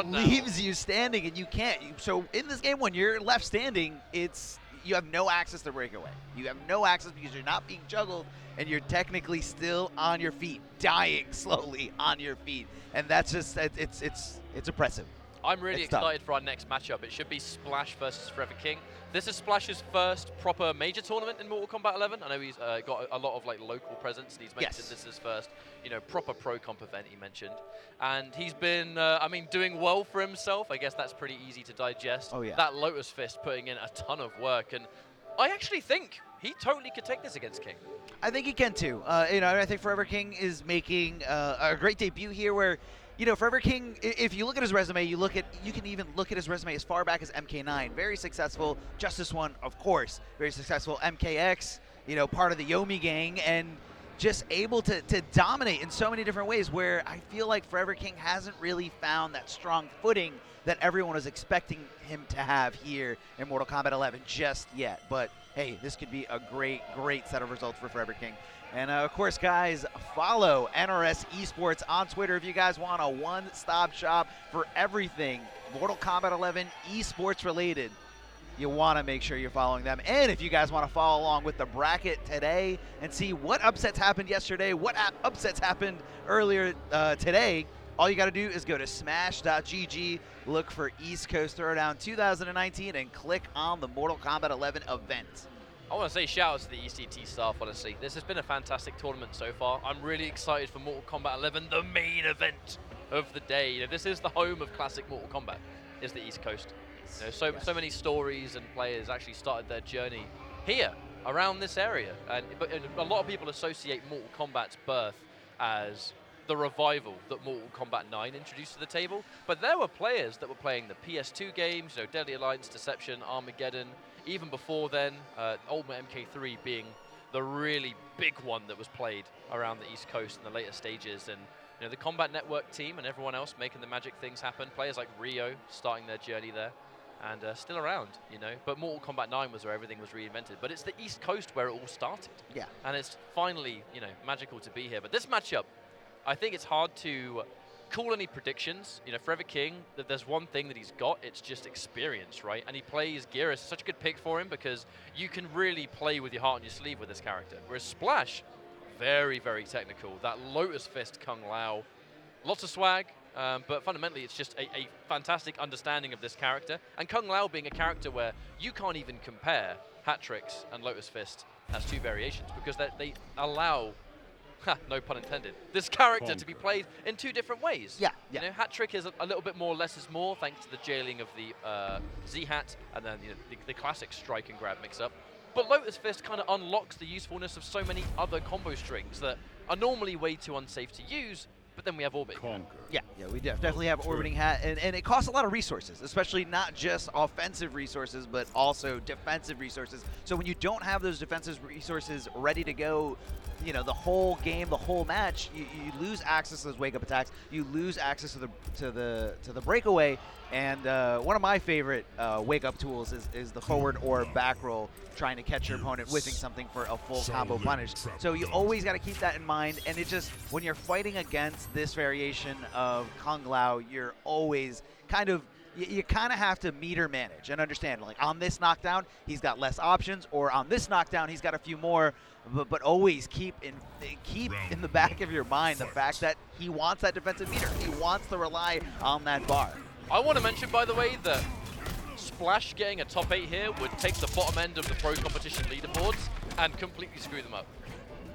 leaves you standing, and you can't. So in this game, when you're left standing, you have no access to breakaway. You have no access because you're not being juggled, and you're technically still on your feet, dying slowly on your feet. And that's just, it's oppressive. I'm really excited for our next matchup. It should be Splash versus Forever King. This is Splash's first proper major tournament in Mortal Kombat 11. I know he's got a lot of local presence, and he's mentioned this is his first, proper pro comp event he mentioned. And he's been, doing well for himself. I guess that's pretty easy to digest. Oh, yeah. That Lotus Fist putting in a ton of work, and I actually think he totally could take this against King. I think he can too. I think Forever King is making a great debut here where, Forever King, if you look at his resume, you can even look at his resume as far back as MK9. Very successful. Justice 1, of course, very successful. MKX, part of the Yomi gang, and just able to dominate in so many different ways, where I feel like Forever King hasn't really found that strong footing that everyone was expecting him to have here in Mortal Kombat 11 just yet. But hey, this could be a great, great set of results for Forever King. And of course, guys, follow NRS Esports on Twitter if you guys want a one-stop shop for everything Mortal Kombat 11 esports related. You want to make sure you're following them. And if you guys want to follow along with the bracket today and see what upsets happened yesterday, what upsets happened earlier today, all you got to do is go to smash.gg, look for East Coast Throwdown 2019, and click on the Mortal Kombat 11 event. I want to say shout out to the ECT staff, honestly. This has been a fantastic tournament so far. I'm really excited for Mortal Kombat 11, the main event of the day. You know, this is the home of classic Mortal Kombat, is the East Coast. You know, so many stories and players actually started their journey here, around this area. And a lot of people associate Mortal Kombat's birth as the revival that Mortal Kombat 9 introduced to the table. But there were players that were playing the PS2 games, you know, Deadly Alliance, Deception, Armageddon, even before then, Ultimate MK3 being the really big one that was played around the East Coast in the later stages. And you know, the Combat Network team and everyone else making the magic things happen. Players like Rio starting their journey there and still around, you know. But Mortal Kombat 9 was where everything was reinvented. But it's the East Coast where it all started. Yeah. And it's finally, you know, magical to be here. But this matchup, I think it's hard to call any predictions. You know, Forever King, that there's one thing that he's got, it's just experience, right? And he plays Geras, such a good pick for him because you can really play with your heart on your sleeve with this character. Whereas Splash, very, very technical. That Lotus Fist Kung Lao, lots of swag, but fundamentally it's just a fantastic understanding of this character. And Kung Lao being a character where you can't even compare Hat Tricks and Lotus Fist as two variations because they allow, no pun intended, this character to be played in two different ways. Yeah. You know, Hat Trick is a little bit more less is more thanks to the jailing of the Z-Hat and then, you know, the classic strike and grab mix-up. But Lotus Fist kind of unlocks the usefulness of so many other combo strings that are normally way too unsafe to use, but then we have Orbiting Hat. Yeah, we definitely have Orbiting Hat, and it costs a lot of resources, especially not just offensive resources, but also defensive resources. So when you don't have those defensive resources ready to go, you know, the whole game, the whole match, you lose access to those wake-up attacks, you lose access to the breakaway, and one of my favorite wake-up tools is the forward or back roll, trying to catch your opponent whiffing something for a full combo punish. So you always got to keep that in mind, and it just, when you're fighting against this variation of Kung Lao, you're always kind of, you kind of have to meter manage and understand, like, on this knockdown, he's got less options, or on this knockdown, he's got a few more, but always keep in the back of your mind the fact that he wants that defensive meter. He wants to rely on that bar. I want to mention, by the way, that Splash getting a top 8 here would take the bottom end of the pro competition leaderboards and completely screw them up.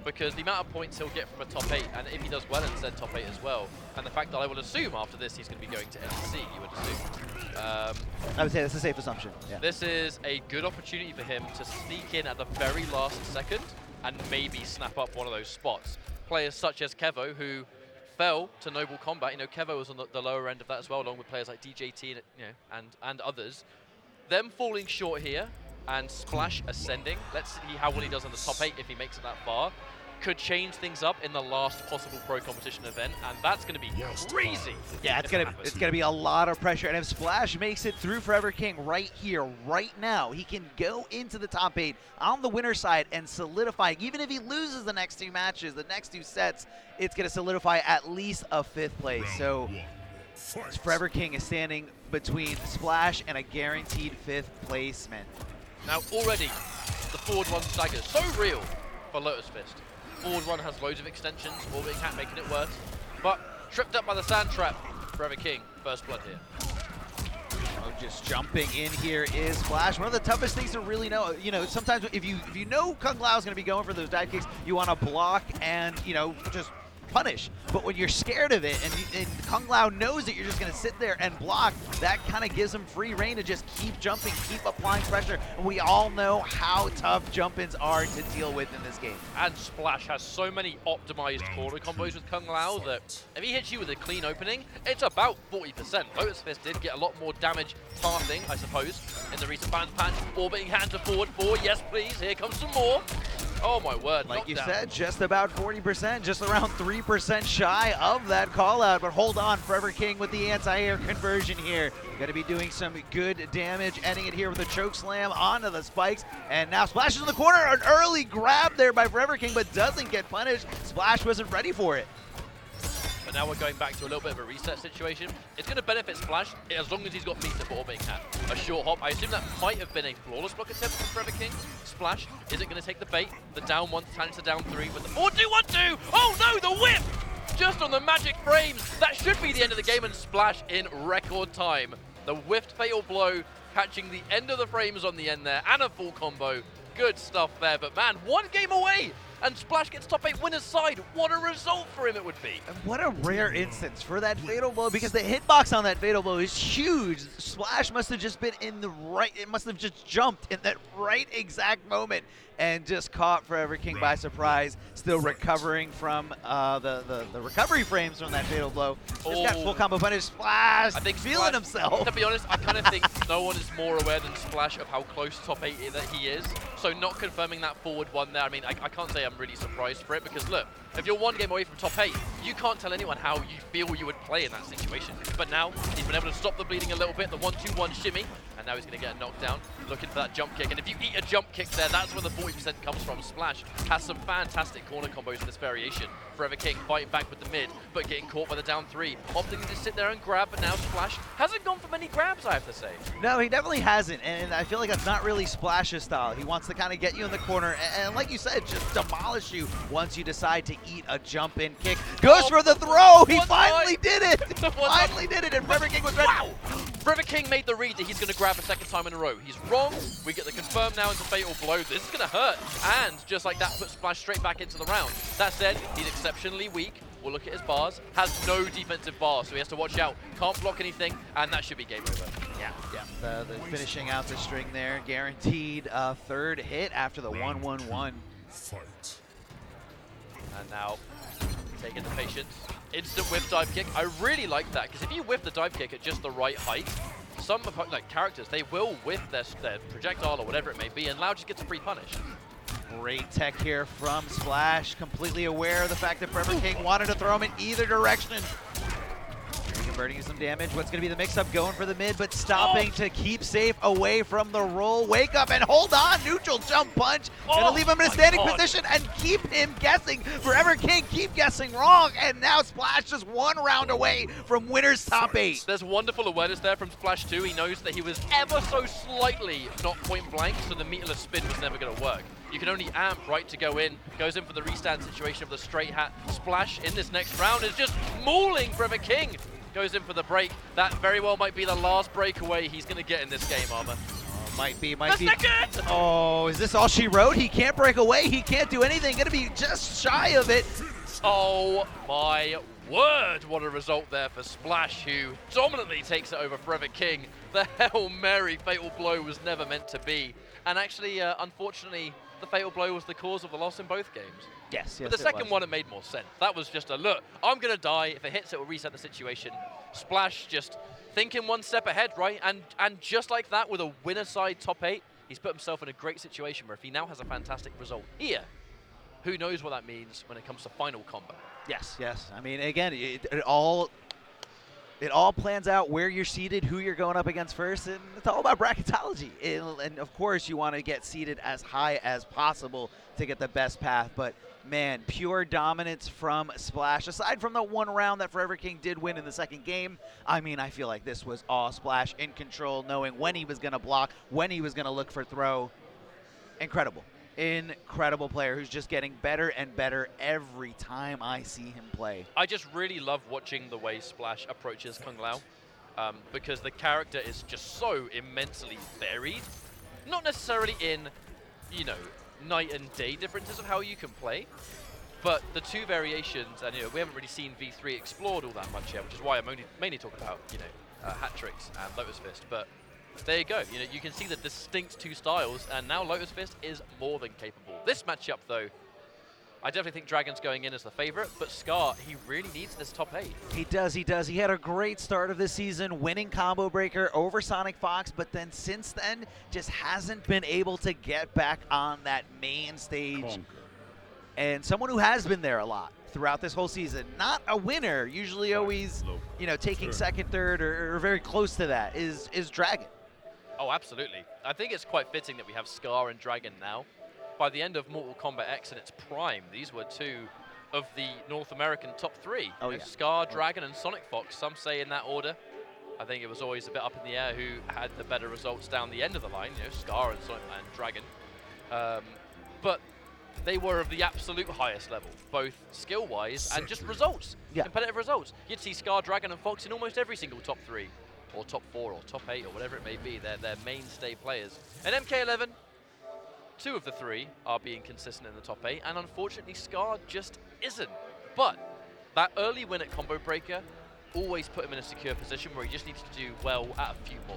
Because the amount of points he'll get from a top 8, and if he does well in said top 8 as well, and the fact that I would assume after this he's going to be going to NEC, you would assume. I would say that's a safe assumption. Yeah. This is a good opportunity for him to sneak in at the very last second and maybe snap up one of those spots. Players such as Kevo, who fell to Noble Combat. You know, Kevo was on the lower end of that as well, along with players like DJT and, you know, and others. Them falling short here and Splash ascending. Let's see how well he does on the top 8 if he makes it that far. Could change things up in the last possible pro competition event, and that's going to be crazy. Yeah, it's gonna be a lot of pressure. And if Splash makes it through Forever King right here, right now, he can go into the top 8 on the winner's side and solidify. Even if he loses the next 2 matches, the next 2 sets, it's gonna solidify at least a 5th place. So Forever King is standing between Splash and a guaranteed 5th placement. Now already, the forward one stagger so real for Lotus Fist. Forward run has loads of extensions, Orbiting Hat making it worse, but tripped up by the sand trap. Forever King, first blood here. Oh, just jumping in here is Splash. One of the toughest things to really know. You know, sometimes if you know Kung Lao is going to be going for those dive kicks, you want to block and, you know, just punish. But when you're scared of it and Kung Lao knows that you're just going to sit there and block, that kind of gives him free reign to just keep jumping, keep applying pressure. And we all know how tough jump-ins are to deal with in this game. And Splash has so many optimized corner combos with Kung Lao that if he hits you with a clean opening, it's about 40%. Lotus Fist did get a lot more damage passing, I suppose, in the recent balance patch. Orbiting Hand to forward 4, yes please, here comes some more. Oh my word, like you knockdown. said, just about 40%, just around 3% shy of that call out. But hold on, Forever King with the anti-air conversion here. Going to be doing some good damage, ending it here with a choke slam onto the spikes. And now Splash is in the corner, an early grab there by Forever King, but doesn't get punished. Splash wasn't ready for it. But now we're going back to a little bit of a reset situation. It's going to benefit Splash as long as he's got meter for Orbiting Hat. A short hop. I assume that might have been a flawless block attempt from Forever King. Splash isn't going to take the bait. The down 1 turns to down 3 with the 4-2-1-2. Oh no, the whip! Just on the magic frames. That should be the end of the game, and Splash in record time. The whiffed fatal blow, catching the end of the frames on the end there, and a full combo. good stuff there. But man, 1 game away, and Splash gets top 8 winner's side. What a result for him it would be. And what a rare instance for that fatal blow, because the hitbox on that fatal blow is huge. Splash must have just been in the right, it must have just jumped in that right exact moment and just caught Forever King by surprise, still recovering from the recovery frames from that fatal blow. Just got full combo punish. Splash, I think feeling Splash, himself. To be honest, I kind of think no one is more aware than Splash of how close top 8 that he is. So not confirming that forward one there, I mean, I can't say I'm really surprised for it, because look, if you're 1 game away from top 8, you can't tell anyone how you feel you would play in that situation. But now, he's been able to stop the bleeding a little bit, the 1-2-1 shimmy, and now he's going to get a knockdown, looking for that jump kick. And if you eat a jump kick there, that's where the 40% comes from. Splash has some fantastic corner combos in this variation. Forever King fighting back with the mid, but getting caught by the down 3. Opting to just sit there and grab, but now Splash hasn't gone for many grabs, I have to say. No, he definitely hasn't, and I feel like that's not really Splash's style. He wants to kind of get you in the corner, and like you said, just demolish you once you decide to eat a jump-in kick. Goes for the throw! He finally did it! Finally did it, and Forever King was ready. Wow! Forever King made the read that he's going to grab a 2nd time in a row. He's wrong. We get the confirm now into fatal blow. This is going to hurt, and just like that, puts Splash straight back into the round. That said, he's exceptionally weak. We'll look at his bars. Has no defensive bars, so he has to watch out. Can't block anything, and that should be game over. Yeah. The finishing out the string there, guaranteed 3rd hit after the 1-1-1. Fight. And now, taking the patience. Instant whiff dive kick. I really like that, because if you whiff the dive kick at just the right height, some like characters, they will whiff their projectile or whatever it may be, and Lau just gets a free punish. Great tech here from Splash, completely aware of the fact that Forever King wanted to throw him in either direction. Converting some damage. What's going to be the mix-up? Going for the mid, but stopping to keep safe away from the roll. Wake up and hold on. Neutral jump punch. Gonna leave him in a standing position and keep him guessing. Forever King keep guessing wrong, and now Splash just 1 round away from winner's top 8. There's wonderful awareness there from Splash 2. He knows that he was ever so slightly not point blank, so the meterless spin was never going to work. You can only amp right to go in. Goes in for the restand situation of the straight hat. Splash in this next round is just mauling Forever King. Goes in for the break. That very well might be the last breakaway he's going to get in this game, Armor. Might be. Second! Oh, is this all she wrote? He can't break away. He can't do anything. Going to be just shy of it. Oh my word, what a result there for Splash, who dominantly takes it over Forever King. The Hail Mary fatal blow was never meant to be. And actually, unfortunately, the fatal blow was the cause of the loss in both games. Yes, But the second one, it made more sense. That was just a, look, I'm going to die. If it hits, it will reset the situation. Splash just thinking 1 step ahead, right? And just like that, with a winner side top 8, he's put himself in a great situation where if he now has a fantastic result here, who knows what that means when it comes to final combat. Yes. I mean, again, it all plans out where you're seated, who you're going up against first, and it's all about bracketology. And of course, you want to get seated as high as possible to get the best path. But man, pure dominance from Splash. Aside from the 1 round that Forever King did win in the 2nd game, I mean, I feel like this was all Splash in control, knowing when he was going to block, when he was going to look for throw. Incredible player who's just getting better and better every time I see him play. I just really love watching the way Splash approaches Kung Lao, because the character is just so immensely varied. Not necessarily in, you know, night and day differences of how you can play, but the 2 variations, and we haven't really seen V3 explored all that much yet, which is why I'm only mainly talking about, hat tricks and Lotus Fist. But there you go. You can see the distinct 2 styles, and now Lotus Fist is more than capable. This matchup, though, I definitely think Dragon's going in as the favorite, but Scar, he really needs this top 8. He does. He had a great start of the season, winning Combo Breaker over Sonic Fox, but then since then, just hasn't been able to get back on that main stage. And someone who has been there a lot throughout this whole season. Not a winner, usually always, taking 2nd, 3rd, or very close to that, is Dragon. Oh, absolutely. I think it's quite fitting that we have Scar and Dragon now. By the end of Mortal Kombat X in its prime, these were 2 of the North American top 3. Oh, yeah. Scar, Dragon, and Sonic Fox, some say in that order. I think it was always a bit up in the air who had the better results down the end of the line, Scar and Dragon. But they were of the absolute highest level, both skill-wise and just results, competitive results. You'd see Scar, Dragon, and Fox in almost every single top 3, or top 4, or top 8, or whatever it may be. They're mainstay players. And MK11, 2 of the 3 are being consistent in the top 8, and unfortunately Scar just isn't. But that early win at Combo Breaker always put him in a secure position where he just needs to do well at a few more,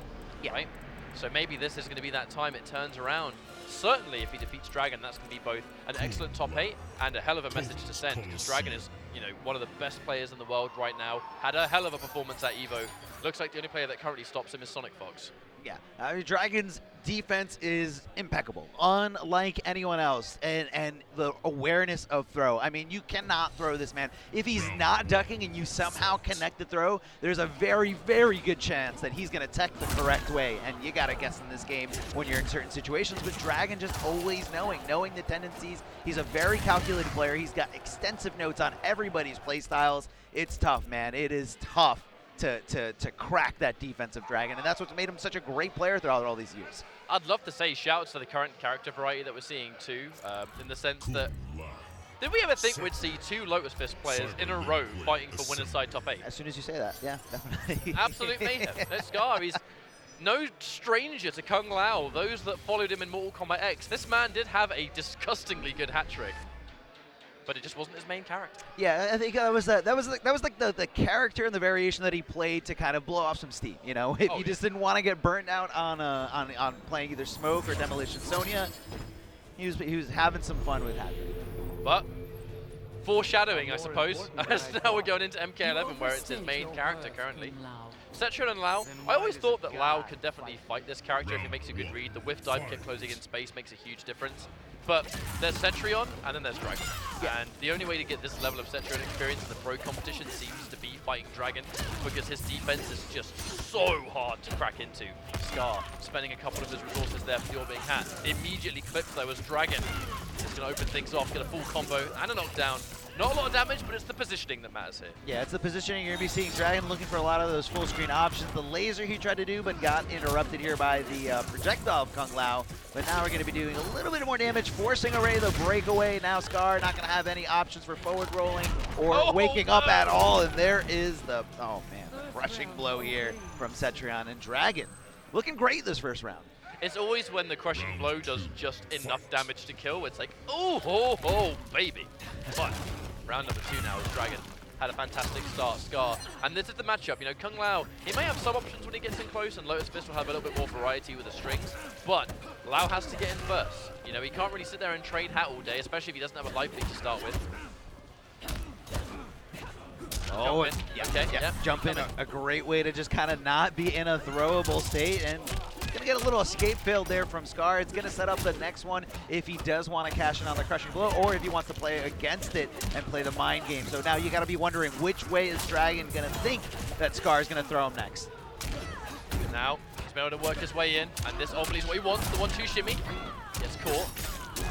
right? So maybe this is going to be that time it turns around. Certainly if he defeats Dragon, that's going to be both an excellent top 8 and a hell of a message to send, because Dragon is, you know, one of the best players in the world right now, had a hell of a performance at EVO. Looks like the only player that currently stops him is Sonic Fox. Yeah, I mean, Dragon's defense is impeccable, unlike anyone else, and the awareness of throw. I mean, you cannot throw this man. If he's not ducking and you somehow connect the throw, there's a very, very good chance that he's going to tech the correct way, and you got to guess in this game when you're in certain situations. But Dragon just always knowing the tendencies. He's a very calculated player. He's got extensive notes on everybody's play styles. It's tough, man. It is tough to crack that defensive Dragon, and that's what's made him such a great player throughout all these years. I'd love to say shouts to the current character variety that we're seeing too, in the sense that, did we ever think we'd see 2 Lotus Fist players in a row fighting for winner's side top 8? As soon as you say that, yeah, definitely. Absolute mayhem. Let's Scar, he's no stranger to Kung Lao, those that followed him in Mortal Kombat X. This man did have a disgustingly good hat trick, but it just wasn't his main character. Yeah, I think that was like the character and the variation that he played to kind of blow off some steam. You know, if you just didn't want to get burnt out on playing either Smoke or Demolition Sonya, he was having some fun with that. But foreshadowing, I suppose. As now we're going into MK11, where it's his main character currently. Cetrion and Lao. I always thought that Lao could definitely fight this character if he makes a good read. The whiff dive kick closing in space makes a huge difference. But there's Cetrion, and then there's Dragon. And the only way to get this level of Cetrion experience in the pro competition seems to be fighting Dragon, because his defense is just so hard to crack into. Scar spending a couple of his resources there for the orbiting hat. Immediately clipped though as Dragon is going to open things off, get a full combo and a knockdown. Not a lot of damage, but it's the positioning that matters here. Yeah, it's the positioning. You're going to be seeing Dragon looking for a lot of those full screen options. The laser he tried to do, but got interrupted here by the projectile of Kung Lao. But now we're going to be doing a little bit more damage, forcing Array the breakaway. Now Scar not going to have any options for forward rolling or waking up at all. And there is the, oh man, the crushing blow here from Cetrion. And Dragon looking great this first round. It's always when the crushing blow does just enough damage to kill, it's like, oh, baby. But round number 2 now is Dragon. Had a fantastic start, Scar. And this is the matchup, you know, Kung Lao, he may have some options when he gets in close, and Lotus Fist will have a little bit more variety with the strings, but Lao has to get in first. You know, he can't really sit there and trade hat all day, especially if he doesn't have a life lead to start with. Oh, Jump in. yeah, Okay, yeah. Jump in, a great way to just kind of not be in a throwable state, and gonna get a little escape failed there from Scar. It's gonna set up the next one if he does want to cash in on the crushing blow, or if he wants to play against it and play the mind game. So now you gotta be wondering which way is Dragon gonna think that Scar is gonna throw him next. Now, he's been able to work his way in, and this obviously is what he wants, the 1-2 shimmy. Gets caught.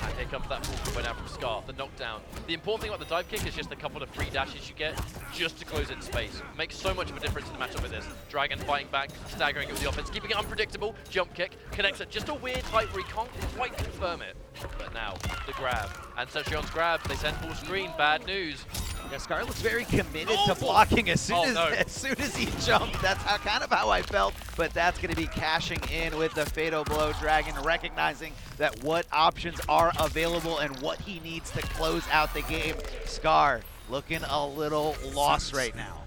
And here comes that full combo down from Scar, the knockdown. The important thing about the dive kick is just a couple of free dashes you get just to close in space. Makes so much of a difference in the matchup with this. Dragon fighting back, staggering it with the offense, keeping it unpredictable. Jump kick, connects at just a weird height where he can't quite confirm it. But now, the grab. And Cetrion's grab, they send full screen, bad news. Yeah, Scar looks very committed to blocking as soon as he jumped. That's kind of how I felt, but that's going to be cashing in with the fatal blow. Dragon recognizing that what options are available and what he needs to close out the game. Scar looking a little lost right now.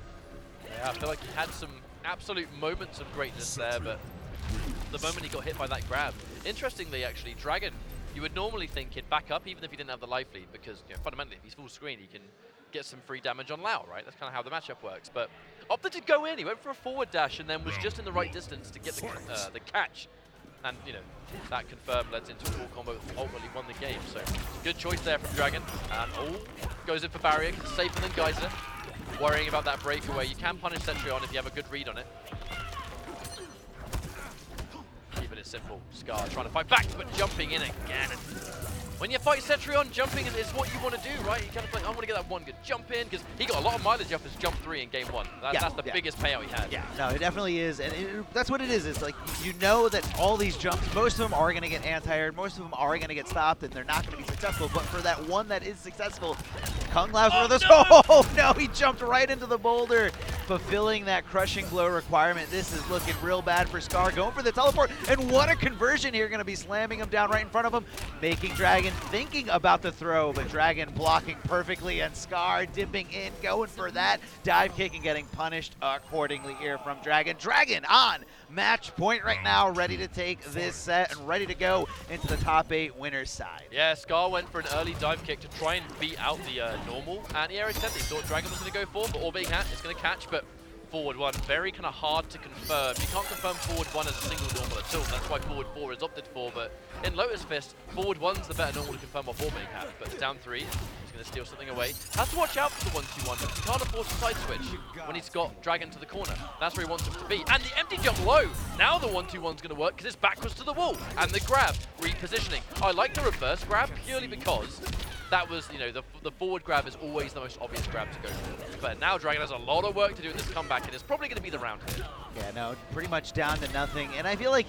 Yeah, I feel like he had some absolute moments of greatness there, but the moment he got hit by that grab. Interestingly, actually, Dragon, you would normally think he'd back up even if he didn't have the life lead, because fundamentally, if he's full screen, he can get some free damage on Lao, right? That's kind of how the matchup works. But opted to go in. He went for a forward dash and then was just in the right distance to get the catch. And, that confirmed led into a full combo that ultimately won the game. So, good choice there from Dragon. And goes in for barrier, safer than Geyser. Worrying about that breakaway. You can punish Cetrion if you have a good read on it. Keeping it simple. Scar trying to fight back, but jumping in again. When you fight Cetrion, jumping is what you want to do, right? You kind of like, I want to get that one good jump in, because he got a lot of mileage off his jump 3 in game 1. That's the biggest payout he had. Yeah, no, it definitely is, and that's what it is. It's like, you know that all these jumps, most of them are going to get anti-aired, most of them are going to get stopped, and they're not going to be successful. But for that one that is successful, Kung Lao's one of those. Oh no, he jumped right into the boulder, fulfilling that crushing blow requirement. This is looking real bad for Scar, going for the teleport, and what a conversion here, going to be slamming him down right in front of him. making Dragon thinking about the throw, but Dragon blocking perfectly, and Scar dipping in, going for that dive kick and getting punished accordingly here from Dragon. Dragon on match point right now, ready to take this set and ready to go into the top 8 winners side. Yeah, Scar went for an early dive kick to try and beat out the normal anti-air attempt. He thought Dragon was going to go for, but Orbiting Hat is going to catch, but forward 1, very kind of hard to confirm. You can't confirm forward 1 as a single normal at all. That's why forward 4 is opted for, but in Lotus Fist, forward 1's the better normal to confirm off Orbiting Hat, but down 3, he's going to steal something away. Has to watch out for the 1-2-1, because he can't afford to side switch when he's got Dragon to the corner. That's where he wants him to be. And the empty jump low! Now the 1-2-1's going to work, because it's backwards to the wall. And the grab, repositioning. I like the reverse grab, purely because that was, you know, the forward grab is always the most obvious grab to go for. But now Dragon has a lot of work to do in this comeback, and it's probably going to be the round here. Yeah, no, pretty much down to nothing. And I feel like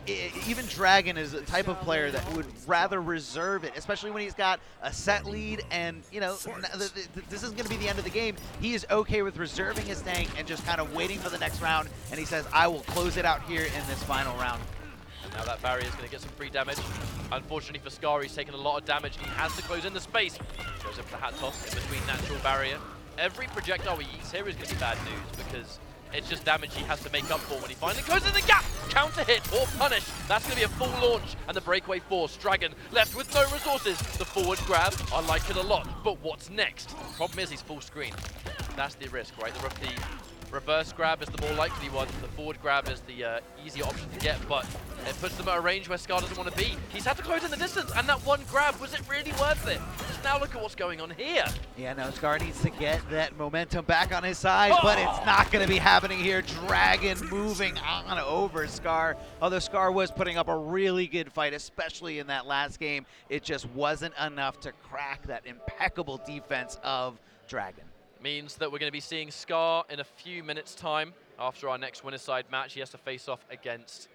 even Dragon is the type of player that would rather reserve it, especially when he's got a set lead and, you know, this isn't going to be the end of the game. He is okay with reserving his tank and just kind of waiting for the next round, and he says, I will close it out here in this final round. Now that barrier is going to get some free damage. Unfortunately for Scar, he's taken a lot of damage. He has to close in the space. Goes up for the hat toss in between natural barrier. Every projectile he eats here is going to be bad news because it's just damage he has to make up for when he finally goes in the gap. Counter hit or punish. That's going to be a full launch and the breakaway force. Dragon left with no resources. The forward grab, I like it a lot. But what's next? Problem is he's full screen. That's the risk, right? The reverse grab is the more likely one. The forward grab is the easier option to get, but it puts them at a range where Scar doesn't want to be. He's had to close in the distance, and that one grab, was it really worth it? Just now look at what's going on here. Yeah, no, Scar needs to get that momentum back on his side, but it's not going to be happening here. Dragon moving on over Scar. Although Scar was putting up a really good fight, especially in that last game, it just wasn't enough to crack that impeccable defense of Dragon. Means that we're going to be seeing Scar in a few minutes' time. After our next winner's side match, he has to face off against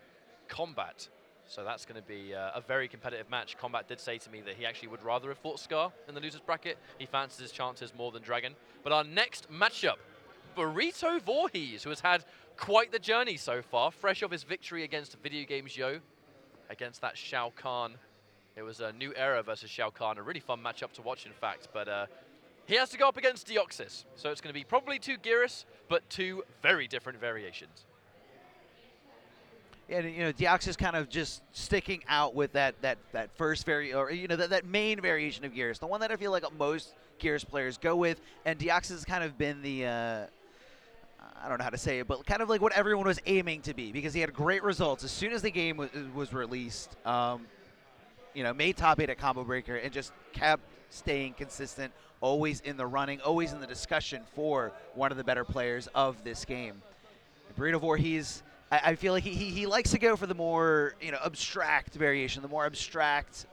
Combat. So that's going to be a very competitive match. Combat did say to me that he actually would rather have fought Scar in the loser's bracket. He fancies his chances more than Dragon. But our next matchup, Burrito Vorhees, who has had quite the journey so far, fresh off his victory against Video Games Yo, against that Shao Kahn. It was a New Era versus Shao Kahn, a really fun matchup to watch, in fact. But he has to go up against Deoxys, so it's going to be probably 2 Gearus, but 2 very different variations. Yeah, you know, Deoxys kind of just sticking out with that first that main variation of Gearus, the one that I feel like most Gearus players go with, and Deoxys has kind of been the I don't know how to say it, but kind of like what everyone was aiming to be, because he had great results as soon as the game was released. You know, made top 8 at Combo Breaker and just kept staying consistent, always in the running, always in the discussion for one of the better players of this game. Burrito Vorhees, I feel like he likes to go for the more, you know, abstract variation, the more abstract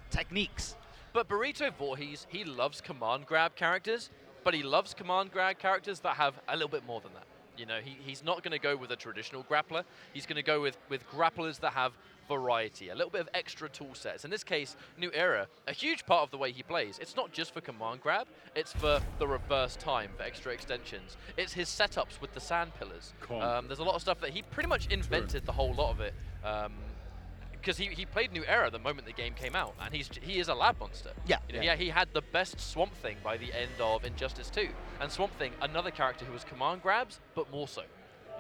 techniques. But Burrito Vorhees, he loves command grab characters, but he loves command grab characters that have a little bit more than that. You know, he's not going to go with a traditional grappler. He's going to go with grapplers that have variety, a little bit of extra tool sets. In this case, New Era, a huge part of the way he plays, it's not just for command grab, it's for the reverse time, for extra extensions. It's his setups with the sand pillars. There's a lot of stuff that he pretty much invented the whole lot of it. Because he played New Era the moment the game came out, and he is a lab monster. Yeah. You know, he had the best Swamp Thing by the end of Injustice 2. And Swamp Thing, another character who was command grabs, but more so.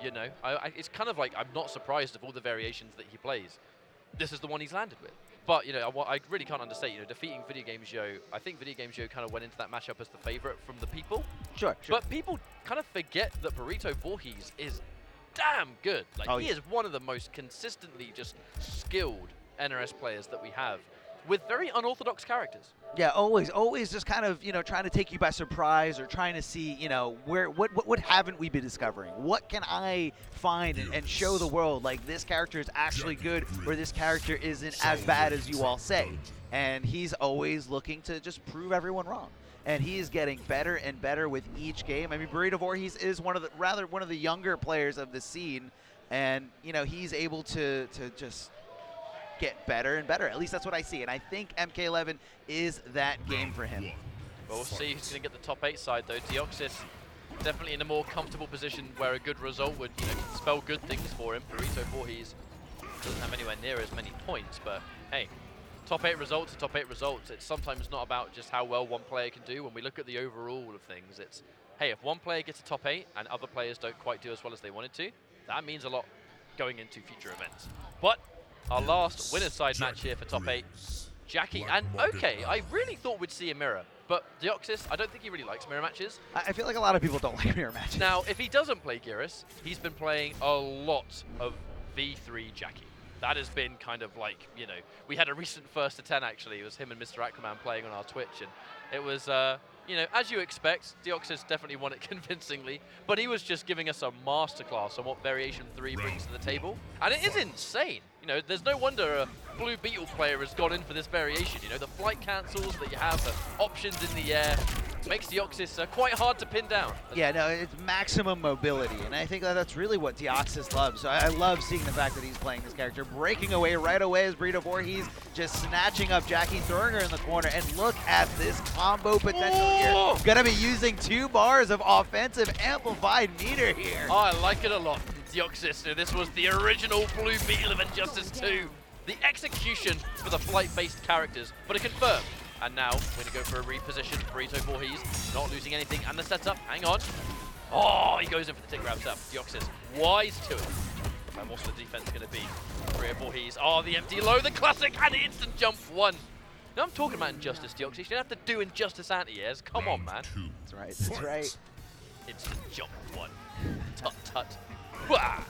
You know, it's kind of like, I'm not surprised of all the variations that he plays. This is the one he's landed with. But, you know, I really can't understate, you know, defeating Video Games Yo. I think Video Games Yo kind of went into that matchup as the favorite from the people. Sure. But people kind of forget that Burrito Vorhees is damn good. Like, he is one of the most consistently just skilled NRS players that we have, with very unorthodox characters. Yeah, always just kind of, you know, trying to take you by surprise, or trying to see, you know, what haven't we been discovering? What can I find and show the world, like, this character is actually good, or this character isn't as bad as you all say. And he's always looking to just prove everyone wrong. And he is getting better and better with each game. I mean, Burrito Vorhees is one of the younger players of the scene, and, you know, he's able to just get better and better. At least that's what I see, and I think MK11 is that game for him. Well, we'll see who's going to get the top 8 side, though. Deoxys definitely in a more comfortable position where a good result would, you know, spell good things for him. Burrito Vorhees doesn't have anywhere near as many points, but hey, top 8 results are top 8 results. It's sometimes not about just how well one player can do. When we look at the overall of things, it's, hey, if one player gets a top 8 and other players don't quite do as well as they wanted to, that means a lot going into future events. But our last winner's side match here for top 8, Jackie, and okay, I really thought we'd see a mirror, but Deoxys, I don't think he really likes mirror matches. I feel like a lot of people don't like mirror matches. Now, if he doesn't play Geras, he's been playing a lot of V3 Jackie. That has been kind of like, you know, we had a recent first to 10 actually. It was him and Mr. Aquaman playing on our Twitch, and it was, you know, as you expect, Deoxys definitely won it convincingly, but he was just giving us a masterclass on what Variation 3 brings to the table, and it is insane. You know, there's no wonder a Blue Beetle player has gone in for this variation. You know, the flight cancels that you have, the options in the air, makes Deoxys quite hard to pin down. Yeah, no, it's maximum mobility, and I think that's really what Deoxys loves. So I love seeing the fact that he's playing this character, breaking away right away as Burrito Vorhees, just snatching up Jackie, throwing her in the corner, and look at this combo potential here. Gonna be using 2 bars of offensive amplified meter here. Oh, I like it a lot. Deoxys, you know, this was the original Blue Beetle of Injustice 2. The execution for the flight-based characters, but a confirm. And now we're going to go for a reposition. Burrito Vorhees not losing anything. And the setup, hang on. Oh, he goes in for the tick grabs up. Deoxys, wise to it. And what's the defense going to be? Burrito Vorhees, oh, the empty low, the classic, and the instant jump 1. Now I'm talking about Injustice, Deoxys. You don't have to do Injustice anti-airs. Come on, man. That's right, that's right. Instant jump 1. Tut, tut.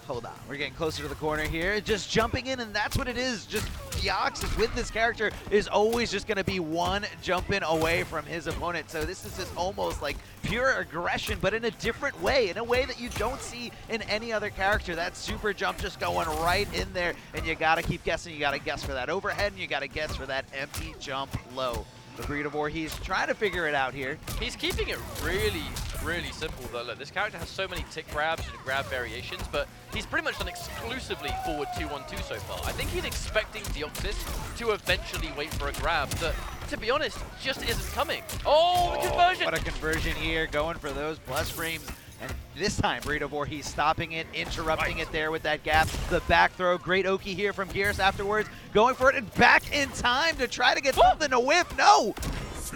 Hold on, we're getting closer to the corner here. Just jumping in, and that's what it is. Just Deoxys with this character is always just going to be one jump in away from his opponent. So this is just almost like pure aggression, but in a different way, in a way that you don't see in any other character. That super jump just going right in there, and you got to keep guessing. You got to guess for that overhead, and you got to guess for that empty jump low. The Burrito Vorhees trying to figure it out here. He's keeping it really, really simple though. Look, this character has so many tick grabs and grab variations, but he's pretty much done exclusively forward 2-1-2 so far. I think he's expecting Deoxys to eventually wait for a grab that, to be honest, just isn't coming. Oh, the conversion! What a conversion here, going for those plus frames. And this time, Burrito Vorhees stopping it, interrupting it there with that gap. The back throw, great Oki here from Geras afterwards, going for it and back in time to try to get something to whiff. No!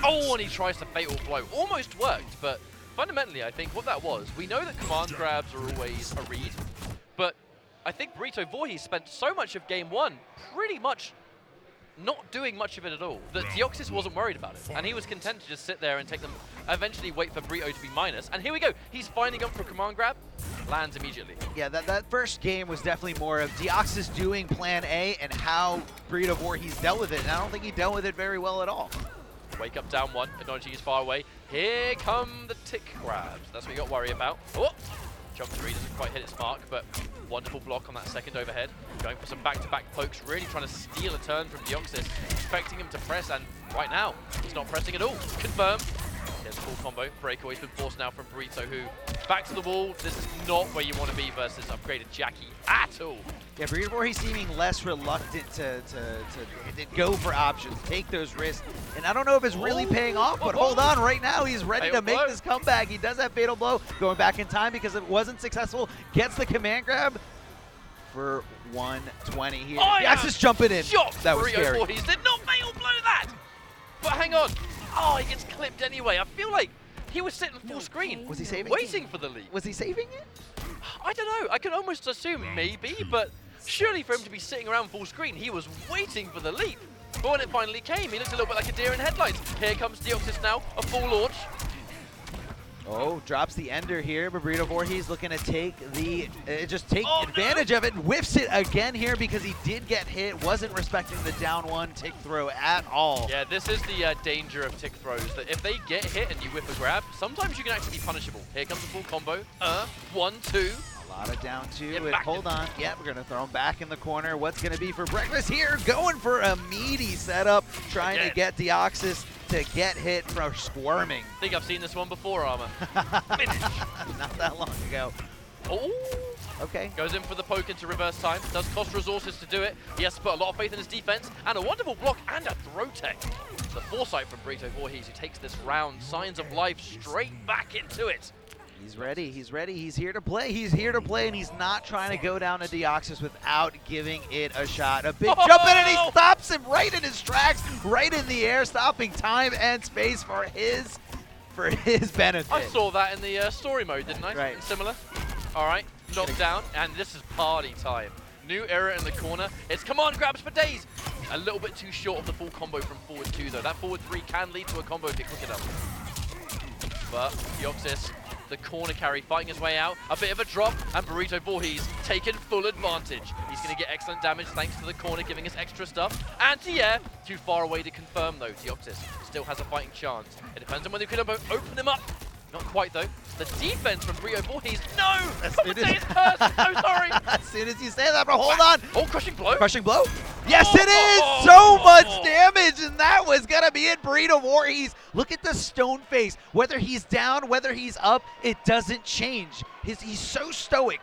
Oh, and he tries to fatal blow. Almost worked, but fundamentally, I think what that was, we know that command grabs are always a read, but I think Burrito Vorhees spent so much of game 1 pretty much not doing much of it at all, that Deoxys wasn't worried about it. And he was content to just sit there and take them, eventually wait for Burrito to be minus. And here we go, he's finding up for a command grab, lands immediately. Yeah, that first game was definitely more of Deoxys doing plan A and how Burrito Vorhees dealt with it. And I don't think he dealt with it very well at all. Wake up down 1, acknowledging he's far away. Here come the tick grabs. That's what you got to worry about. Oh! Jump 3 doesn't quite hit its mark, but wonderful block on that second overhead. Going for some back-to-back pokes, really trying to steal a turn from Deoxys, expecting him to press, and right now, he's not pressing at all. Confirm. There's a full combo. Breakaway's been forced now from Burrito, who, back to the wall, this is not where you want to be versus upgraded Jackie at all. Yeah, Burrito Vorhees seeming less reluctant to go for options, take those risks. And I don't know if it's really paying off, but hold on, right now he's ready to make this comeback. He does have Fatal Blow, going back in time because it wasn't successful. Gets the command grab for 120 here. Deoxys jumping in. That was scary. Vorhees did not fatal blow that! But hang on. Oh, he gets clipped anyway. I feel like he was sitting full screen. Was he saving waiting for the leap. Was he saving it? I don't know. I can almost assume maybe, but surely for him to be sitting around full screen, he was waiting for the leap. But when it finally came, he looked a little bit like a deer in headlights. Here comes Deoxys now, a full launch. Oh, drops the ender here, but Burrito Vorhees looking to take the, advantage of it, and whiffs it again here because he did get hit, wasn't respecting the down 1 tick throw at all. Yeah, this is the danger of tick throws, that if they get hit and you whiff a grab, sometimes you can actually be punishable. Here comes the full combo, 1, 2. A lot of down 2, and hold on. Yeah, we're going to throw him back in the corner. What's going to be for breakfast here? Going for a meaty setup, trying to get Deoxys to get hit from squirming. I think I've seen this one before, Armor. Finish. Not that long ago. Oh. Okay. Goes in for the poke into reverse time. Does cost resources to do it. He has to put a lot of faith in his defense. And a wonderful block and a throw tech. The foresight from Burrito Vorhees, who takes this round, signs of life, straight back into it. He's ready, he's ready, he's here to play, and he's not trying to go down to Deoxys without giving it a shot. A big jump in, and he stops him right in his tracks, right in the air, stopping time and space for his benefit. I saw that in the story mode, didn't I? Right. Similar. All right, knocked down, and this is party time. New era in the corner. It's command grabs for days. A little bit too short of the full combo from forward 2, though. That forward 3 can lead to a combo if you click it up. But Deoxys, the corner carry, fighting his way out. A bit of a drop, and Burrito Vorhees taking full advantage. He's going to get excellent damage thanks to the corner, giving us extra stuff. Anti-air, too far away to confirm, though. Deoxys still has a fighting chance. It depends on whether you can open him up. Not quite, though. The defense from Burrito Vorhees. No! Commentator's curse! No, sorry! As soon as you say that, but hold on! Oh, crushing blow! Crushing blow? Yes, it is! So much damage, and that was gonna be it. Burrito Vorhees. Look at the stone face. Whether he's down, whether he's up, it doesn't change. He's so stoic,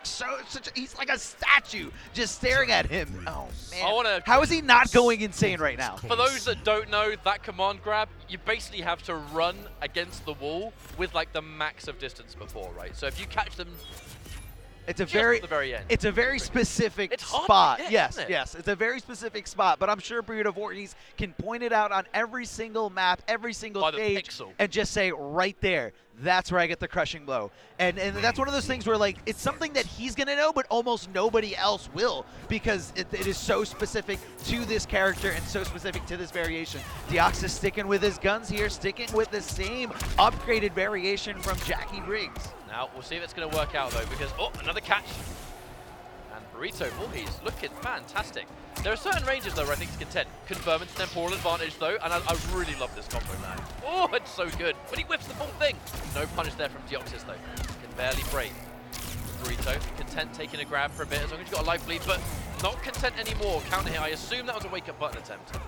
he's like a statue, just staring at him. Oh man! How is he not going insane right now? For those that don't know, that command grab, you basically have to run against the wall with like the max of distance before, right? So if you catch them. It's at the very end. It's a very specific hard spot. to hit, Yes, isn't it? yes. It's a very specific spot, but I'm sure Burrito Vorhees can point it out on every single map, every single By the stage, pixel. and just say, right there, that's where I get the crushing blow. And that's one of those things where, like, it's something that he's going to know, but almost nobody else will, because it is so specific to this character and so specific to this variation. Deoxys sticking with his guns here, sticking with the same upgraded variation from Jackie Briggs. Now, we'll see if it's going to work out, though, because, another catch. And Burrito Vorhees looking fantastic. There are certain ranges, though, where I think he's content. Confirming temporal advantage, though, and I really love this combo, man. Oh, it's so good. But he whips the full thing. No punish there from Deoxys, though. Can barely break. Burrito, content taking a grab for a bit, as long as he's got a life bleed, but not content anymore. Counter hit, I assume that was a wake-up button attempt.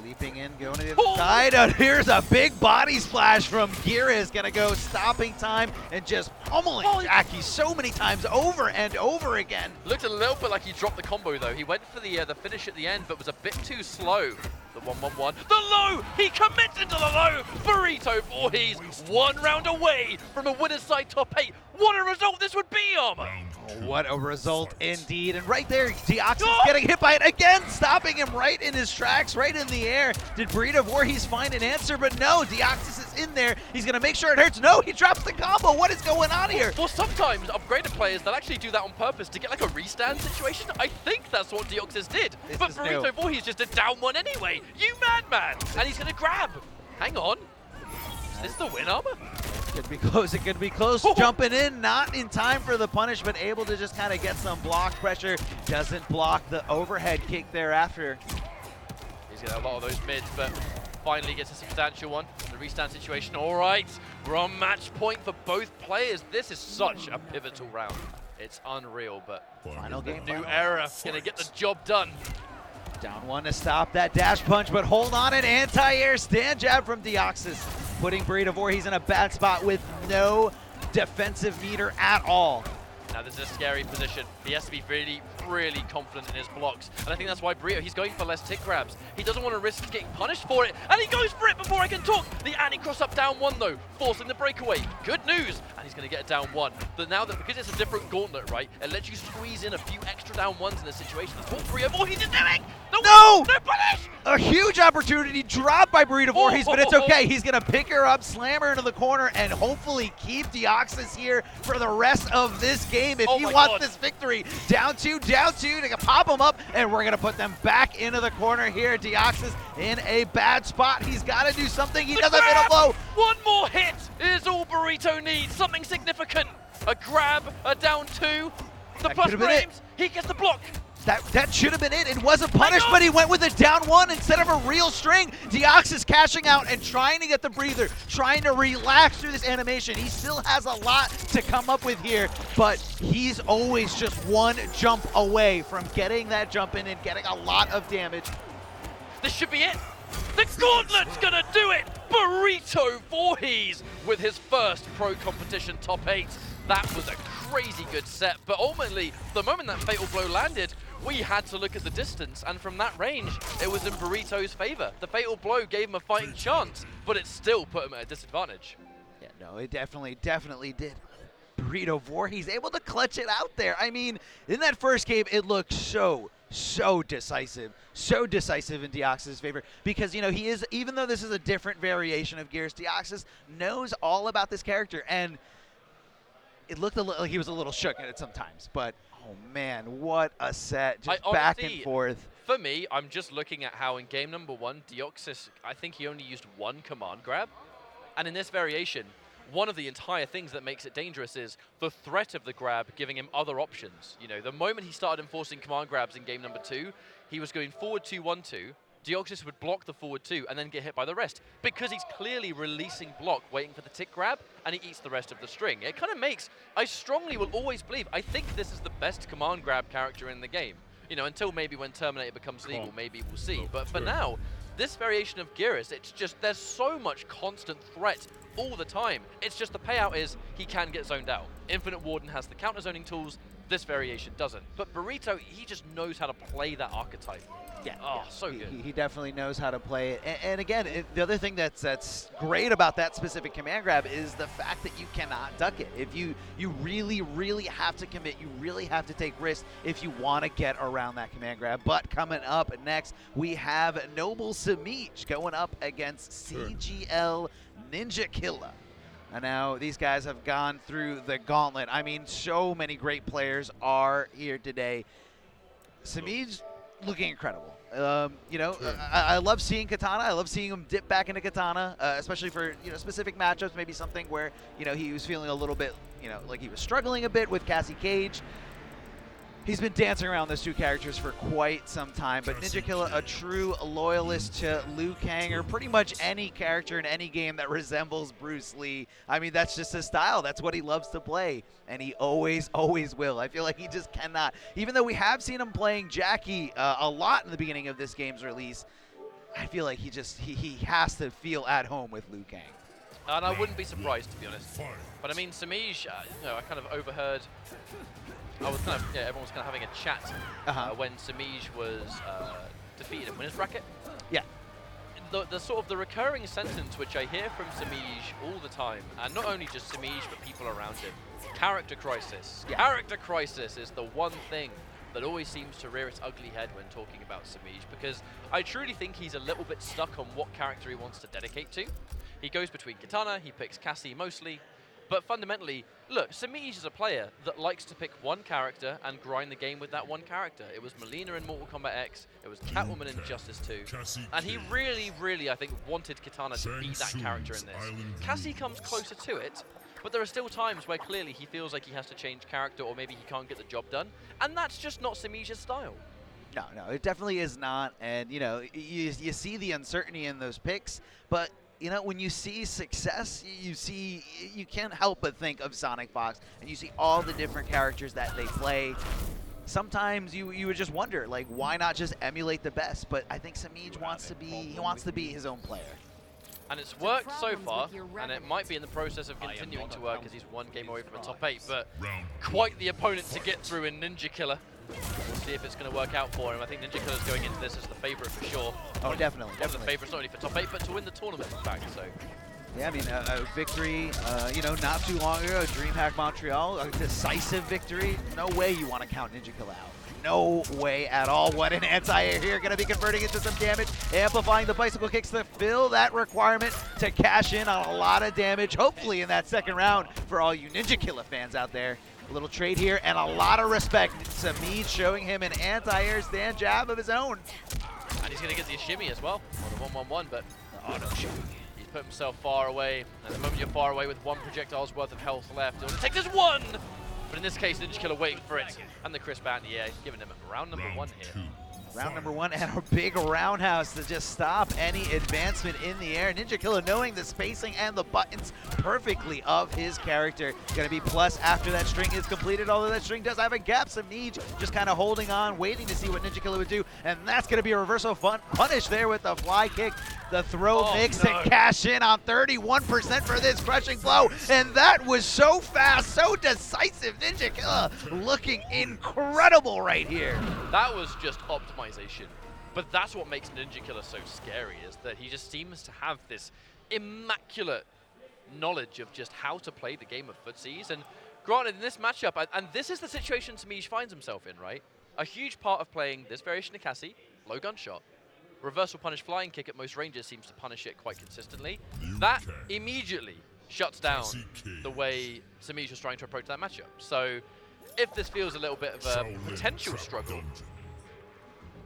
Leaping in, going to the other side. And here's a big body splash from Gira. Is going to go stopping time and just pummeling Jackie so many times over and over again. Looked a little bit like he dropped the combo, though. He went for the finish at the end, but was a bit too slow. The 1-1-1. The low! He commits into the low! Burrito Vorhees, 1 round away from a winner's side top 8. What a result this would be, Armor! What a result indeed. And right there, Deoxys getting hit by it again, stopping him right in his tracks, right in the air. Did Burrito Vorhees find an answer? But no, Deoxys is in there. He's going to make sure it hurts. No, he drops the combo. What is going on here? Well, sometimes upgraded players, they'll actually do that on purpose to get like a restand situation. I think that's what Deoxys did. But Burrito Vorhees just did down 1 anyway. You madman! And he's going to grab. Hang on. Is this the win, Armor? Could be close. It could be close. Jumping in, not in time for the punish, but able to just kind of get some block pressure. Doesn't block the overhead kick thereafter. He's got a lot of those mids, but finally gets a substantial one. The restand situation. All right, we're on match point for both players. This is such a pivotal round. It's unreal, but Final game. new era gonna get the job done. Down 1 to stop that dash punch, but hold on, an anti-air stand jab from Deoxys, putting Burrito Vorhees in a bad spot with no defensive meter at all. Now this is a scary position. He has to be really, really confident in his blocks. And I think that's why Burrito, he's going for less tick grabs. He doesn't want to risk getting punished for it. And he goes for it before I can talk. The anti-cross up down 1 though, forcing the breakaway. Good news. And he's going to get a down 1. But now that, because it's a different gauntlet, right, it lets you squeeze in a few extra down 1s in this situation. That's what Burrito Vorhees is doing. No! No punish! A huge opportunity dropped by Burrito Vorhees, but it's okay. He's going to pick her up, slam her into the corner, and hopefully keep Deoxys here for the rest of this game if he wants this victory. Down 2, they can pop him up, and we're going to put them back into the corner here. Deoxys in a bad spot. He's got to do something. He doesn't hit a blow. One more hit is all Burrito needs. Something significant. A grab, a down 2. The plus frames, he gets the block. That should have been it. It wasn't punished, but he went with a down 1 instead of a real string. Deoxys cashing out and trying to get the breather, trying to relax through this animation. He still has a lot to come up with here, but he's always just 1 jump away from getting that jump in and getting a lot of damage. This should be it. The gauntlet's gonna do it. Burrito Vorhees with his first pro competition top 8. That was a crazy good set, but ultimately, the moment that fatal blow landed, we had to look at the distance, and from that range, it was in Burrito's favor. The fatal blow gave him a fighting chance, but it still put him at a disadvantage. Yeah, no, it definitely did. Burrito Vorhees able to clutch it out there. I mean, in that first game, it looked so decisive in Deoxys' favor because, you know, he is, even though this is a different variation of Gears, Deoxys knows all about this character, and it looked like he was a little shook at it sometimes, but oh man, what a set, just back and forth. For me, I'm just looking at how in game number 1, Deoxys, I think he only used 1 command grab, and in this variation, one of the entire things that makes it dangerous is the threat of the grab giving him other options. You know, the moment he started enforcing command grabs in game number 2, he was going forward 2-1-2, Deoxys would block the forward 2 and then get hit by the rest because he's clearly releasing block, waiting for the tick grab, and he eats the rest of the string. It kind of makes, I strongly will always believe, I think this is the best command grab character in the game. You know, until maybe when Terminator becomes legal, maybe we'll see. But for now, this variation of Geras, it's just, there's so much constant threat all the time. It's just the payout is he can get zoned out. Infinite Warden has the counter zoning tools, this variation doesn't. But Burrito, he just knows how to play that archetype. Yeah. Oh, so good. He definitely knows how to play it. And again, the other thing that's great about that specific command grab is the fact that you cannot duck it. If you really have to commit, you really have to take risks if you want to get around that command grab. But coming up next, we have Noble Samage going up against CGL Ninjakilla. And now these guys have gone through the gauntlet. I mean, so many great players are here today. Samage looking incredible. You know, I love seeing Katana. I love seeing him dip back into Katana, especially for, you know, specific matchups, maybe something where, you know, he was feeling a little bit, you know, like he was struggling a bit with Cassie Cage. He's been dancing around those two characters for quite some time, but Ninjakilla, a true loyalist to Liu Kang, or pretty much any character in any game that resembles Bruce Lee. I mean, that's just his style. That's what he loves to play, and he always will. I feel like he just cannot. Even though we have seen him playing Jackie a lot in the beginning of this game's release, I feel like he has to feel at home with Liu Kang. And I wouldn't be surprised, to be honest. But I mean, Samage, you know, I kind of overheard. I was kind of, yeah, everyone was kind of having a chat when Samage was defeated in winner's bracket. Yeah. The sort of the recurring sentence which I hear from Samage all the time, and not only just Samage but people around him, character crisis. Yeah. Character crisis is the one thing that always seems to rear its ugly head when talking about Samage, because I truly think he's a little bit stuck on what character he wants to dedicate to. He goes between Katana, he picks Cassie mostly. But fundamentally, look, Samage is a player that likes to pick one character and grind the game with that one character. It was Melina in Mortal Kombat X, it was Catwoman in Justice 2, and he really, I think, wanted Katana to be that character in this. Cassie comes closer to it, but there are still times where clearly he feels like he has to change character, or maybe he can't get the job done, and that's just not Samage's style. No, it definitely is not, and, you know, you see the uncertainty in those picks, but you know, when you see success, you can't help but think of Sonic Fox, and you see all the different characters that they play. Sometimes you would just wonder, like, why not just emulate the best? But I think Samage wants to be his own player. And it's worked so far, and it might be in the process of continuing to work as he's one game away from a top 8, but quite the opponent to get through in Ninjakilla. We'll see if it's going to work out for him. I think Ninjakilla's going into this as the favourite for sure. Oh, definitely. One of the favourites, not only for top 8, but to win the tournament, in fact. So. Yeah, I mean, a victory, you know, not too long ago, DreamHack Montreal, a decisive victory. No way you want to count Ninjakilla out. No way at all. What an anti-air here, going to be converting into some damage, amplifying the bicycle kicks to fill that requirement to cash in on a lot of damage, hopefully in that second round for all you Ninjakilla fans out there. A little trade here and a lot of respect. Samage showing him an anti-air stand jab of his own. And he's going to get the shimmy as well, on the 1-1-1, but oh no, shimmy. He's put himself far away, and the moment you're far away with one projectile's worth of health left, all it takes is one! But in this case, Ninjakilla waiting for it, and the crisp out in the air, giving him round number 1 here. Round number 1 and a big roundhouse to just stop any advancement in the air. Ninjakilla knowing the spacing and the buttons perfectly of his character. Going to be plus after that string is completed, although that string does have a gap. Samage just kind of holding on, waiting to see what Ninjakilla would do, and that's going to be a reversal punish there with the fly kick. The throw mix to cash in on 31% for this crushing blow, and that was so fast, so decisive. Ninjakilla looking incredible right here. That was just optimization, but that's what makes Ninjakilla so scary, is that he just seems to have this immaculate knowledge of just how to play the game of footsies. And granted, in this matchup, and this is the situation Samage finds himself in, right? A huge part of playing this variation of Cassie, low gunshot, reversal punish flying kick at most ranges seems to punish it quite consistently. That immediately shuts down the way Samage was trying to approach that matchup. So if this feels a little bit of a potential struggle,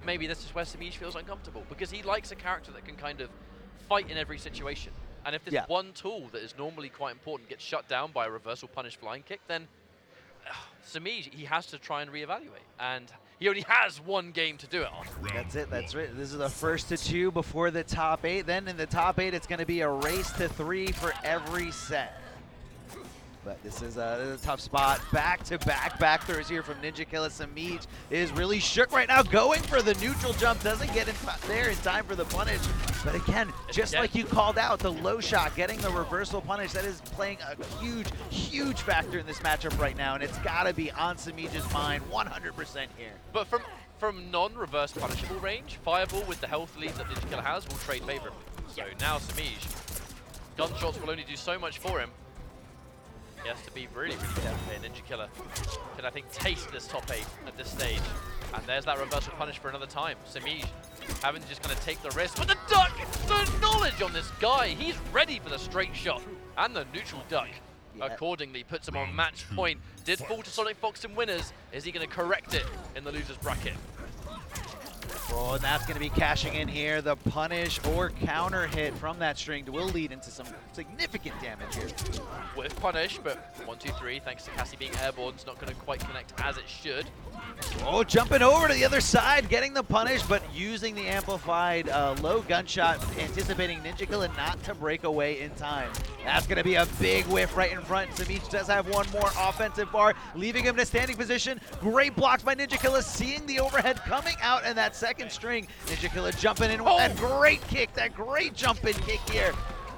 maybe this is where Samage feels uncomfortable, because he likes a character that can kind of fight in every situation. And if this one tool that is normally quite important gets shut down by a reversal punish flying kick, then Samage, he has to try and reevaluate. And he only has one game to do it on. That's it. That's right. This is the first to 2 before the top 8. Then in the top 8, it's going to be a race to 3 for every set. But this is a tough spot. Back-to-back back throws here from Ninjakilla. Samage is really shook right now, going for the neutral jump. Doesn't get in there in time for the punish. But again, just like you called out, the low shot, getting the reversal punish, that is playing a huge, huge factor in this matchup right now. And it's got to be on Samage's mind 100% here. But from non-reverse punishable range, Fireball with the health lead that Ninjakilla has will trade favorably. So now Samage, gunshots will only do so much for him. He has to be really, really careful here. Ninjakilla can, I think, taste this top 8 at this stage. And there's that reversal punish for another time. Samage having to just kind of take the risk. But the duck, the knowledge on this guy. He's ready for the straight shot. And the neutral duck accordingly puts him on match point. Did fall to Sonic Fox in winners. Is he going to correct it in the loser's bracket? Oh, and that's going to be cashing in here. The punish or counter hit from that string will lead into some significant damage here. With punish, but 1, 2, 3, thanks to Cassie being airborne, it's not going to quite connect as it should. Oh, jumping over to the other side, getting the punish, but using the amplified low gunshot, anticipating Ninjakilla not to break away in time. That's going to be a big whiff right in front. Samage does have one more offensive bar, leaving him in a standing position. Great blocks by Ninjakilla, seeing the overhead coming out, and that second string. Ninjakilla jumping in with that great kick, that great jump-in kick here.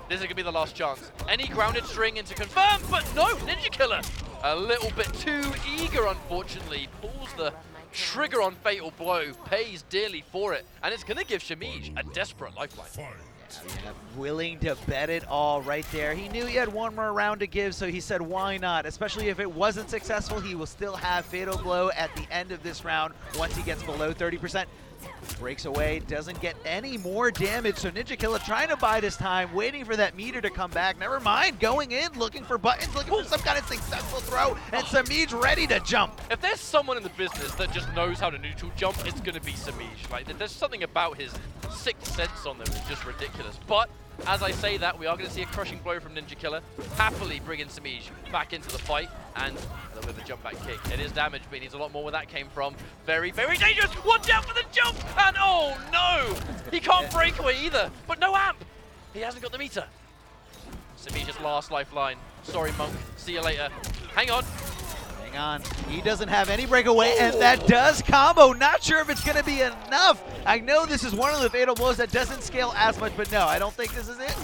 This is going to be the last chance. Any grounded string into confirm, but no, Ninjakilla a little bit too eager, unfortunately. Pulls the trigger on Fatal Blow, pays dearly for it, and it's going to give Samage a desperate lifeline. Yeah, willing to bet it all right there. He knew he had one more round to give, so he said, why not? Especially if it wasn't successful, he will still have Fatal Blow at the end of this round once he gets below 30%. Breaks away, doesn't get any more damage, so Ninjakilla trying to buy this time, waiting for that meter to come back. Never mind, going in, looking for buttons, looking for some kind of successful throw, and Samage ready to jump. If there's someone in the business that just knows how to neutral jump, it's going to be Samage. Like, there's something about his sixth sense on them that's just ridiculous. But as I say that, we are going to see a crushing blow from Ninjakilla, happily bringing Samage back into the fight, and a little bit of a jump back kick. It is damage, but he needs a lot more where that came from. Very, very dangerous. Watch out for the jump, and oh no! He can't break away either, but no amp. He hasn't got the meter. Samage's last lifeline. Sorry, Monk. See you later. Hang on. Hang on. He doesn't have any breakaway, and that does combo. Not sure if it's going to be enough. I know this is one of the Fatal Blows that doesn't scale as much, but no, I don't think this is it.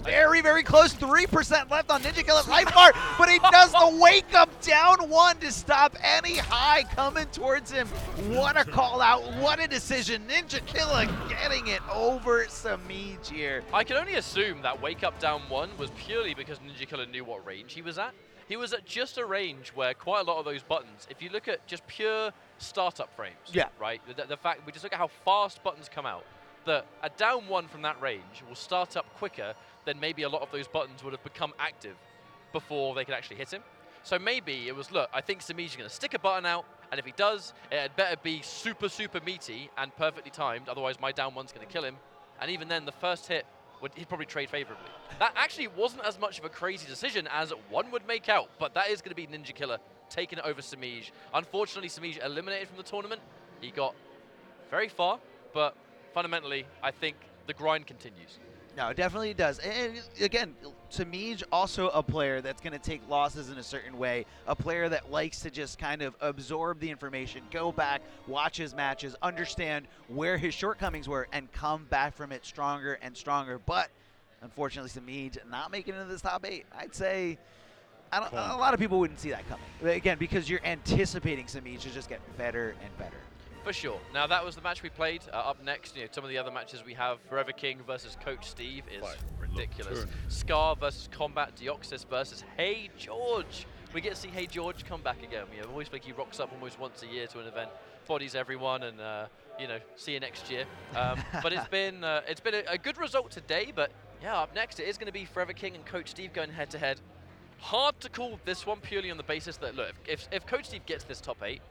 Very, very close. 3% left on Ninjakilla's life bar, but he does the wake up down one to stop any high coming towards him. What a call out. What a decision. Ninjakilla getting it over Samage here. I can only assume that wake up down one was purely because Ninjakilla knew what range he was at. He was at just a range where quite a lot of those buttons, if you look at just pure startup frames, right? The fact, we just look at how fast buttons come out, that a down one from that range will start up quicker than maybe a lot of those buttons would have become active before they could actually hit him. So maybe it was, look, I think Samage is going to stick a button out, and if he does, it had better be super, super meaty and perfectly timed, otherwise my down one's going to kill him. And even then, the first hit, he'd probably trade favorably. That actually wasn't as much of a crazy decision as one would make out, but that is going to be Ninjakilla taking it over Samage. Unfortunately, Samage eliminated from the tournament. He got very far, but fundamentally, I think the grind continues. No, it definitely does. And again, Samage also a player that's going to take losses in a certain way, a player that likes to just kind of absorb the information, go back, watch his matches, understand where his shortcomings were, and come back from it stronger and stronger. But unfortunately, Samage not making it into this top 8. I'd say a lot of people wouldn't see that coming. Again, because you're anticipating Samage to just get better and better. For sure. Now, that was the match we played. Up next, some of the other matches we have, Forever King versus Coach Steve is ridiculous. Scar versus Combat, Deoxys versus HeeyGeorge. We get to see HeeyGeorge come back again. You know, always think he rocks up almost once a year to an event, bodies everyone, and you know, see you next year. But it's been a good result today. But yeah, up next it is going to be Forever King and Coach Steve going head to head. Hard to call this one purely on the basis that, look, if Coach Steve gets this top 8,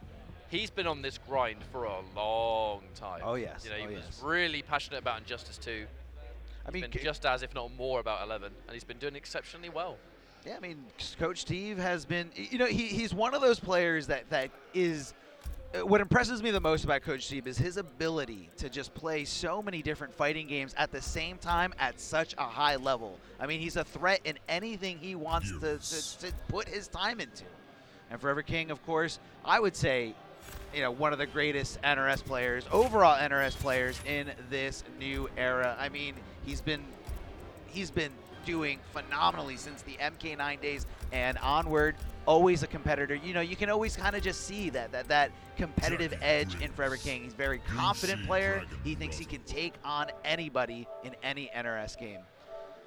he's been on this grind for a long time. Oh, yes. You know, he was really passionate about Injustice 2. I mean, He's been just as, if not more, about 11, and he's been doing exceptionally well. Yeah, I mean, Coach Steve has been, you know, he's one of those players that is, what impresses me the most about Coach Steve is his ability to just play so many different fighting games at the same time at such a high level. I mean, he's a threat in anything he wants to put his time into. And Forever King, of course, I would say, you know, one of the greatest NRS players, overall NRS players in this new era. I mean, he's been doing phenomenally since the MK9 days and onward. Always a competitor. You know, you can always kind of just see that competitive edge in Forever King. He's a very confident player. He thinks he can take on anybody in any NRS game.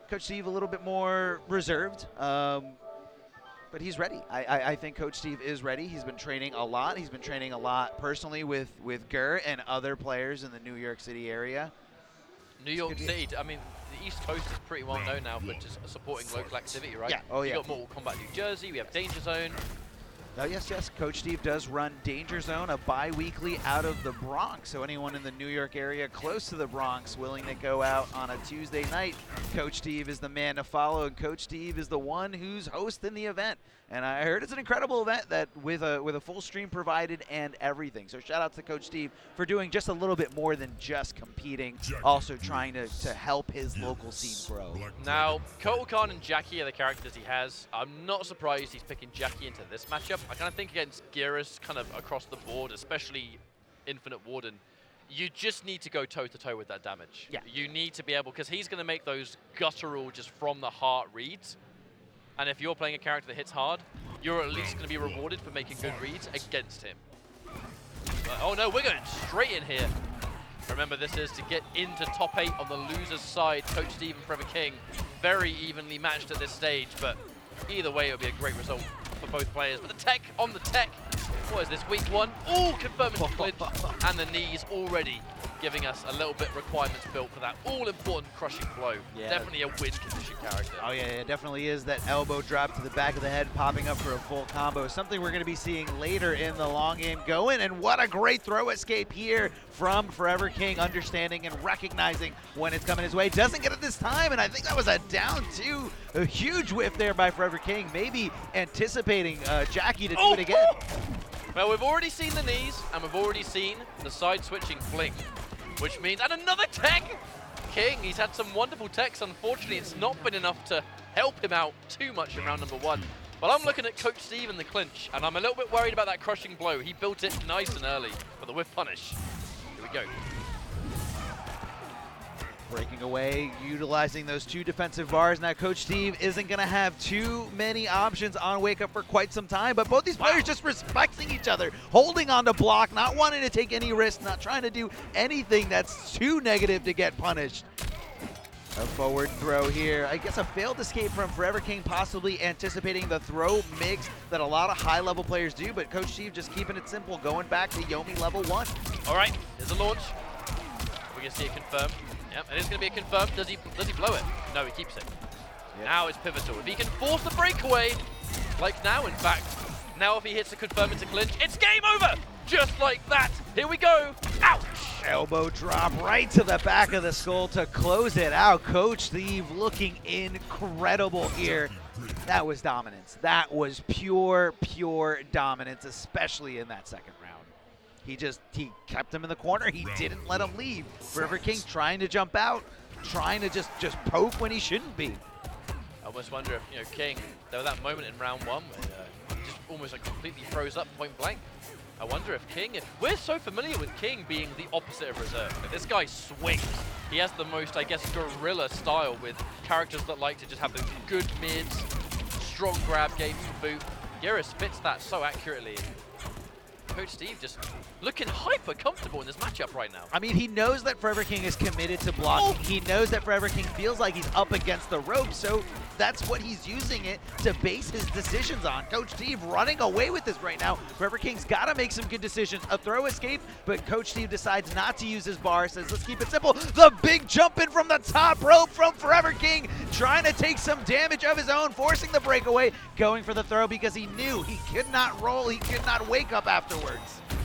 Coach Steve a little bit more reserved, but he's ready. I think Coach Steve is ready. He's been training a lot. He's been training a lot personally with Gur and other players in the New York City area. New York City, I mean, the East Coast is pretty well known now for just supporting local activity, right? Yeah. Oh, yeah. We got Mortal Kombat New Jersey, we have Danger Zone. Oh, yes. Coach Steve does run Danger Zone, a bi-weekly out of the Bronx. So anyone in the New York area close to the Bronx willing to go out on a Tuesday night, Coach Steve is the man to follow, and Coach Steve is the one who's hosting the event. And I heard it's an incredible event that with a full stream provided and everything. So shout out to Coach Steve for doing just a little bit more than just competing, also trying to help his local scene grow. Now, Kotal Khan and Jackie are the characters he has. I'm not surprised he's picking Jackie into this matchup. I kind of think against Geras, kind of across the board, especially Infinite Warden, you just need to go toe-to-toe with that damage. Yeah. You need to be able, because he's going to make those guttural, just from the heart reads. And if you're playing a character that hits hard, you're at least going to be rewarded for making good reads against him. Oh no, we're going straight in here. Remember, this is to get into top 8 on the loser's side. Coach Steve and Forever King, very evenly matched at this stage, but either way, it would be a great result for both players. But the tech on the tech. What is this, week 1? Oh, confirming the clinch. And the knees already giving us a little bit requirements built for that all-important crushing blow. Yeah. Definitely a win condition character. Oh, yeah, it definitely is. That elbow drop to the back of the head, popping up for a full combo. Something we're going to be seeing later in the long game going. And what a great throw escape here from Forever King, understanding and recognizing when it's coming his way. Doesn't get it this time, and I think that was a down 2. A huge whiff there by Forever King, maybe anticipating Jackie to do it again. Well, we've already seen the knees, and we've already seen the side-switching fling, which means, and another tech! King, he's had some wonderful techs. Unfortunately, it's not been enough to help him out too much in round number 1. But I'm looking at Coach Steve in the clinch, and I'm a little bit worried about that crushing blow. He built it nice and early for the whiff punish. Here we go. Breaking away, utilizing those 2 defensive bars. Now, Coach Steve isn't going to have too many options on Wake Up for quite some time, but both these players just respecting each other, holding on to block, not wanting to take any risks, not trying to do anything that's too negative to get punished. A forward throw here. I guess a failed escape from Forever King, possibly anticipating the throw mix that a lot of high-level players do, but Coach Steve just keeping it simple, going back to Yomi level 1. All right, there's a launch. We're going to see it confirmed. Yep, it is going to be a confirm. Does he blow it? No, he keeps it. Yep. Now it's pivotal. If he can force the breakaway, like now, in fact, now if he hits a confirm into clinch, it's game over! Just like that. Here we go. Ouch! Elbow drop right to the back of the skull to close it out. Coach Steve looking incredible here. That was dominance. That was pure dominance, especially in that second round. He kept him in the corner. He didn't let him leave. Forever King trying to jump out, trying to just poke when he shouldn't be. I almost wonder if, you know, King, there was that moment in round 1 where he just almost like completely froze up point blank. I wonder if King, we're so familiar with King being the opposite of Reserve. Like, this guy swings. He has the most, I guess, guerrilla style with characters that like to just have those good mids, strong grab games to boot. Geras fits that so accurately. Coach Steve just looking hyper comfortable in this matchup right now. I mean, he knows that Forever King is committed to blocking. He knows that Forever King feels like he's up against the rope, so that's what he's using it to base his decisions on. Coach Steve running away with this right now. Forever King's got to make some good decisions. A throw escape, but Coach Steve decides not to use his bar, says, let's keep it simple. The big jump in from the top rope from Forever King, trying to take some damage of his own, forcing the breakaway, going for the throw because he knew he could not roll, he could not wake up afterwards.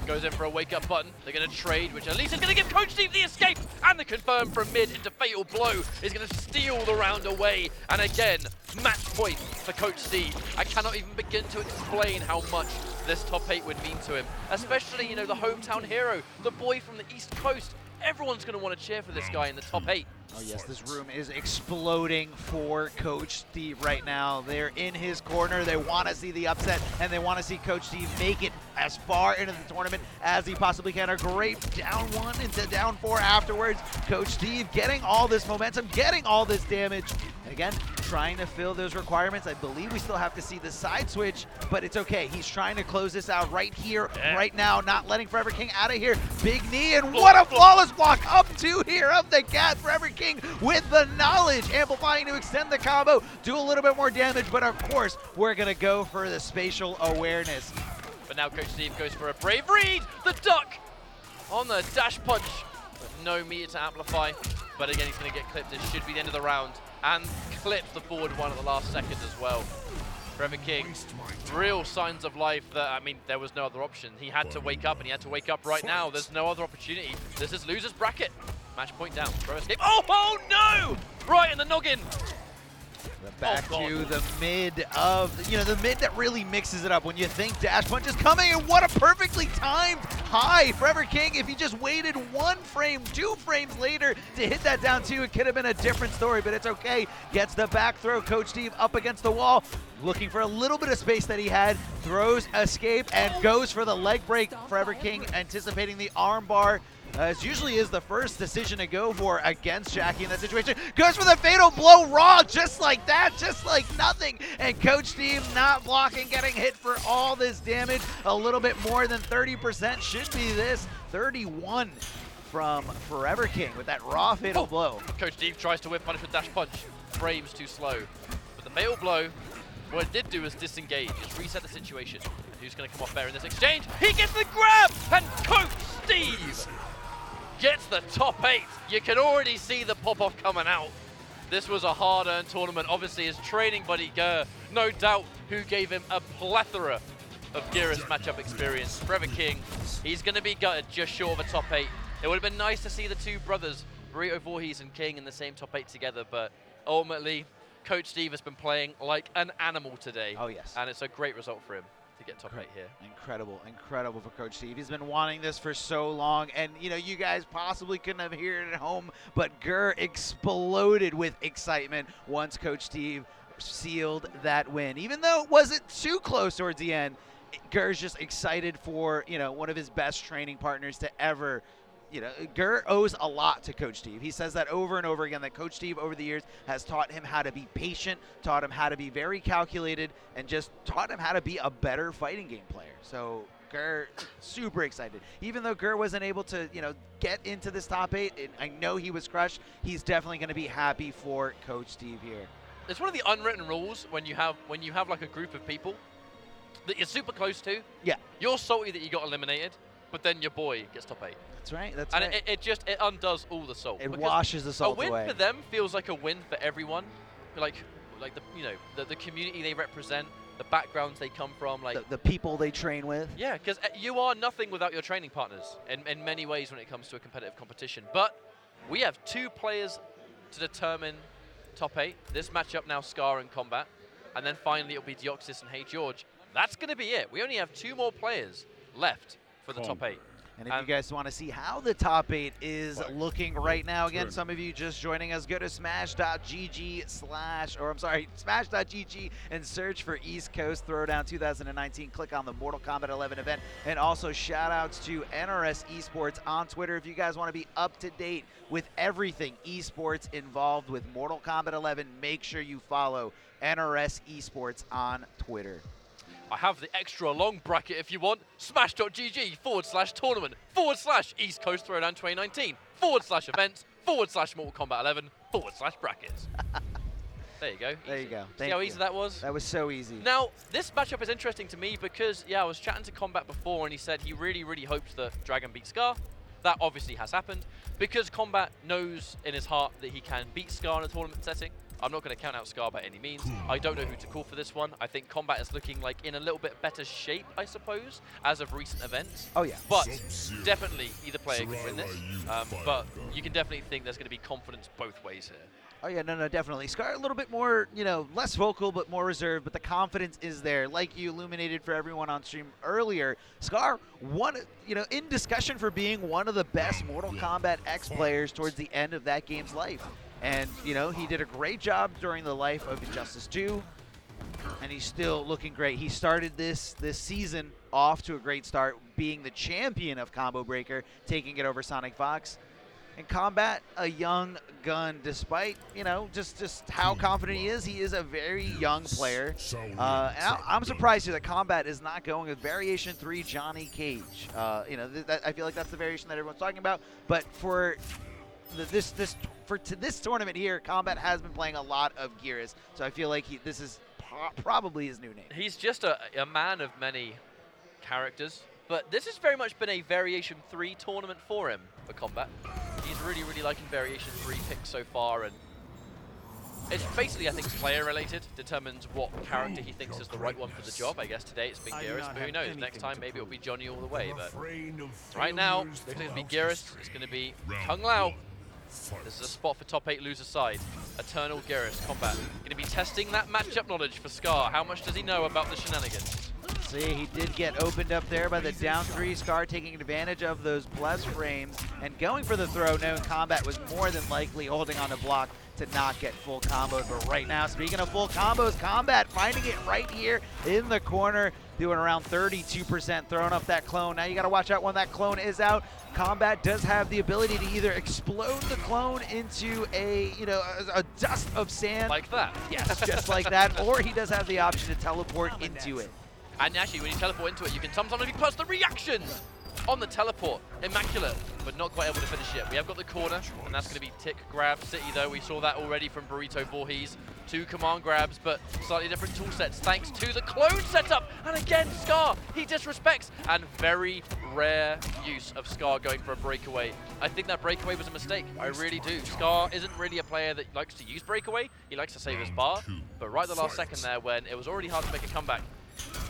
Goes in for a wake-up button. They're going to trade, which at least is going to give Coach Steve the escape. And the confirm from mid into Fatal Blow is going to steal the round away. And again, match point for Coach Steve. I cannot even begin to explain how much this top 8 would mean to him. Especially, you know, the hometown hero, the boy from the East Coast. Everyone's going to want to cheer for this guy in the top 8. Oh yes, this room is exploding for Coach Steve right now. They're in his corner. They want to see the upset, and they want to see Coach Steve make it as far into the tournament as he possibly can. A great down 1 into down 4 afterwards. Coach Steve getting all this momentum, getting all this damage. And again, trying to fill those requirements. I believe we still have to see the side switch, but it's okay. He's trying to close this out right here, right now, not letting Forever King out of here. Big knee, and what a flawless block up 2 here of the cat. Forever King with the knowledge, amplifying to extend the combo, do a little bit more damage, but of course, we're gonna go for the spatial awareness. But now Coach Steve goes for a brave read. The duck on the dash punch, but no meter to amplify. But again, he's going to get clipped. It should be the end of the round. And clips the forward one at the last second as well. Forever King, real signs of life that, I mean, there was no other option. He had to wake up, and he had to wake up right now. There's no other opportunity. This is loser's bracket. Match point down. Throw escape. Oh no! Right in the noggin. Back to the mid of, the mid that really mixes it up when you think dash punch is coming, and what a perfectly timed high. Forever King, if he just waited 1 frame, 2 frames later to hit that down 2, it could have been a different story, but it's okay. Gets the back throw, Coach Steve up against the wall, looking for a little bit of space that he had, throws escape, and goes for the leg break. Forever King anticipating the arm bar. As usually is the first decision to go for against Jackie in that situation. Goes for the fatal blow raw, just like that, just like nothing. And Coach Steve not blocking, getting hit for all this damage. A little bit more than 30% should be this. 31 from Forever King with that raw fatal blow. Coach Steve tries to whip punish with dash punch. Frames too slow. But the fatal blow, what it did do was disengage. Just reset the situation. Who's going to come off better in this exchange? He gets the grab! And Coach Steve gets the top 8. You can already see the pop-off coming out. This was a hard-earned tournament. Obviously, his training buddy, Gur, no doubt, who gave him a plethora of Gearus matchup experience. Forever King, he's going to be gutted just short of a top 8. It would have been nice to see the 2 brothers, Burrito Vorhees and King, in the same top 8 together, but ultimately, Coach Steve has been playing like an animal today. Oh, yes. And it's a great result for him to get top 8 here. Incredible for Coach Steve. He's been wanting this for so long, and you guys possibly couldn't have heard it at home, but Gur exploded with excitement once Coach Steve sealed that win. Even though it wasn't too close towards the end, Gur's just excited for, one of his best training partners to ever. Gur owes a lot to Coach Steve. He says that over and over again, that Coach Steve over the years has taught him how to be patient, taught him how to be very calculated, and just taught him how to be a better fighting game player. So Gur, super excited. Even though Gur wasn't able to, get into this top 8, I know he was crushed. He's definitely going to be happy for Coach Steve here. It's one of the unwritten rules when you have like a group of people that you're super close to. Yeah. You're salty that you got eliminated, but then your boy gets top 8. That's right. And it undoes all the salt. It washes the salt away. A win for them feels like a win for everyone. Like the community they represent, the backgrounds they come from, like the people they train with. Yeah, because you are nothing without your training partners in many ways when it comes to a competitive competition. But we have 2 players to determine top 8. This matchup now, Scar and Combat, and then finally it'll be Deoxys and HeeyGeorge. That's going to be it. We only have 2 more players left for the top 8. And if you guys want to see how the top 8 is looking right now, again, some of you just joining us, go to smash.gg and search for East Coast Throwdown 2019. Click on the Mortal Kombat 11 event. And also shout outs to NRS Esports on Twitter. If you guys want to be up to date with everything esports involved with Mortal Kombat 11, make sure you follow NRS Esports on Twitter. I have the extra long bracket if you want. Smash.gg/tournament/East Coast Throwdown 2019 /events /Mortal Kombat 11 /brackets. There you go. There you go. See how easy that was? That was so easy. Now, this matchup is interesting to me because, yeah, I was chatting to Combat before and he said he really, really hopes that Dragon beats Scar. That obviously has happened. Because Combat knows in his heart that he can beat Scar in a tournament setting, I'm not going to count out Scar by any means. I don't know who to call for this one. I think Combat is looking like in a little bit better shape, I suppose, as of recent events. Oh, yeah. But definitely either player can win this. But you can definitely think there's going to be confidence both ways here. Oh, yeah, no, definitely. Scar a little bit more, less vocal but more reserved, but the confidence is there. Like you illuminated for everyone on stream earlier, Scar, in discussion for being one of the best Mortal Kombat X players towards the end of that game's life. And, he did a great job during the life of Injustice 2, and he's still looking great. He started this season off to a great start, being the champion of Combo Breaker, taking it over Sonic Fox. And Combat, a young gun, despite, just how confident he is a very young player. And I'm surprised here that Combat is not going with Variation 3 Johnny Cage. I feel like that's the variation that everyone's talking about. But for this tournament here, Combat has been playing a lot of Geras. So I feel like this is probably his new name. He's just a man of many characters. But this has very much been a Variation 3 tournament for him, for Combat. He's really, really liking Variation 3 picks so far, and it's basically, I think, player-related, determines what character he thinks is the right one for the job. I guess today it's been Geras, but who knows? Next time, maybe it'll be Johnny all the way, but right now, looks like it's going to be Geras, it's going to be Kung Lao. This is a spot for top 8 loser side. Eternal Geras, Combat. Going to be testing that matchup knowledge for Scar. How much does he know about the shenanigans? See, he did get opened up there by the down 3. Scar taking advantage of those blessed frames and going for the throw, knowing Combat was more than likely holding on to block to not get full combos. But right now, speaking of full combos, Combat finding it right here in the corner, doing around 32%, throwing up that clone. Now you got to watch out when that clone is out. Combat does have the ability to either explode the clone into a dust of sand. Like that. Yes, just like that. Or he does have the option to teleport into it. And actually, when you teleport into it, you can sometimes plus the reactions on the teleport. Immaculate, but not quite able to finish it. We have got the corner, and that's going to be tick grab city, though. We saw that already from Burrito Vorhees. 2 command grabs, but slightly different tool sets thanks to the clone setup. And again, Scar, he disrespects. And very rare use of Scar going for a breakaway. I think that breakaway was a mistake. I really do. Scar isn't really a player that likes to use breakaway. He likes to save his bar. But right at the last second there, when it was already hard to make a comeback,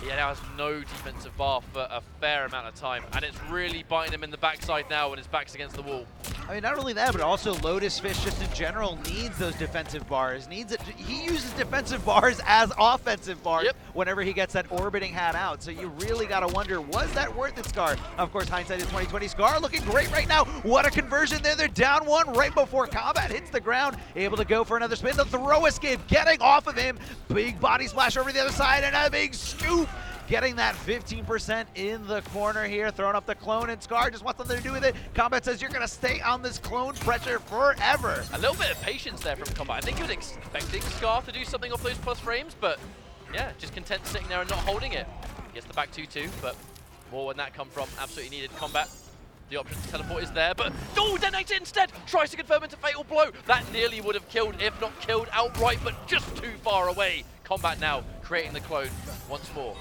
he now has no defensive bar for a fair amount of time, and it's really biting him in the backside now when his back's against the wall. I mean, not only that, but also Lotus Fish just in general needs those defensive bars. He uses defensive bars as offensive bars whenever he gets that orbiting hat out. So you really got to wonder, was that worth it, Scar? Of course, hindsight is 2020. Scar looking great right now. What a conversion there. They're down 1 right before Combat hits the ground. Able to go for another spin. The throw escape getting off of him. Big body splash over the other side and a big scoop. Getting that 15% in the corner here, throwing up the clone, and Scar just wants something to do with it. Combat says you're going to stay on this clone pressure forever. A little bit of patience there from Combat. I think he was expecting Scar to do something off those plus frames, but yeah, just content sitting there and not holding it. Gets the back 2-2, but more when that come from. Absolutely needed Combat. The option to teleport is there, but detonates it instead. Tries to confirm into Fatal Blow. That nearly would have killed, if not killed outright, but just too far away. Combat now creating the clone once more.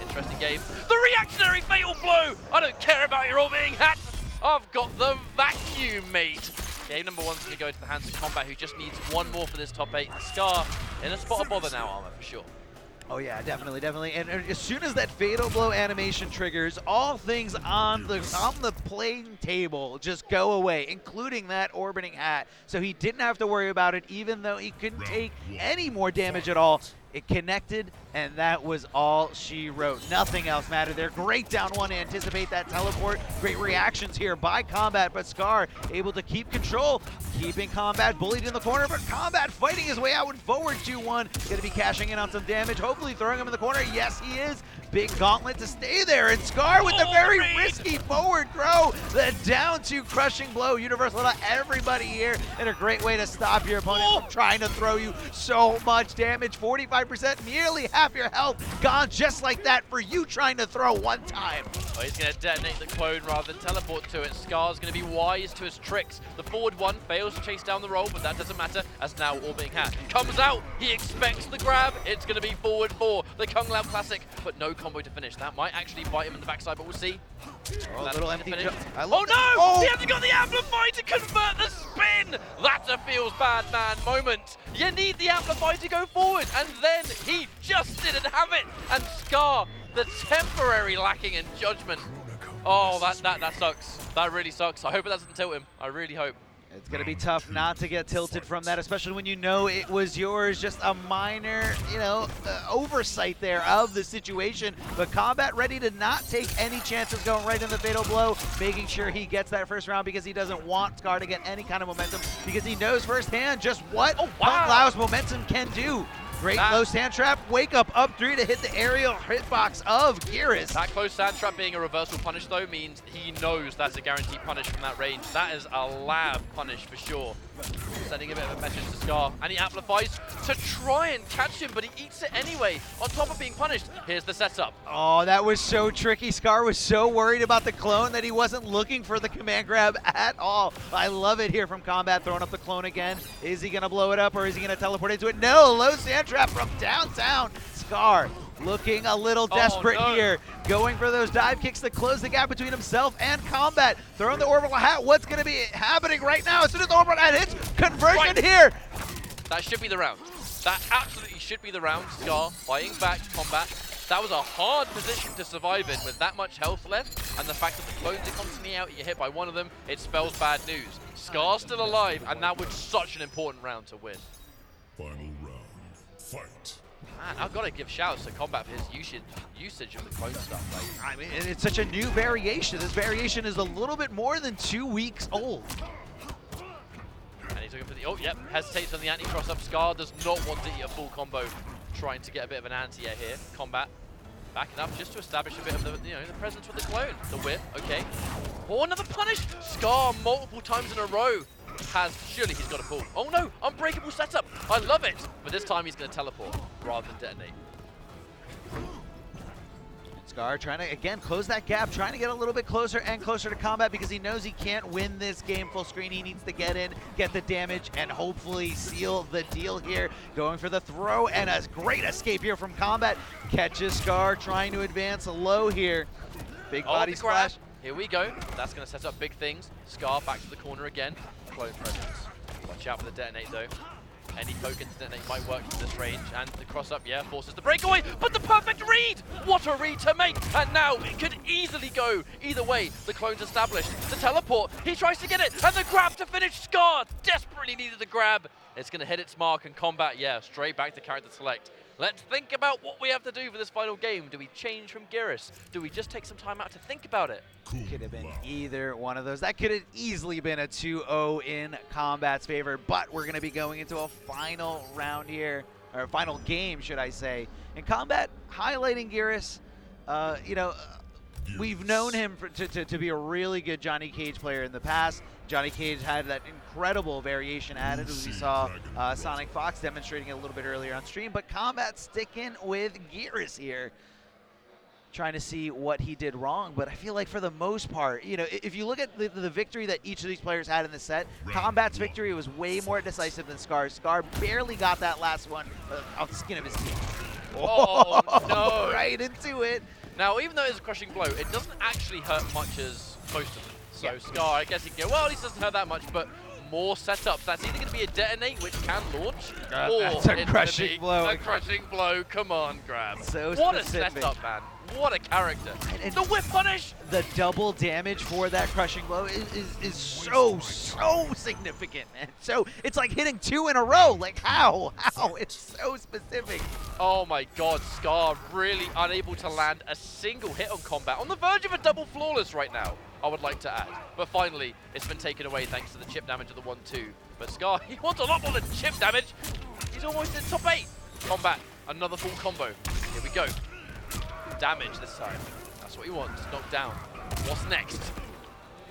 Interesting game. The reactionary Fatal Blow! I don't care about your orbiting hat! I've got the vacuum, mate! Game number 1's going to go into the hands of Combat, who just needs 1 more for this top 8. Scar in a spot of bother now, Armor, for sure. Oh yeah, definitely. And as soon as that Fatal Blow animation triggers, all things on the playing table just go away, including that orbiting hat. So he didn't have to worry about it, even though he couldn't take any more damage at all. It connected, and that was all she wrote. Nothing else mattered there. Great down 1 to anticipate that teleport. Great reactions here by Combat, but Scar able to keep control, keeping Combat bullied in the corner, but Combat fighting his way out with forward 2-1. Going to be cashing in on some damage, hopefully throwing him in the corner. Yes, he is. Big gauntlet to stay there, and Scar with the very risky forward throw. The down 2 crushing blow. Universal to everybody here, and a great way to stop your opponent from trying to throw you so much damage. 45%, nearly half half your health gone just like that for you trying to throw one time. Oh, he's going to detonate the clone rather than teleport to it. Scar's going to be wise to his tricks. The forward one fails to chase down the roll, but that doesn't matter as now Orbiting Hat comes out. He expects the grab. It's going to be forward 4, the Kung Lao Classic, but no combo to finish. That might actually bite him in the backside, but we'll see. Oh, a little empty jump. Oh no! He hasn't got the Amplify to convert the spin! That's a feels bad man moment. You need the Amplify to go forward, and then he just didn't have it. And Scar, the temporary lacking in judgment. Oh, that sucks. That really sucks. I hope it doesn't tilt him. I really hope. It's going to be tough not to get tilted from that, especially when you know it was yours. Just a minor, oversight there of the situation. But Combat ready to not take any chances going right in the fatal blow, making sure he gets that first round because he doesn't want Scar to get any kind of momentum because he knows firsthand just what Kung Lao's momentum can do. Great low sand trap, wake up 3 to hit the aerial hitbox of Geras. That close sand trap being a reversal punish though means he knows that's a guaranteed punish from that range. That is a lab punish for sure. Sending a bit of a message to Scar, and he amplifies to try and catch him, but he eats it anyway, on top of being punished. Here's the setup. Oh, that was so tricky. Scar was so worried about the clone that he wasn't looking for the command grab at all. I love it here from Combat, throwing up the clone again. Is he going to blow it up, or is he going to teleport into it? No, low sand trap from downtown. Scar looking a little desperate here, going for those dive kicks to close the gap between himself and Combat. Throwing the orbital hat. What's going to be happening right now? As soon as the orbital hat hits, conversion here. That should be the round. That absolutely should be the round. Scar fighting back, Combat. That was a hard position to survive in with that much health left, and the fact that the clones are constantly out, you get hit by one of them, it spells bad news. Scar's still alive, and that was such an important round to win. Final round. Fight. Man, I've got to give shouts to Combat for his usage of the clone stuff. I mean, it's such a new variation. This variation is a little bit more than 2 weeks old. And he's looking for the, hesitates on the anti-cross up. Scar does not want to eat a full combo, trying to get a bit of an anti-air here. Combat backing up just to establish a bit of the, the presence with the clone. The whip, okay. Oh, another punish! Scar multiple times in a row. Surely he's got a pull. Oh no, unbreakable setup. I love it. But this time he's going to teleport rather than detonate. Scar trying to, again, close that gap, trying to get a little bit closer and closer to Combat because he knows he can't win this game full screen. He needs to get in, get the damage, and hopefully seal the deal here. Going for the throw, and a great escape here from Combat. Catches Scar, trying to advance low here. Big body splash. Here we go. That's going to set up big things. Scar back to the corner again. Clone presence. Watch out for the detonate though. Any poke into detonate might work from this range, and the cross up, forces the breakaway, but the perfect read! What a read to make! And now it could easily go either way. The clone's established. The teleport, he tries to get it, and the grab to finish. Scar desperately needed the grab. It's going to hit its mark and Combat, straight back to character select. Let's think about what we have to do for this final game. Do we change from Geras? Do we just take some time out to think about it? Could have been either one of those. That could have easily been a 2-0 in Combat's favor, but we're going to be going into a final round here, or a final game, should I say. And Combat highlighting Geras, we've known him to be a really good Johnny Cage player in the past. Johnny Cage had that incredible variation added, as we saw Sonic Fox demonstrating it a little bit earlier on stream. But Combat sticking with Geras here, trying to see what he did wrong. But I feel like for the most part, if you look at the victory that each of these players had in the set, Combat's victory was way more decisive than Scar's. Scar barely got that last one off the skin of his teeth. Oh, no. Right into it. Now, even though it's a crushing blow, it doesn't actually hurt much as most of them. So Scar, I guess he can go, well, at least doesn't hurt that much, but more setups. That's either going to be a detonate, which can launch, or that's a crushing blow. A crushing blow. Come on, Grab. So what specific. A setup, man. What a character. And the whip punish. The double damage for that crushing blow is so significant, man. So it's like hitting 2 in a row. Like how? It's so specific. Oh my God, Scar really unable to land a single hit on Combat. On the verge of a double flawless right now, I would like to add. But finally, it's been taken away thanks to the chip damage of the 1-2. But Scar, he wants a lot more than chip damage. He's almost in top 8. Combat, another full combo. Here we go. Damage this time. That's what he wants. Knocked down. What's next?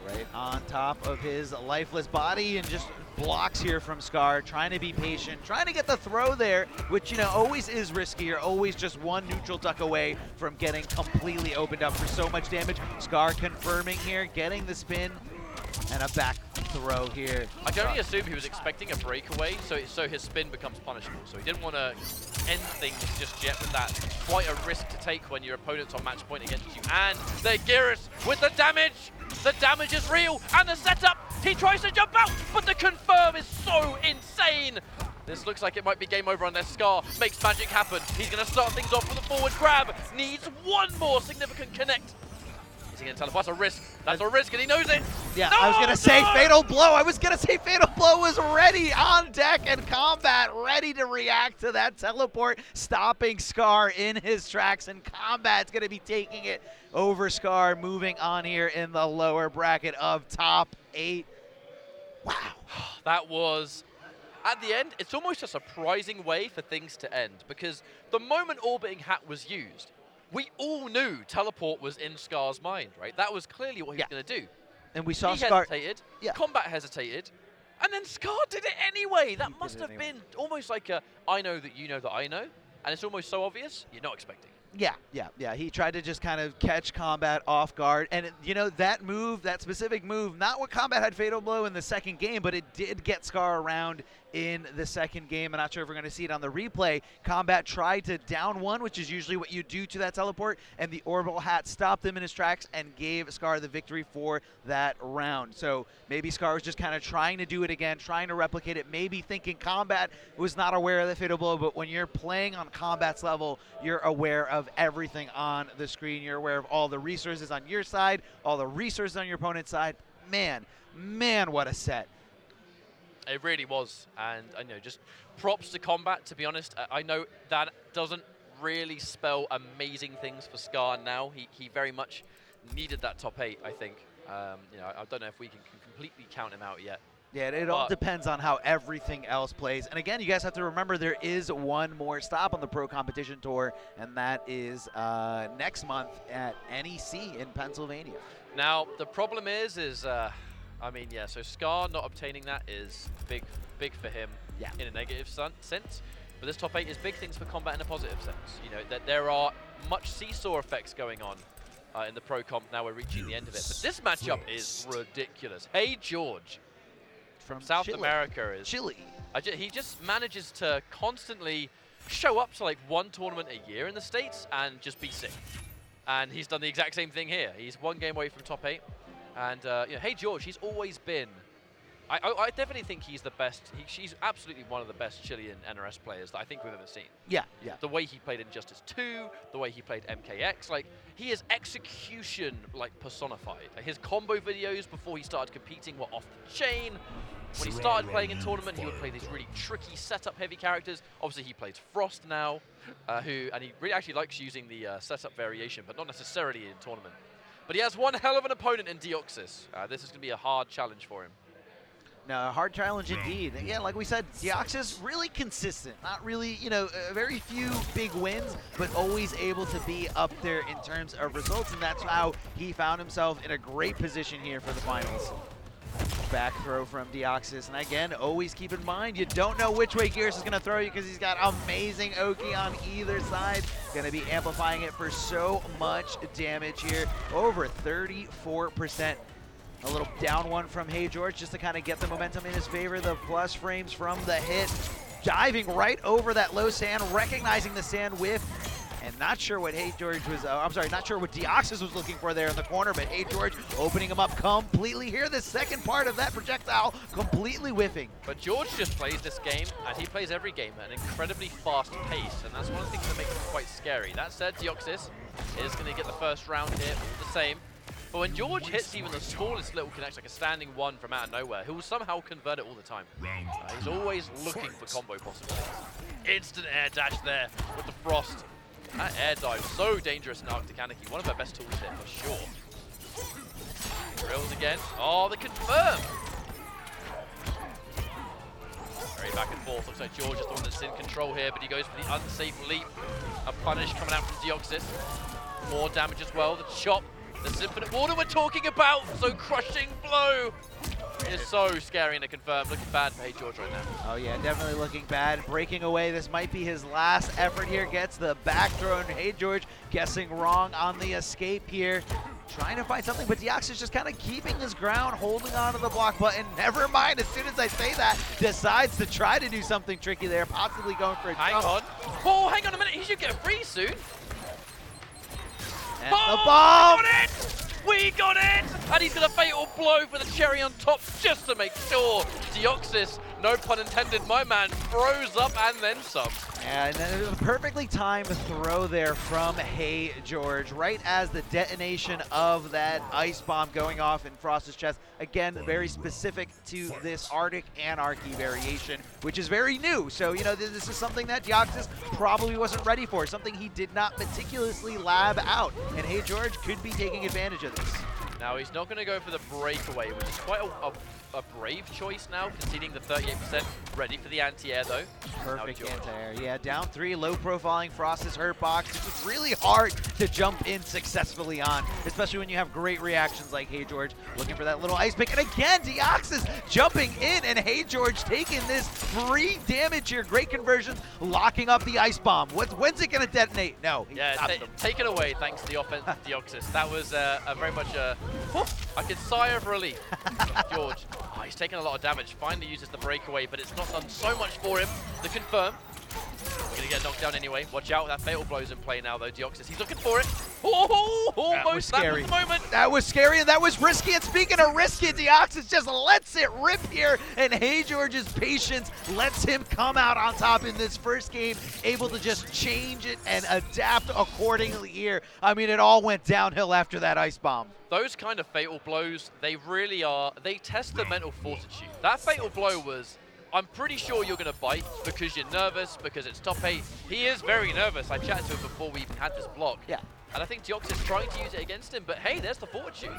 Right on top of his lifeless body and just blocks here from Scar, trying to be patient, trying to get the throw there, which, you know, always is risky. You're always just one neutral duck away from getting completely opened up for so much damage. Scar confirming here, getting the spin, and a back throw here. I can only assume he was expecting a breakaway, so his spin becomes punishable. So he didn't want to end things just yet with that. Quite a risk to take when your opponent's on match point against you. And the Gearus with the damage! The damage is real, and the setup! He tries to jump out, but the confirm is so insane! This looks like it might be game over unless Scar makes magic happen. He's going to start things off with a forward grab. Needs one more significant connect. Is he going to teleport? That's a risk. That's a risk, and he knows it. Yeah, No, I was going to say no! Fatal Blow. I was going to say Fatal Blow was ready on deck and Combat ready to react to that teleport, stopping Scar in his tracks, and Combat's going to be taking it over Scar, moving on here in the lower bracket of top 8. Wow. That was, at the end, it's almost a surprising way for things to end, because the moment Orbiting Hat was used, we all knew teleport was in Scar's mind, right? That was clearly what he was going to do. And we saw He Scar. hesitated, Yeah. Combat hesitated, and then Scar did it anyway. That must have been almost like a, I know that you know that I know, and it's almost so obvious, you're not expecting. Yeah. He tried to just kind of catch Combat off guard. And, you know, that move, that specific move, not what Combat had Fatal Blow in the second game, but it did get Scar around in the second game. I'm not sure if we're going to see it on the replay. Combat tried to down one, which is usually what you do to that teleport, and the Orbital Hat stopped him in his tracks and gave Scar the victory for that round. So maybe Scar was just kind of trying to do it again, trying to replicate it, maybe thinking Combat was not aware of the Fatal Blow, but when you're playing on Combat's level, you're aware of everything on the screen. You're aware of all the resources on your side, all the resources on your opponent's side. Man, what a set. It really was, and I know, just props to Combat, to be honest. I know that doesn't really spell amazing things for Scar now. He very much needed that top 8, I think. You know, I don't know if we can completely count him out yet. Yeah, it all depends on how everything else plays. And again, you guys have to remember there is one more stop on the Pro Competition Tour, and that is next month at NEC in Pennsylvania. Now, the problem is I mean, yeah, so Scar not obtaining that is big for him in a negative sense. But this top 8 is big things for Combat in a positive sense. You know, that there are much seesaw effects going on in the Pro Comp. Now we're reaching the end of it. But this matchup is ridiculous. HeeyGeorge from South America is Chile. He just manages to constantly show up to like one tournament a year in the States and just be sick. And he's done the exact same thing here. He's one game away from top 8. And you know, HeeyGeorge, he's always been. I definitely think he's the best. She's absolutely one of the best Chilean NRS players that I think we've ever seen. Yeah. The way he played Injustice 2, the way he played MKX, like he is execution like personified. Like, his combo videos before he started competing were off the chain. When he started playing in tournament, he would play these really tricky setup-heavy characters. Obviously, he plays Frost now, and he really actually likes using the setup variation, but not necessarily in tournament. But he has one hell of an opponent in Deoxys. This is going to be a hard challenge for him. No, a hard challenge indeed. And yeah, like we said, Deoxys really consistent. Not really, you know, very few big wins, but always able to be up there in terms of results. And that's how he found himself in a great position here for the finals. Back throw from Deoxys. And again, always keep in mind, you don't know which way Gearus is going to throw you because he's got amazing Oki on either side. Going to be amplifying it for so much damage here. Over 34%. A little down one from HeeyGeorge just to kind of get the momentum in his favor. The plus frames from the hit. Diving right over that low sand, recognizing the sand whiff. And not sure what HeeyGeorge was, not sure what Deoxys was looking for there in the corner, but HeeyGeorge opening him up completely here. The second part of that projectile completely whiffing. But George just plays this game, and he plays every game at an incredibly fast pace, and that's one of the things that makes it quite scary. That said, Deoxys is going to get the first round here all the same. But when George hits even the smallest little connect, like a standing one from out of nowhere, he will somehow convert it all the time. He's always looking for combo possibilities. Instant air dash there with the Frost. That air dive, so dangerous in Arctic Anarchy. One of our best tools here, for sure. Drills again. Oh, the confirm! Very back and forth. Looks like George is the one that's in control here, but he goes for the unsafe leap. A punish coming out from Deoxys. More damage as well. The chop. This infinite water we're talking about. So crushing blow. is so scary and a confirm. Looking bad for HeeyGeorge right now. Oh yeah, definitely looking bad. Breaking away, this might be his last effort here. Gets the back throw, and HeeyGeorge guessing wrong on the escape here. Trying to find something, but Deoxys just kind of keeping his ground, holding on to the block button. Never mind, as soon as I say that, decides to try to do something tricky there, possibly going for a Hang jump. on. Oh, hang on a minute. He should get a free soon. And the bomb! We got it! We got it! And he's got a fatal blow for the cherry on top just to make sure Deoxys, no pun intended, my man, throws up and then some. Yeah, and then it was a perfectly timed throw there from HeeyGeorge, right as the detonation of that ice bomb going off in Frost's chest. Again, very specific to this Arctic Anarchy variation, which is very new. So, you know, this is something that Deoxys probably wasn't ready for, something he did not meticulously lab out. And HeeyGeorge could be taking advantage of this. Now, he's not going to go for the breakaway, which is quite a brave choice now, conceding the 38%. Ready for the anti-air, though. Perfect anti-air. Yeah, down 3, low profiling Frost's hurt box. It's really hard to jump in successfully on, especially when you have great reactions like HeeyGeorge looking for that little ice pick. And again, Deoxys jumping in, and HeeyGeorge taking this free damage here. Great conversions, locking up the ice bomb. When's it going to detonate? No. Yeah, taken away thanks to the offense of Deoxys. That was a very much a sigh of relief. George, he's taking a lot of damage. Finally uses the breakaway, but it's not done so much for him. The confirm. Gonna get knocked down anyway. Watch out, that fatal blow's in play now though. Deoxys, he's looking for it. Oh, almost. That was scary. That was the moment. That was scary, and that was risky. And speaking of risky, Deoxys just lets it rip here, and HeeyGeorge's patience lets him come out on top in this first game, able to just change it and adapt accordingly here. I mean, it all went downhill after that ice bomb. Those kind of fatal blows, they really are, they test the mental fortitude. That fatal blow was, I'm pretty sure you're going to bite because you're nervous, because it's top 8. He is very nervous. I chatted to him before we even had this block. Yeah. And I think Deoxys is trying to use it against him, but hey, there's the fortitude.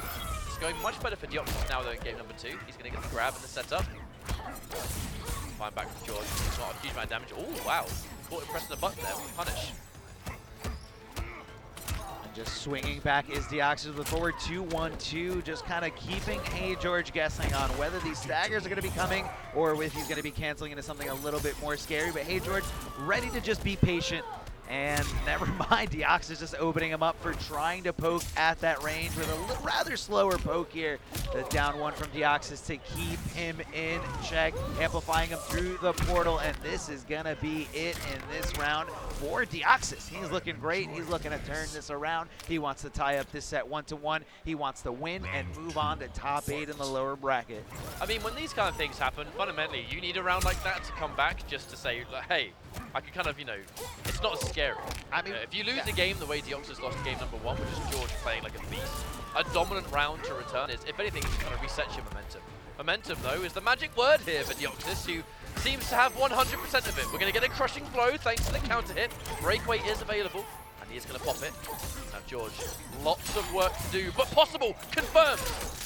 It's going much better for Deoxys now, though, in game number 2. He's going to get the grab and the setup. Fine back from George. It's not a huge amount of damage. Oh, wow. Caught him pressing the button there. Punish. Just swinging back is Deoxys with forward 2-1-2, just kind of keeping HeeyGeorge guessing on whether these staggers are going to be coming or if he's going to be canceling into something a little bit more scary. But HeeyGeorge ready to just be patient. And never mind, Deoxys just opening him up for trying to poke at that range with a rather slower poke here. The down 1 from Deoxys to keep him in check, amplifying him through the portal. And this is going to be it in this round for Deoxys. He's looking great. He's looking to turn this around. He wants to tie up this set 1-1. He wants to win and move on to top 8 in the lower bracket. I mean, when these kind of things happen, fundamentally, you need a round like that to come back just to say, like, hey, I can kind of, you know, it's not scary. I mean, if you lose a game the way Deoxys lost game number 1, which is George playing like a beast, a dominant round to return is, if anything, it kind of resets your momentum. Momentum, though, is the magic word here for Deoxys, who seems to have 100% of it. We're going to get a crushing blow thanks to the counter hit. Breakaway is available, and he is going to pop it. Now, George, lots of work to do, but possible, confirmed,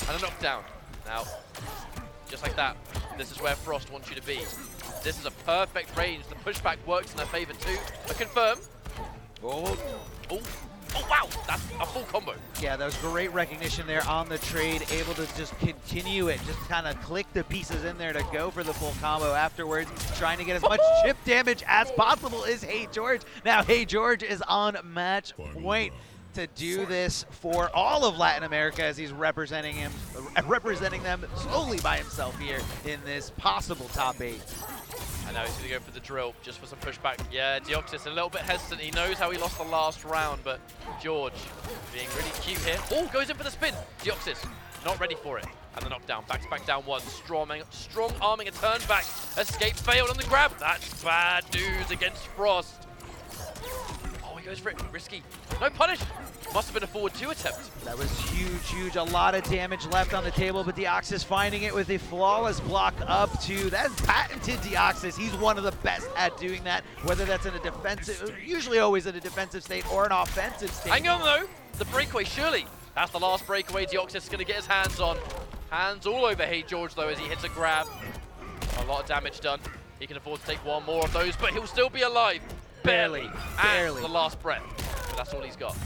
and a knockdown. Now, just like that, this is where Frost wants you to be. This is a perfect range. The pushback works in their favor too. A confirm. Oh, wow, that's a full combo. Yeah, that was great recognition there on the trade, able to just continue it, just kind of click the pieces in there to go for the full combo afterwards, trying to get as much chip damage as possible is HeeyGeorge. Now HeeyGeorge is on match point to do this for all of Latin America as he's representing them solely by himself here in this possible top 8. And now he's going to go for the drill, just for some pushback. Yeah, Deoxys a little bit hesitant. He knows how he lost the last round, but George being really cute here. Oh, goes in for the spin. Deoxys not ready for it. And the knockdown, back down 1. Strong arming a turn back. Escape failed on the grab. That's bad news against Frost. Oh, he goes for it. Risky. No punish. Must have been a forward 2 attempt. That was huge. A lot of damage left on the table, but Deoxys finding it with a flawless block up 2. That's patented Deoxys. He's one of the best at doing that, whether that's in a defensive, usually always in a defensive state or an offensive state. Hang on though. The breakaway, surely. That's the last breakaway Deoxys is going to get his hands on. Hands all over HeeyGeorge though as he hits a grab. A lot of damage done. He can afford to take 1 more of those, but he'll still be alive. Barely. And the last breath. But that's all he's got.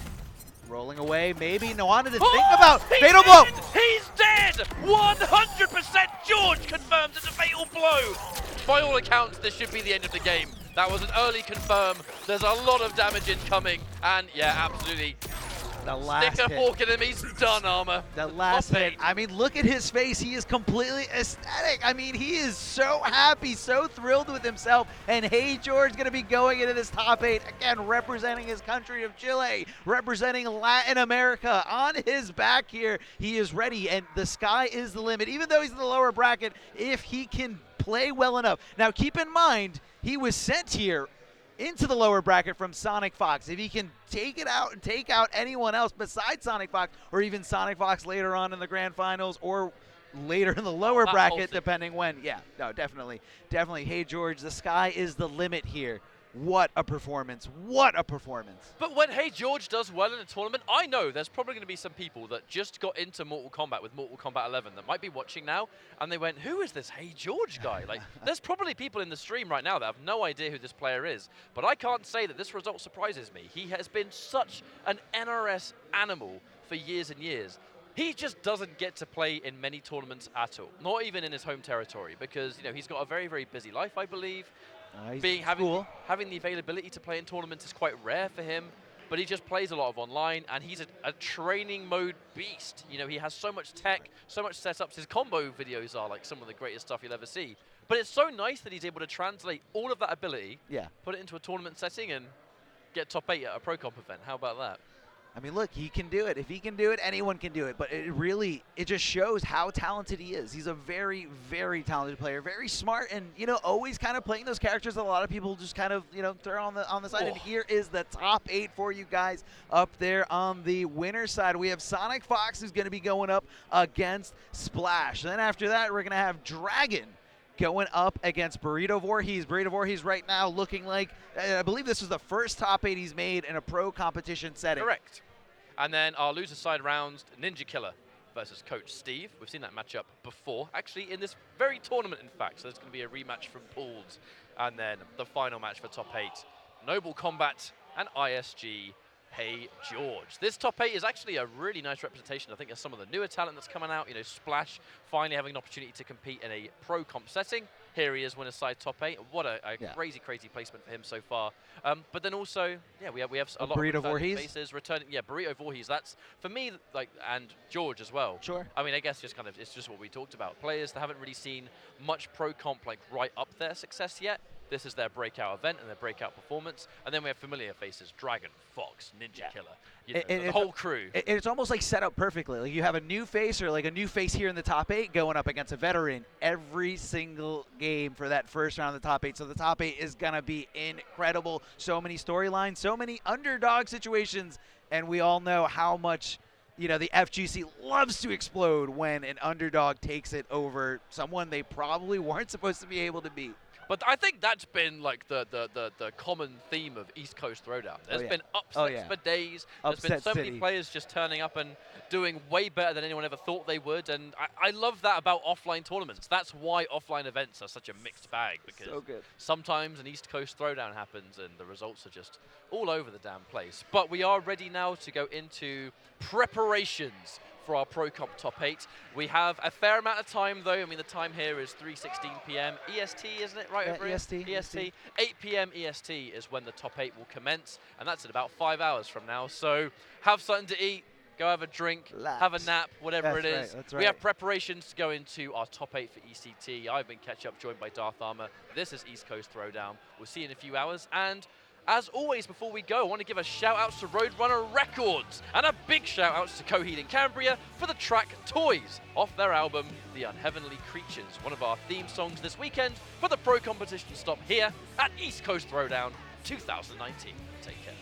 Rolling away, maybe. No, wanted to think about fatal blow. He's dead! 100% HeeyGeorge confirms it's a fatal blow. By all accounts, this should be the end of the game. That was an early confirm. There's a lot of damage incoming, and yeah, absolutely. The last Stick a hit. fork in him, he's done, Armor. The last Top hit. eight. I mean, look at his face. He is completely ecstatic. I mean, he is so happy, so thrilled with himself. And HeeyGeorge going to be going into this top 8, again, representing his country of Chile, representing Latin America. On his back here, he is ready, and the sky is the limit. Even though he's in the lower bracket, if he can play well enough. Now, keep in mind, he was sent here into the lower bracket from Sonic Fox. If he can take it out and take out anyone else besides Sonic Fox, or even Sonic Fox later on in the grand finals, or later in the lower bracket, depending when. Yeah, no, definitely. Definitely. HeeyGeorge, the sky is the limit here. What a performance. What a performance. But when HeeyGeorge does well in a tournament, I know there's probably going to be some people that just got into Mortal Kombat with Mortal Kombat 11 that might be watching now, and they went, who is this HeeyGeorge guy? Like, there's probably people in the stream right now that have no idea who this player is, but I can't say that this result surprises me. He has been such an NRS animal for years and years. He just doesn't get to play in many tournaments at all, not even in his home territory, because he's got a very, very busy life, I believe. Having the availability to play in tournaments is quite rare for him, but he just plays a lot of online, and he's a training mode beast. He has so much tech, so much setups. His combo videos are like some of the greatest stuff you'll ever see. But it's so nice that he's able to translate all of that ability, put it into a tournament setting, and get top 8 at a pro comp event. How about that? I mean, look, he can do it. If he can do it, anyone can do it. But it just shows how talented he is. He's a very, very talented player, very smart, and always kind of playing those characters that a lot of people just kind of throw on the side. And here is the top 8 for you guys up there on the winner's side. We have Sonic Fox, who's going to be going up against Splash. Then after that, we're going to have Dragon going up against Burrito Vorhees. Burrito Vorhees right now looking like, I believe this was the first top 8 he's made in a pro competition setting. Correct. And then our loser side rounds, Ninjakilla versus Coach Steve. We've seen that matchup before, actually in this very tournament, in fact. So there's going to be a rematch from pools. And then the final match for top 8, Noble Combat and ISG HeeyGeorge. This top 8 is actually a really nice representation. I think of some of the newer talent that's coming out. Splash finally having an opportunity to compete in a pro comp setting. Here he is, winner's side top 8. What a crazy, crazy placement for him so far. But then also, we have a lot Burrito of Vorhees faces returning. Yeah, Burrito Vorhees. That's for me, and George as well. Sure. I mean, I guess it's just what we talked about. Players that haven't really seen much pro comp right up their success yet. This is their breakout event and their breakout performance. And then we have familiar faces, Dragon, Fox, Ninjakilla, the whole crew. It's almost like set up perfectly. Like you have a new face or like a new face here in the top 8 going up against a veteran every single game for that first round of the top 8. So the top 8 is going to be incredible. So many storylines, so many underdog situations. And we all know how much the FGC loves to explode when an underdog takes it over someone they probably weren't supposed to be able to beat. But I think that's been like the common theme of East Coast Throwdown. There's been upsets for days. There's been so many players just turning up and doing way better than anyone ever thought they would. And I love that about offline tournaments. That's why offline events are such a mixed bag, because sometimes an East Coast Throwdown happens and the results are just all over the damn place. But we are ready now to go into preparations for our Pro Comp top 8. We have a fair amount of time, though. I mean, the time here is 3:16 p.m. EST, isn't it? Right over EST. 8 p.m. EST is when the top 8 will commence, and that's in about 5 hours from now. So have something to eat, go have a drink, have a nap, whatever it is. That's We have preparations to go into our top 8 for ECT. I've been Ketchup, joined by Darth Armor. This is East Coast Throwdown. We'll see you in a few hours. And as always, before we go, I want to give a shout-out to Roadrunner Records and a big shout-out to Coheed and Cambria for the track Toys off their album The Unheavenly Creatures, one of our theme songs this weekend for the pro competition stop here at East Coast Throwdown 2019. Take care.